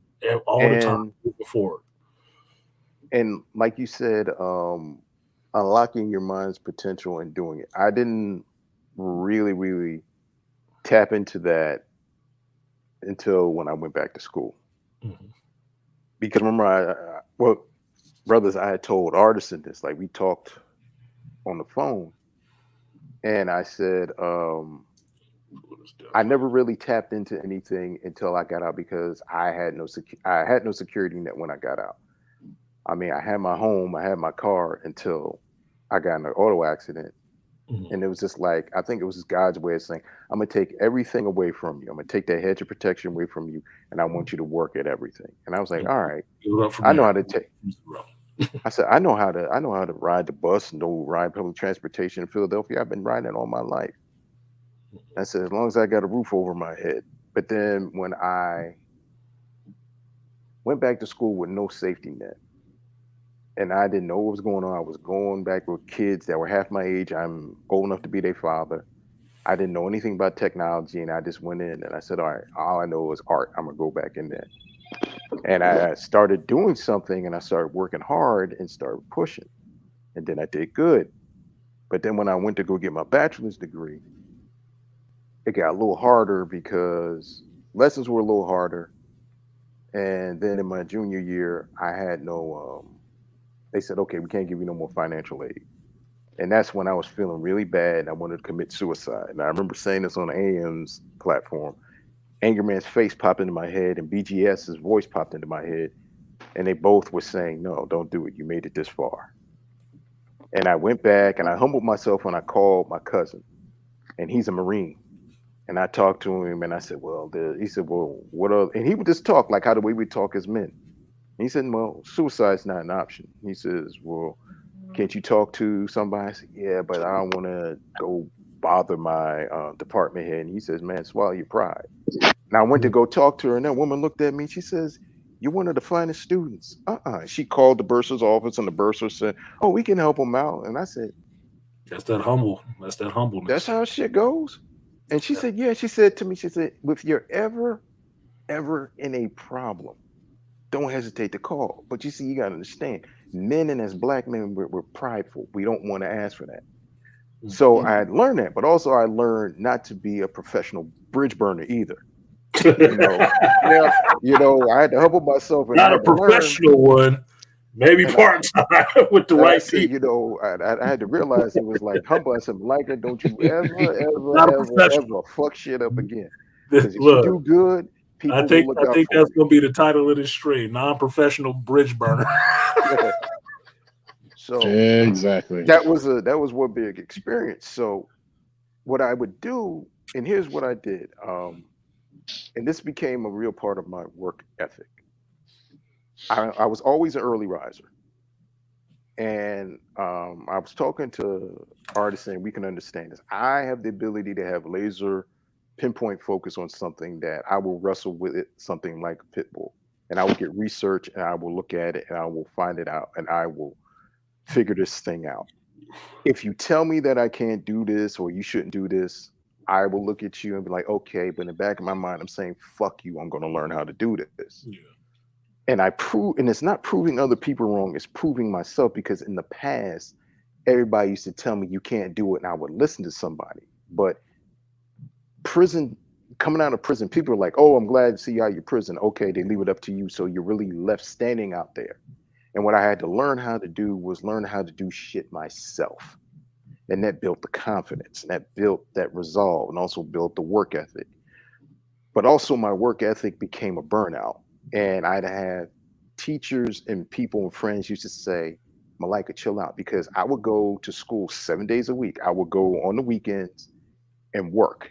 All the time moving forward. And like you said, unlocking your mind's potential and doing it. I didn't really tap into that until when I went back to school. Because remember, brothers, I had told Artisan this, like we talked on the phone, and I said, I never really tapped into anything until I got out because I had no security net when I got out. I mean, I had my home, I had my car until I got in an auto accident. And it was just like, I think it was just God's way of saying, I'm going to take everything away from you. I'm going to take that hedge of protection away from you. And I want you to work at everything. And I was like, all right, I know how to take. I said, I know how to ride the bus, ride public transportation in Philadelphia. I've been riding it all my life. I said, as long as I got a roof over my head. But then when I went back to school with no safety net, and I didn't know what was going on. I was going back with kids that were half my age. I'm old enough to be their father. I didn't know anything about technology, and I just went in and I said, all right, all I know is art. I'm going to go back in there. And I started doing something, and I started working hard and started pushing. And then I did good. But then when I went to go get my bachelor's degree, it got a little harder because lessons were a little harder. And then in my junior year, I had no... they said, okay, we can't give you no more financial aid. And that's when I was feeling really bad and I wanted to commit suicide. And I remember saying this on AM's platform. Angerman's face popped into my head and BGS's voice popped into my head. And they both were saying, no, don't do it. You made it this far. And I went back and I humbled myself when I called my cousin. And he's a Marine. And I talked to him and I said, he said, what are, and he would just talk like how the way we talk as men. He said, well, suicide's not an option. He says, well, can't you talk to somebody? I said, yeah, but I don't want to go bother my department head. And he says, man, swallow your pride. And I went to go talk to her, and that woman looked at me. She says, you're one of the finest students. She called the bursar's office, and the bursar said, oh, we can help him out. And I said, that's that humbleness. That's how shit goes. And she said, yeah. She said to me, she said, if you're ever in a problem, don't hesitate to call. But you see, you got to understand, men and as black men, we're prideful. We don't want to ask for that. So I had learned that, but also I learned not to be a professional bridge burner either. I had to humble myself. And not a professional one, maybe part-time with the right people. I had to realize it was like, humble. I said, Malika, don't you ever fuck shit up again. Because if you do good, I think that's going to be the title of this stream: non-professional bridge burner. So exactly, that was one big experience. So what I would do, and here's what I did, and this became a real part of my work ethic. I was always an early riser, and I was talking to artists, and we can understand this. I have the ability to have laser pinpoint focus on something that I will wrestle with it, something like a pit bull, and I will get research and I will look at it and I will find it out and I will figure this thing out. If you tell me that I can't do this or you shouldn't do this, I will look at you and be like, okay, but in the back of my mind, I'm saying, fuck you, I'm going to learn how to do this. Yeah. And and it's not proving other people wrong, it's proving myself, because in the past, everybody used to tell me you can't do it, and I would listen to somebody. But coming out of prison, people are like, oh, I'm glad to see you out of your prison. Okay, they leave it up to you. So you're really left standing out there. And what I had to learn how to do was learn how to do shit myself. And that built the confidence, and that built that resolve, and also built the work ethic. But also my work ethic became a burnout. And I'd have teachers and people and friends used to say, Malika, chill out, because I would go to school 7 days a week. I would go on the weekends and work.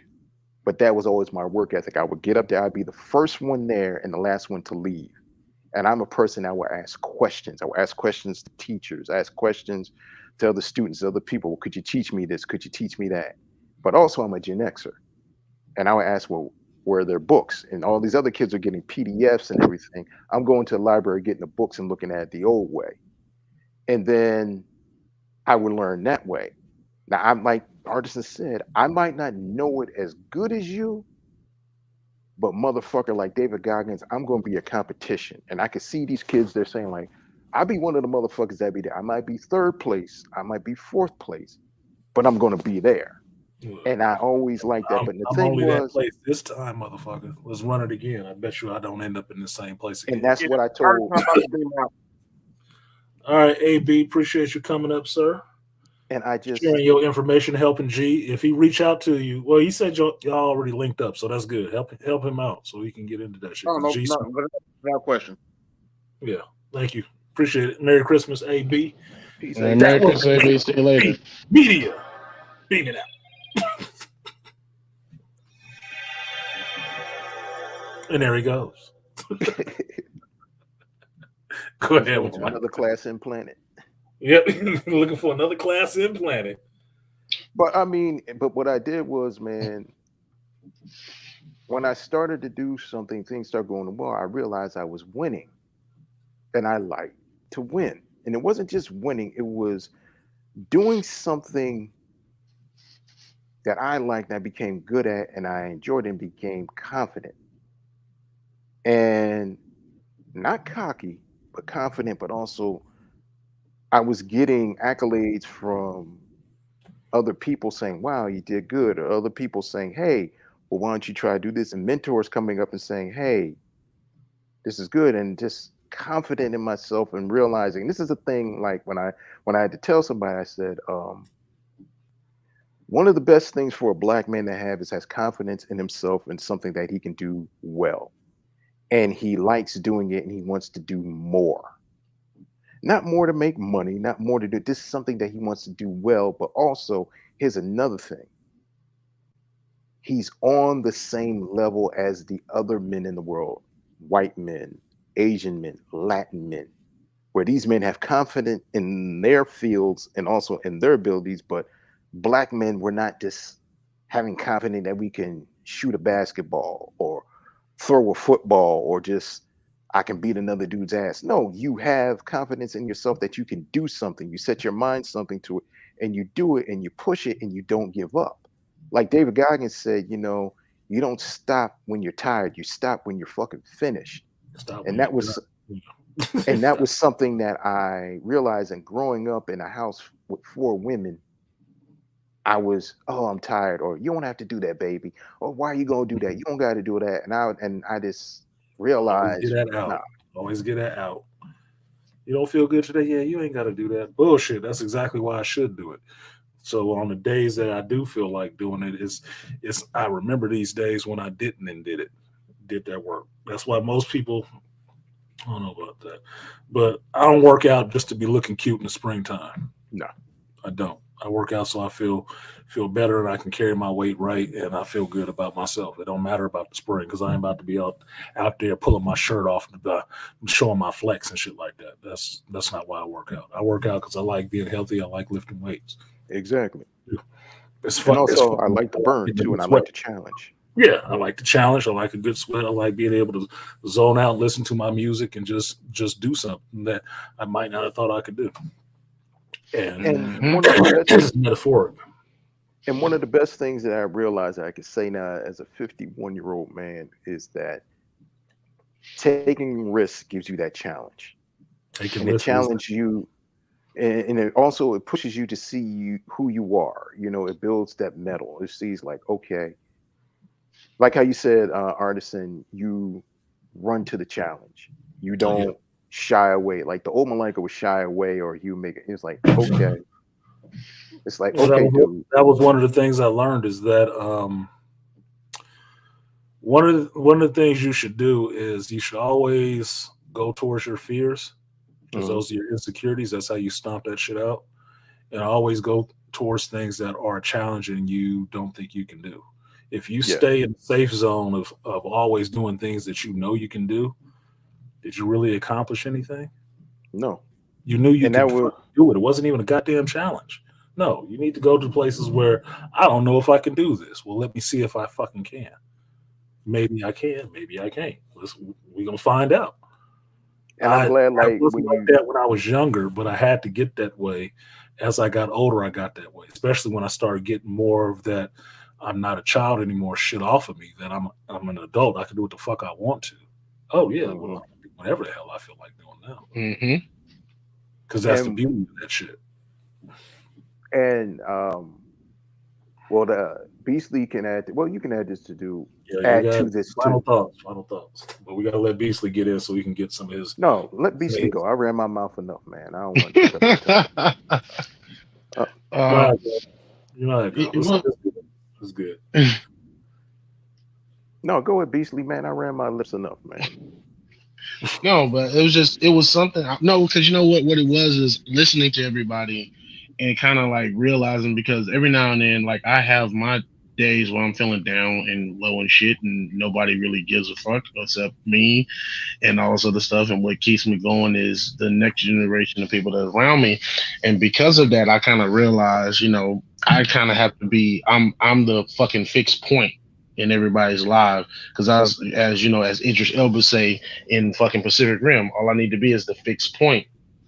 But that was always my work ethic. I would get up there, I'd be the first one there and the last one to leave. And I'm a person that would ask questions. I would ask questions to teachers, ask questions to other students, other people. Could you teach me this? Could you teach me that? But also I'm a Gen Xer. And I would ask, well, where are their books? And all these other kids are getting PDFs and everything. I'm going to the library, getting the books and looking at it the old way. And then I would learn that way. Now, I'm like Artisan said, I might not know it as good as you, but motherfucker, like David Goggins, I'm going to be a competition. And I can see these kids, they're saying like, I'll be one of the motherfuckers that be there. I might be third place. I might be fourth place, but I'm going to be there. And I always like that. But the I'm thing only was, that place this time, motherfucker. Let's run it again. I bet you I don't end up in the same place again. And that's what I told. All right, AB, appreciate you coming up, sir. And I just sharing your information, helping G. If he reach out to you, well, he said y'all already linked up, so that's good. Help him out so he can get into that shit. Oh, no question. Yeah, thank you. Appreciate it. Merry Christmas, AB. Merry Christmas, AB. See you later. Media. Beam it out. And there he goes. Go ahead. Another class implanted. Yep, looking for another class implanted. But I mean, but what I did was, man, when I started to do something, things started going well. I realized I was winning, and I like to win. And it wasn't just winning; it was doing something that I liked, and I became good at, and I enjoyed, and became confident, and not cocky, but confident, but also I was getting accolades from other people saying, wow, you did good. Or other people saying, hey, well, why don't you try to do this? And mentors coming up and saying, hey, this is good. And just confident in myself and realizing this is a thing. Like when I had to tell somebody, I said, one of the best things for a Black man to have is has confidence in himself and something that he can do well. And he likes doing it and he wants to do more. Not more to make money, not more to do. This is something that he wants to do well, but also here's another thing. He's on the same level as the other men in the world, white men, Asian men, Latin men, where these men have confidence in their fields and also in their abilities, but Black men, we're not just having confidence that we can shoot a basketball or throw a football or just I can beat another dude's ass. No, you have confidence in yourself that you can do something. You set your mind something to it and you do it and you push it and you don't give up. Like David Goggins said, you know, you don't stop when you're tired. You stop when you're fucking finished. And that was something that I realized. And growing up in a house with 4 women, I was, oh, I'm tired, or you don't have to do that, baby. Or why are you gonna do that? You don't got to do that. And I just realized, Always get that out. You don't feel good today? Yeah, you ain't got to do that. Bullshit. That's exactly why I should do it. So on the days that I do feel like doing it, it's I remember these days when I didn't and did that work. That's why most people, I don't know about that, but I don't work out just to be looking cute in the springtime. No, I don't. I work out so I feel better and I can carry my weight right and I feel good about myself. It don't matter about the spring because I ain't about to be out there pulling my shirt off and showing my flex and shit like that. That's not why I work out. I work out because I like being healthy. I like lifting weights. Exactly. It's fun. And also, I like the burn too, and I like the challenge. Yeah, I like the challenge. I like a good sweat. I like being able to zone out, listen to my music, and just do something that I might not have thought I could do. And one of the best, metaphoric. And one of the best things that I realized I could say now as a 51-year-old man is that taking risks gives you that challenge. Taking and it challenges you, and it also it pushes you to see who you are. You know, it builds that metal. It sees like, okay, like how you said, Artisan, you run to the challenge. You don't shy away. Like the old Malenko would shy away, or you make it. It's like, okay. It's like, okay, dude. That was one of the things I learned is that one of the things you should do is you should always go towards your fears, because those are your insecurities. That's how you stomp that shit out. And always go towards things that are challenging you don't think you can do. If you stay in the safe zone of always doing things that you know you can do, did you really accomplish anything? No. You knew you could do it. It wasn't even a goddamn challenge. No, you need to go to places where I don't know if I can do this. Well, let me see if I fucking can. Maybe I can, maybe I can't. We're gonna find out. And I'm glad, like, I wasn't like that when I was younger, but I had to get that way. As I got older, I got that way. Especially when I started getting more of that, I'm not a child anymore shit off of me. That I'm an adult. I can do what the fuck I want to. Oh yeah, well, whatever the hell I feel like doing now. Because that's the beauty of that shit. And well, the Beastly can add. Well, you can add this to do. Yeah, add to this final thoughts. But we gotta let Beastly get in so we can get some of his. No, let Beastly go. I ran my mouth enough, man. I don't want to take up you know it's good. No, go with Beastly, man. I ran my lips enough, man. No, but it was something. No, because you know what it was is listening to everybody and kind of like realizing, because every now and then, like, I have my days where I'm feeling down and low and shit, and nobody really gives a fuck except me and all this other stuff. And what keeps me going is the next generation of people that are around me. And because of that, I kind of realized, you know, I kind of have to be, I'm the fucking fixed point in everybody's life. Because as you know, as Idris Elba say in fucking Pacific Rim, all I need to be is the fixed point.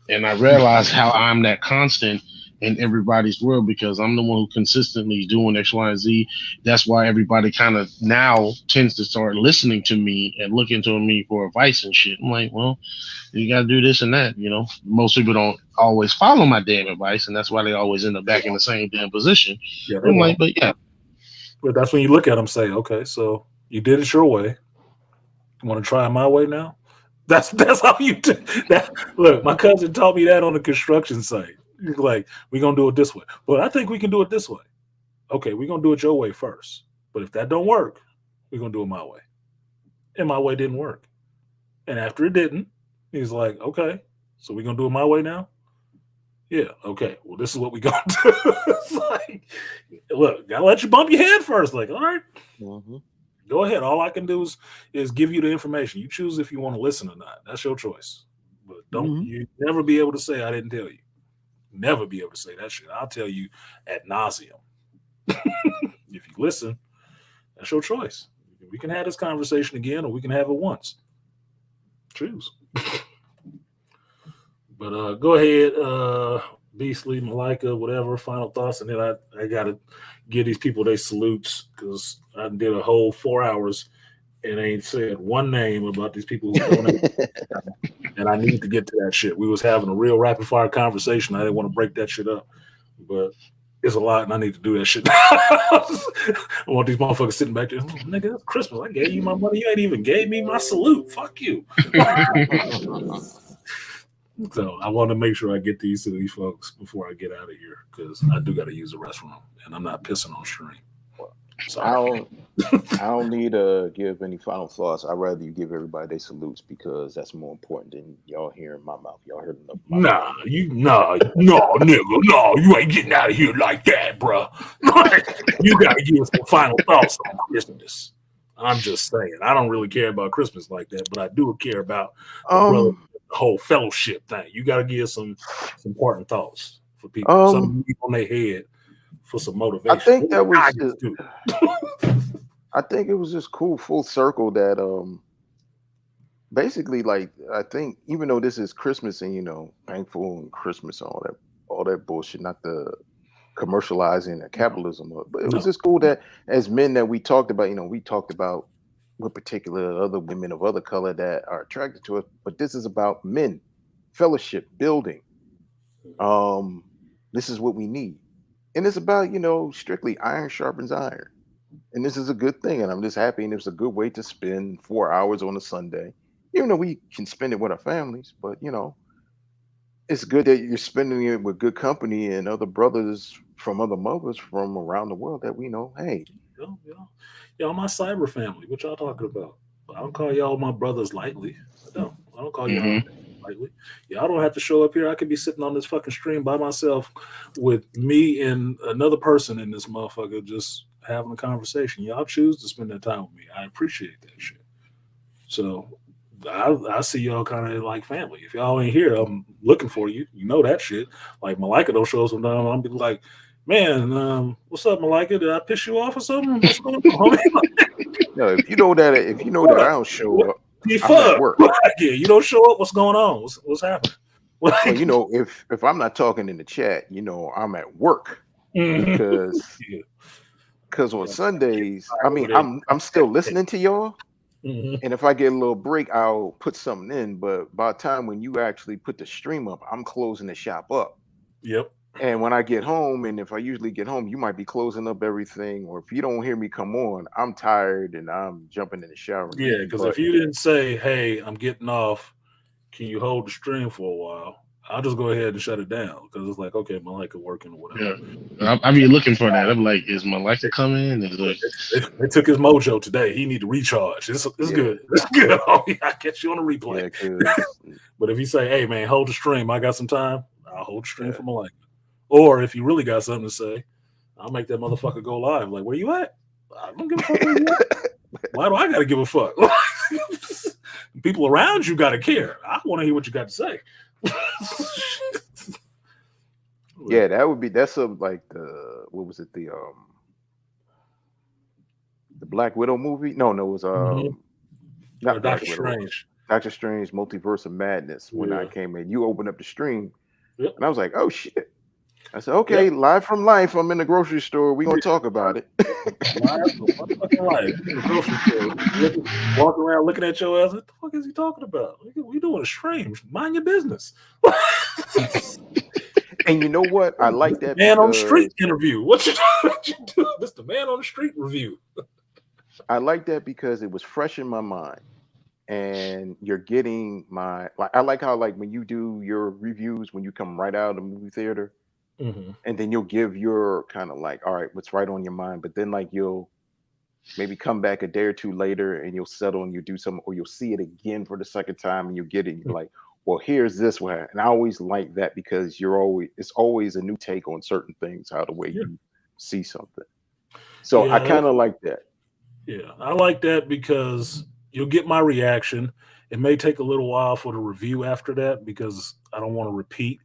And I realized how I'm that constant in everybody's world, because I'm the one who consistently doing X, Y, and Z. That's why everybody kind of now tends to start listening to me and looking to me for advice and shit. I'm like, well, you got to do this and that. You know, most people don't always follow my damn advice, and that's why they always end up back in the same damn position. Yeah, I'm like, but yeah. But that's when you look at them and say, okay, so you did it your way. You want to try it my way now? That's how you do that. Look, my cousin taught me that on the construction site. He's like, we're going to do it this way. But I think we can do it this way. Okay, we're going to do it your way first. But if that don't work, we're going to do it my way. And my way didn't work. And after it didn't, he's like, okay, so we're going to do it my way now? Yeah, okay. Well, this is what we going to do. It's like, look, got to let you bump your head first. Like, all right, go ahead. All I can do is give you the information. You choose if you want to listen or not. That's your choice. But don't you never be able to say I didn't tell you. Never be able to say that shit. I'll tell you ad nauseum. If you listen, that's your choice. We can have this conversation again, or we can have it once. Choose. But go ahead, Beastly, Malika, whatever, final thoughts. And then I got to give these people their salutes, because I did a whole 4 hours and ain't said one name about these people who donate. And I need to get to that shit. We was having a real rapid fire conversation. I didn't want to break that shit up, but it's a lot, and I need to do that shit. I want these motherfuckers sitting back there. Oh, nigga, it's Christmas. I gave you my money. You ain't even gave me my salute. Fuck you. So I want to make sure I get these to these folks before I get out of here, because I do got to use the restroom, and I'm not pissing on stream. I don't need to give any final thoughts. I'd rather you give everybody their salutes, because that's more important than y'all hearing my mouth. Y'all heard enough. No, nigga, no, you ain't getting out of here like that, bro. You got to give some final thoughts on Christmas. I'm just saying, I don't really care about Christmas like that, but I do care about the whole fellowship thing. You got to give some important thoughts for people. Something on their head for some motivation. I think that was I think it was just cool, full circle, that basically, like, I think even though this is Christmas and, you know, thankful and Christmas and all that bullshit, not the commercializing and capitalism, but it was just cool that as men that we talked about, you know, we talked about with particular other women of other color that are attracted to us, but this is about men, fellowship, building. This is what we need. And it's about, strictly iron sharpens iron. And this is a good thing. And I'm just happy. And it's a good way to spend 4 hours on a Sunday. Even though we can spend it with our families, but it's good that you're spending it with good company and other brothers from other mothers from around the world that we know, hey. Y'all my cyber family. What y'all talking about? I don't call y'all my brothers lightly. I don't call y'all lightly. Y'all don't have to show up here. I could be sitting on this fucking stream by myself with me and another person in this motherfucker just having a conversation. Y'all choose to spend that time with me. I appreciate that shit. So I see y'all kind of like family. If y'all ain't here, I'm looking for you. You know that shit. Like Malika don't show up sometimes. I'll be like, man, what's up, Malika? Did I piss you off or something? What's going on? No, if you know that I don't show up, I'm at work. Yeah, you don't show up. What's going on? What's happening? Well, if I'm not talking in the chat, I'm at work because on Sundays, I mean, I'm still listening to y'all. And if I get a little break, I'll put something in. But by the time when you actually put the stream up, I'm closing the shop up. Yep. And when I get home, and if I usually get home, you might be closing up everything. Or if you don't hear me come on, I'm tired and I'm jumping in the shower. Yeah, because if you didn't say, hey, I'm getting off, can you hold the stream for a while? I'll just go ahead and shut it down because it's like, okay, Malika working or whatever. Yeah, I be looking for that. I'm like, is Malika coming? They took his mojo today. He need to recharge. It's good. It's good. I catch you on the replay. Yeah, but if you say, hey, man, hold the stream. I got some time. I'll hold the stream for Malika. Or if you really got something to say, I'll make that motherfucker go live. Like, where you at? I don't give a fuck where you at. Why do I got to give a fuck? People around you got to care. I want to hear what you got to say. Yeah, that's like what was it, the Black Widow movie? No, it was not Doctor Strange. Doctor Strange Multiverse of Madness. When I came in, you opened up the stream, and I was like, oh shit. I said, okay, live from life. I'm in the grocery store. We're gonna talk about it. Live in the grocery store. Walking around looking at your ass. What the fuck is he talking about? We doing a stream. Mind your business. And you know what? I like that man on the street interview. What you do? This the man on the street review. I like that because it was fresh in my mind. And you're getting I like how when you do your reviews when you come right out of the movie theater, and then you'll give your kind of all right, what's right on your mind, but then you'll maybe come back a day or two later and you'll settle and you do something, or you'll see it again for the second time and you get it. You're like, well, here's this way. And I always like that because it's always a new take on certain things, how the way you see something. So I kind of like that. Yeah, I like that because you'll get my reaction. It may take a little while for the review after that because I don't want to repeat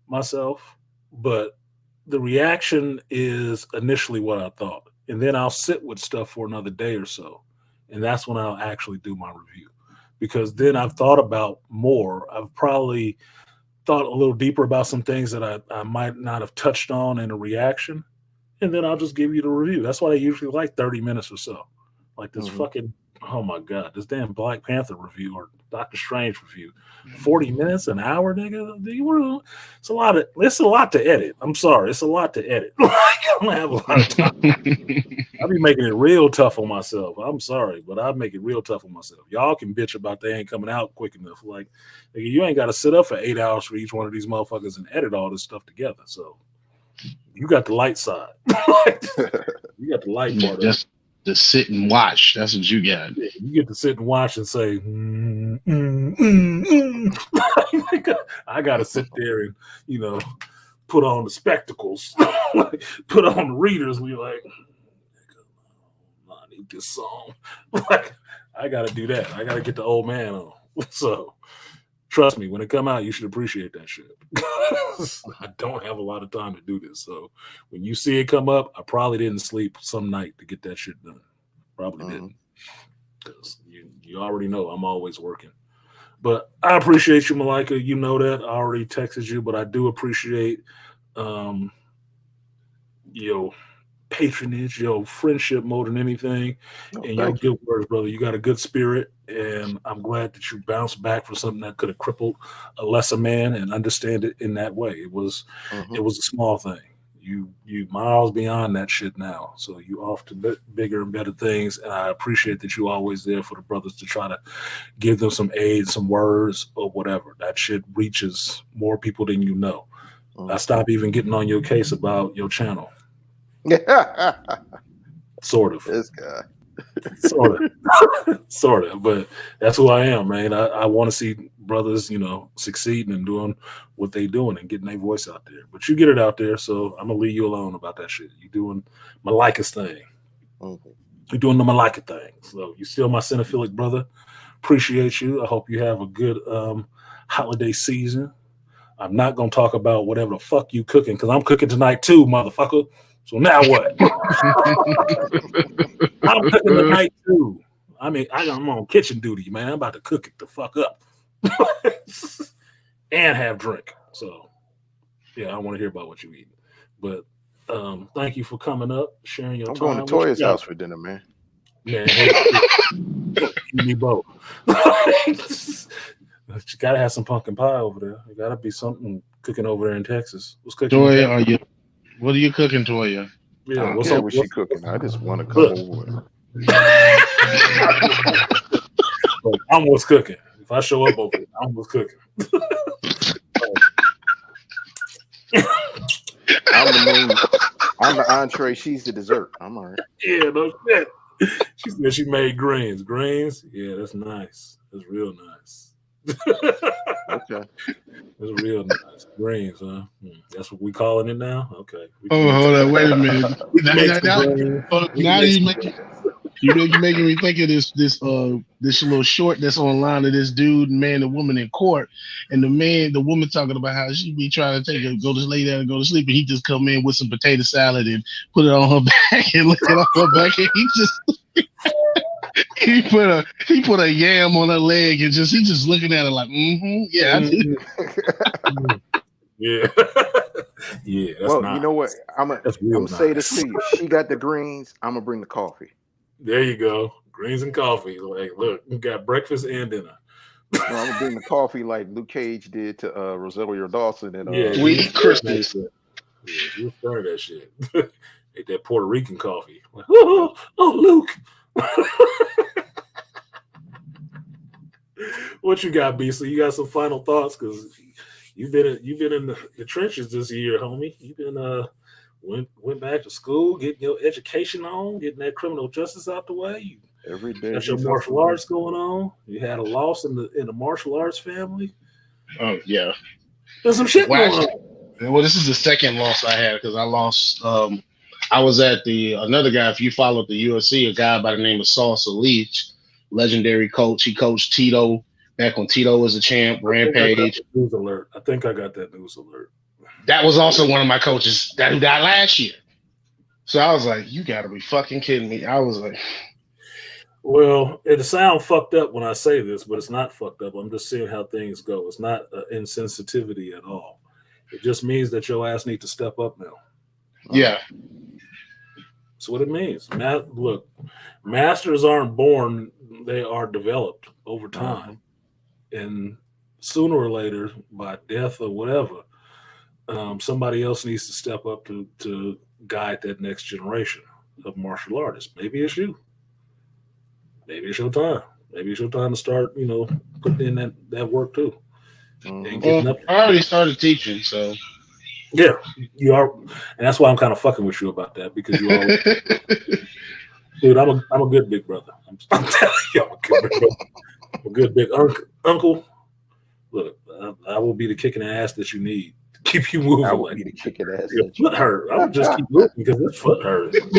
myself, but the reaction is initially what I thought. And then I'll sit with stuff for another day or so. And that's when I'll actually do my review because then I've thought about more. I've probably thought a little deeper about some things that I might not have touched on in a reaction. And then I'll just give you the review. That's why I usually like 30 minutes or so. Like this fucking, oh my God, this damn Black Panther review or Doctor Strange review. 40 minutes, an hour, nigga. It's a lot to edit. I'm sorry. It's a lot to edit. I don't have a lot of time. I be making it real tough on myself. I'm sorry, but I make it real tough on myself. Y'all can bitch about they ain't coming out quick enough. Like, nigga, you ain't got to sit up for 8 hours for each one of these motherfuckers and edit all this stuff together. So you got the light side. You got the light part. Just sit and watch. That's what you got. Yeah, you get to sit and watch and say, I got to sit there and, put on the spectacles, put on the readers. We like, I need this song. I got to do that. I got to get the old man on. So trust me, when it come out, you should appreciate that shit. I don't have a lot of time to do this. So when you see it come up, I probably didn't sleep some night to get that shit done. Probably didn't. Because you already know I'm always working. But I appreciate you, Malika. You know that. I already texted you, but I do appreciate patronage, your friendship more than anything, and your good words, brother. You got a good spirit, and I'm glad that you bounced back from something that could have crippled a lesser man, and understand it in that way. It was a small thing. You miles beyond that shit now, so you off to bigger and better things, and I appreciate that you always there for the brothers to try to give them some aid, some words, or whatever. That shit reaches more people than you know. I stopped even getting on your case about your channel. Sort of. This guy. Sort of, but that's who I am, man. I want to see brothers, succeeding and doing what they doing and getting their voice out there. But you get it out there, so I'm gonna leave you alone about that shit. You doing Malika's thing. You're doing the Malika thing. So you still my cinephilic brother. Appreciate you. I hope you have a good holiday season. I'm not gonna talk about whatever the fuck you cooking, because I'm cooking tonight too, motherfucker. So now what? I'm cooking tonight too. I mean, I'm on kitchen duty, man. I'm about to cook it the fuck up and have drink. So, yeah, I want to hear about what you eat. But thank you for coming up, sharing your time. I'm going to Toya's house for dinner, man. Man, you need both. You gotta have some pumpkin pie over there. There gotta be something cooking over there in Texas. What's cooking? Toya, what are you cooking, Toya? Yeah, what's up? What's she cooking? I just want to come over. I'm what's cooking. If I show up over here, I'm what's cooking. I'm the entree. She's the dessert. I'm all right. Yeah, no shit. She said she made greens. Greens? Yeah, that's nice. That's real nice. Okay. That's real nice. Greens, huh? That's what we calling it now? Okay. Hold on. Wait a minute. Now you're making me think of this little short that's online of this dude, man and woman in court, and the woman talking about how she be trying to go to lay down and go to sleep, and he just come in with some potato salad and put it on her back and look it on her back, and he just he put a yam on her leg and he just looking at her like, yeah, I do. Yeah. Yeah. Well, nice. You know what? I'm gonna say this to you. She got the greens. I'm gonna bring the coffee. There you go. Greens and coffee. Like, look, you got breakfast and dinner. I'm gonna bring the coffee like Luke Cage did to Rosario Dawson and Sweet Christmas. Yeah, you started that shit. Ate that Puerto Rican coffee. Like, oh, Luke. What you got, B? So you got some final thoughts, because you've been in the trenches this year, homie. You've been went back to school, getting your education on, getting that criminal justice out the way. You every day got your martial arts going on. You had a loss in the martial arts family. Oh yeah, there's some shit going on. Well, this is the second loss I had, because I lost. I was at another guy. If you followed the UFC, a guy by the name of Salsa Leach, legendary coach. He coached Tito back when Tito was a champ. Rampage. News alert. I think I got that news alert. That was also one of my coaches who died last year. So I was like, you got to be fucking kidding me. I was like, well, it sounds fucked up when I say this, but it's not fucked up. I'm just seeing how things go. It's not insensitivity at all. It just means that your ass need to step up now. Yeah. That's what it means. Look, masters aren't born. They are developed over time. And sooner or later, by death or whatever, somebody else needs to step up to guide that next generation of martial artists. Maybe it's you. Maybe it's your time. Maybe it's your time to start, putting in that work too. I already started teaching, so. Yeah, you are, and that's why I'm kind of fucking with you about that, because you always, dude. I'm a good big brother. I'm telling you, I'm a good big brother. I'm a good big uncle. Look, I will be the kicking ass that you need to keep you moving. I will be the kicking ass. Your foot hurt. I would just keep moving because his foot hurt. He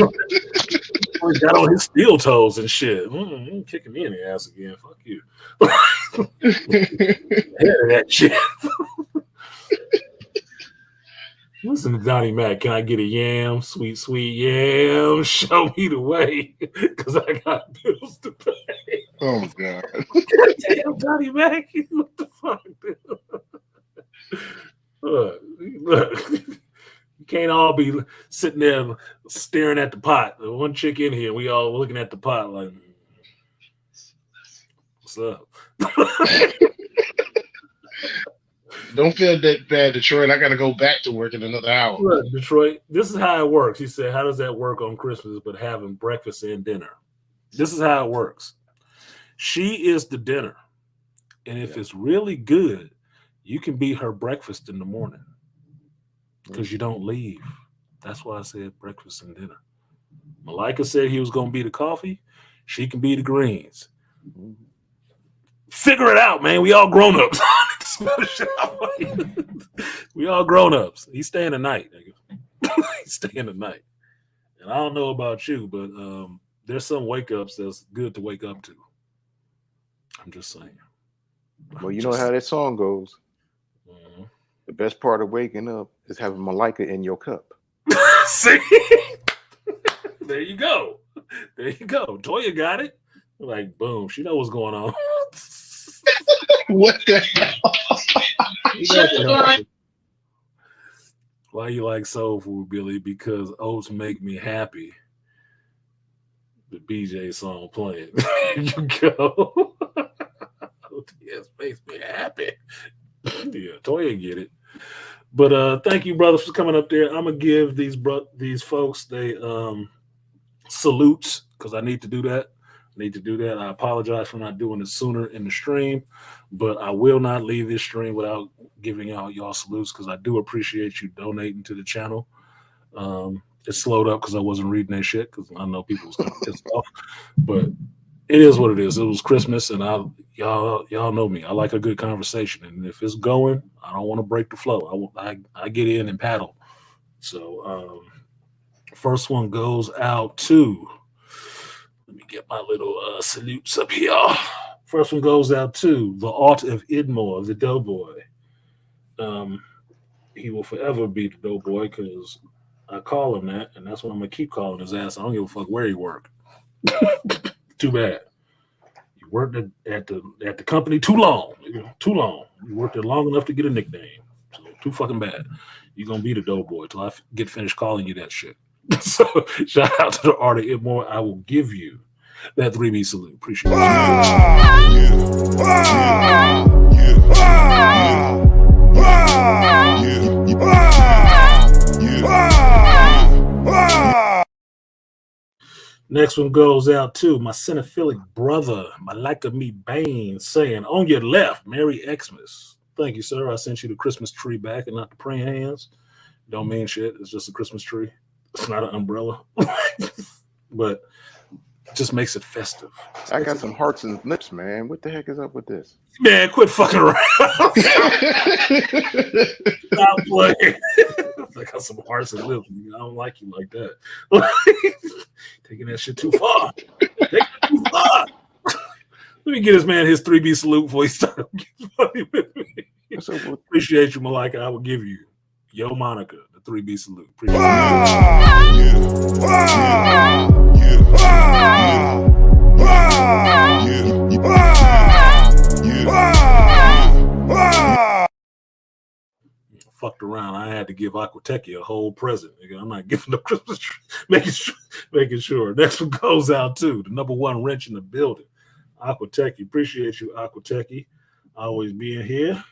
got on his steel toes and shit. You kicking me in the ass again? Fuck you. Head of that shit. Listen to Donnie Mac. Can I get a yam? Sweet, sweet yam. Show me the way, because I got bills to pay. Oh, God. Damn, Donnie Mac. What the fuck, dude? Look, you can't all be sitting there staring at the pot. The one chick in here, we all looking at the pot like, what's up? Don't feel that bad, Detroit. I got to go back to work in another hour. Look, Detroit, this is how it works. He said, how does that work on Christmas, but having breakfast and dinner? This is how it works. She is the dinner. And if it's really good, you can be her breakfast in the morning because you don't leave. That's why I said breakfast and dinner. Malika said he was going to be the coffee. She can be the greens. Figure it out, man. We all grown-ups. We all grown-ups. He's staying the night. He's staying the night. And I don't know about you, but there's some wake-ups that's good to wake up to. I'm just saying. Well, you know how that song goes. Mm-hmm. The best part of waking up is having Malika in your cup. See? There you go. There you go. Toya got it. Like, boom. She knows what's going on. What the hell? Why you like soul food, Billy? Because oats make me happy. The BJ song playing. There you go. Yes, makes me happy. Yeah, Toya get it. But thank you, brothers, for coming up there. I'm gonna give these folks they salutes because I need to do that. I apologize for not doing it sooner in the stream, but I will not leave this stream without giving out y'all salutes because I do appreciate you donating to the channel. It slowed up because I wasn't reading that shit because I know people was kind of pissed off, but it is what it is. It was Christmas, and y'all know me. I like a good conversation, and if it's going, I don't want to break the flow. I get in and paddle. So first one goes out to. Let me get my little salutes up here. First one goes out to the Art of Idmore, the Doughboy. He will forever be the Doughboy because I call him that, and that's what I'm gonna keep calling his ass. I don't give a fuck where he worked. Too bad. You worked at the company too long. Too long. You worked there long enough to get a nickname. So too fucking bad. You're gonna be the Doughboy till I get finished calling you that shit. So shout out to the Art of Idmore. I will give you that 3B salute. Appreciate it. Next one goes out to my cinephilic brother, Malika Me Bain, saying, on your left, Merry Xmas. Thank you, sir. I sent you the Christmas tree back and not the praying hands. Don't mean shit. It's just a Christmas tree. It's not an umbrella. But it just makes it festive. I got some hearts and lips, man. What the heck is up with this? Man, quit fucking around. Stop playing. I got some hearts and lips. I don't like you like that. Taking that shit too far. Taking it too far. Let me get this man his 3B salute before he starts getting funny with me. Appreciate you, Malika. I will give you Yo Monica, the 3B salute. Appreciate Fucked around. I had to give Aquateki a whole present. I'm not giving the Christmas tree. Making sure. Next one goes out too. The number one wrench in the building. Aquateki. Appreciate you, Aquateki. Always being here.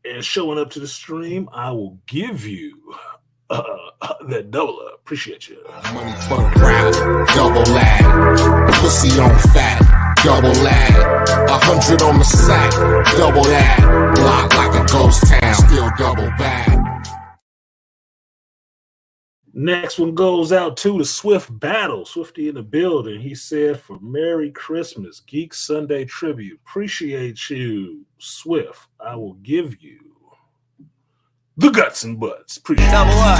And showing up to the stream, I will give you that double up. Appreciate you. Money for the crowd, double lag. Pussy on fat, double lag. 100 on the sack, double that. Block like a ghost town, still double bag. Next one goes out to the Swift Battle. Swifty in the building. He said, for Merry Christmas, Geek Sunday Tribute. Appreciate you, Swift. I will give you the guts and butts. Appreciate double up.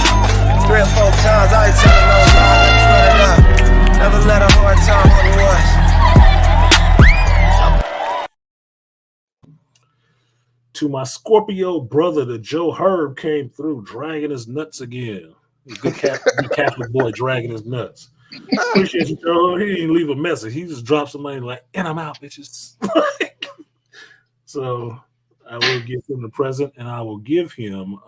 3 or 4 times. I ain't telling no lies. Run it up. Never let a hard time on the us. To my Scorpio brother, the Joe Herb came through, dragging his nuts again. Good Catholic boy dragging his nuts. Appreciate you, Joe. He didn't leave a message. He just dropped somebody like, and I'm out, bitches. So I will give him the present, and I will give him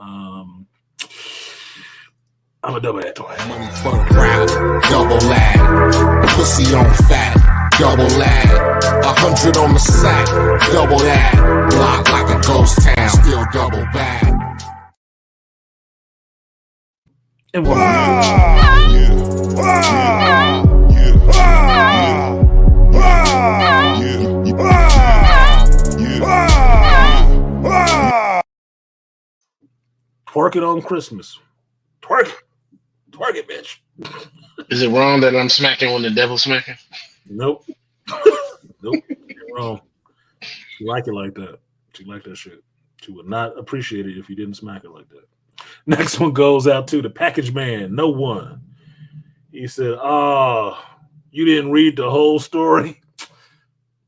I'm a double that. Money for the crowd, double that. Pussy on fat, double that. 100 on the sack, double that. Block like a ghost town, still double back. And one Twerk it on Christmas. Twerk it, bitch. Is it wrong that I'm smacking when the devil's smacking? Nope. Nope. You're wrong. She like it like that. She like that shit. She would not appreciate it if you didn't smack it like that. Next one goes out to the package man. No one. He said, "Oh, you didn't read the whole story."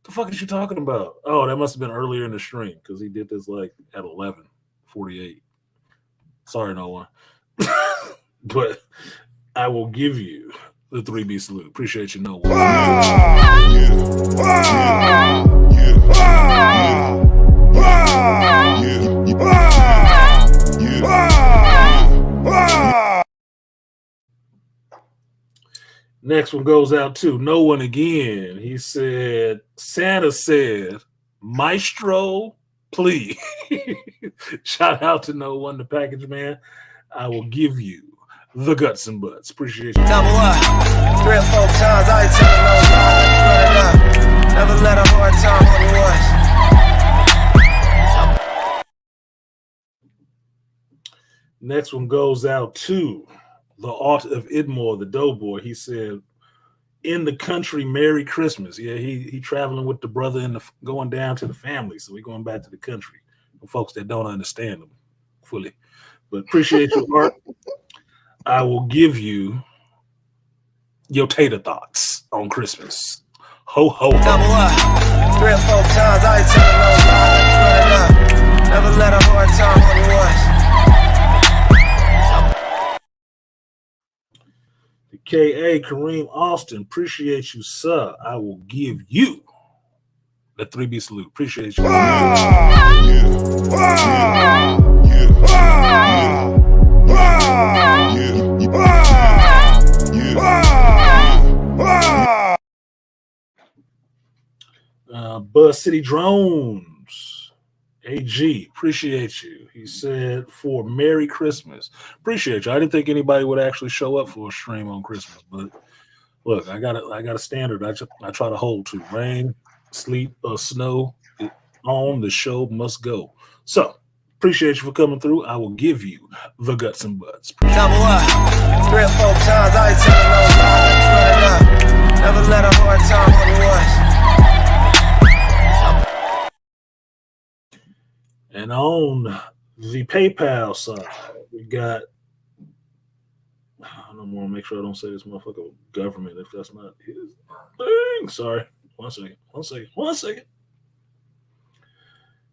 The fuck is you talking about? Oh, that must have been earlier in the stream because he did this like at 11:48. Sorry, no one. But I will give you the 3B salute. Appreciate you, no one. Next one goes out to no one again. He said, Santa said, Maestro, please. Shout out to no one, the package man. I will give you the guts and butts. Appreciate you. Double up, 3 or 4 times. I ain't telling no lies. Never let a hard time on the ones. Next one goes out to the art of Idmore, the doughboy. He said, in the country, Merry Christmas. Yeah, he traveling with the brother and going down to the family. So we're going back to the country for folks that don't understand them fully. But appreciate your art. I will give you your tater thoughts on Christmas. Ho, ho, ho. Double up, 3 or 4 times. I ain't telling no lies. Never let a hard time on the ones. The K.A. Kareem Austin, appreciate you, sir. I will give you the 3B salute. Appreciate you. Buzz City Drones, AG, appreciate you. He said, for Merry Christmas. Appreciate you. I didn't think anybody would actually show up for a stream on Christmas, but look, I got a standard I try to hold to. Rain, sleet, or snow, on the show must go. So, appreciate you for coming through. I will give you the guts and butts. Double up, 3 or 4 times. I ain't telling no lies. Never let a hard time on the ones. And on the PayPal side, we got, I don't want to make sure I don't say this motherfucker government if that's not his thing. Sorry. One second.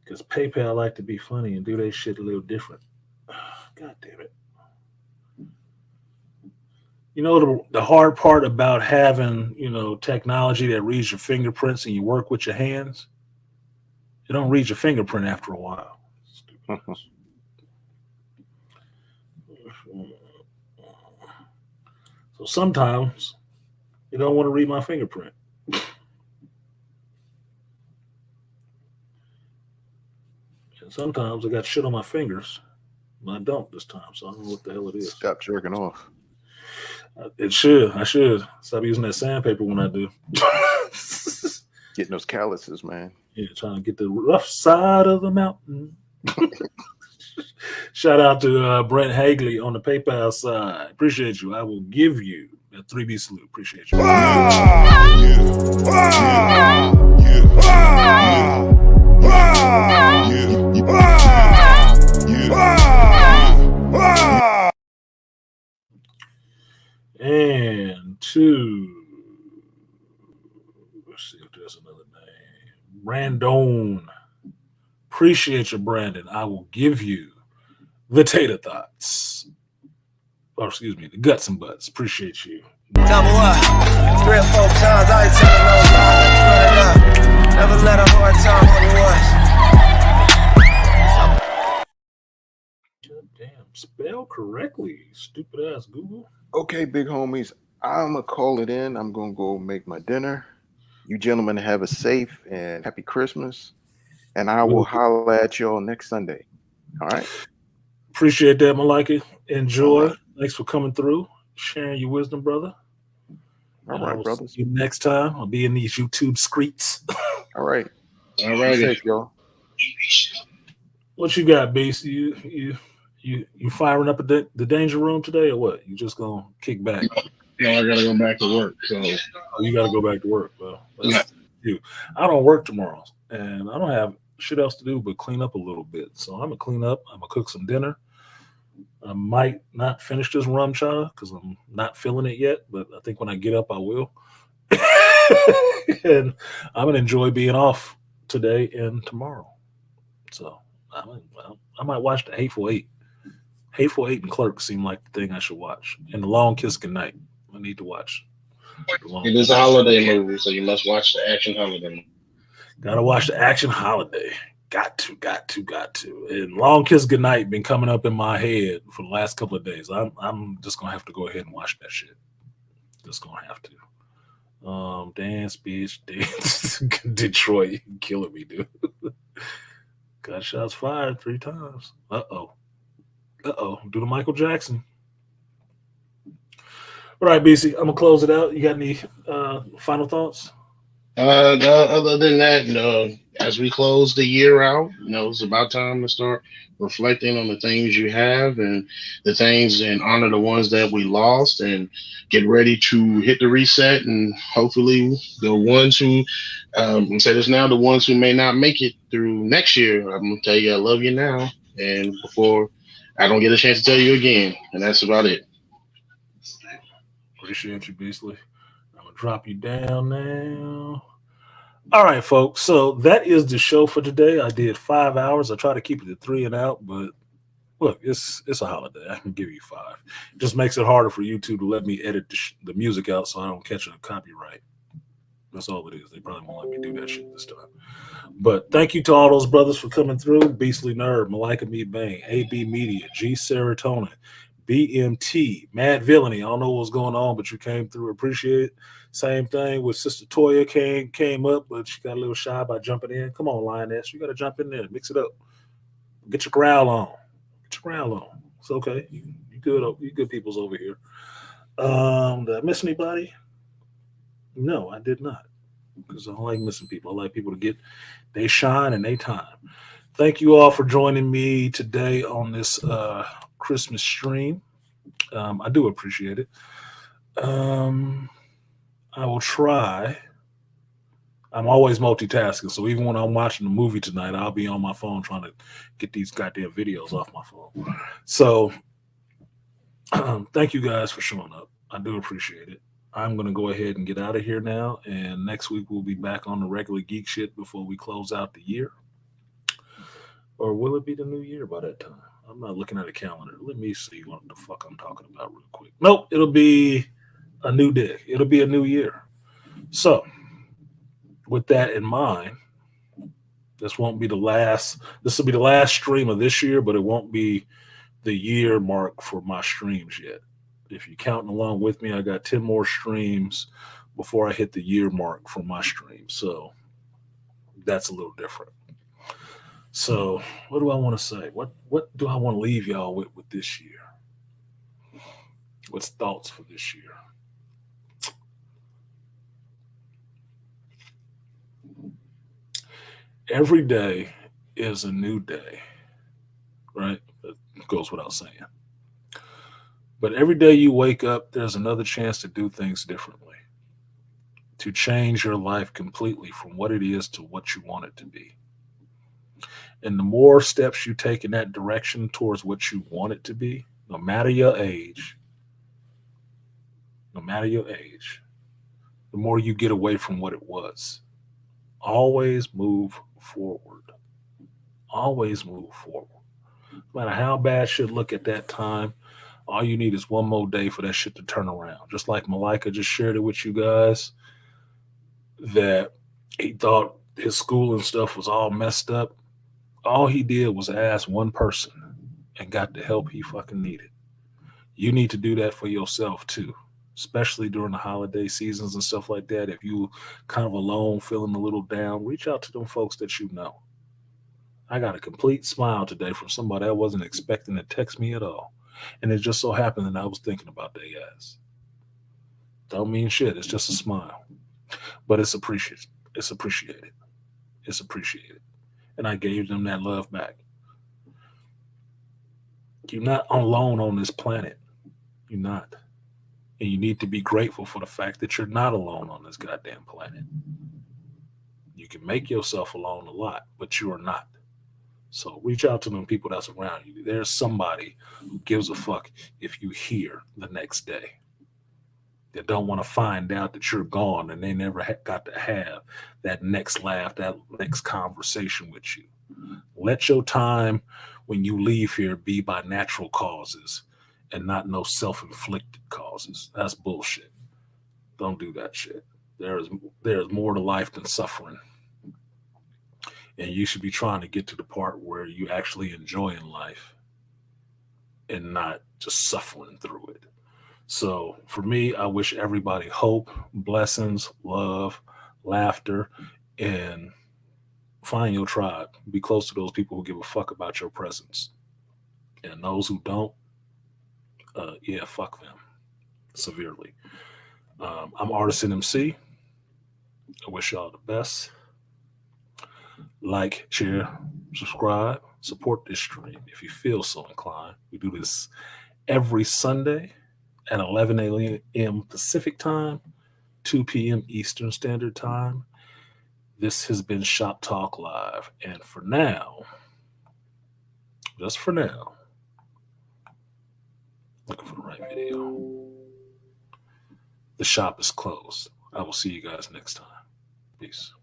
Because PayPal like to be funny and do their shit a little different. God damn it. You know, the hard part about having, technology that reads your fingerprints and you work with your hands? It don't read your fingerprint after a while. So sometimes you don't want to read my fingerprint. And sometimes I got shit on my fingers, but I don't this time, so I don't know what the hell it is. Stop jerking off. It should. I should stop using that sandpaper when I do. Getting those calluses, man. Yeah, trying to get the rough side of the mountain. Shout out to Brent Hagley on the PayPal side. Appreciate you. I will give you a 3B salute. Appreciate you. And let's see if there's another name. Brandon. Appreciate you, Brandon. I will give you the tater thoughts. Or excuse me, the guts and butts. Appreciate you. Double up, 3 or 4 times. I ain't telling no lies. Never let a hard time on the ones. Damn spell correctly, stupid ass Google. Okay, big homies, I'm gonna call it in. I'm gonna go make my dinner. You gentlemen have a safe and happy Christmas, and I will holler at y'all next Sunday. All right. Appreciate that, Malika. Enjoy. All right. Thanks for coming through, sharing your wisdom, brother. All right, brothers. See you next time. I'll be in these YouTube streets. All right. All right. Be safe, y'all. What you got, Beast? You firing up the danger room today, or what? You just gonna kick back? No, I gotta go back to work. So you gotta go back to work. Well, that's you. I don't work tomorrow, and I don't have shit else to do but clean up a little bit. So I'm gonna clean up. I'm gonna cook some dinner. I might not finish this rum chata because I'm not feeling it yet, but I think when I get up, I will. And I'm gonna enjoy being off today and tomorrow. So I might watch the Hateful Eight. Hateful Eight and Clerks seem like the thing I should watch. And The Long Kiss Goodnight. I need to watch. It is a holiday movie, so you must watch the action holiday. Gotta watch the action holiday. Got to. And Long Kiss Goodnight been coming up in my head for the last couple of days. I'm just gonna have to go ahead and watch that shit. Just gonna have to. Dance, bitch, dance. Detroit, you killing me, dude. Got shots fired 3 times. Uh-oh. Do the Michael Jackson. All right, BC, I'm gonna close it out. You got any final thoughts? Other than that, as we close the year out, it's about time to start reflecting on the things you have and the things, and honor the ones that we lost, and get ready to hit the reset. And hopefully the ones who, say this now, the ones who may not make it through next year, I'm gonna tell you I love you now, and before I don't get a chance to tell you again. And that's about it. Appreciate you, Beasley. I'm gonna drop you down now. All right, folks. So that is the show for today. I did 5 hours. I try to keep it to 3 and out, but look, it's a holiday. I can give you 5. It just makes it harder for YouTube to let me edit the music out so I don't catch a copyright. That's all it is. They probably won't let me do that shit this time. But thank you to all those brothers for coming through. Beastly Nerd, Malika Me Bang, AB Media, G Serotonin, BMT, Mad Villainy. I don't know what's going on, but you came through. Appreciate it. Same thing with Sister Toya came up, but she got a little shy by jumping in. Come on, Lioness. You got to jump in there. Mix it up. Get your growl on. It's okay. You good. You good people's over here. Did I miss anybody? No, I did not. Because I don't like missing people. I like people to get they shine and they time. Thank you all for joining me today on this Christmas stream. I do appreciate it. I will try. I'm always multitasking, so even when I'm watching a movie tonight, I'll be on my phone trying to get these goddamn videos off my phone. So thank you guys for showing up. I do appreciate it. I'm going to go ahead and get out of here now, and next week we'll be back on the regular geek shit before we close out the year. Or will it be the new year by that time? I'm not looking at a calendar. Let me see what the fuck I'm talking about real quick. Nope, it'll be a new day. It'll be a new year. So, with that in mind, this won't be the last. This will be the last stream of this year, but it won't be the year mark for my streams yet. If you're counting along with me, I got 10 more streams before I hit the year mark for my stream. So that's a little different. So what do I want to say? What do I want to leave y'all with this year? What's thoughts for this year? Every day is a new day, right? That goes without saying. But every day you wake up, there's another chance to do things differently, to change your life completely from what it is to what you want it to be. And the more steps you take in that direction towards what you want it to be, no matter your age, the more you get away from what it was. Always move forward. Always move forward. No matter how bad shit look at that time, all you need is one more day for that shit to turn around. Just like Malika just shared it with you guys, that he thought his school and stuff was all messed up. All he did was ask one person, and got the help he fucking needed. You need to do that for yourself too, especially during the holiday seasons and stuff like that. If you kind of alone, feeling a little down, reach out to them folks that you know. I got a complete smile today from somebody I wasn't expecting to text me at all. And it just so happened that I was thinking about their ass. Don't mean shit. It's just a smile. But it's appreciated. It's appreciated. It's appreciated. And I gave them that love back. You're not alone on this planet. You're not. And you need to be grateful for the fact that you're not alone on this goddamn planet. You can make yourself alone a lot, but you are not. So reach out to them people that's around you. There's somebody who gives a fuck if you hear the next day. They don't want to find out that you're gone and they never got to have that next laugh, that next conversation with you. Let your time when you leave here be by natural causes and not no self-inflicted causes. That's bullshit. Don't do that shit. There's more to life than suffering. And you should be trying to get to the part where you actually enjoying life and not just suffering through it. So for me, I wish everybody hope, blessings, love, laughter, and find your tribe. Be close to those people who give a fuck about your presence. And those who don't, yeah, fuck them severely. I'm artisanmc. I wish y'all the best. Like, share, subscribe, support this stream if you feel so inclined. We do this every Sunday at 11 a.m. Pacific time, 2 p.m. Eastern Standard Time. This has been Shop Talk Live. And for now, just for now, looking for the right video, the shop is closed. I will see you guys next time. Peace.